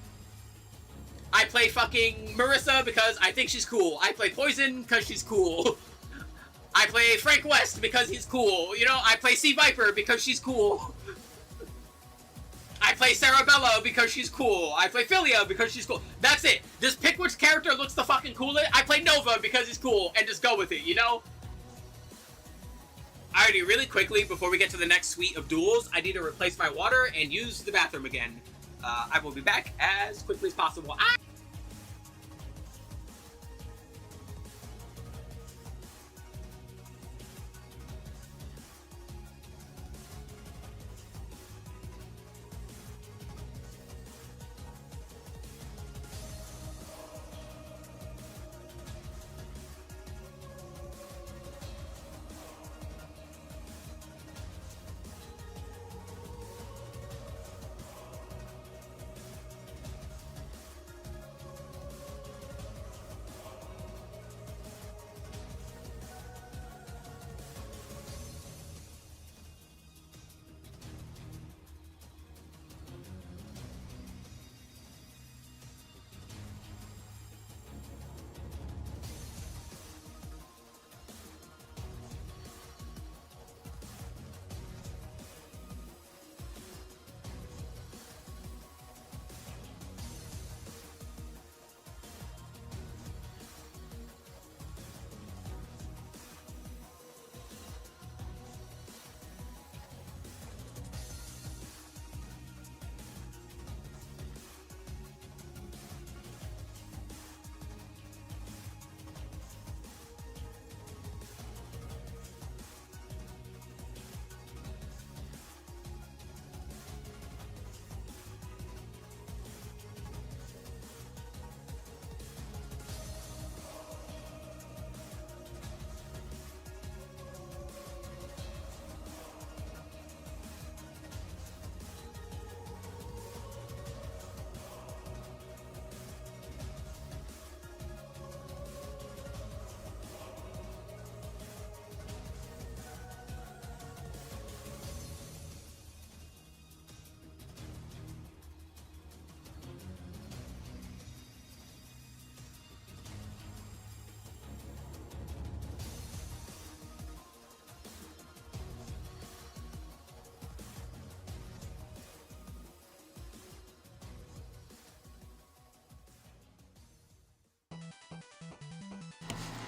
I play fucking Marissa because I think she's cool. I play Poison because she's cool. I play Frank West because he's cool. You know, I play Sea Viper because she's cool. I play Sarabella because she's cool. I play Philia because she's cool. That's it. Just pick which character looks the fucking coolest. I play Nova because he's cool, and just go with it, you know? Alrighty, really quickly, before we get to the next suite of duels, I need to replace my water and use the bathroom again. I will be back as quickly as possible.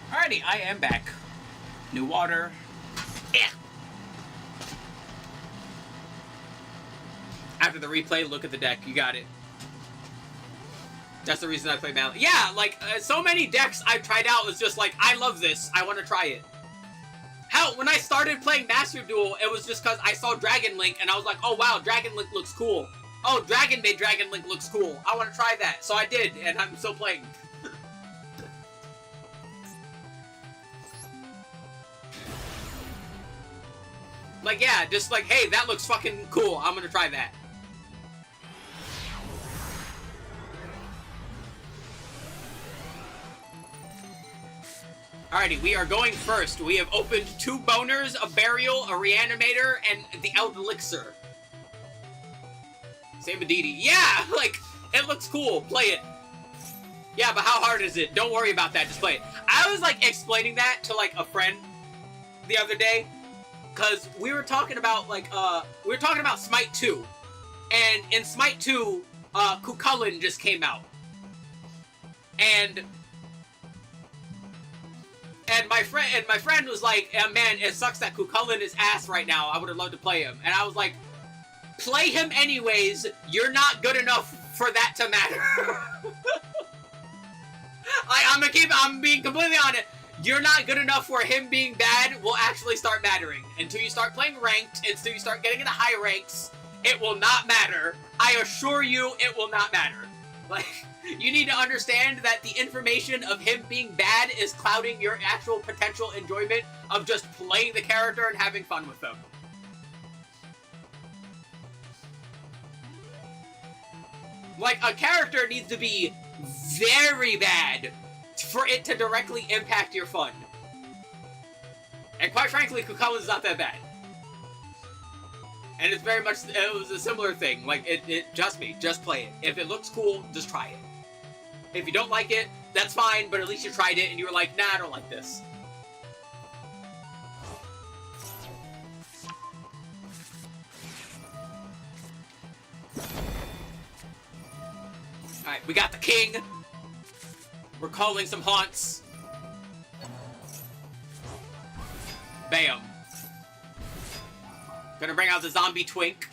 Alrighty, I am back. New water. Yeah. After the replay, look at the deck. You got it. That's the reason I play Mal. Yeah, like, so many decks I've tried out was just like, I love this. I want to try it. Hell, when I started playing Master Duel, it was just because I saw Dragon Link, and I was like, oh wow, Dragon Link looks cool. Oh, Dragon Maid Dragon Link looks cool. I want to try that. So I did, and I'm still playing. Like, yeah, just like, hey, that looks fucking cool. I'm gonna try that. Alrighty, we are going first. We have opened 2 boners, a burial, a reanimator, and the elixir. Same with Didi. Yeah, like, it looks cool. Play it. Yeah, but how hard is it? Don't worry about that. Just play it. I was, like, explaining that to, like, a friend the other day. because we were talking about Smite 2, and in Smite 2, Cucullin just came out, and my friend was like, man, it sucks that Cucullin is ass right now. I would have loved to play him, and I was like, play him anyways. You're not good enough for that to matter. I'm being completely honest. You're not good enough for him being bad will actually start mattering. Until you start playing ranked, until you start getting into high ranks, it will not matter. I assure you, it will not matter. Like, you need to understand that the information of him being bad is clouding your actual potential enjoyment of just playing the character and having fun with them. Like, a character needs to be very bad for it to directly impact your fun. And quite frankly, Cucullin's not that bad. And it's very much, it was a similar thing. Like, just play it. If it looks cool, just try it. If you don't like it, that's fine, but at least you tried it and you were like, nah, I don't like this. Alright, we got the king. We're calling some haunts. Bam. Gonna bring out the zombie twink.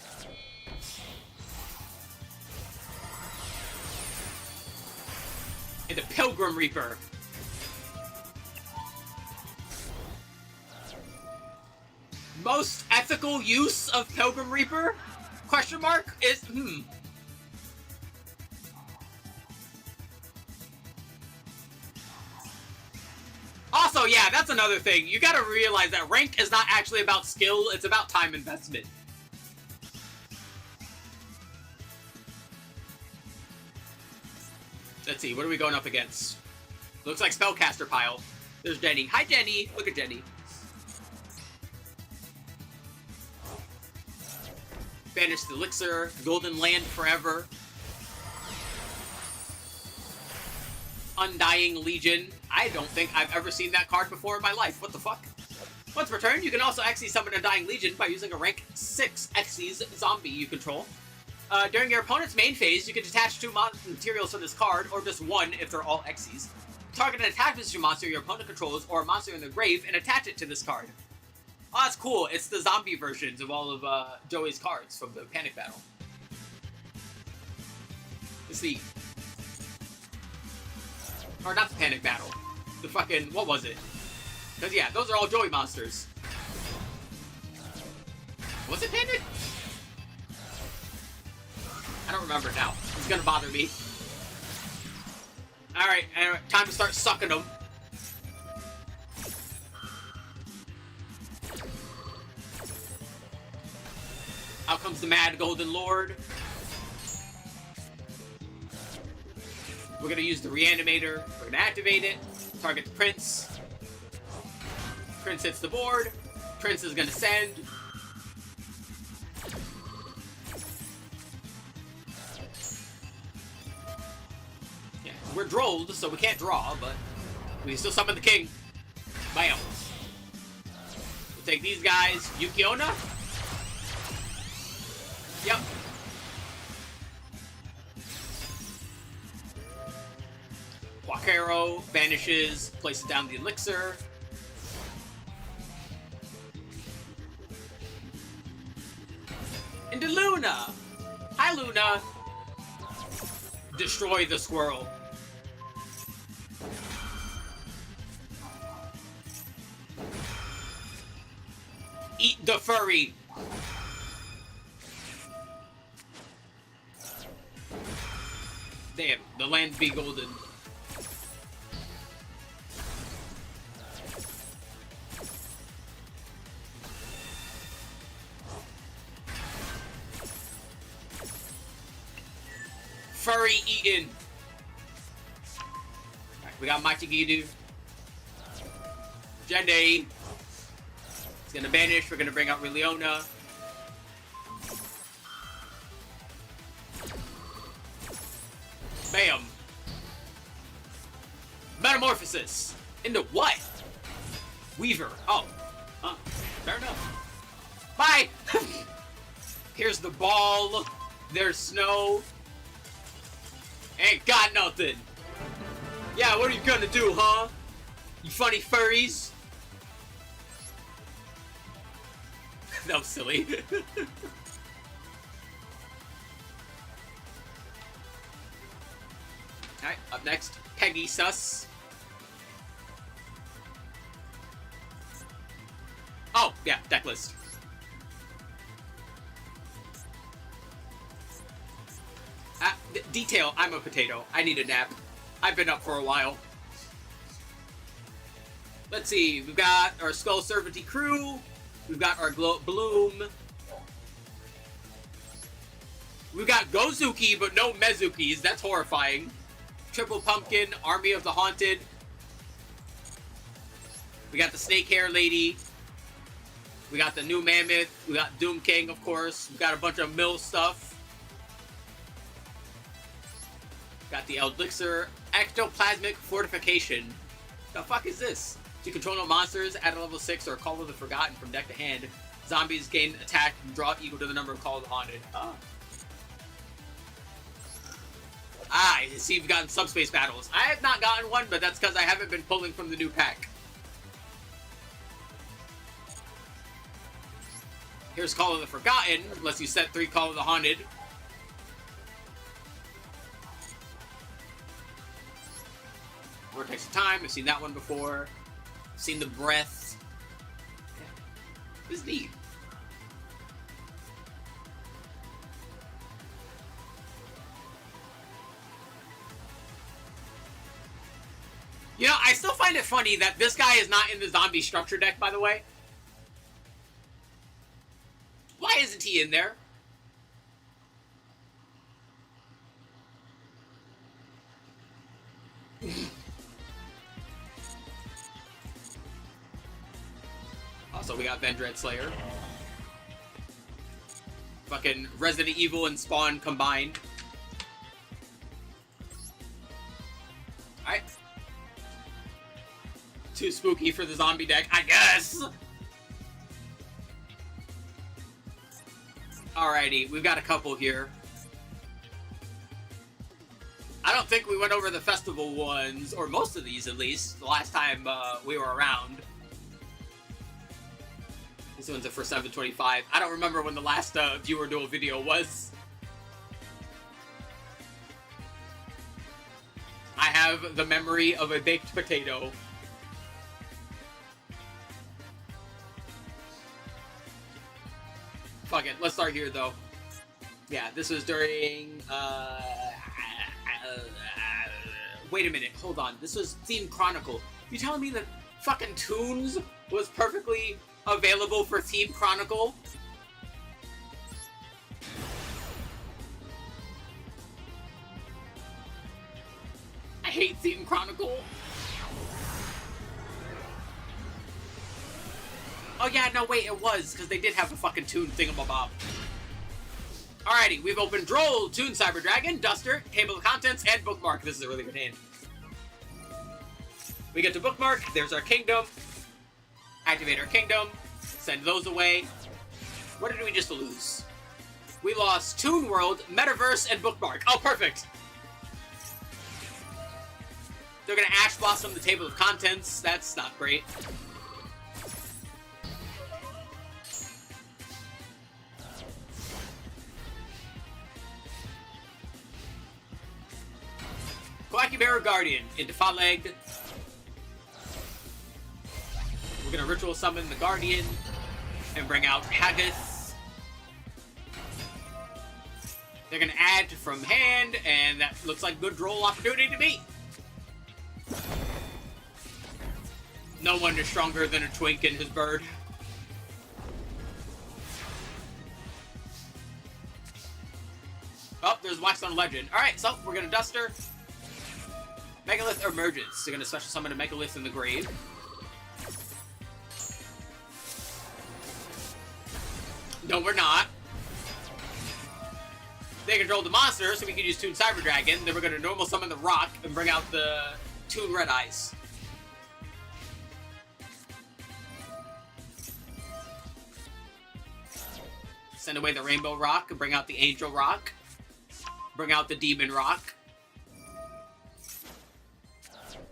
And the Pilgrim Reaper. Most ethical use of Pilgrim Reaper? Question mark? Is, Also, yeah, that's another thing. You gotta realize that rank is not actually about skill, it's about time investment. Let's see, what are we going up against? Looks like Spellcaster Pile. There's Jenny. Hi, Jenny. Look at Jenny. Banish the Elixir. Golden Land Forever. Undying Legion. I don't think I've ever seen that card before in my life. What the fuck? Once per turn, you can also Xyz summon Undying Legion by using a rank 6 Xyz zombie you control. During your opponent's main phase, you can detach 2 materials from this card, or just 1 if they're all Xyz. Target an attack position monster your opponent controls, or a monster in the grave, and attach it to this card. Oh, that's cool. It's the zombie versions of all of Joey's cards from the Panic Battle. Let's see. Or not the Panic Battle. The fucking, what was it? Because yeah, those are all Joey monsters. Was it Panic? I don't remember now. It's gonna bother me. Alright, time to start sucking them. Out comes the Mad Golden Lord. We're gonna use the Reanimator. We're gonna activate it. Target the Prince. Prince hits the board. Prince is gonna send. Yeah, we're drolled, so we can't draw, but we can still summon the king. Bam. We'll take these guys. Yukiona? Yep. Wakero vanishes, places down the elixir. Into Luna! Hi, Luna! Destroy the squirrel. Eat the furry! Damn, the land be golden. Furry eaten. Alright, we got Mighty Gidu. Jenny. It's gonna banish. We're gonna bring out Reliona. Bam. Metamorphosis. Into what? Weaver. Oh. Fair enough. Bye! Here's the ball. There's snow. Ain't got nothing. Yeah, what are you gonna do, huh? You funny furries? That was silly. Alright, up next, Peggy Sus. Oh, yeah, deck list. Detail, I'm a potato. I need a nap. I've been up for a while. Let's see, we've got our Skull Servanty crew. We've got our Bloom. We've got Gozuki, but no Mezukis. That's horrifying. Triple Pumpkin, Army of the Haunted. We got the Snake Hair Lady. We got the new Mammoth. We got Doom King, of course. We got a bunch of mill stuff. Got the Elixir Ectoplasmic Fortification. The fuck is this? To control no monsters, add a level 6 or Call of the Forgotten from deck to hand. Zombies gain attack and draw equal to the number of Call of the Haunted. Oh. Ah, I see you've gotten subspace battles. I have not gotten one, but that's because I haven't been pulling from the new pack. Here's Call of the Forgotten, unless you set 3 Call of the Haunted. Vortex of Time, I've seen that one before. I've seen the Breath. Yeah. It's neat. You know, I still find it funny that this guy is not in the zombie structure deck, by the way. Why isn't he in there? Also, we got Vendread Slayer. Fucking Resident Evil and Spawn combined. Alright. Too spooky for the zombie deck, I guess! Alrighty, we've got a couple here. I don't think we went over the festival ones, or most of these at least, the last time we were around. This one's for 725. I don't remember when the last viewer duel video was. I have the memory of a baked potato. Fuck it, let's start here though. Yeah, this was during, wait a minute, hold on. This was Theme Chronicle. You telling me that fucking Toons was perfectly available for Theme Chronicle? I hate Theme Chronicle. Oh yeah, no wait, it was, because they did have a fucking Toon thingamabob. Alrighty, we've opened Droll, Toon Cyber Dragon, Duster, Table of Contents, and Bookmark. This is a really good hand. We get to Bookmark, there's our Kingdom. Activate our Kingdom, send those away. What did we just lose? We lost Toon World, Metaverse, and Bookmark. Oh, perfect! They're gonna Ash Blossom the Table of Contents. That's not great. Quackybaro Guardian into Faleg. We're gonna Ritual Summon the Guardian and bring out Haggith. They're gonna add from hand, and that looks like good roll opportunity to me. No one is stronger than a twink and his bird. Oh, there's Waxstone Legend. Alright, so we're gonna Duster. Megalith emerges. They're gonna special summon a Megalith in the grave. No, we're not. They control the monster, so we can use Toon Cyber Dragon. Then we're gonna normal summon the Rock and bring out the Toon Red Eyes. Send away the Rainbow Rock and bring out the Angel Rock. Bring out the Demon Rock.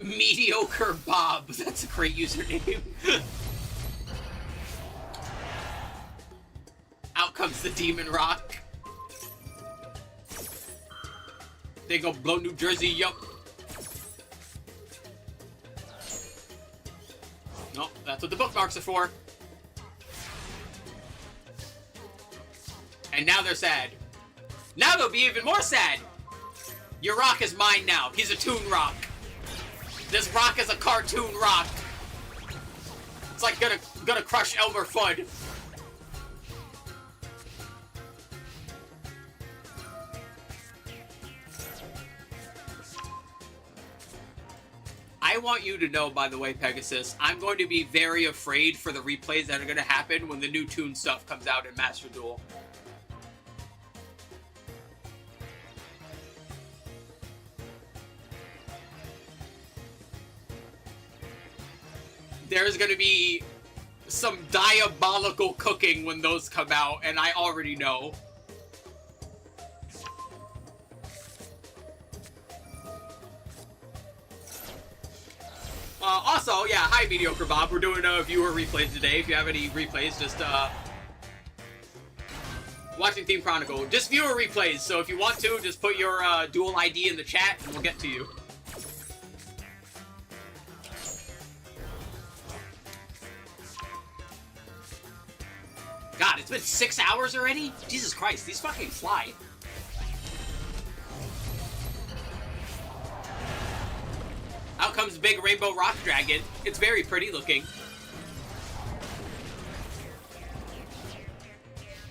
Mediocre Bob. That's a great username. Out comes the Demon Rock. They go blow New Jersey, yup. Nope, that's what the bookmarks are for. And now they're sad. Now they'll be even more sad. Your rock is mine now. He's a Toon Rock. This rock is a cartoon rock. It's like gonna crush Elmer Fudd. I want you to know, by the way, Pegasus, I'm going to be very afraid for the replays that are going to happen when the new Toon stuff comes out in Master Duel. There's going to be some diabolical cooking when those come out, and I already know. Also, yeah, hi Mediocre Bob. We're doing viewer replays today. If you have any replays, just watching Team Chronicle. Just viewer replays, so if you want to, just put your Duel ID in the chat and we'll get to you. God, it's been 6 hours already? Jesus Christ, these fucking fly. Out comes big Rainbow Rock Dragon. It's very pretty looking.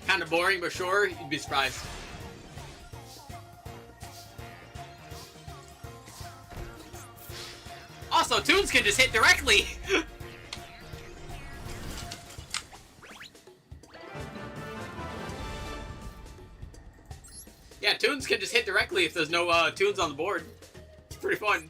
Kind of boring, but sure, you'd be surprised. Also, Toons can just hit directly. Yeah, Toons can just hit directly if there's no Toons on the board. It's pretty fun.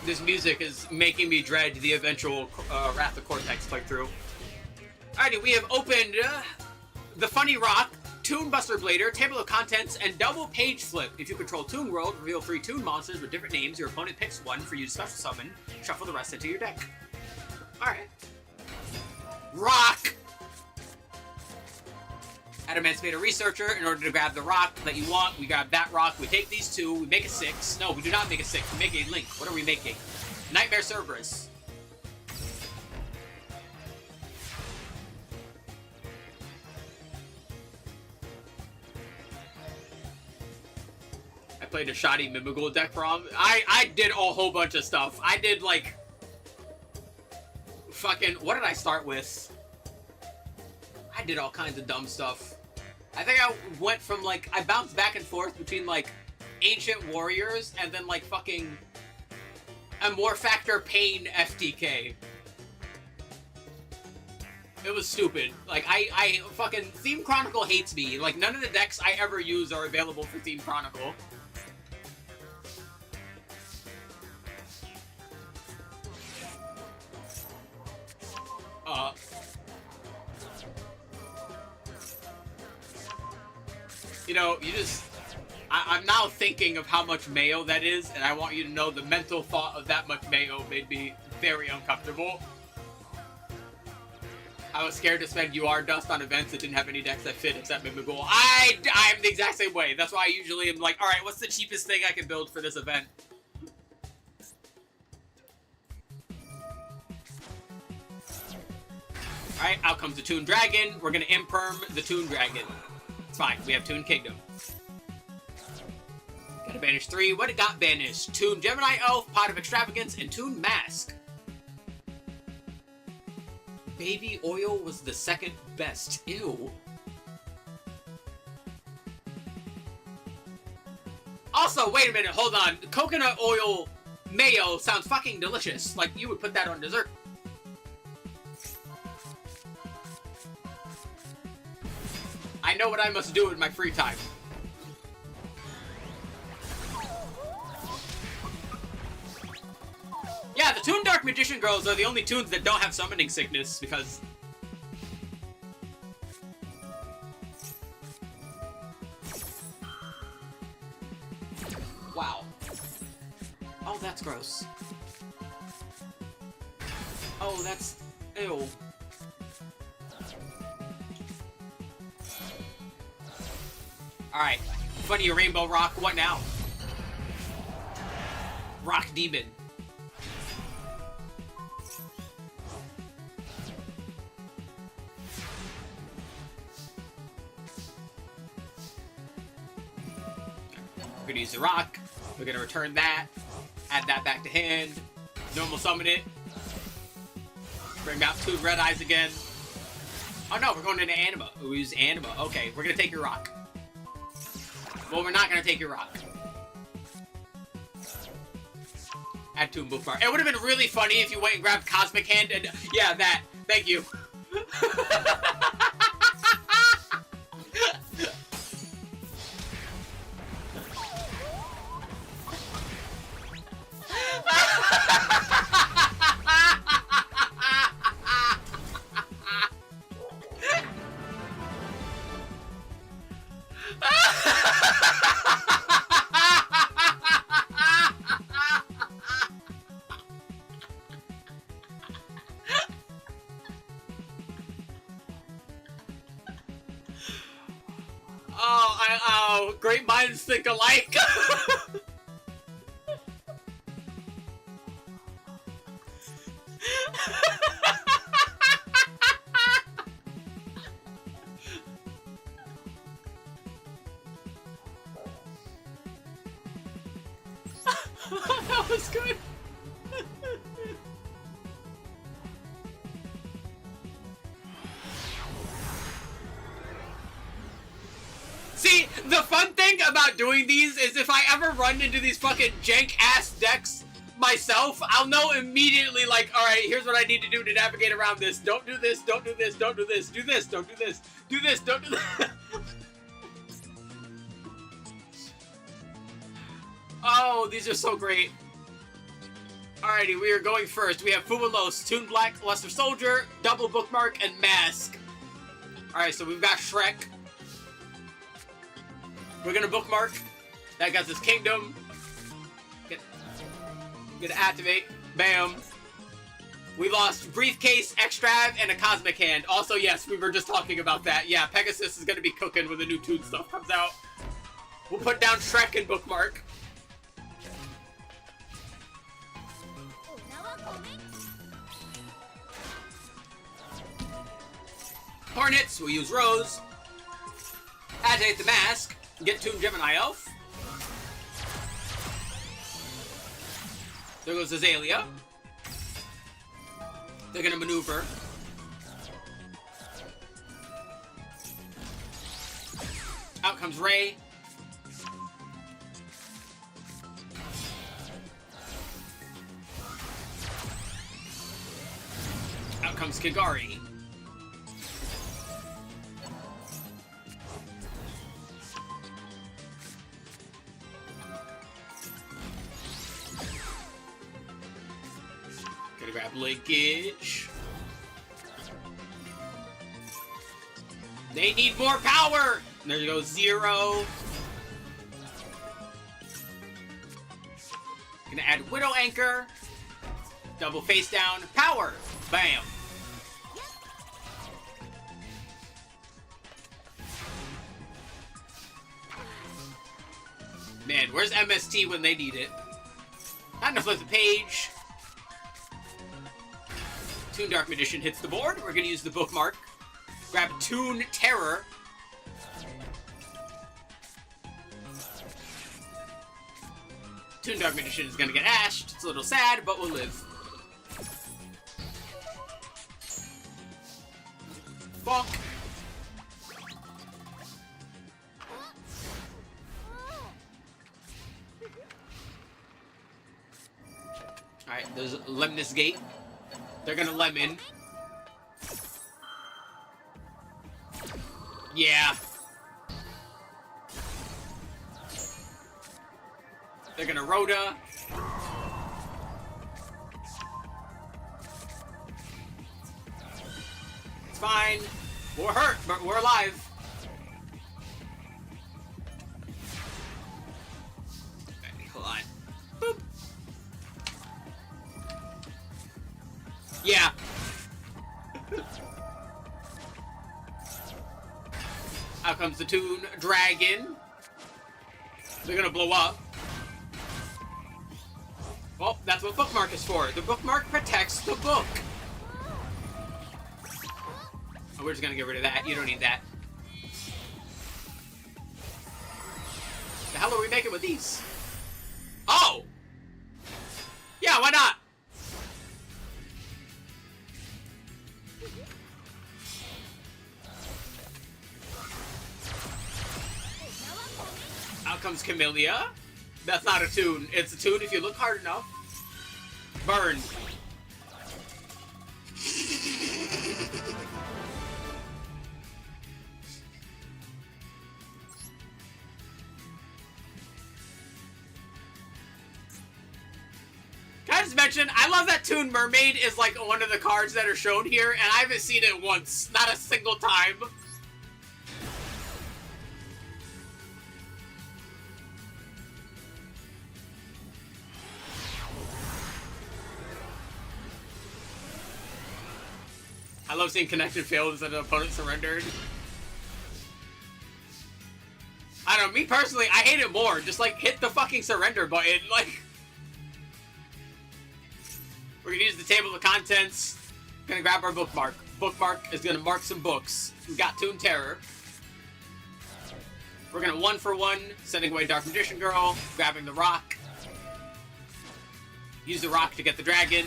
This music is making me dread the eventual Wrath of Cortex playthrough. Alrighty, we have opened the Funny Rock, Toon Buster Blader, Table of Contents, and Double Page Flip. If you control Toon World, reveal 3 Toon monsters with different names. Your opponent picks one for you to special summon. Shuffle the rest into your deck. Alright. Rock! Adamant's made a researcher. In order to grab the rock that you want, we grab that rock. We take these 2. We make a 6. No, we do not make a 6. We make a link. What are we making? Nightmare Cerberus. I played a shoddy Mimigul deck prom. I did a whole bunch of stuff. I did like fucking, what did I start with? I did all kinds of dumb stuff. I think I went from like, I bounced back and forth between like Ancient Warriors and then like fucking Amorphactor Pain FTK. It was stupid. Like, I fucking, Theme Chronicle hates me. Like, none of the decks I ever use are available for Theme Chronicle. You know, you just... I'm now thinking of how much mayo that is, and I want you to know the mental thought of that much mayo made me very uncomfortable. I was scared to spend UR dust on events that didn't have any decks that fit except Mimigul. I'm the exact same way. That's why I usually am like, alright, what's the cheapest thing I can build for this event? Alright, out comes the Toon Dragon. We're gonna imperm the Toon Dragon. It's fine, we have Toon Kingdom. Gotta banish 3. What it got banished? Toon Gemini Elf, Pot of Extravagance, and Toon Mask. Baby oil was the second best. Ew. Also, wait a minute, hold on. Coconut oil mayo sounds fucking delicious. Like, you would put that on dessert. I know what I must do in my free time. Magician Girls are the only toons that don't have summoning sickness, because... Wow. Oh, that's gross. Oh, that's... Ew. Alright. Funny, Rainbow Rock. What now? Rock Demon. We're gonna use the rock. We're gonna return that. Add that back to hand. Normal summon it. Bring out 2 red eyes again. Oh no, we're going into Anima. We use Anima. Okay, we're gonna take your rock. Well, we're not gonna take your rock. Add to bookmark. It would have been really funny if you went and grabbed Cosmic Hand and... Yeah, that. Thank you. Oh, great minds think alike. That was good. See, the fun thing about doing these is if I ever run into these fucking jank-ass decks myself, I'll know immediately, like, alright, here's what I need to do to navigate around this. Don't do this, don't do this, don't do this, do this, don't do this, do this, don't do this. Oh, these are so great. Alrighty, we are going first. We have Fumalos, Toon Black, Luster Soldier, Double Bookmark, and Mask. Alright, so we've got Shrek. We're gonna bookmark. That gets his kingdom. Gonna activate. Bam. We lost Briefcase, Extrav, and a Cosmic Hand. Also, yes, we were just talking about that. Yeah, Pegasus is gonna be cooking when the new Toon stuff comes out. We'll put down Shrek and bookmark. Hornets, we'll use Rose. Activate the Mask. Get Toon Gemini Elf. There goes Azalea. They're gonna maneuver. Out comes Ray. Out comes Kigari. Gonna grab Linkage. They need more power! And there you go, 0. Gonna add Widow Anchor. Double face down. Power! Bam! Man, where's MST when they need it? Not enough flip the page. Toon Dark Magician hits the board. We're gonna use the bookmark. Grab Toon Terror. Toon Dark Magician is gonna get ashed. It's a little sad, but we'll live. Bonk. Alright, there's Lemnis Gate. They're gonna lemon. Yeah. They're gonna Rhoda. It's fine. We're hurt, but we're alive. Okay, hold on. Boop. Yeah. Out comes the Toon Dragon. They're gonna blow up. Well, that's what bookmark is for. The bookmark protects the book. Oh, we're just gonna get rid of that. You don't need that. The hell are we making with these? Oh! Yeah, why not? Out comes Camellia. That's not a Toon. It's a Toon if you look hard enough. Burn. Can I just mention, I love that Toon Mermaid is like one of the cards that are shown here, and I haven't seen it once. Not a single time. I love seeing connection failed as an opponent surrendered. I don't know, me personally, I hate it more. Just like hit the fucking surrender button. Like, we're gonna use the table of contents. Gonna grab our bookmark. Bookmark is gonna mark some books. We got Toon Terror. We're gonna 1-for-1, sending away Dark Magician Girl, grabbing the rock. Use the rock to get the dragon.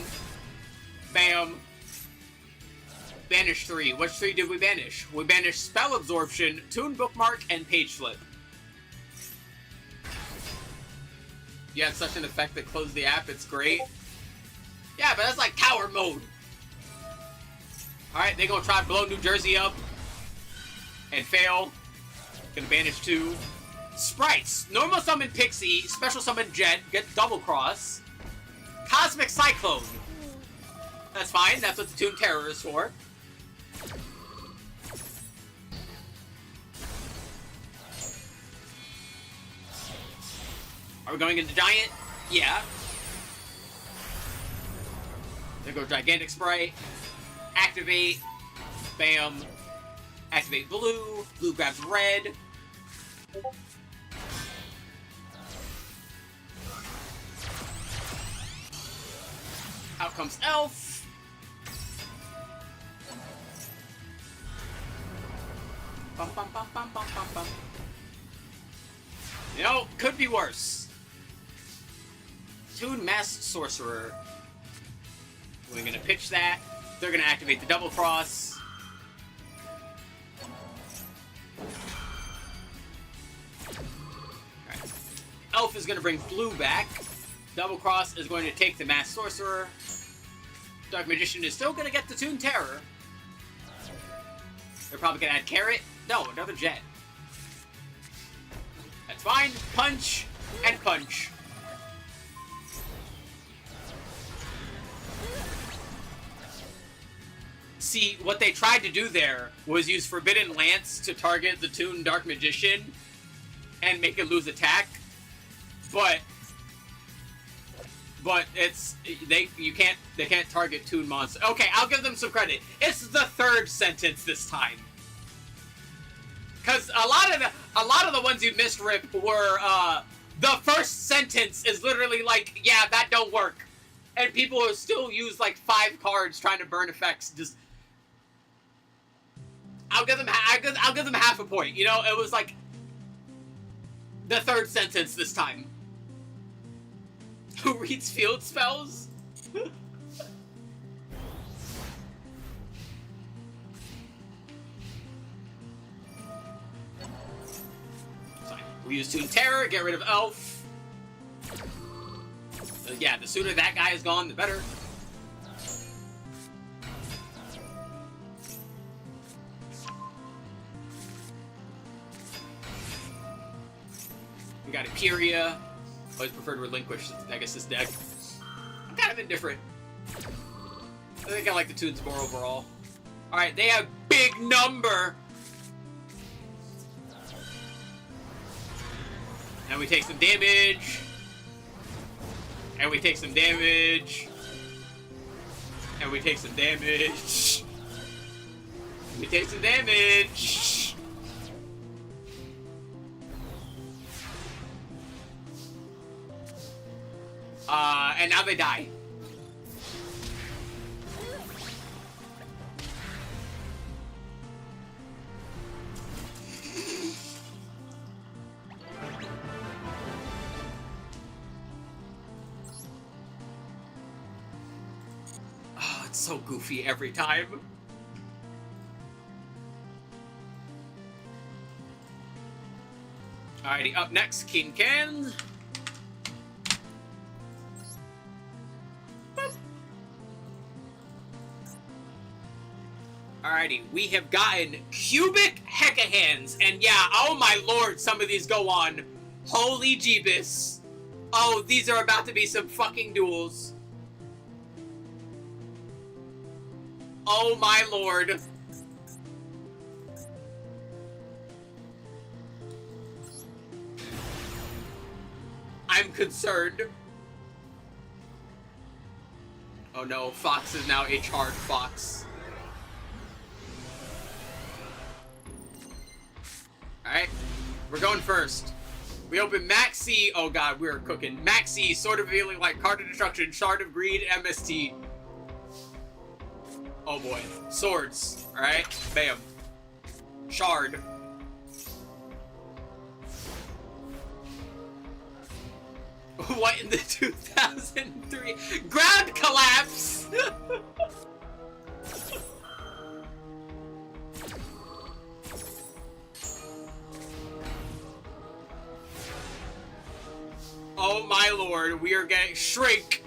Bam. Banish 3. Which 3 did we banish? We banished Spell Absorption, Toon Bookmark, and Page Flip. You have such an effect that closed the app, it's great. Yeah, but that's like coward mode. Alright, they gonna try to blow New Jersey up. And fail. Gonna banish 2. Sprites. Normal summon Pixie, special summon Jet, get double cross. Cosmic Cyclone. That's fine, that's what the Toon Terror is for. Are we going into Giant? Yeah. There goes Gigantic Sprite. Activate. Bam. Activate blue. Blue grabs red. Out comes Elf. Bum, bum, bum, bum, bum, bum, bum. You know, could be worse. Toon Masked Sorcerer. We're gonna pitch that. They're gonna activate the double cross. Alright. Elf is gonna bring blue back. Double cross is going to take the Masked Sorcerer. Dark Magician is still gonna get the Toon Terror. They're probably gonna add Carrot. No, another Jet. That's fine. Punch and punch. See, what they tried to do there was use Forbidden Lance to target the Toon Dark Magician and make it lose attack. But they can't target Toon monster. Okay, I'll give them some credit. It's the third sentence this time. Cause a lot of the ones you missed, Rip, were the first sentence is literally like, yeah, that don't work. And people will still use like 5 cards trying to burn effects. Just I'll give them half a point. You know, it was like the third sentence this time. Who reads field spells? Fine. We use Toon Terror, get rid of Elf. Yeah, the sooner that guy is gone, the better. We got Imperia. Always prefer to relinquish, I guess, this deck. I'm kind of indifferent. I think I like the Toons more overall. Alright, they have big number. And we take some damage. And we take some damage. And we take some damage. We take some damage. And now they die. Oh, it's so goofy every time. Alrighty, up next, King Can. Alrighty, we have gotten cubic heckahands, and yeah, oh my lord, some of these go on. Holy Jeebus. Oh, these are about to be some fucking duels. Oh my lord. I'm concerned. Oh no, Fox is now a charred fox. Alright, we're going first. We open Max C. Oh god, we're cooking. Max C, Sword of Revealing Light, Card of Destruction, Shard of Greed, MST. Oh boy. Swords. Alright, bam. Shard. What in the 2003? Ground collapse! Oh my lord, we are getting shrink.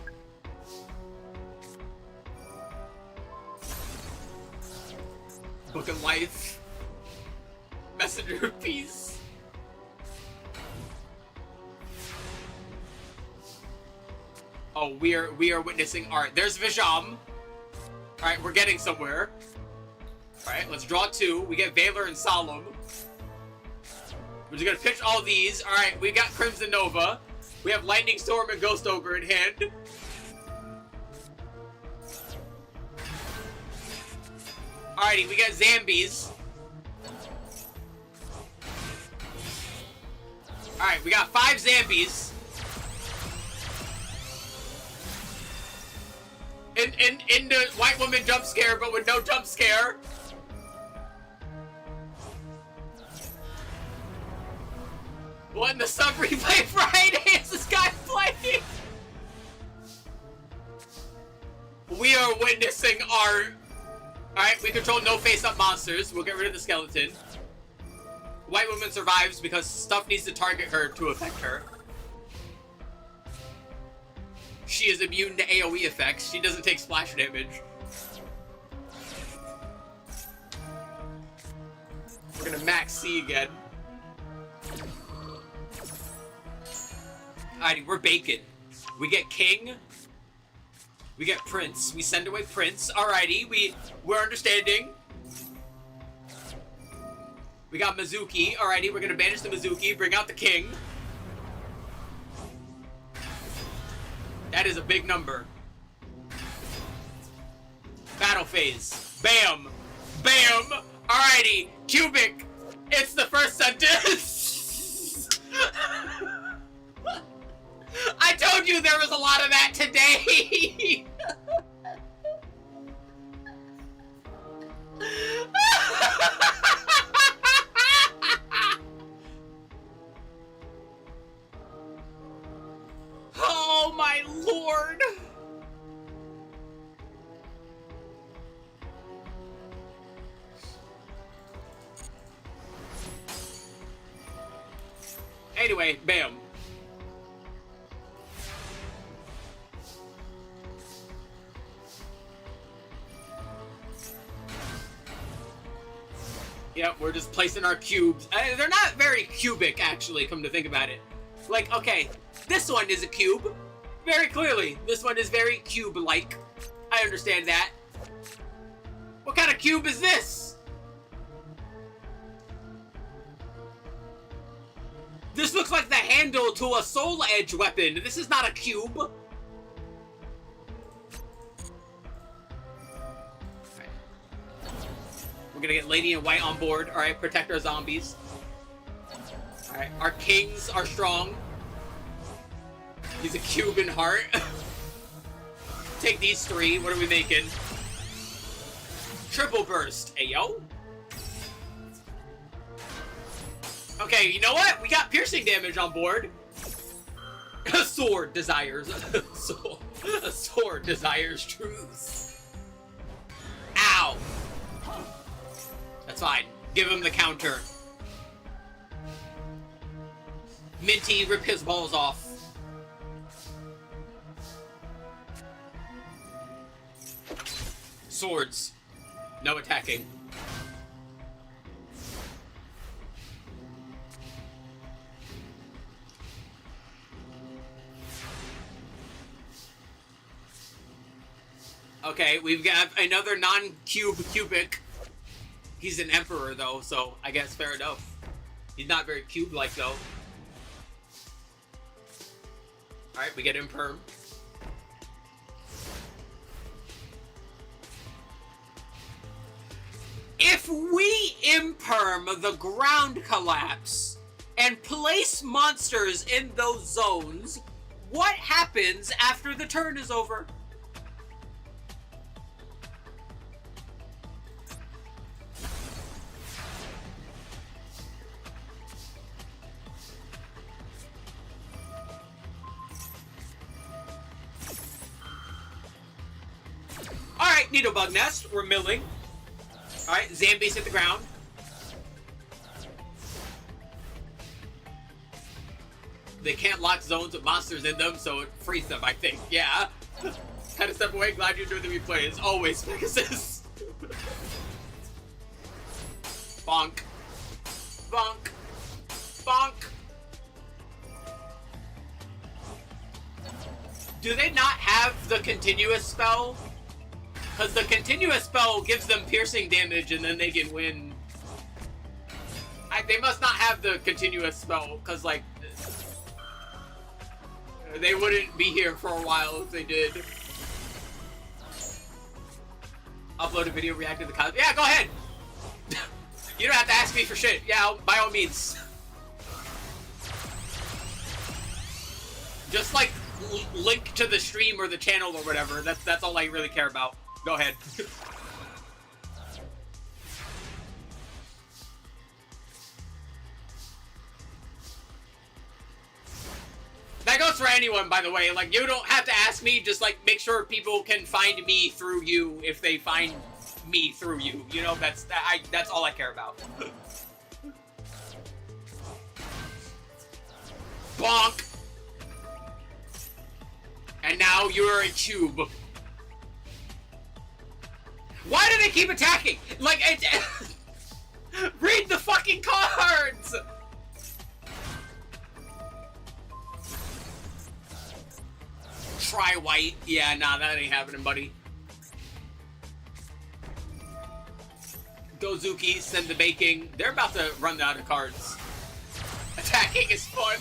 Book of Life. Messenger of Peace. Oh, we are witnessing art. There's Vijam. Alright, we're getting somewhere. Alright, let's draw two. We get Valor and Solemn. We're just gonna pitch all these. Alright, we got Crimson Nova. We have Lightning Storm and Ghost Ogre in hand. Alrighty, we got Zambies. Alright, we got 5 Zambies. In the white woman jump scare, but with no jump scare. What in the sub replay Friday is this guy playing? We are witnessing art. Alright, we control no face-up monsters. We'll get rid of the skeleton. White woman survives because stuff needs to target her to affect her. She is immune to AoE effects. She doesn't take splash damage. We're gonna max C again. Alrighty, we're bacon. We get King. We get Prince. We send away Prince. Alrighty, we're understanding. We got Mizuki. Alrighty, we're gonna banish the Mizuki, bring out the King. That is a big number. Battle phase. Bam. Bam. Alrighty, cubic. It's the first sentence. I told you there was a lot of that today. Oh my lord. Anyway, bam. Yep, we're just placing our cubes. They're not very cubic, actually, come to think about it. Like, okay, this one is a cube. Very clearly, this one is very cube-like. I understand that. What kind of cube is this? This looks like the handle to a soul edge weapon. This is not a cube. Okay. We're gonna get Lady in White on board. Alright, protect our zombies. Alright, our kings are strong. He's a cube in heart. Take these three. What are we making? Triple burst. Hey, yo. Okay, you know what? We got piercing damage on board. A sword desires. A sword desires truth. Ow. That's fine. Give him the counter. Minty, rip his balls off. Swords. No attacking. Okay, we've got another non-cubic. He's an emperor, though, so I guess fair enough. He's not very cube-like, though. Alright, we get imperm. If we imperm the ground collapse and place monsters in those zones, what happens after the turn is over? Alright, Needlebug Nest, we're milling. Alright, Zambies hit the ground. They can't lock zones with monsters in them, so it frees them, I think. Yeah. Had to step away, glad you enjoyed the replay. As always, Pegasus. Bonk. Bonk. Bonk. Do they not have the continuous spell? Because the continuous spell gives them piercing damage and then they can win. They must not have the continuous spell, because, like, they wouldn't be here for a while if they did. Upload a video, react to the comments. Yeah, go ahead! You don't have to ask me for shit. Yeah, by all means. Just, like, link to the stream or the channel or whatever. That's all I really care about. Go ahead. That goes for anyone, by the way. Like, you don't have to ask me. Just, like, make sure people can find me through you if they find me through you. You know, that's all I care about. Bonk. And now you're a tube. Why do they keep attacking? Like, read the fucking cards! Try white. Yeah, nah, that ain't happening, buddy. Gozuki, send the baking. They're about to run out of cards. Attacking is fun.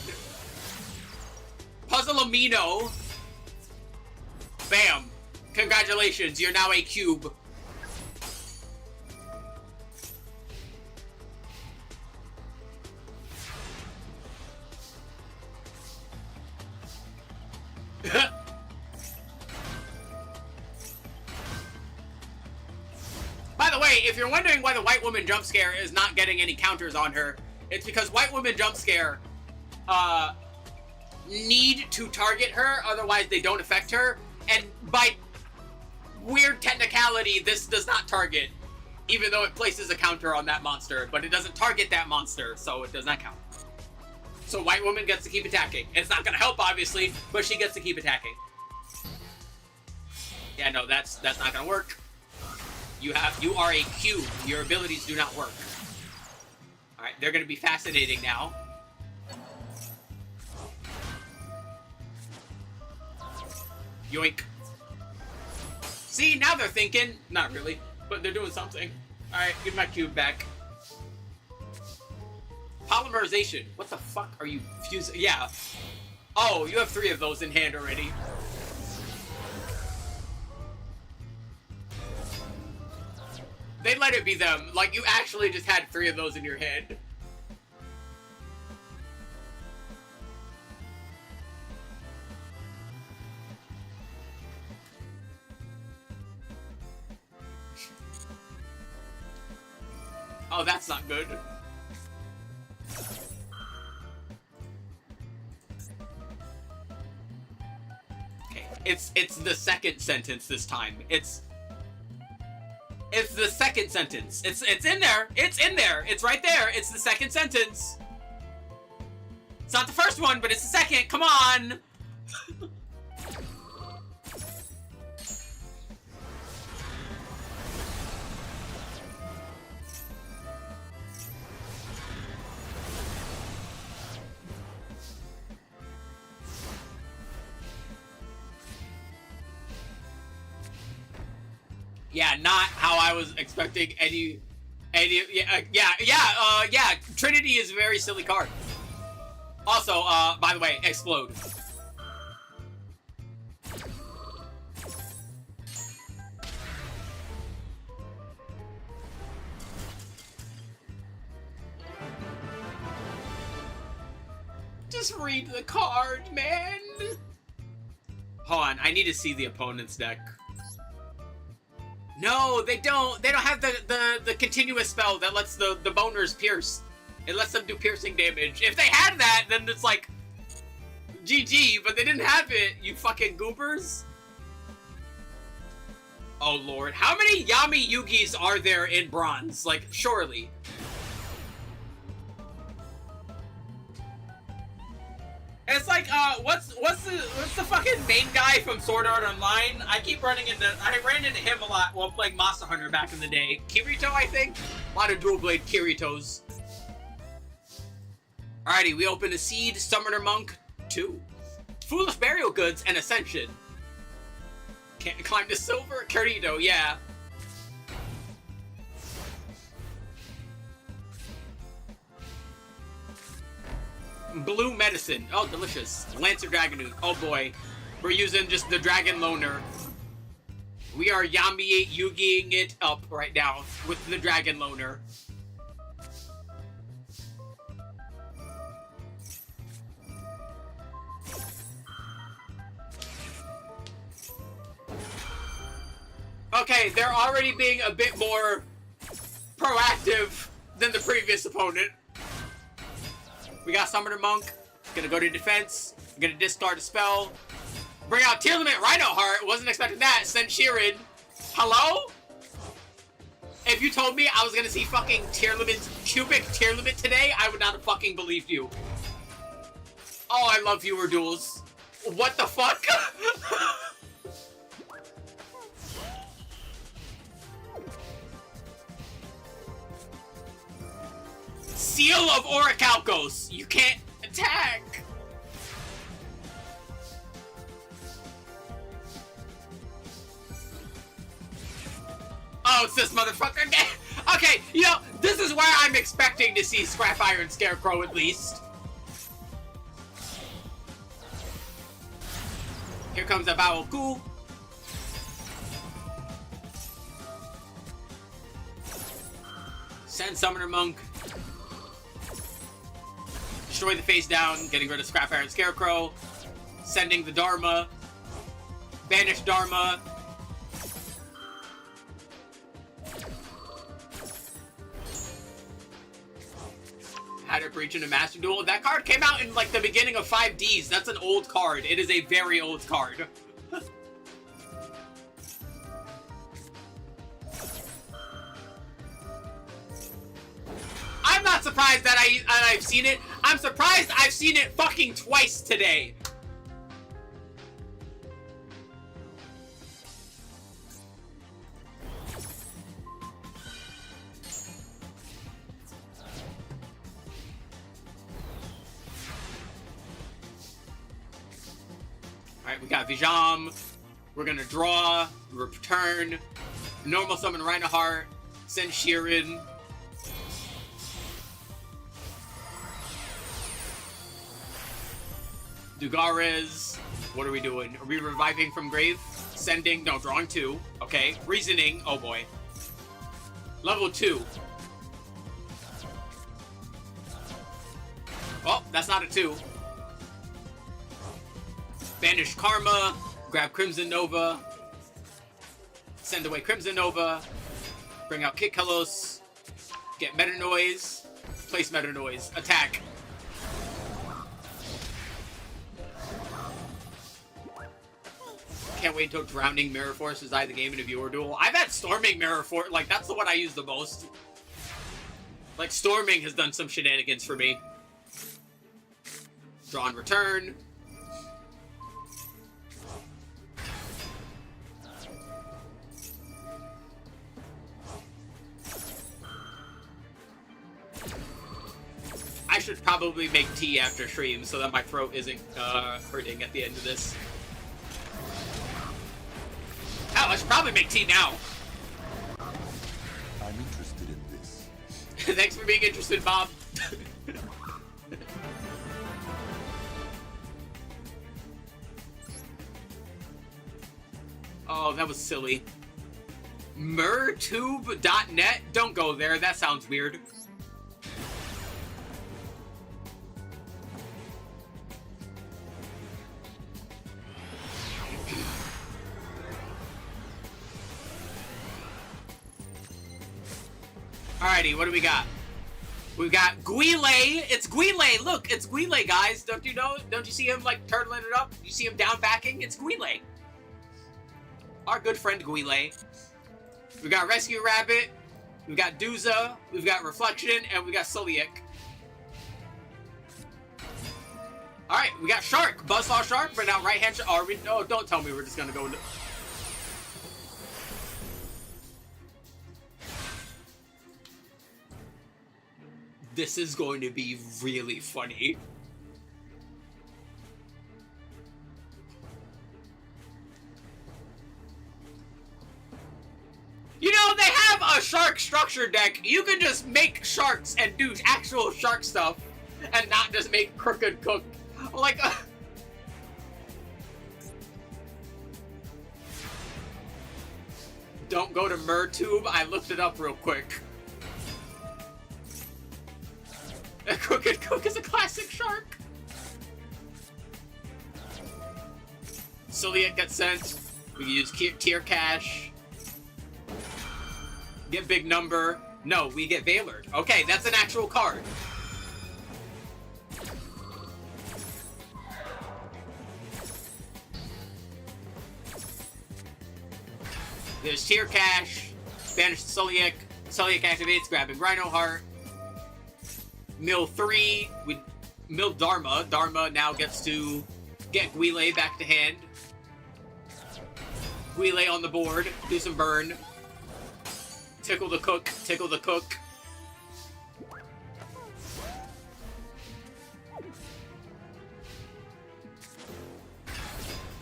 Puzzle Amino. Bam. Congratulations, you're now a cube. By the way, if you're wondering why the white woman jump scare is not getting any counters on her, it's because white woman jump scare need to target her, otherwise they don't affect her. And by weird technicality, this does not target, even though it places a counter on that monster, but it doesn't target that monster, so it does not count. So white woman gets to keep attacking. It's not gonna help, obviously, but she gets to keep attacking. Yeah, no, that's not gonna work. You are a cube. Your abilities do not work. Alright, they're gonna be fascinating now. Yoink. See, now they're thinking. Not really, but they're doing something. Alright, give my cube back. Polymerization. What the fuck are you fusing? Yeah. Oh, you have 3 of those in hand already. They let it be them. Like, you actually just had 3 of those in your hand. Oh, that's not good. Okay, it's the second sentence this time. It's the second sentence. It's in there. It's in there. It's right there. It's the second sentence. It's not the first one, but it's the second. Come on. Yeah, not how I was expecting any yeah, Trinity is a very silly card. Also, by the way, explode. Just read the card, man. Hold on, I need to see the opponent's deck. No, they don't. They don't have the continuous spell that lets the boners pierce. It lets them do piercing damage. If they had that, then it's like GG, but they didn't have it, you fucking goobers. Oh lord. How many Yami Yugis are there in bronze? Like, surely. It's like, what's the fucking main guy from Sword Art Online? I ran into him a lot while playing Monster Hunter back in the day. Kirito, I think? A lot of dual blade Kiritos. Alrighty, we open a Seed, Summoner Monk, 2. Foolish Burial Goods, and Ascension. Can't climb to silver? Kirito, yeah. Blue Medicine. Oh, delicious. Lancer Dragonoot. Oh boy. We're using just the Dragon Loner. We are Yami Yugiing it up right now with the Dragon Loner. Okay, they're already being a bit more proactive than the previous opponent. We got Summoner Monk. Gonna go to defense. Gonna discard a spell. Bring out Tear Limit Rhino Heart. Wasn't expecting that. Send Sheeran. Hello? If you told me I was gonna see fucking cubic Tear Limit today, I would not have fucking believed you. Oh, I love viewer duels. What the fuck? Seal of Orichalcos. You can't attack. Oh, it's this motherfucker again. Okay, you know, this is where I'm expecting to see Scrap Iron Scarecrow at least. Here comes a Baoku. Send Summoner Monk. Destroy the face down, getting rid of Scrap Iron Scarecrow. Sending the Dharma. Banish Dharma. Had it breach in a Master Duel. That card came out in like the beginning of 5Ds. That's an old card. It is a very old card. I'm not surprised that I've seen it. I'm surprised I've seen it fucking twice today. Alright, we got Vijam. We're gonna draw, return, normal summon Rhino Heart, send Sheeran. Dugares. What are we doing? Are we reviving from grave? Sending. No, drawing 2. Okay. Reasoning. Oh boy. Level 2. Oh, that's not a 2. Banish Karma. Grab Crimson Nova. Send away Crimson Nova. Bring out Kit Kalos. Get Meta Noise. Place Meta Noise. Attack. Can't wait until Drowning Mirror Force decide the game in a viewer duel. I've had Storming Mirror Force. Like, that's the one I use the most. Like, Storming has done some shenanigans for me. Draw and return. I should probably make tea after stream so that my throat isn't hurting at the end of this. Hell, I should probably make tea now. I'm interested in this. Thanks for being interested, Bob. Oh, that was silly. Mertube.net? Don't go there, that sounds weird. Alrighty, what do we got? We've got Guile. It's Guile. Look, it's Guile, guys. Don't you know? Don't you see him, like, turtling it up? You see him down backing? It's Guile. Our good friend Guile. We've got Rescue Rabbit. We've got Duza. We've got Reflection. And we got Suliek. Alright, we got Shark. Buzzsaw Shark. Bring out right hand shark. Oh, no, don't tell me we're just gonna go into... This is going to be really funny. You know, they have a shark structure deck. You can just make sharks and do actual shark stuff and not just make Crooked Cook. Like, don't go to Mertube. I looked it up real quick. A Crooked Cook is a classic shark. Suliek gets sent. We can use tier cash. Get big number. No, we get Veilered. Okay, that's an actual card. There's tier cash. Banish Suliek. Suliek activates, grabbing Rhino Heart. Mill 3, we mill Dharma. Dharma now gets to get Guile back to hand. Guile on the board, do some burn. Tickle the Cook, tickle the Cook.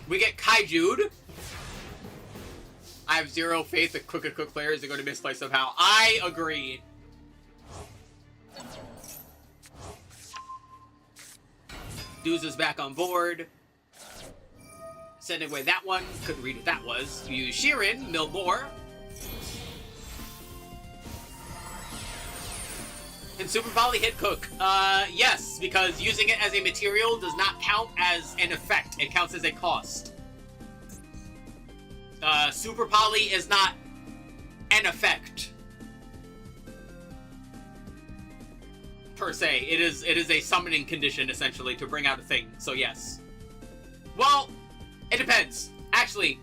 We get Kaiju'd. I have zero faith that Crooked Cook players are going to misplay somehow. I agree. Duza's back on board. Sending away that one. Couldn't read what that was. Use Sheeran, mill more. And Super Poly hit Cook. Yes, because using it as a material does not count as an effect. It counts as a cost. Super Poly is not an effect. Per se, it is a summoning condition essentially to bring out a thing. So yes. Well, it depends. Actually,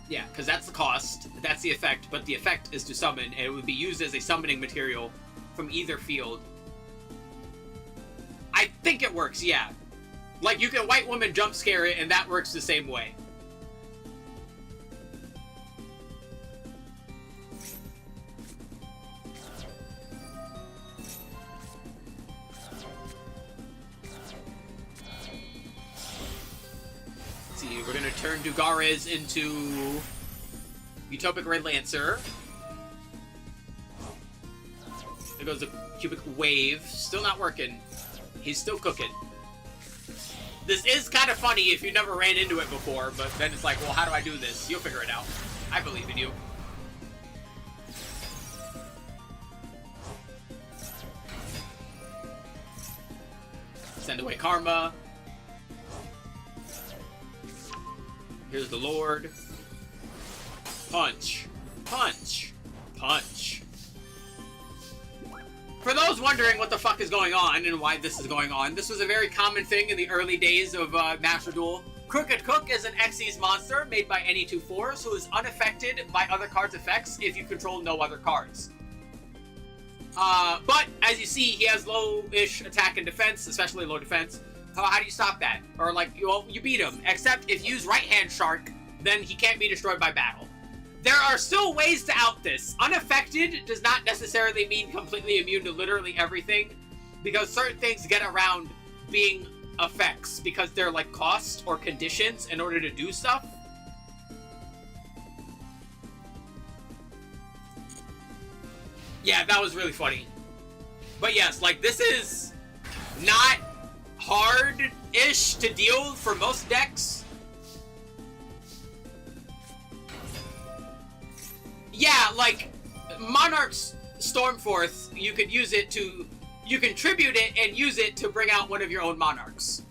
yeah, because that's the cost, that's the effect, but the effect is to summon, and it would be used as a summoning material from either field. I think it works, yeah. Like, you can White Woman jump scare it, and that works the same way. Let's see, we're gonna turn Dugares into Utopic Red Lancer. There goes the Cubic Wave. Still not working. He's still cooking. This is kind of funny if you never ran into it before, but then it's like, well, how do I do this? You'll figure it out. I believe in you. Send away Karma. Here's the Lord. Punch. Punch. Punch. For those wondering what the fuck is going on and why this is going on, this was a very common thing in the early days of Master Duel. Crooked Cook is an Xyz monster made by any 2 4s who is unaffected by other cards' effects if you control no other cards. But, as you see, he has low-ish attack and defense, especially low defense. How do you stop that? Or, like, you beat him. Except if you use Right-Hand Shark, then he can't be destroyed by battle. There are still ways to out this. Unaffected does not necessarily mean completely immune to literally everything, because certain things get around being effects, because they're, like, cost or conditions in order to do stuff. Yeah, that was really funny. But yes, like, this is not hard-ish to deal for most decks. Yeah, like, Monarch's Stormforth, you could use it to... You can tribute it and use it to bring out one of your own Monarchs.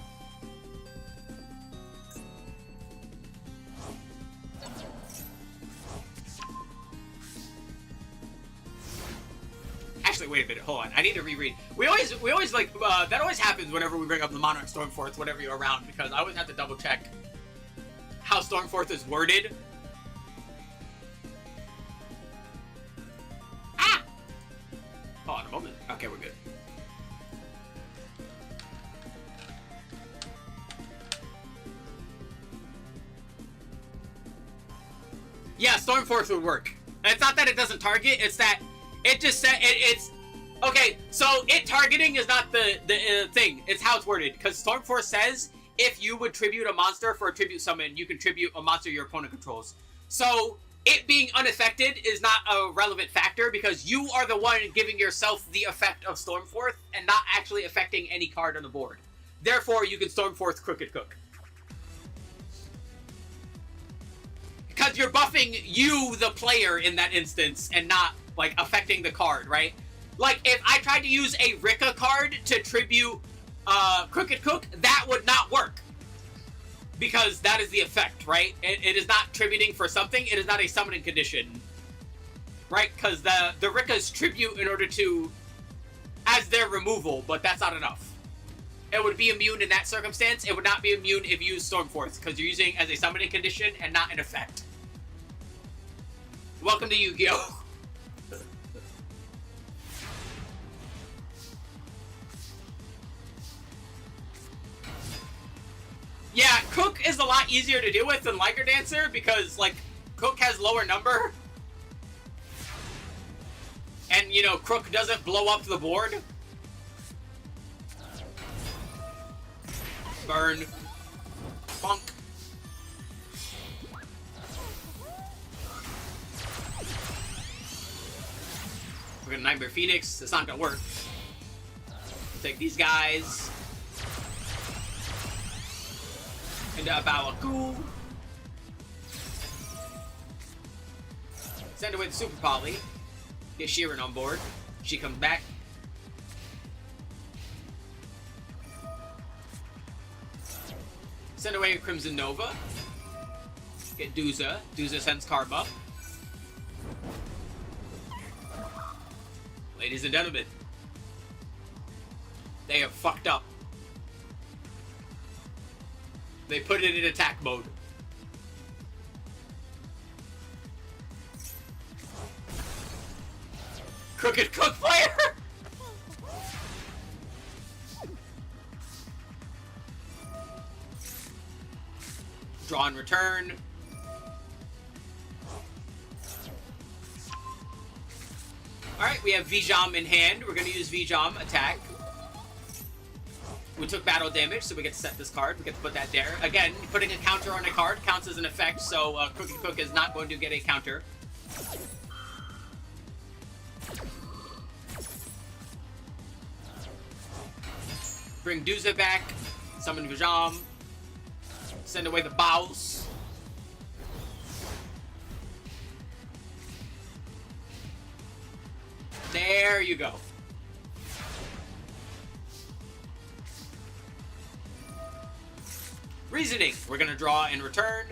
Actually, wait a minute, hold on. I need to reread. We always like, that always happens whenever we bring up the Monarch Stormforth, whenever you're around, because I always have to double check how Stormforth is worded. Ah! Hold on a moment. Okay, we're good. Yeah, Stormforth would work. And it's not that it doesn't target, it's that it just said it's okay. So it targeting is not the thing. It's how it's worded. Because Stormforce says if you would tribute a monster for a tribute summon, you can tribute a monster your opponent controls. So it being unaffected is not a relevant factor because you are the one giving yourself the effect of Stormforth and not actually affecting any card on the board. Therefore, you can Stormforth Crooked Cook. Because you're buffing you, the player, in that instance, and not, like, affecting the card, right? Like, if I tried to use a Rika card to tribute Crooked Cook, that would not work. Because that is the effect, right? It is not tributing for something. It is not a summoning condition. Right? Because the Rika's tribute in order to... as their removal, but that's not enough. It would be immune in that circumstance. It would not be immune if you use Stormforth, because you're using it as a summoning condition and not an effect. Welcome to Yu-Gi-Oh! Yeah, Cook is a lot easier to deal with than Liger Dancer, because, like, Cook has lower number. And, you know, Crook doesn't blow up the board. Burn. Funk. We're gonna Nightmare Phoenix. It's not gonna work. Take these guys. Into a Balakul. Send away the Super Poly. Get Sheeran on board. She comes back. Send away Crimson Nova. Get Duza. Duza sends Karma. Ladies and gentlemen, they have fucked up. They put it in attack mode. Crooked Cook player! Draw and return. Alright, we have Vijam in hand. We're going to use Vijam attack. We took battle damage, so we get to set this card. We get to put that there. Again, putting a counter on a card counts as an effect, so Crooked Cook is not going to get a counter. Bring Duza back. Summon Vijam. Send away the Baus. There you go. Reasoning. We're gonna draw in return.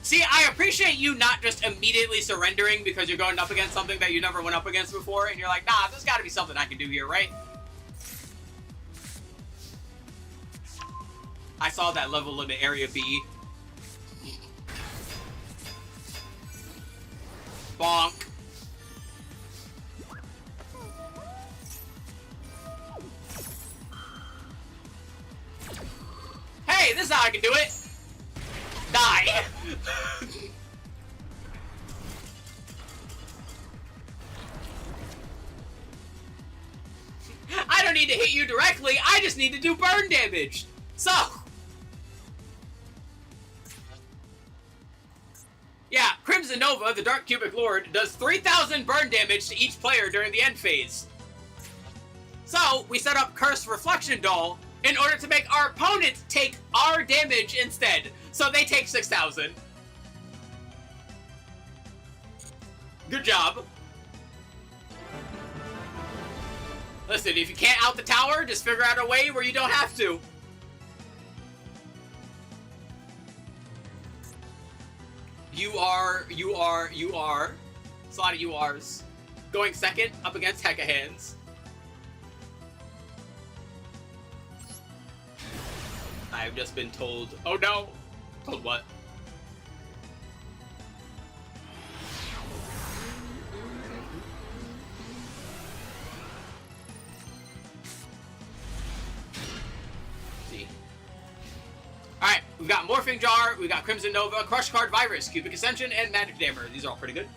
See, I appreciate you not just immediately surrendering because you're going up against something that you never went up against before, and you're like, nah, there's gotta be something I can do here, right? I saw that level limit area B. Bonk. Hey, this is how I can do it. Die. I don't need to hit you directly. I just need to do burn damage. So. Yeah, Crimson Nova, the Dark Cubic Lord, does 3,000 burn damage to each player during the end phase. So, we set up Cursed Reflection Doll in order to make our opponents take our damage instead. So they take 6,000. Good job. Listen, if you can't out the tower, just figure out a way where you don't have to. You are. It's a lot of URs. Going second up against Hecka Hands. I've just been told. Oh no! Told what? See. Alright, we've got Morphing Jar, we've got Crimson Nova, Crush Card Virus, Cubic Ascension, and Magic Jammer. These are all pretty good.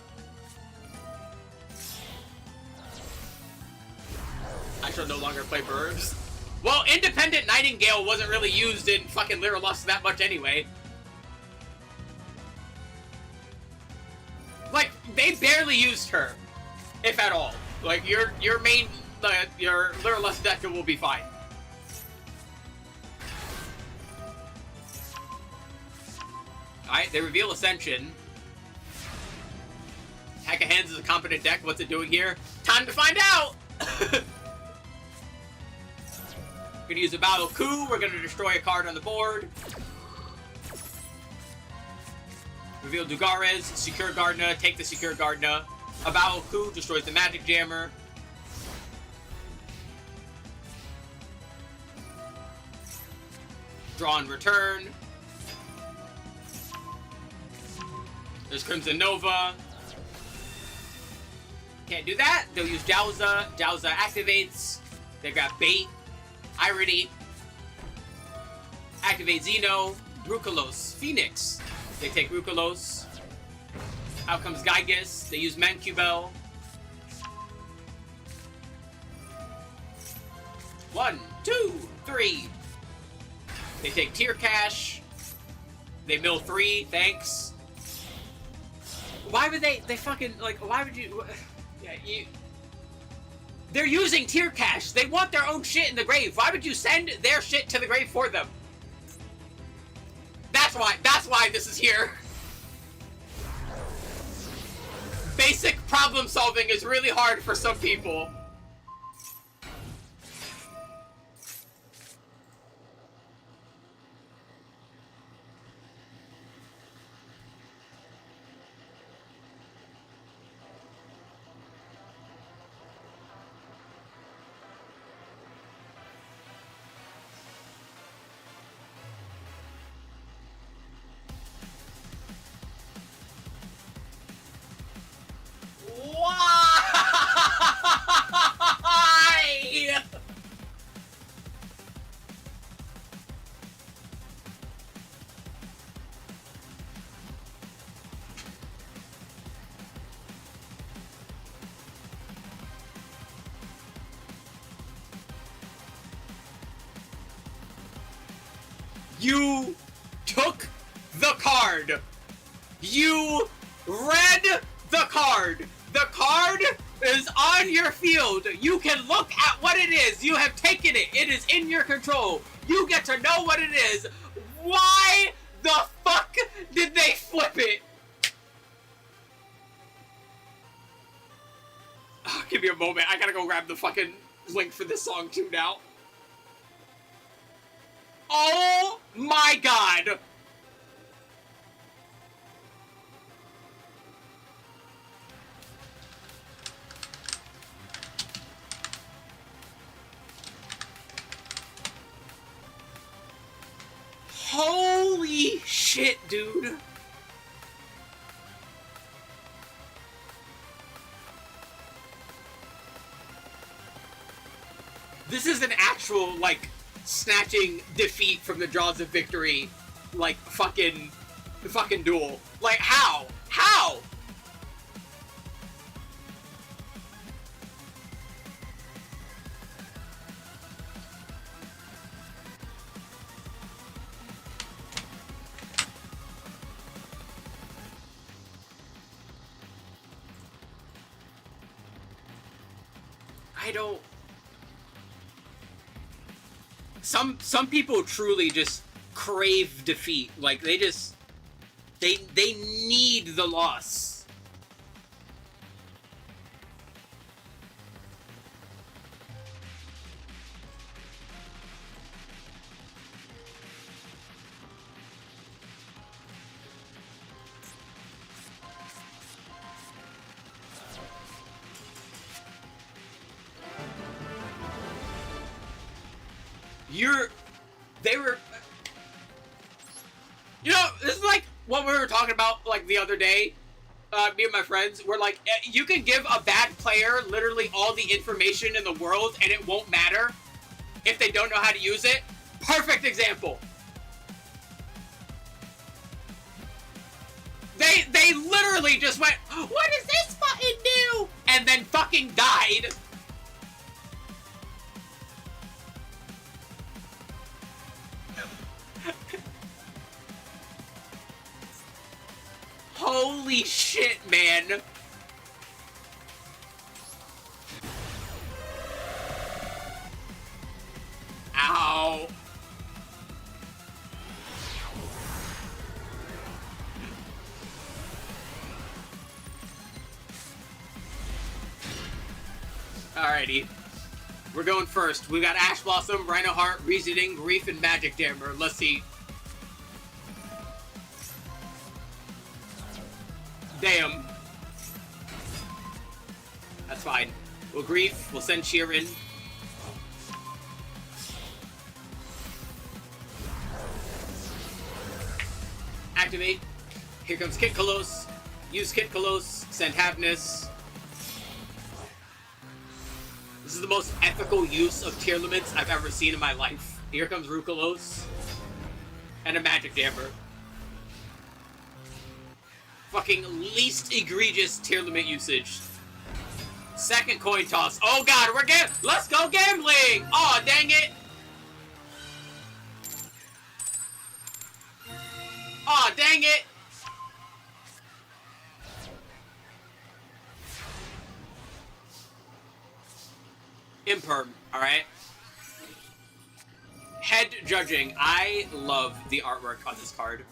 I shall no longer play Burbs. Well, Independent Nightingale wasn't really used in fucking Lyra Lust that much anyway. Like, they barely used her, if at all. Like, your main, your Lyra Lust deck will be fine. Alright, they reveal Ascension. Hecka Hands is a competent deck. What's it doing here? Time to find out! We're gonna use a Battle Coup. We're gonna destroy a card on the board. Reveal Dugares, secure Gardna, take the secure Gardna. A Battle Coup destroys the Magic Jammer. Draw and return. There's Crimson Nova. Can't do that. They'll use Jowza. Jowza activates. They grab Bait. Irony. Activate Xeno. Bruculos. Phoenix. They take Bruculos. Out comes Gygus. They use Mancubel. 1, 2, 3. They take Tier Cash. They mill 3. Thanks. Why would they fucking, like, why would you, yeah, they're using Tier Cash. They want their own shit in the grave. Why would you send their shit to the grave for them? That's why this is here. Basic problem solving is really hard for some people. You took the card. You read the card. The card is on your field. You can look at what it is. You have taken it. It is in your control. You get to know what it is. Why the fuck did they flip it? Oh, give me a moment. I gotta go grab the fucking link for this song too now. Oh my god. Holy shit, dude. This is an actual, like, snatching defeat from the jaws of victory, like, fucking duel. Like, how? How? I don't... Some people truly just crave defeat. Like, they just... They need the loss. They were, you know, this is like what we were talking about, like, the other day, me and my friends, were like, you can give a bad player literally all the information in the world and it won't matter if they don't know how to use it. Perfect example. They literally just went, what does this button do? And then fucking died. Holy shit, man. Ow. Alrighty. We're going first. We got Ash Blossom, Rhino Heart, Reasoning, Grief, and Magic Dammer. Let's see. Damn. That's fine. We'll Grief. We'll send Sheer in. Activate. Here comes Kit Kalos. Use Kit Kalos. Send Happiness. This is the most ethical use of tier limits I've ever seen in my life. Here comes Rukalos. And a Magic Dammer. Fucking least egregious tier limit usage. Second coin toss. Oh god, let's go gambling! Aw, dang it! Aw, dang it! Imperm, alright? Head judging. I love the artwork on this card.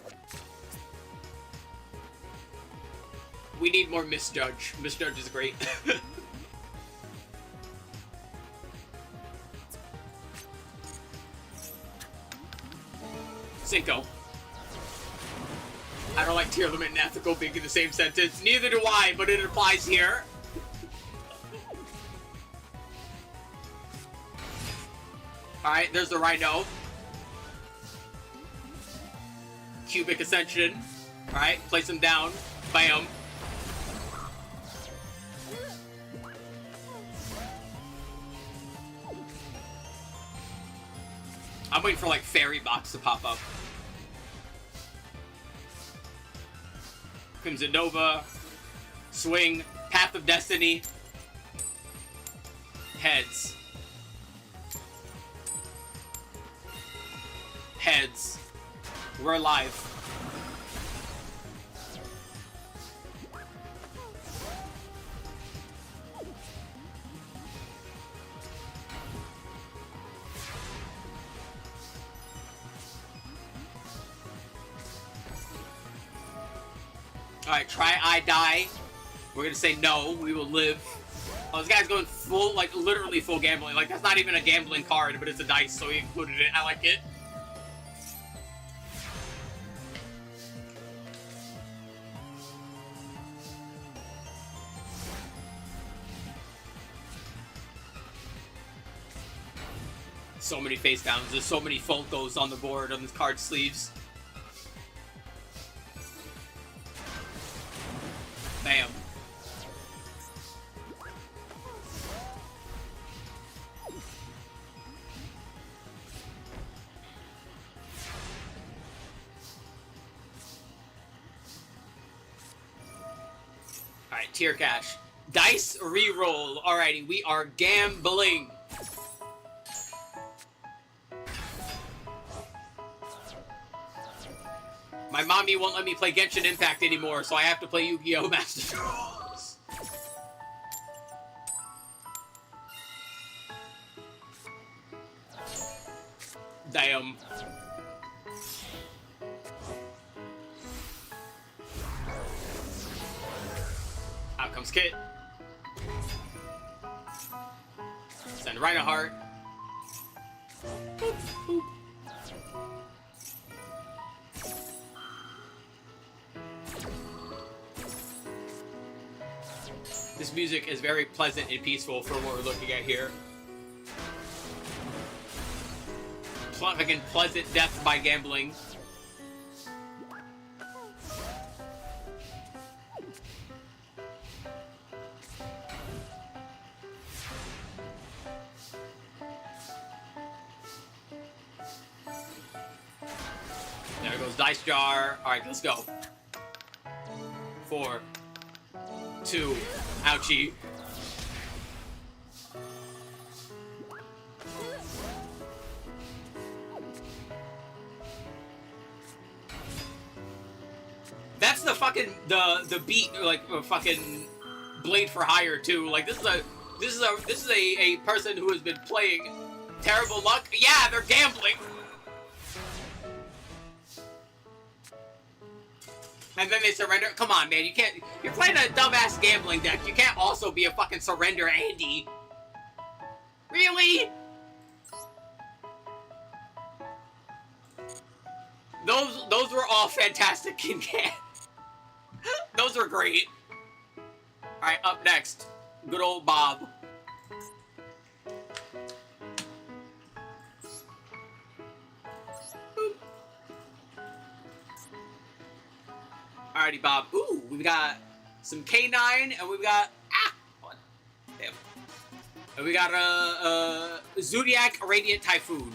We need more Misjudge. Misjudge is great. Cinco. I don't like tier limit and ethical being in the same sentence. Neither do I, but it applies here. Alright, there's the Rhino. Cubic Ascension. Alright, place him down. Bam. I'm waiting for, like, Fairy Box to pop up. Crimson Nova. Swing. Path of Destiny. Heads. Heads. We're alive. Alright, try I die. We're gonna say no, we will live. Oh, this guy's going full, like, literally full gambling. Like, that's not even a gambling card, but it's a dice, so he included it. I like it. So many face downs. There's so many photos on the board on this card sleeves. Bam. Alright, tier cash. Dice reroll. Alrighty, we are gambling. My mommy won't let me play Genshin Impact anymore, so I have to play Yu-Gi-Oh! Master Duels. Damn. Out comes Kit. Send right a heart. Boop, boop. This music is very pleasant and peaceful for what we're looking at here. Fucking pleasant death by gambling. There goes Dice Jar. Alright, let's go. 4, 2, ouchie. That's the fucking the beat, like fucking Blade for Hire too. Like this is a person who has been playing terrible luck. Yeah, they're gambling. And then they surrender. Come on, man. You can't. You're playing a dumbass gambling deck. You can't also be a fucking surrender Andy. Really? Those were all fantastic in game. Those were great. Alright, up next. Good old Bob. Alrighty, Bob. Ooh, we've got some K9, and we've got what? Damn. And we got a Zodiac Radiant Typhoon.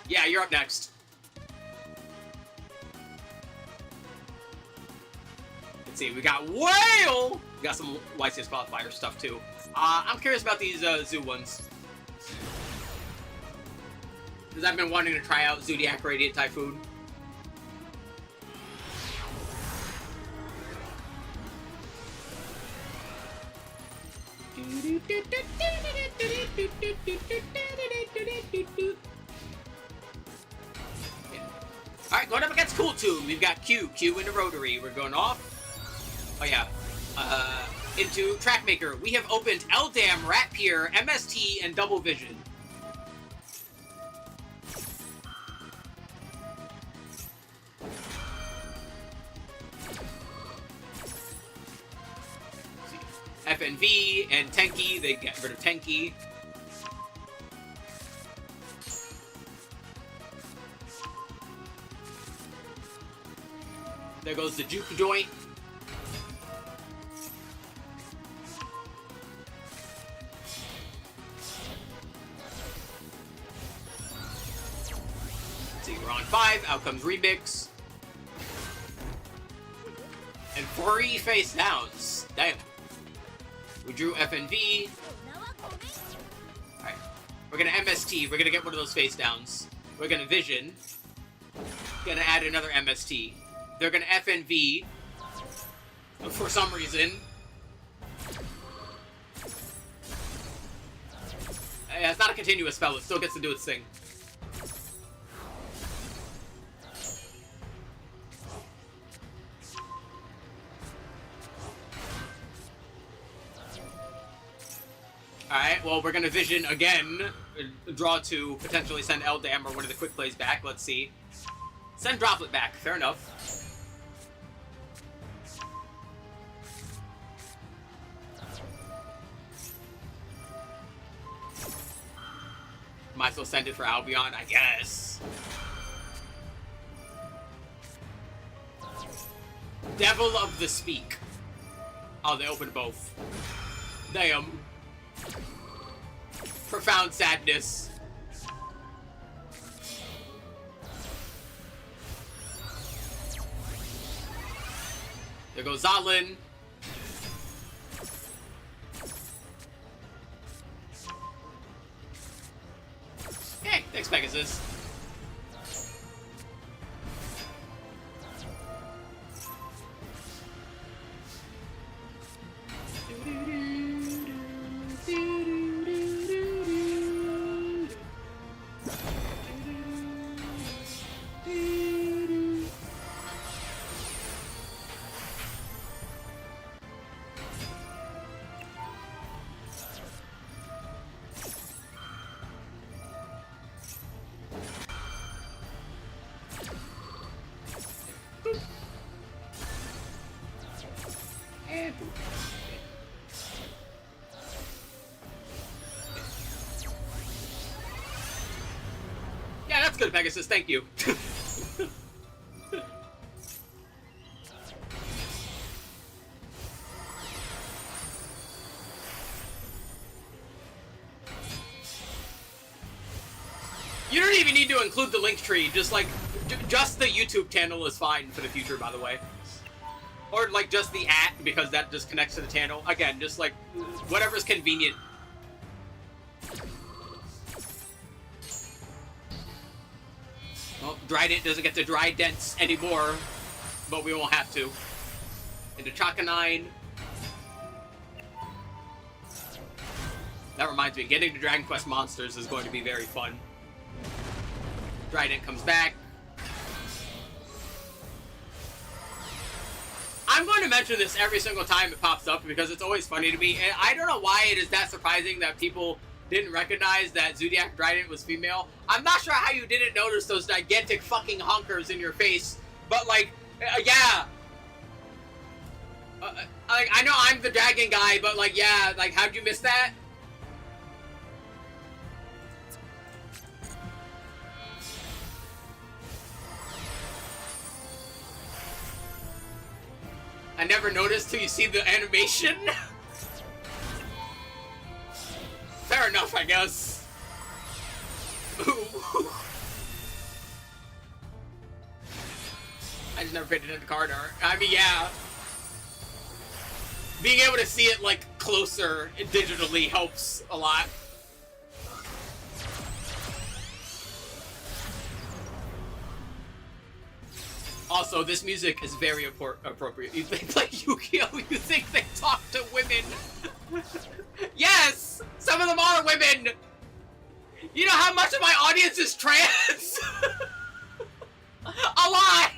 Yeah, you're up next. Let's see, we got Whale. We got some YCS qualifier stuff too. I'm curious about these Zoo ones because I've been wanting to try out Zodiac Radiant Typhoon. Alright, going up against Cool Tune. We've got Q in the rotary. We're going off. Oh yeah. Into Trackmaker. We have opened Eldam, Rat Pier, MST, and Double Vision. FNV and Tenki, they get rid of Tenki. There goes the Juke Joint. Let's see, we're on 5, out comes Remix. And 3 face downs. Damn. We drew FNV. Alright. We're gonna MST. We're gonna get one of those face downs. We're gonna Vision. gonna add another MST. They're gonna FNV for some reason. Yeah, it's not a continuous spell. It still gets to do its thing. Alright, well, we're gonna vision again. Draw 2, potentially send Eldam or one of the quick plays back. Let's see. Send Droplet back. Fair enough. Might as well send it for Albion, I guess. Devil of the Speak. Oh, they opened both. Damn. Profound sadness. There goes Zotlin. Hey, thanks, Pegasus. Yeah, that's good, Pegasus. Thank you. You don't even need to include the link tree. Just like, just the YouTube channel is fine for the future, by the way. Or like just the @ because that just connects to the channel. Again, just like whatever's convenient. Well, Dryden doesn't get to dry dents anymore, but we won't have to. Into Chakanine. That reminds me, getting to Dragon Quest Monsters is going to be very fun. Dryden comes back. I'm going to mention this every single time it pops up because it's always funny to me. And I don't know why it is that surprising that people didn't recognize that Zodiac Dryden was female. I'm not sure how you didn't notice those gigantic fucking honkers in your face. But, like, yeah. Like, I know I'm the dragon guy, but, like, yeah. Like, how'd you miss that? I never noticed till you see the animation. Fair enough, I guess. Ooh. I just never paid attention to card art. I mean, yeah. Being able to see it, like, closer digitally helps a lot. Also, this music is very appropriate. They play Yu-Gi-Oh! You think they talk to women? Yes! Some of them are women! You know how much of my audience is trans? A lot!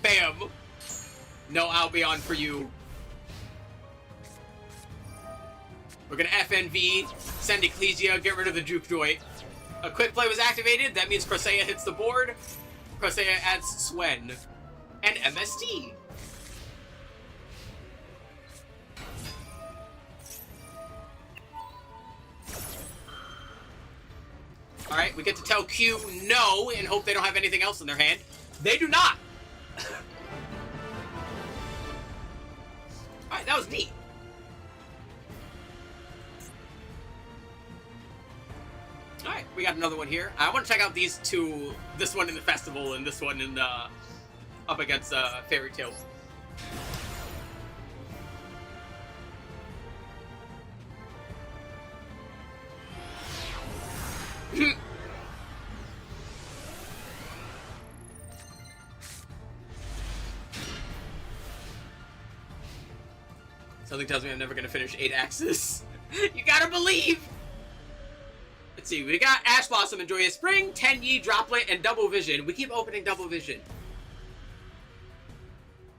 Bam! No Albion for you. We're gonna FNV, send Ecclesia, get rid of the Juke Joy. A quick play was activated, that means Crosea hits the board. Crosea adds Swen. And MST. Alright, we get to tell Q no and hope they don't have anything else in their hand. They do not! Alright, that was neat. Alright, we got another one here. I want to check out these two, this one in the festival and this one in the, up against Fairy Tale. Something tells me I'm never gonna finish 8 axes. You gotta believe! Let's see, we got Ash Blossom and Joyous Spring, Tenyi, Droplet, and Double Vision. We keep opening Double Vision.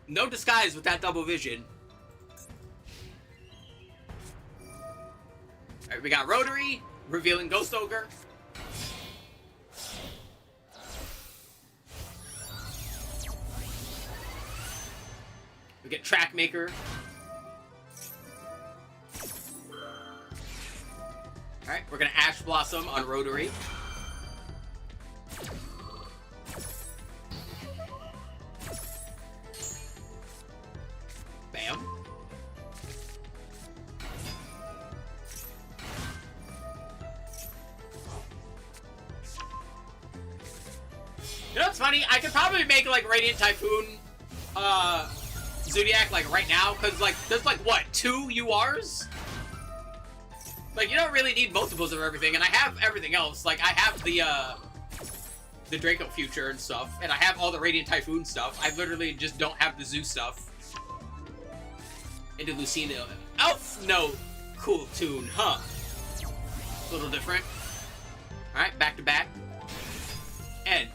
No disguise with that Double Vision. Alright, we got Rotary, revealing Ghost Ogre. We get Track Maker. Alright, we're gonna Ash Blossom on Rotary. Bam. You know what's funny? I could probably make like Radiant Typhoon Zodiac like right now, because like there's like what, 2 URs? Like, you don't really need multiples of everything, and I have everything else. Like, I have the Draco Future and stuff, and I have all the Radiant Typhoon stuff. I literally just don't have the Zoo stuff. Into Lucina. Elf Note. Cool tune, huh? A little different. Alright, back to back. End.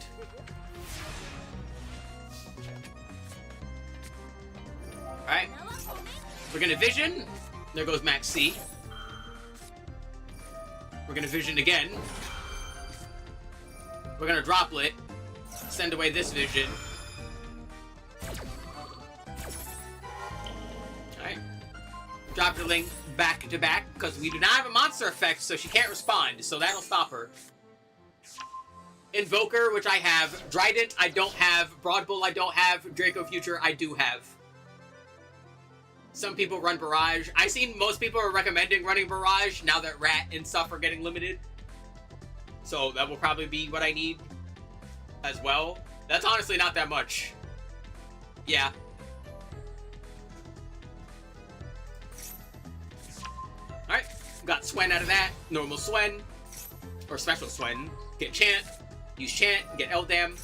Alright. We're gonna Vision. There goes Max C. We're gonna Vision again. We're gonna Droplet. Send away this Vision. Alright. Droplet back to back, because we do not have a monster effect, so she can't respond, so that'll stop her. Invoker, which I have. Trident, I don't have. Broadbull, I don't have. Draco Future, I do have. Some people run Barrage. I've seen most people are recommending running Barrage now that Rat and stuff are getting limited. So that will probably be what I need as well. That's honestly not that much. Yeah. Alright, got Swen out of that. Normal Swen. Or Special Swen. Get Chant. Use Chant. Get Eldam.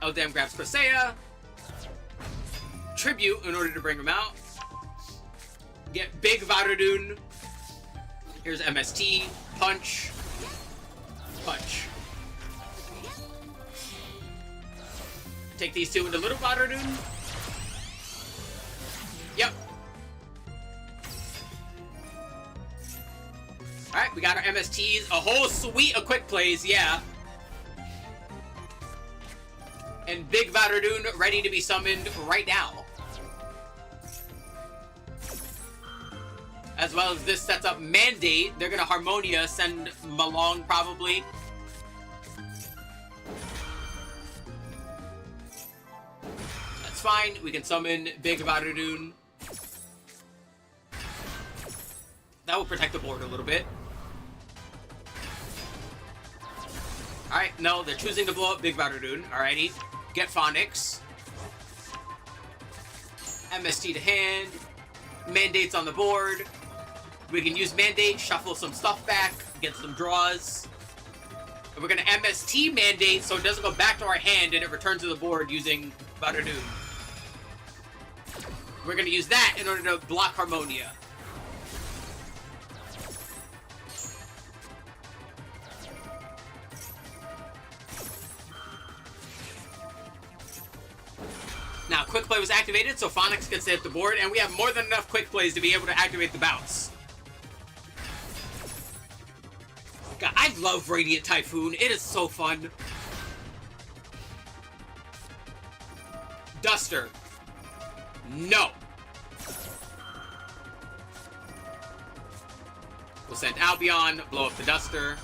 Eldam grabs Presea. Tribute in order to bring him out. Get Big Varadun. Here's MST. Punch. Punch. Take these two into Little Varadun. Yep. Alright, we got our MSTs. A whole suite of quick plays, yeah. And Big Varadun ready to be summoned right now. As well as this sets up Mandate. They're gonna Harmonia, send Malong probably. That's fine. We can summon Big Varadun. That will protect the board a little bit. Alright, no, they're choosing to blow up Big Varadun. Alrighty. Get Phonics. MST to hand. Mandates on the board. We can use Mandate, shuffle some stuff back, get some draws. And we're going to MST Mandate so it doesn't go back to our hand and it returns to the board using Varadun. We're going to use that in order to block Harmonia. Now, Quick Play was activated, so Phonics can stay at the board, and we have more than enough Quick Plays to be able to activate the bounce. God, I love Radiant Typhoon. It is so fun. Duster. No. We'll send Albion, blow up the Duster.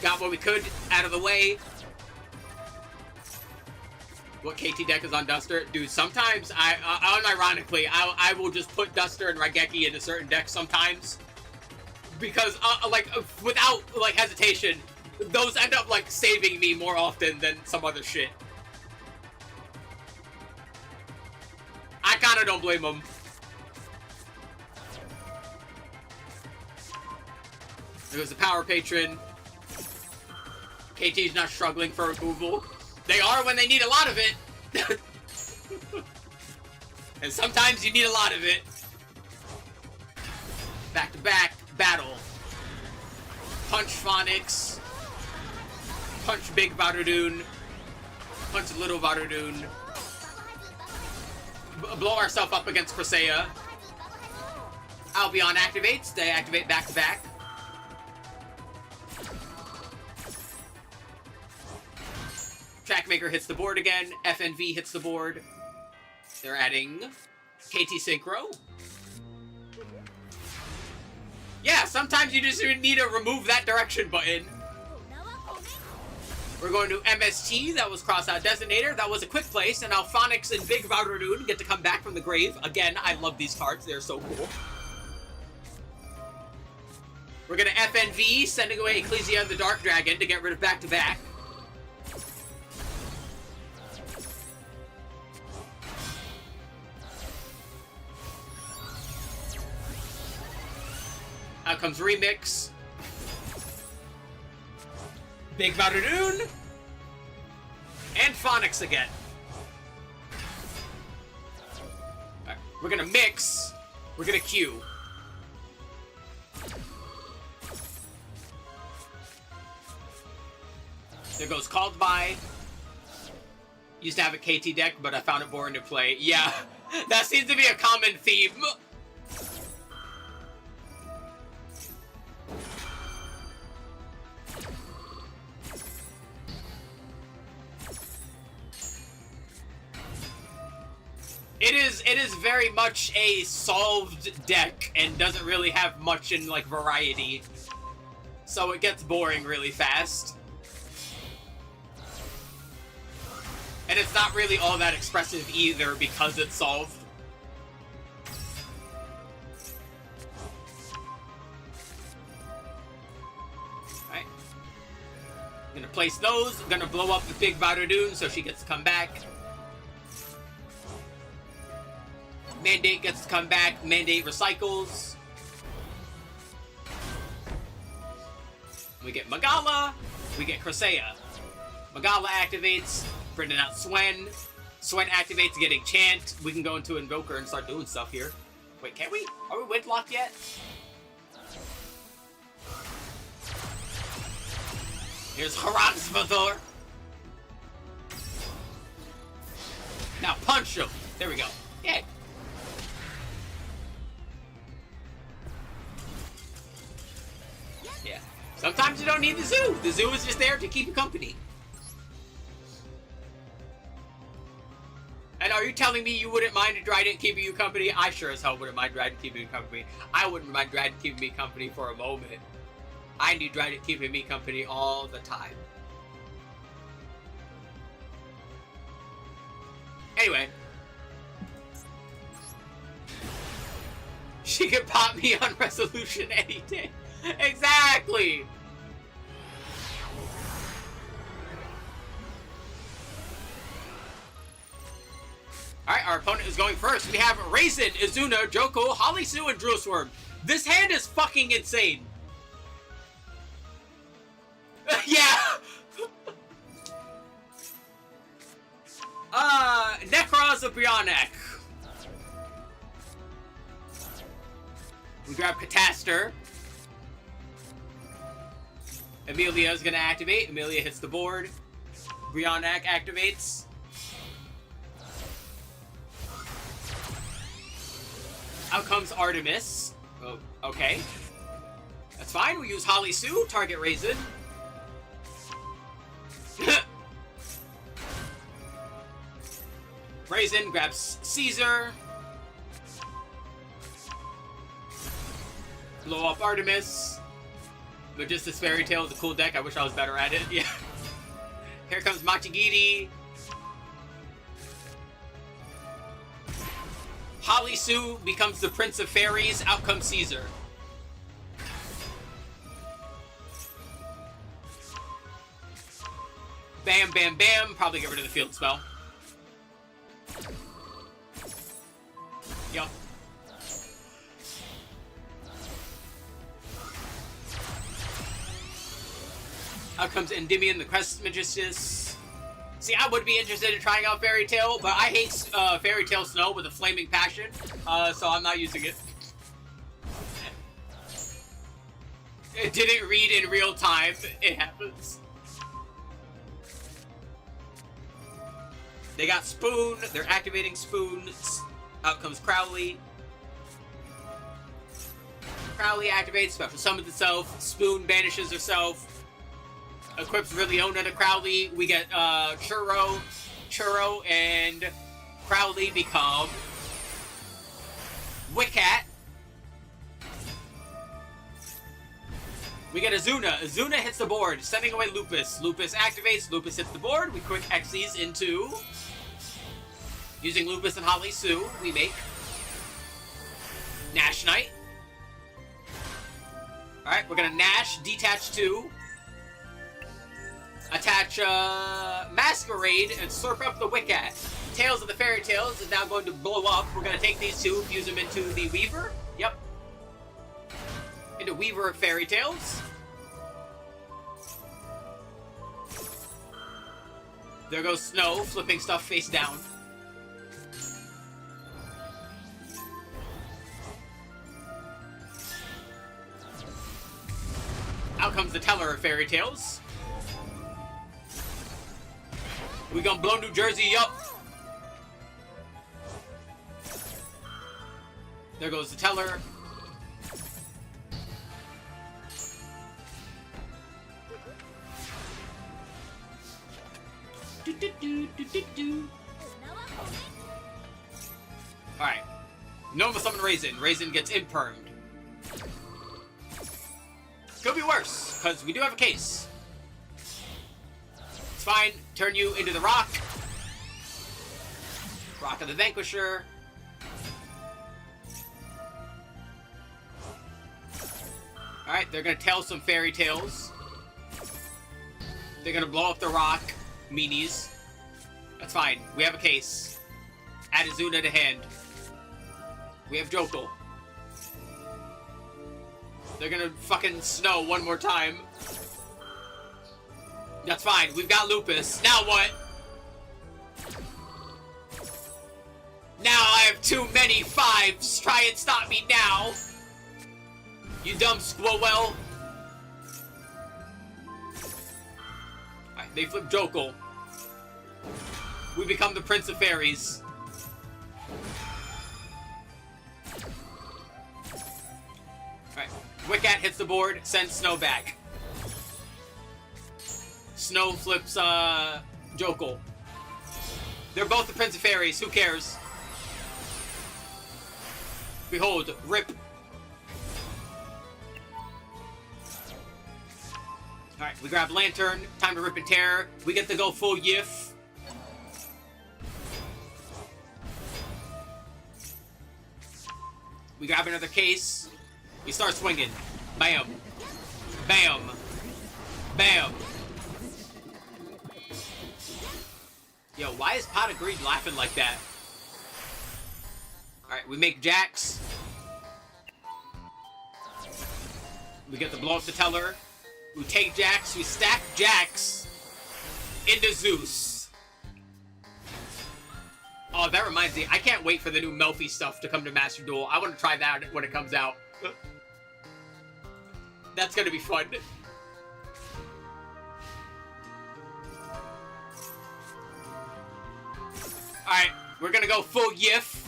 Got what we could out of the way. What KT deck is on Duster? Dude, sometimes unironically, I will just put Duster and Raigeki into certain decks sometimes. Because, like, without, like, hesitation, those end up, like, saving me more often than some other shit. I kinda don't blame them. There goes the Power Patron. KT's not struggling for approval. They are when they need a lot of it. And sometimes you need a lot of it. Back-to-back battle. Punch Phonics. Punch Big Varadun. Punch Little Varadun. Blow ourselves up against Cresea. Albion activates. They activate back-to-back. Trackmaker hits the board again. FNV hits the board. They're adding KT Synchro. Yeah, sometimes you just need to remove that direction button. We're going to MST. That was Crossout Designator. That was a quick place. And now Phonics and Big Varadun get to come back from the grave. Again, I love these cards. They're so cool. We're going to FNV, sending away Ecclesia and the Dark Dragon to get rid of back-to-back. Out comes Remix. Big Varadun. And Phonics again. Right, we're gonna mix. We're gonna queue. There goes Called By. Used to have a KT deck, but I found it boring to play. Yeah, that seems to be a common theme. It is very much a solved deck and doesn't really have much in like variety. So it gets boring really fast. And it's not really all that expressive either because it's solved. Alright. I'm gonna place those. I'm gonna blow up the Big Varadun so she gets to come back. Mandate gets to come back. Mandate recycles. We get Magala. We get Cresea. Magala activates, bringing out Swen. Swen activates, getting Chant. We can go into Invoker and start doing stuff here. Wait, can we? Are we wind locked yet? Here's Haraxvathor. Now punch him. There we go. Yeah. Yeah. Sometimes you don't need the zoo. The zoo is just there to keep you company. And are you telling me you wouldn't mind a Dryden keeping you company? I sure as hell wouldn't mind Dryden keeping me company. I wouldn't mind Dryden keeping me company for a moment. I need Dryden keeping me company all the time. Anyway. She could pop me on resolution any day. Exactly! Alright, our opponent is going first. We have Raisin, Izuna, Joko, Halisu, and Drillsworm. This hand is fucking insane. Yeah! Necros of Brionek. We grab Cataster. Amelia is gonna activate. Amelia hits the board. Brionek activates. Out comes Artemis. Oh, okay. That's fine. We use Holly Sue, target Raisin. Raisin grabs Caesar. Blow up Artemis. But just this Fairy Tale is a cool deck. I wish I was better at it. Yeah. Here comes Machigiri. Holly Sue becomes the Prince of Fairies. Out comes Caesar. Bam, bam, bam. Probably get rid of the field spell. Yup. Out comes Endymion, the Crest Magistus. See, I would be interested in trying out Fairy Tale, but I hate Fairy Tale Snow with a flaming passion, so I'm not using it. It didn't read in real time. It happens. They got Spoon. They're activating Spoon. Out comes Crowley. Crowley activates, special summons itself. Spoon banishes herself. Equips Rilliona to Crowley. We get Churro, and Crowley become Wiccat. We get Azuna. Azuna hits the board, sending away Lupus. Lupus activates. Lupus hits the board. We quick Xyz into... Using Lupus and Holly Sue, we make Nash Knight. Alright, we're gonna Nash, detach 2. Attach Masquerade and slurp up the Wiccat. Tales of the Fairy Tales is now going to blow up. We're going to take these two, fuse them into the Weaver. Yep. Into Weaver of Fairy Tales. There goes Snow, flipping stuff face down. Out comes the Teller of Fairy Tales. We gonna blow New Jersey up. There goes the Teller. Alright. Nova Summon Raisin. Raisin gets impermed. Could be worse, because we do have a case. It's fine. Turn you into the Rock. Rock of the Vanquisher. Alright, they're gonna tell some fairy tales. They're gonna blow up the Rock. Meanies. That's fine. We have a case. Add Azuna to hand. We have Jokel. They're gonna fucking Snow one more time. That's fine. We've got Lupus. Now what? Now I have too many 5s. Try and stop me now. You dumb Squirrel. Alright, they flip Jokel. We become the Prince of Fairies. Alright, Wiccat hits the board, sends Snow back. Snow flips, Jokel. They're both the Prince of Fairies, who cares? Behold, rip. Alright, we grab Lantern, time to rip and tear. We get to go full Yif. We grab another case. We start swinging. Bam. Bam. Bam. Yo, why is Pot of Greed laughing like that? Alright, we make Jacks. We get to blow up the Teller. We take Jacks, we stack Jacks into Zeus. Oh, that reminds me, I can't wait for the new Melfi stuff to come to Master Duel. I want to try that when it comes out. That's gonna be fun. Alright, we're gonna go full Yif.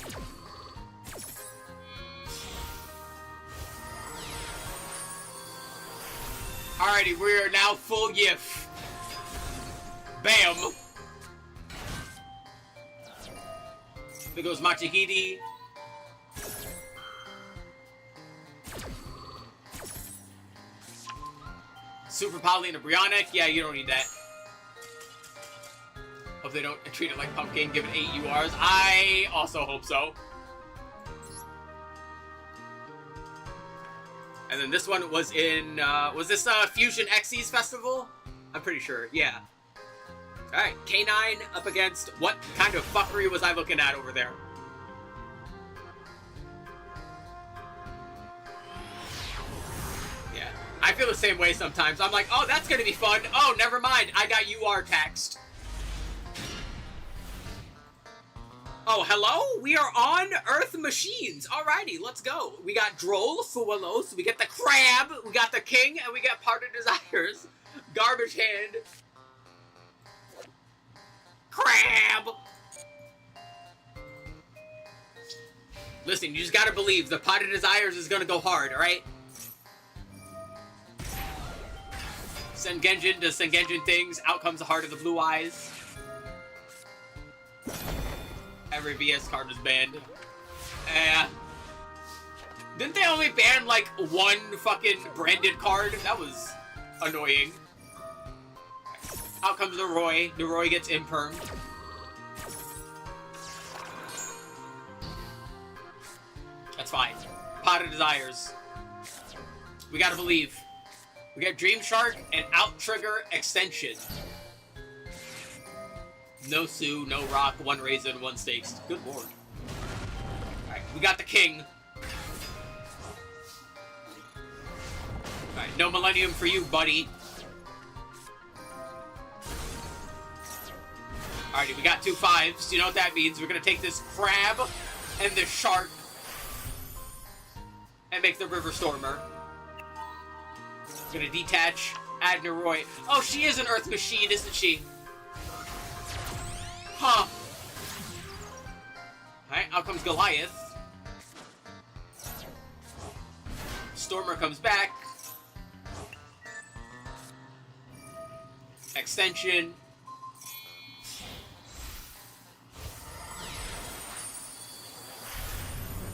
Alrighty, we are now full Yif. Bam! There goes Machihide. Super Poly and a Brionic? Yeah, you don't need that. Hope they don't treat it like Pumpkin, give it 8 URs. I also hope so. And then this one was in, was this Fusion Xyz Festival? I'm pretty sure, yeah. Alright, K9 up against, what kind of fuckery was I looking at over there? Yeah, I feel the same way sometimes. I'm like, oh, that's gonna be fun. Oh, never mind, I got UR taxed. Oh, hello? We are on Earth Machines. Alrighty, let's go. We got Droll, Fualos, we get the Crab, we got the King, and we got Part of Desires. Garbage Hand. Crab! Listen, you just gotta believe the Pot of Desires is gonna go hard, alright? Sengenjin does Sengenjin things. Out comes the Heart of the Blue Eyes. Every VS card was banned. Didn't they only ban, like, one fucking branded card? That was annoying. Out comes the Roy. The Roy gets impermed. That's fine. Pot of Desires. We gotta believe. We got Dream Shark and Out Trigger Extension. No Sue, no Rock, 1 Raisin, 1 Stakes. Good lord. Alright, we got the King. Alright, no Millennium for you, buddy. Alrighty, we got 2 5s. You know what that means. We're gonna take this Crab and this Shark and make the River Stormer. Gonna detach Adna Roy. Oh, she is an Earth Machine, isn't she? Huh. Alright, out comes Goliath. Stormer comes back. Extension.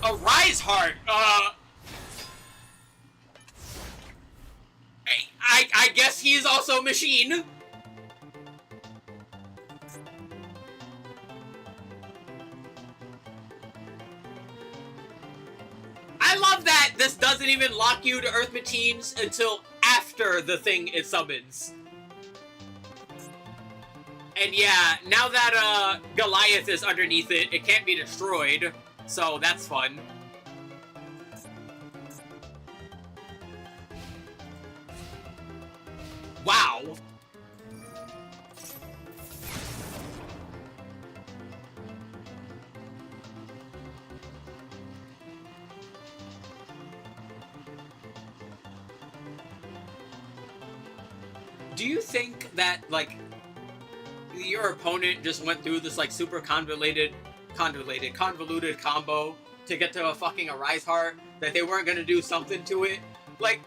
A Rise Heart! I guess he is also a machine. I love that this doesn't even lock you to Earth Machines until after the thing it summons. And yeah, now that Goliath is underneath it, it can't be destroyed. So that's fun. Wow. Do you think that, like, your opponent just went through this, like, super convoluted combo to get to a fucking Arise Heart, that they weren't gonna do something to it? Like,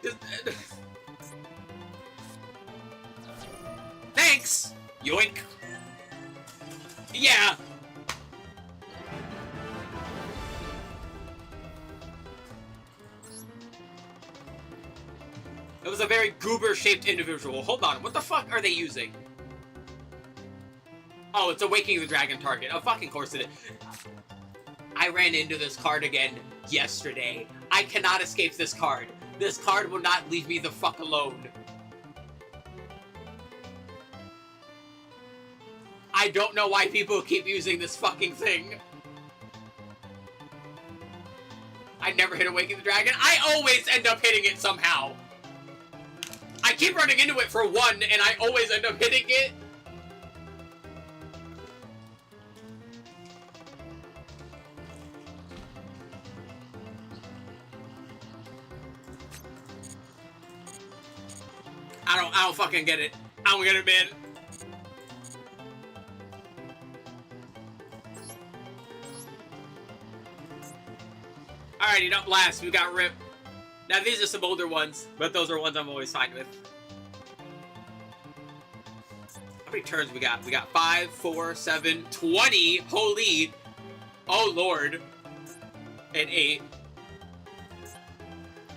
thanks! Yoink! Yeah! It was a very goober-shaped individual. Hold on, what the fuck are they using? Oh, it's Awakening the Dragon target. Of fucking course it is. I ran into this card again yesterday. I cannot escape this card. This card will not leave me the fuck alone. I don't know why people keep using this fucking thing. I never hit Awaken the Dragon. I always end up hitting it somehow. I keep running into it for 1, and I always end up hitting it. I don't fucking get it. I don't get it, man. Alrighty, up last, we got Rip. Now, these are some older ones, but those are ones I'm always fine with. How many turns we got? We got 5, 4, 7, 20. Holy. Oh, Lord. And 8.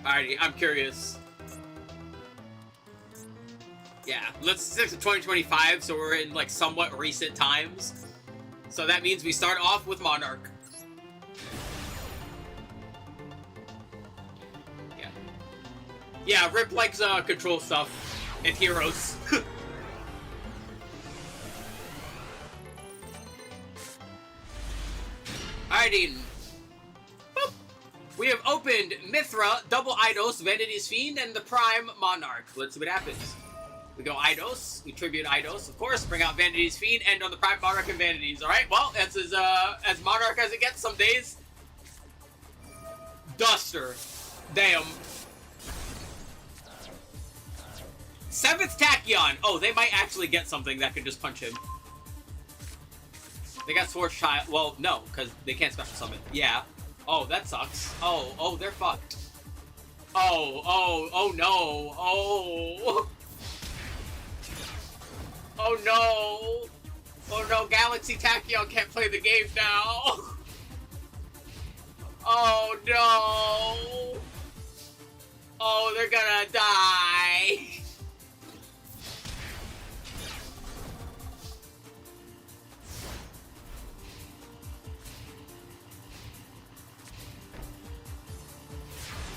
Alrighty, I'm curious. Yeah, let's stick to 2025, so we're in, like, somewhat recent times. So that means we start off with Monarch. Yeah. Yeah, Rip likes, control stuff and heroes. Alrighty. Boop. We have opened Mithra, Double Eidos, Vanity's Fiend, and the Prime Monarch. Let's see what happens. We go Eidos, we tribute Eidos, of course, bring out Vanity's Fiend, end on the Prime Monarch and Vanities. Alright, well, that's as Monarch as it gets some days. Duster. Damn. 7th Tachyon. Oh, they might actually get something that can just punch him. They got Sword Child. Well, no, because they can't special summon. Yeah. Oh, that sucks. Oh, they're fucked. Oh no. Oh no. Oh no, Galaxy Tachyon can't play the game now. Oh no. Oh, they're gonna die.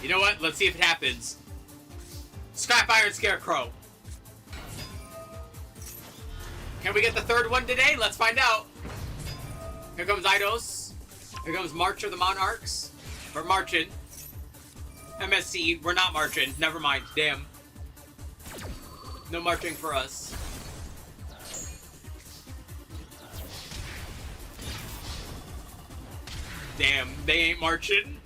You know what? Let's see if it happens. Scrap Iron Scarecrow. Can we get the 3rd one today? Let's find out. Here comes Eidos. Here comes March of the Monarchs. We're marching. MSC, we're not marching. Never mind. Damn. No marching for us. Damn, they ain't marching.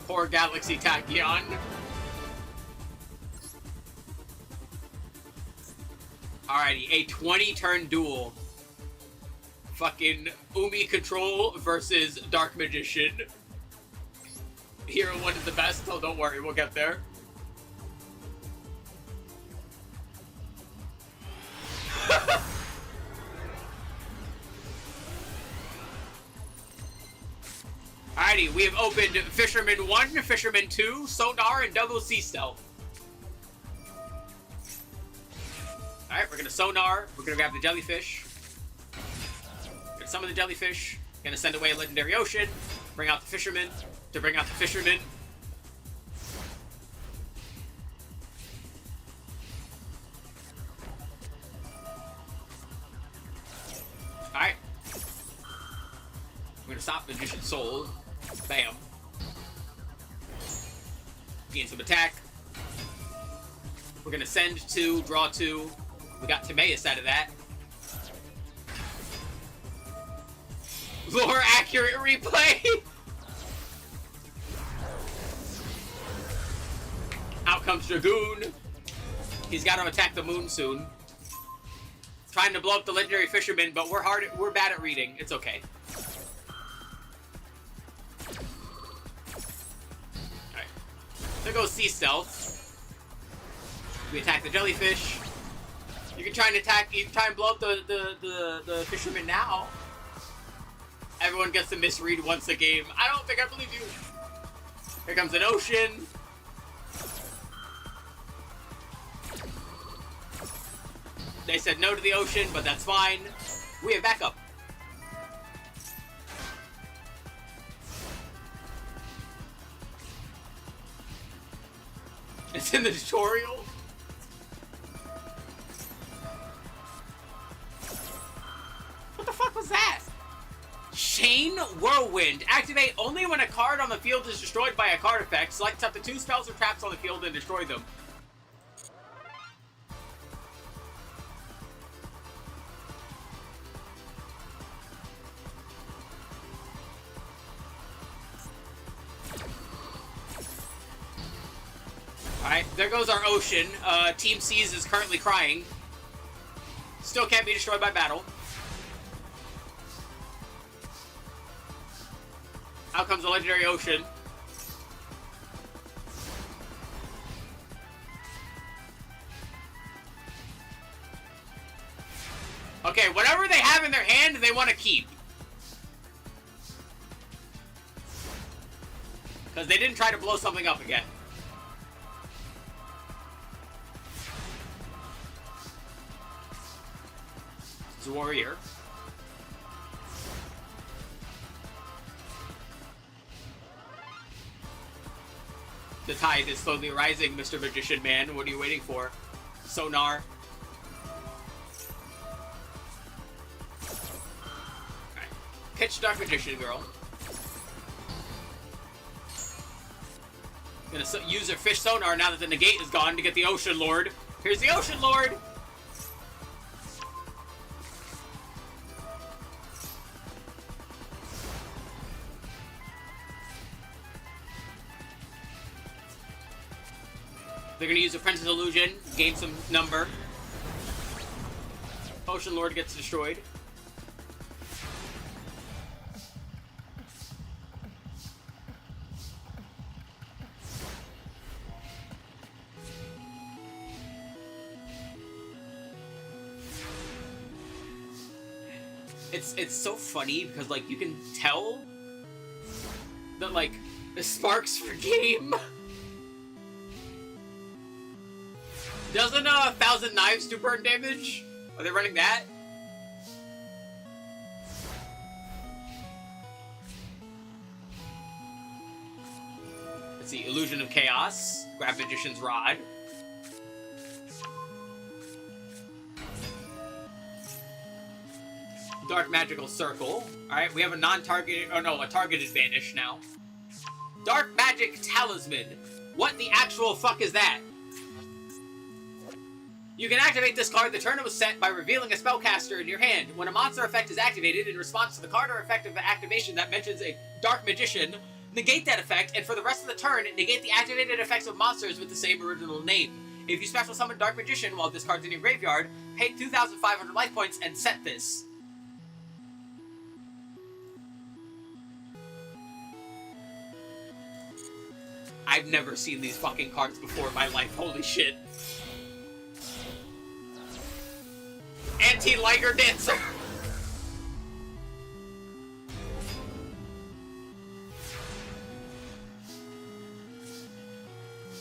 Poor Galaxy Tachyon. Alrighty, a 20-turn duel. Fucking Umi Control versus Dark Magician. Hero 1 is the best, so don't worry, we'll get there. Alrighty, we have opened Fisherman 1, Fisherman 2, Sonar, and Double Sea Stealth. Alright, we're gonna Sonar, we're gonna grab the Jellyfish. Gonna summon the Jellyfish, gonna send away a Legendary Ocean, bring out the Fisherman, to bring out the Fisherman. Alright. We're gonna stop Magician's Soul. Bam. Gain some attack. We're gonna send 2, draw 2. We got Timaeus out of that. Lore accurate replay! Out comes Dragoon. He's got to attack the moon soon. Trying to blow up the Legendary Fisherman, but we're bad at reading. It's okay. Alright. There goes Sea Stealth. We attack the Jellyfish. You can try and blow up the Fisherman now. Everyone gets to misread once a game. I don't think I believe you. Here comes an Ocean. They said no to the Ocean, but that's fine. We have backup. It's in the tutorial. What the fuck was that? Chain Whirlwind. Activate only when a card on the field is destroyed by a card effect. Select up to 2 spells or traps on the field and destroy them. Alright, there goes our Ocean. Team Seas is currently crying. Still can't be destroyed by battle. Out comes the Legendary Ocean. Okay, whatever they have in their hand, they want to keep. Because they didn't try to blow something up again. Warrior. The tide is slowly rising, Mr. Magician Man. What are you waiting for? Sonar. Alright. Pitch Dark Magician Girl. Gonna use her fish sonar now that the negate is gone to get the Ocean Lord. Here's the Ocean Lord! They're gonna use a Princess Illusion, gain some number. Ocean Lord gets destroyed. It's so funny because, like, you can tell that, like, the sparks for game. Doesn't 1,000 knives do burn damage? Are they running that? Let's see, Illusion of Chaos. Grab Magician's Rod. Dark Magical Circle. Alright, we have a non-targeted, oh no, a targeted Vanish now. Dark Magic Talisman. What the actual fuck is that? You can activate this card the turn it was set by revealing a spellcaster in your hand. When a monster effect is activated in response to the card or effect of the activation that mentions a Dark Magician, negate that effect, and for the rest of the turn, negate the activated effects of monsters with the same original name. If you special summon Dark Magician while this card's in your graveyard, pay 2,500 life points and set this. I've never seen these fucking cards before in my life. Holy shit. Anti-Liger Dancer!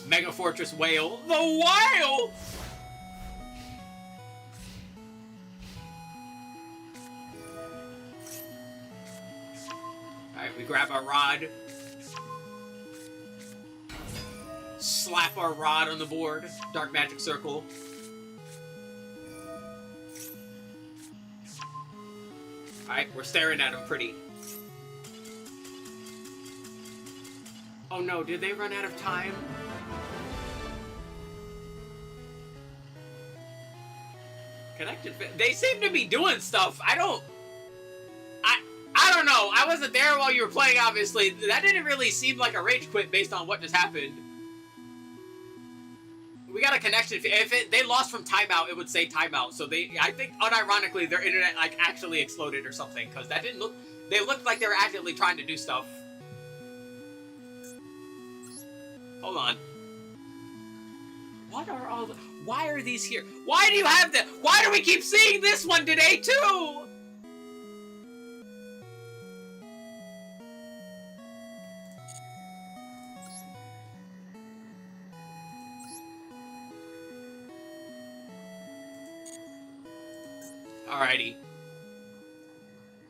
Mega Fortress Whale. The Whale! Alright, we grab our rod. Slap our rod on the board. Dark Magic Circle. Alright, we're staring at him pretty. Oh no, did they run out of time? Connected. They seem to be doing stuff. I don't know. I wasn't there while you were playing, obviously. That didn't really seem like a rage quit based on what just happened. We got a connection. If they lost from timeout, it would say timeout. So I think, unironically, their internet like actually exploded or something, because that didn't look. They looked like they were actively trying to do stuff. Hold on. What are all the? Why are these here? Why do you have them? Why do we keep seeing this one today too? Alrighty.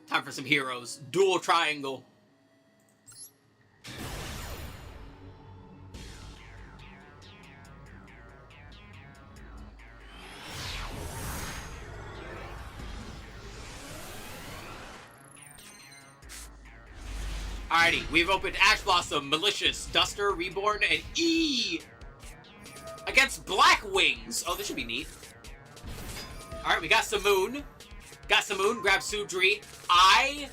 Time for some heroes. Dual Triangle. Alrighty, we've opened Ash Blossom, Malicious, Duster, Reborn, and E! Against Black Wings. Oh, this should be neat. Alright, we got Samoon. Got Samoon, grab Sudri. I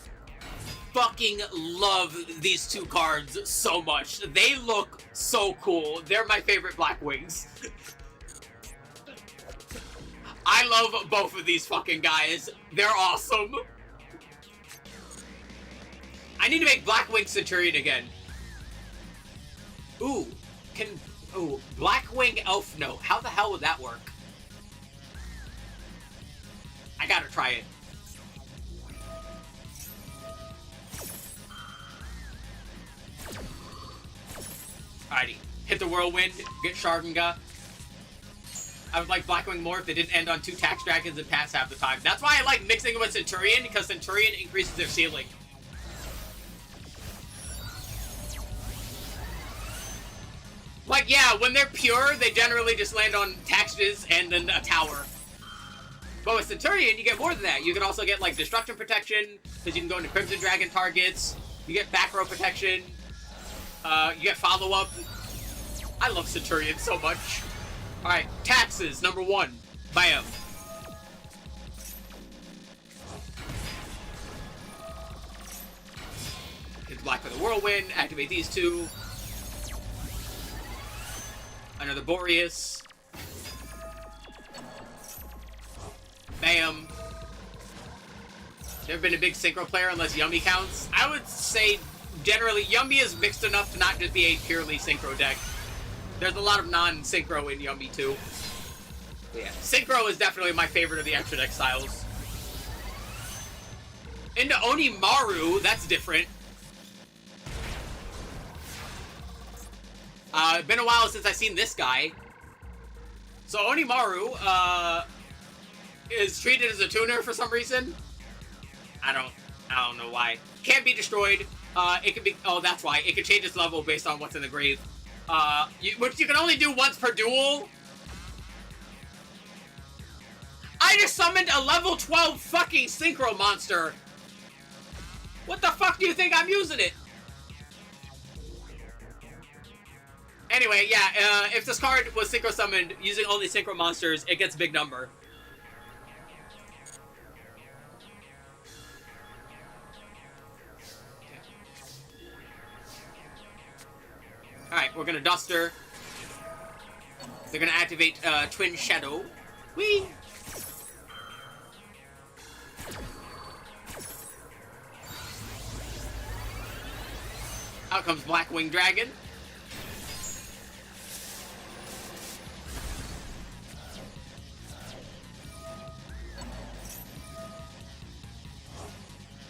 fucking love these two cards so much. They look so cool. They're my favorite Black Wings. I love both of these fucking guys. They're awesome. I need to make Blackwing Centurion again. Ooh, Blackwing Elf Note. How the hell would that work? I gotta try it. Alrighty, hit the Whirlwind, get Shardenga. I would like Blackwing more if they didn't end on 2 tax dragons and pass half the time. That's why I like mixing it with Centurion, because Centurion increases their ceiling. Like, yeah, when they're pure, they generally just land on taxes and then a tower. But with Centurion, you get more than that. You can also get, like, Destruction Protection, because you can go into Crimson Dragon targets. You get back row protection. You get follow-up. I love Centurion so much. Alright, taxes, number 1. Bam. It's Black for the Whirlwind. Activate these 2. Another Boreas. Bam. Never been a big synchro player unless Yummy counts. I would say, generally, Yummy is mixed enough to not just be a purely synchro deck. There's a lot of non-synchro in Yummy, too. But yeah, synchro is definitely my favorite of the extra deck styles. Into Onimaru, that's different. It's been a while since I've seen this guy. So Onimaru, is treated as a tuner for some reason. I don't know why. Can't be destroyed. It can be, oh, that's why. It can change its level based on what's in the grave. Which you can only do once per duel. I just summoned a level 12 fucking synchro monster. What the fuck do you think I'm using it? Anyway, yeah, if this card was synchro summoned using only synchro monsters, it gets big number. Alright, we're gonna Duster. They're gonna activate Twin Shadow. Whee! Out comes Blackwing Dragon.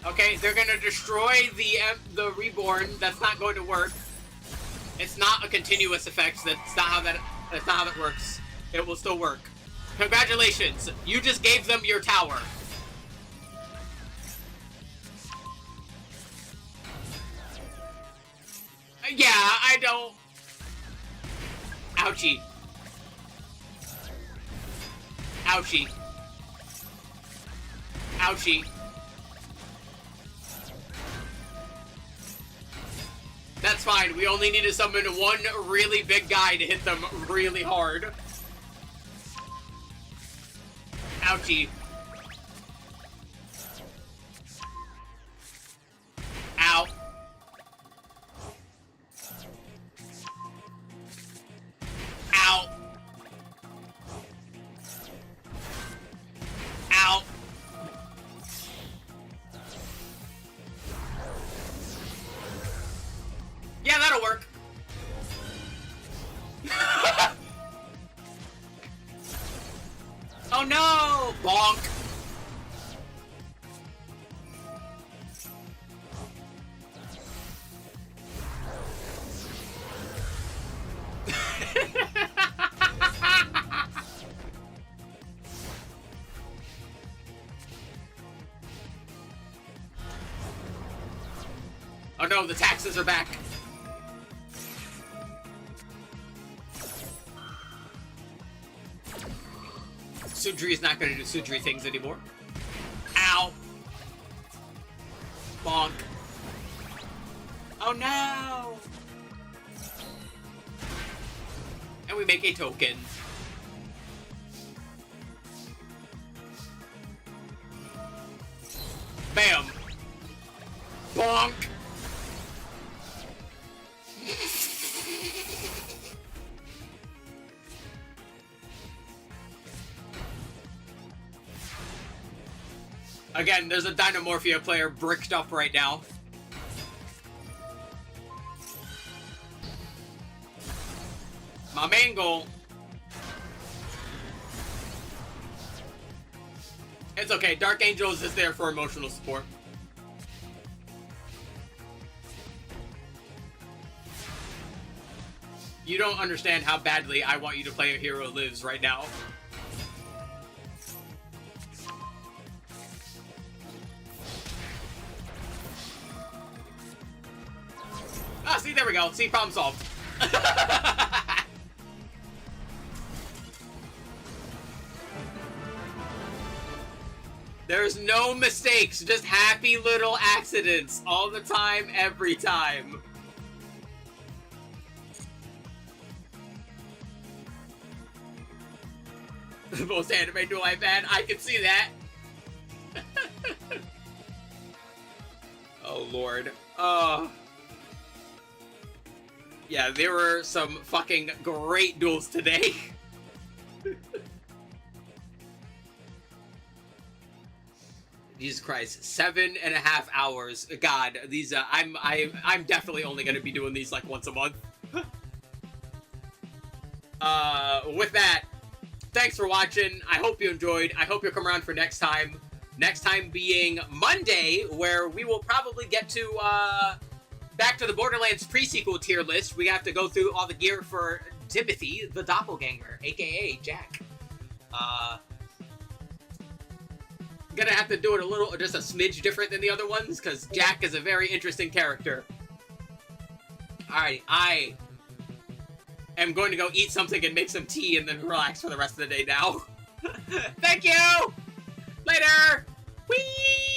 Okay, they're gonna destroy the Reborn. That's not going to work. It's not a continuous effect. That's not how that works. It will still work. Congratulations, you just gave them your tower. Yeah, I don't. Ouchie. Ouchie. Ouchie. That's fine. We only need to summon one really big guy to hit them really hard. Ouchie. Ow. Ow. Ow. Yeah, that'll work. Oh no! Bonk. Oh no, the taxes are back. Sudri is not going to do Sudri things anymore. Ow. Bonk. Oh no! And we make a token. Bam. Bonk. Again, there's a Dynamorphia player bricked up right now. My main goal. It's okay, Dark Angels is there for emotional support. You don't understand how badly I want you to play Hero Lives right now. Ah, see, there we go. See, problem solved. There's no mistakes, just happy little accidents all the time, every time. The most anime duel I've had, I can see that. Oh, Lord. Yeah, there were some fucking great duels today. Jesus Christ, 7.5 hours. God, these I'm definitely only gonna be doing these like once a month. With that, thanks for watching. I hope you enjoyed. I hope you'll come around for next time. Next time being Monday, where we will probably get to back to the Borderlands pre-sequel tier list. We have to go through all the gear for Timothy, the doppelganger, aka Jack. Gonna have to do it a little, just a smidge different than the other ones, because Jack is a very interesting character. Alright, I am going to go eat something and make some tea and then relax for the rest of the day now. Thank you! Later! Whee!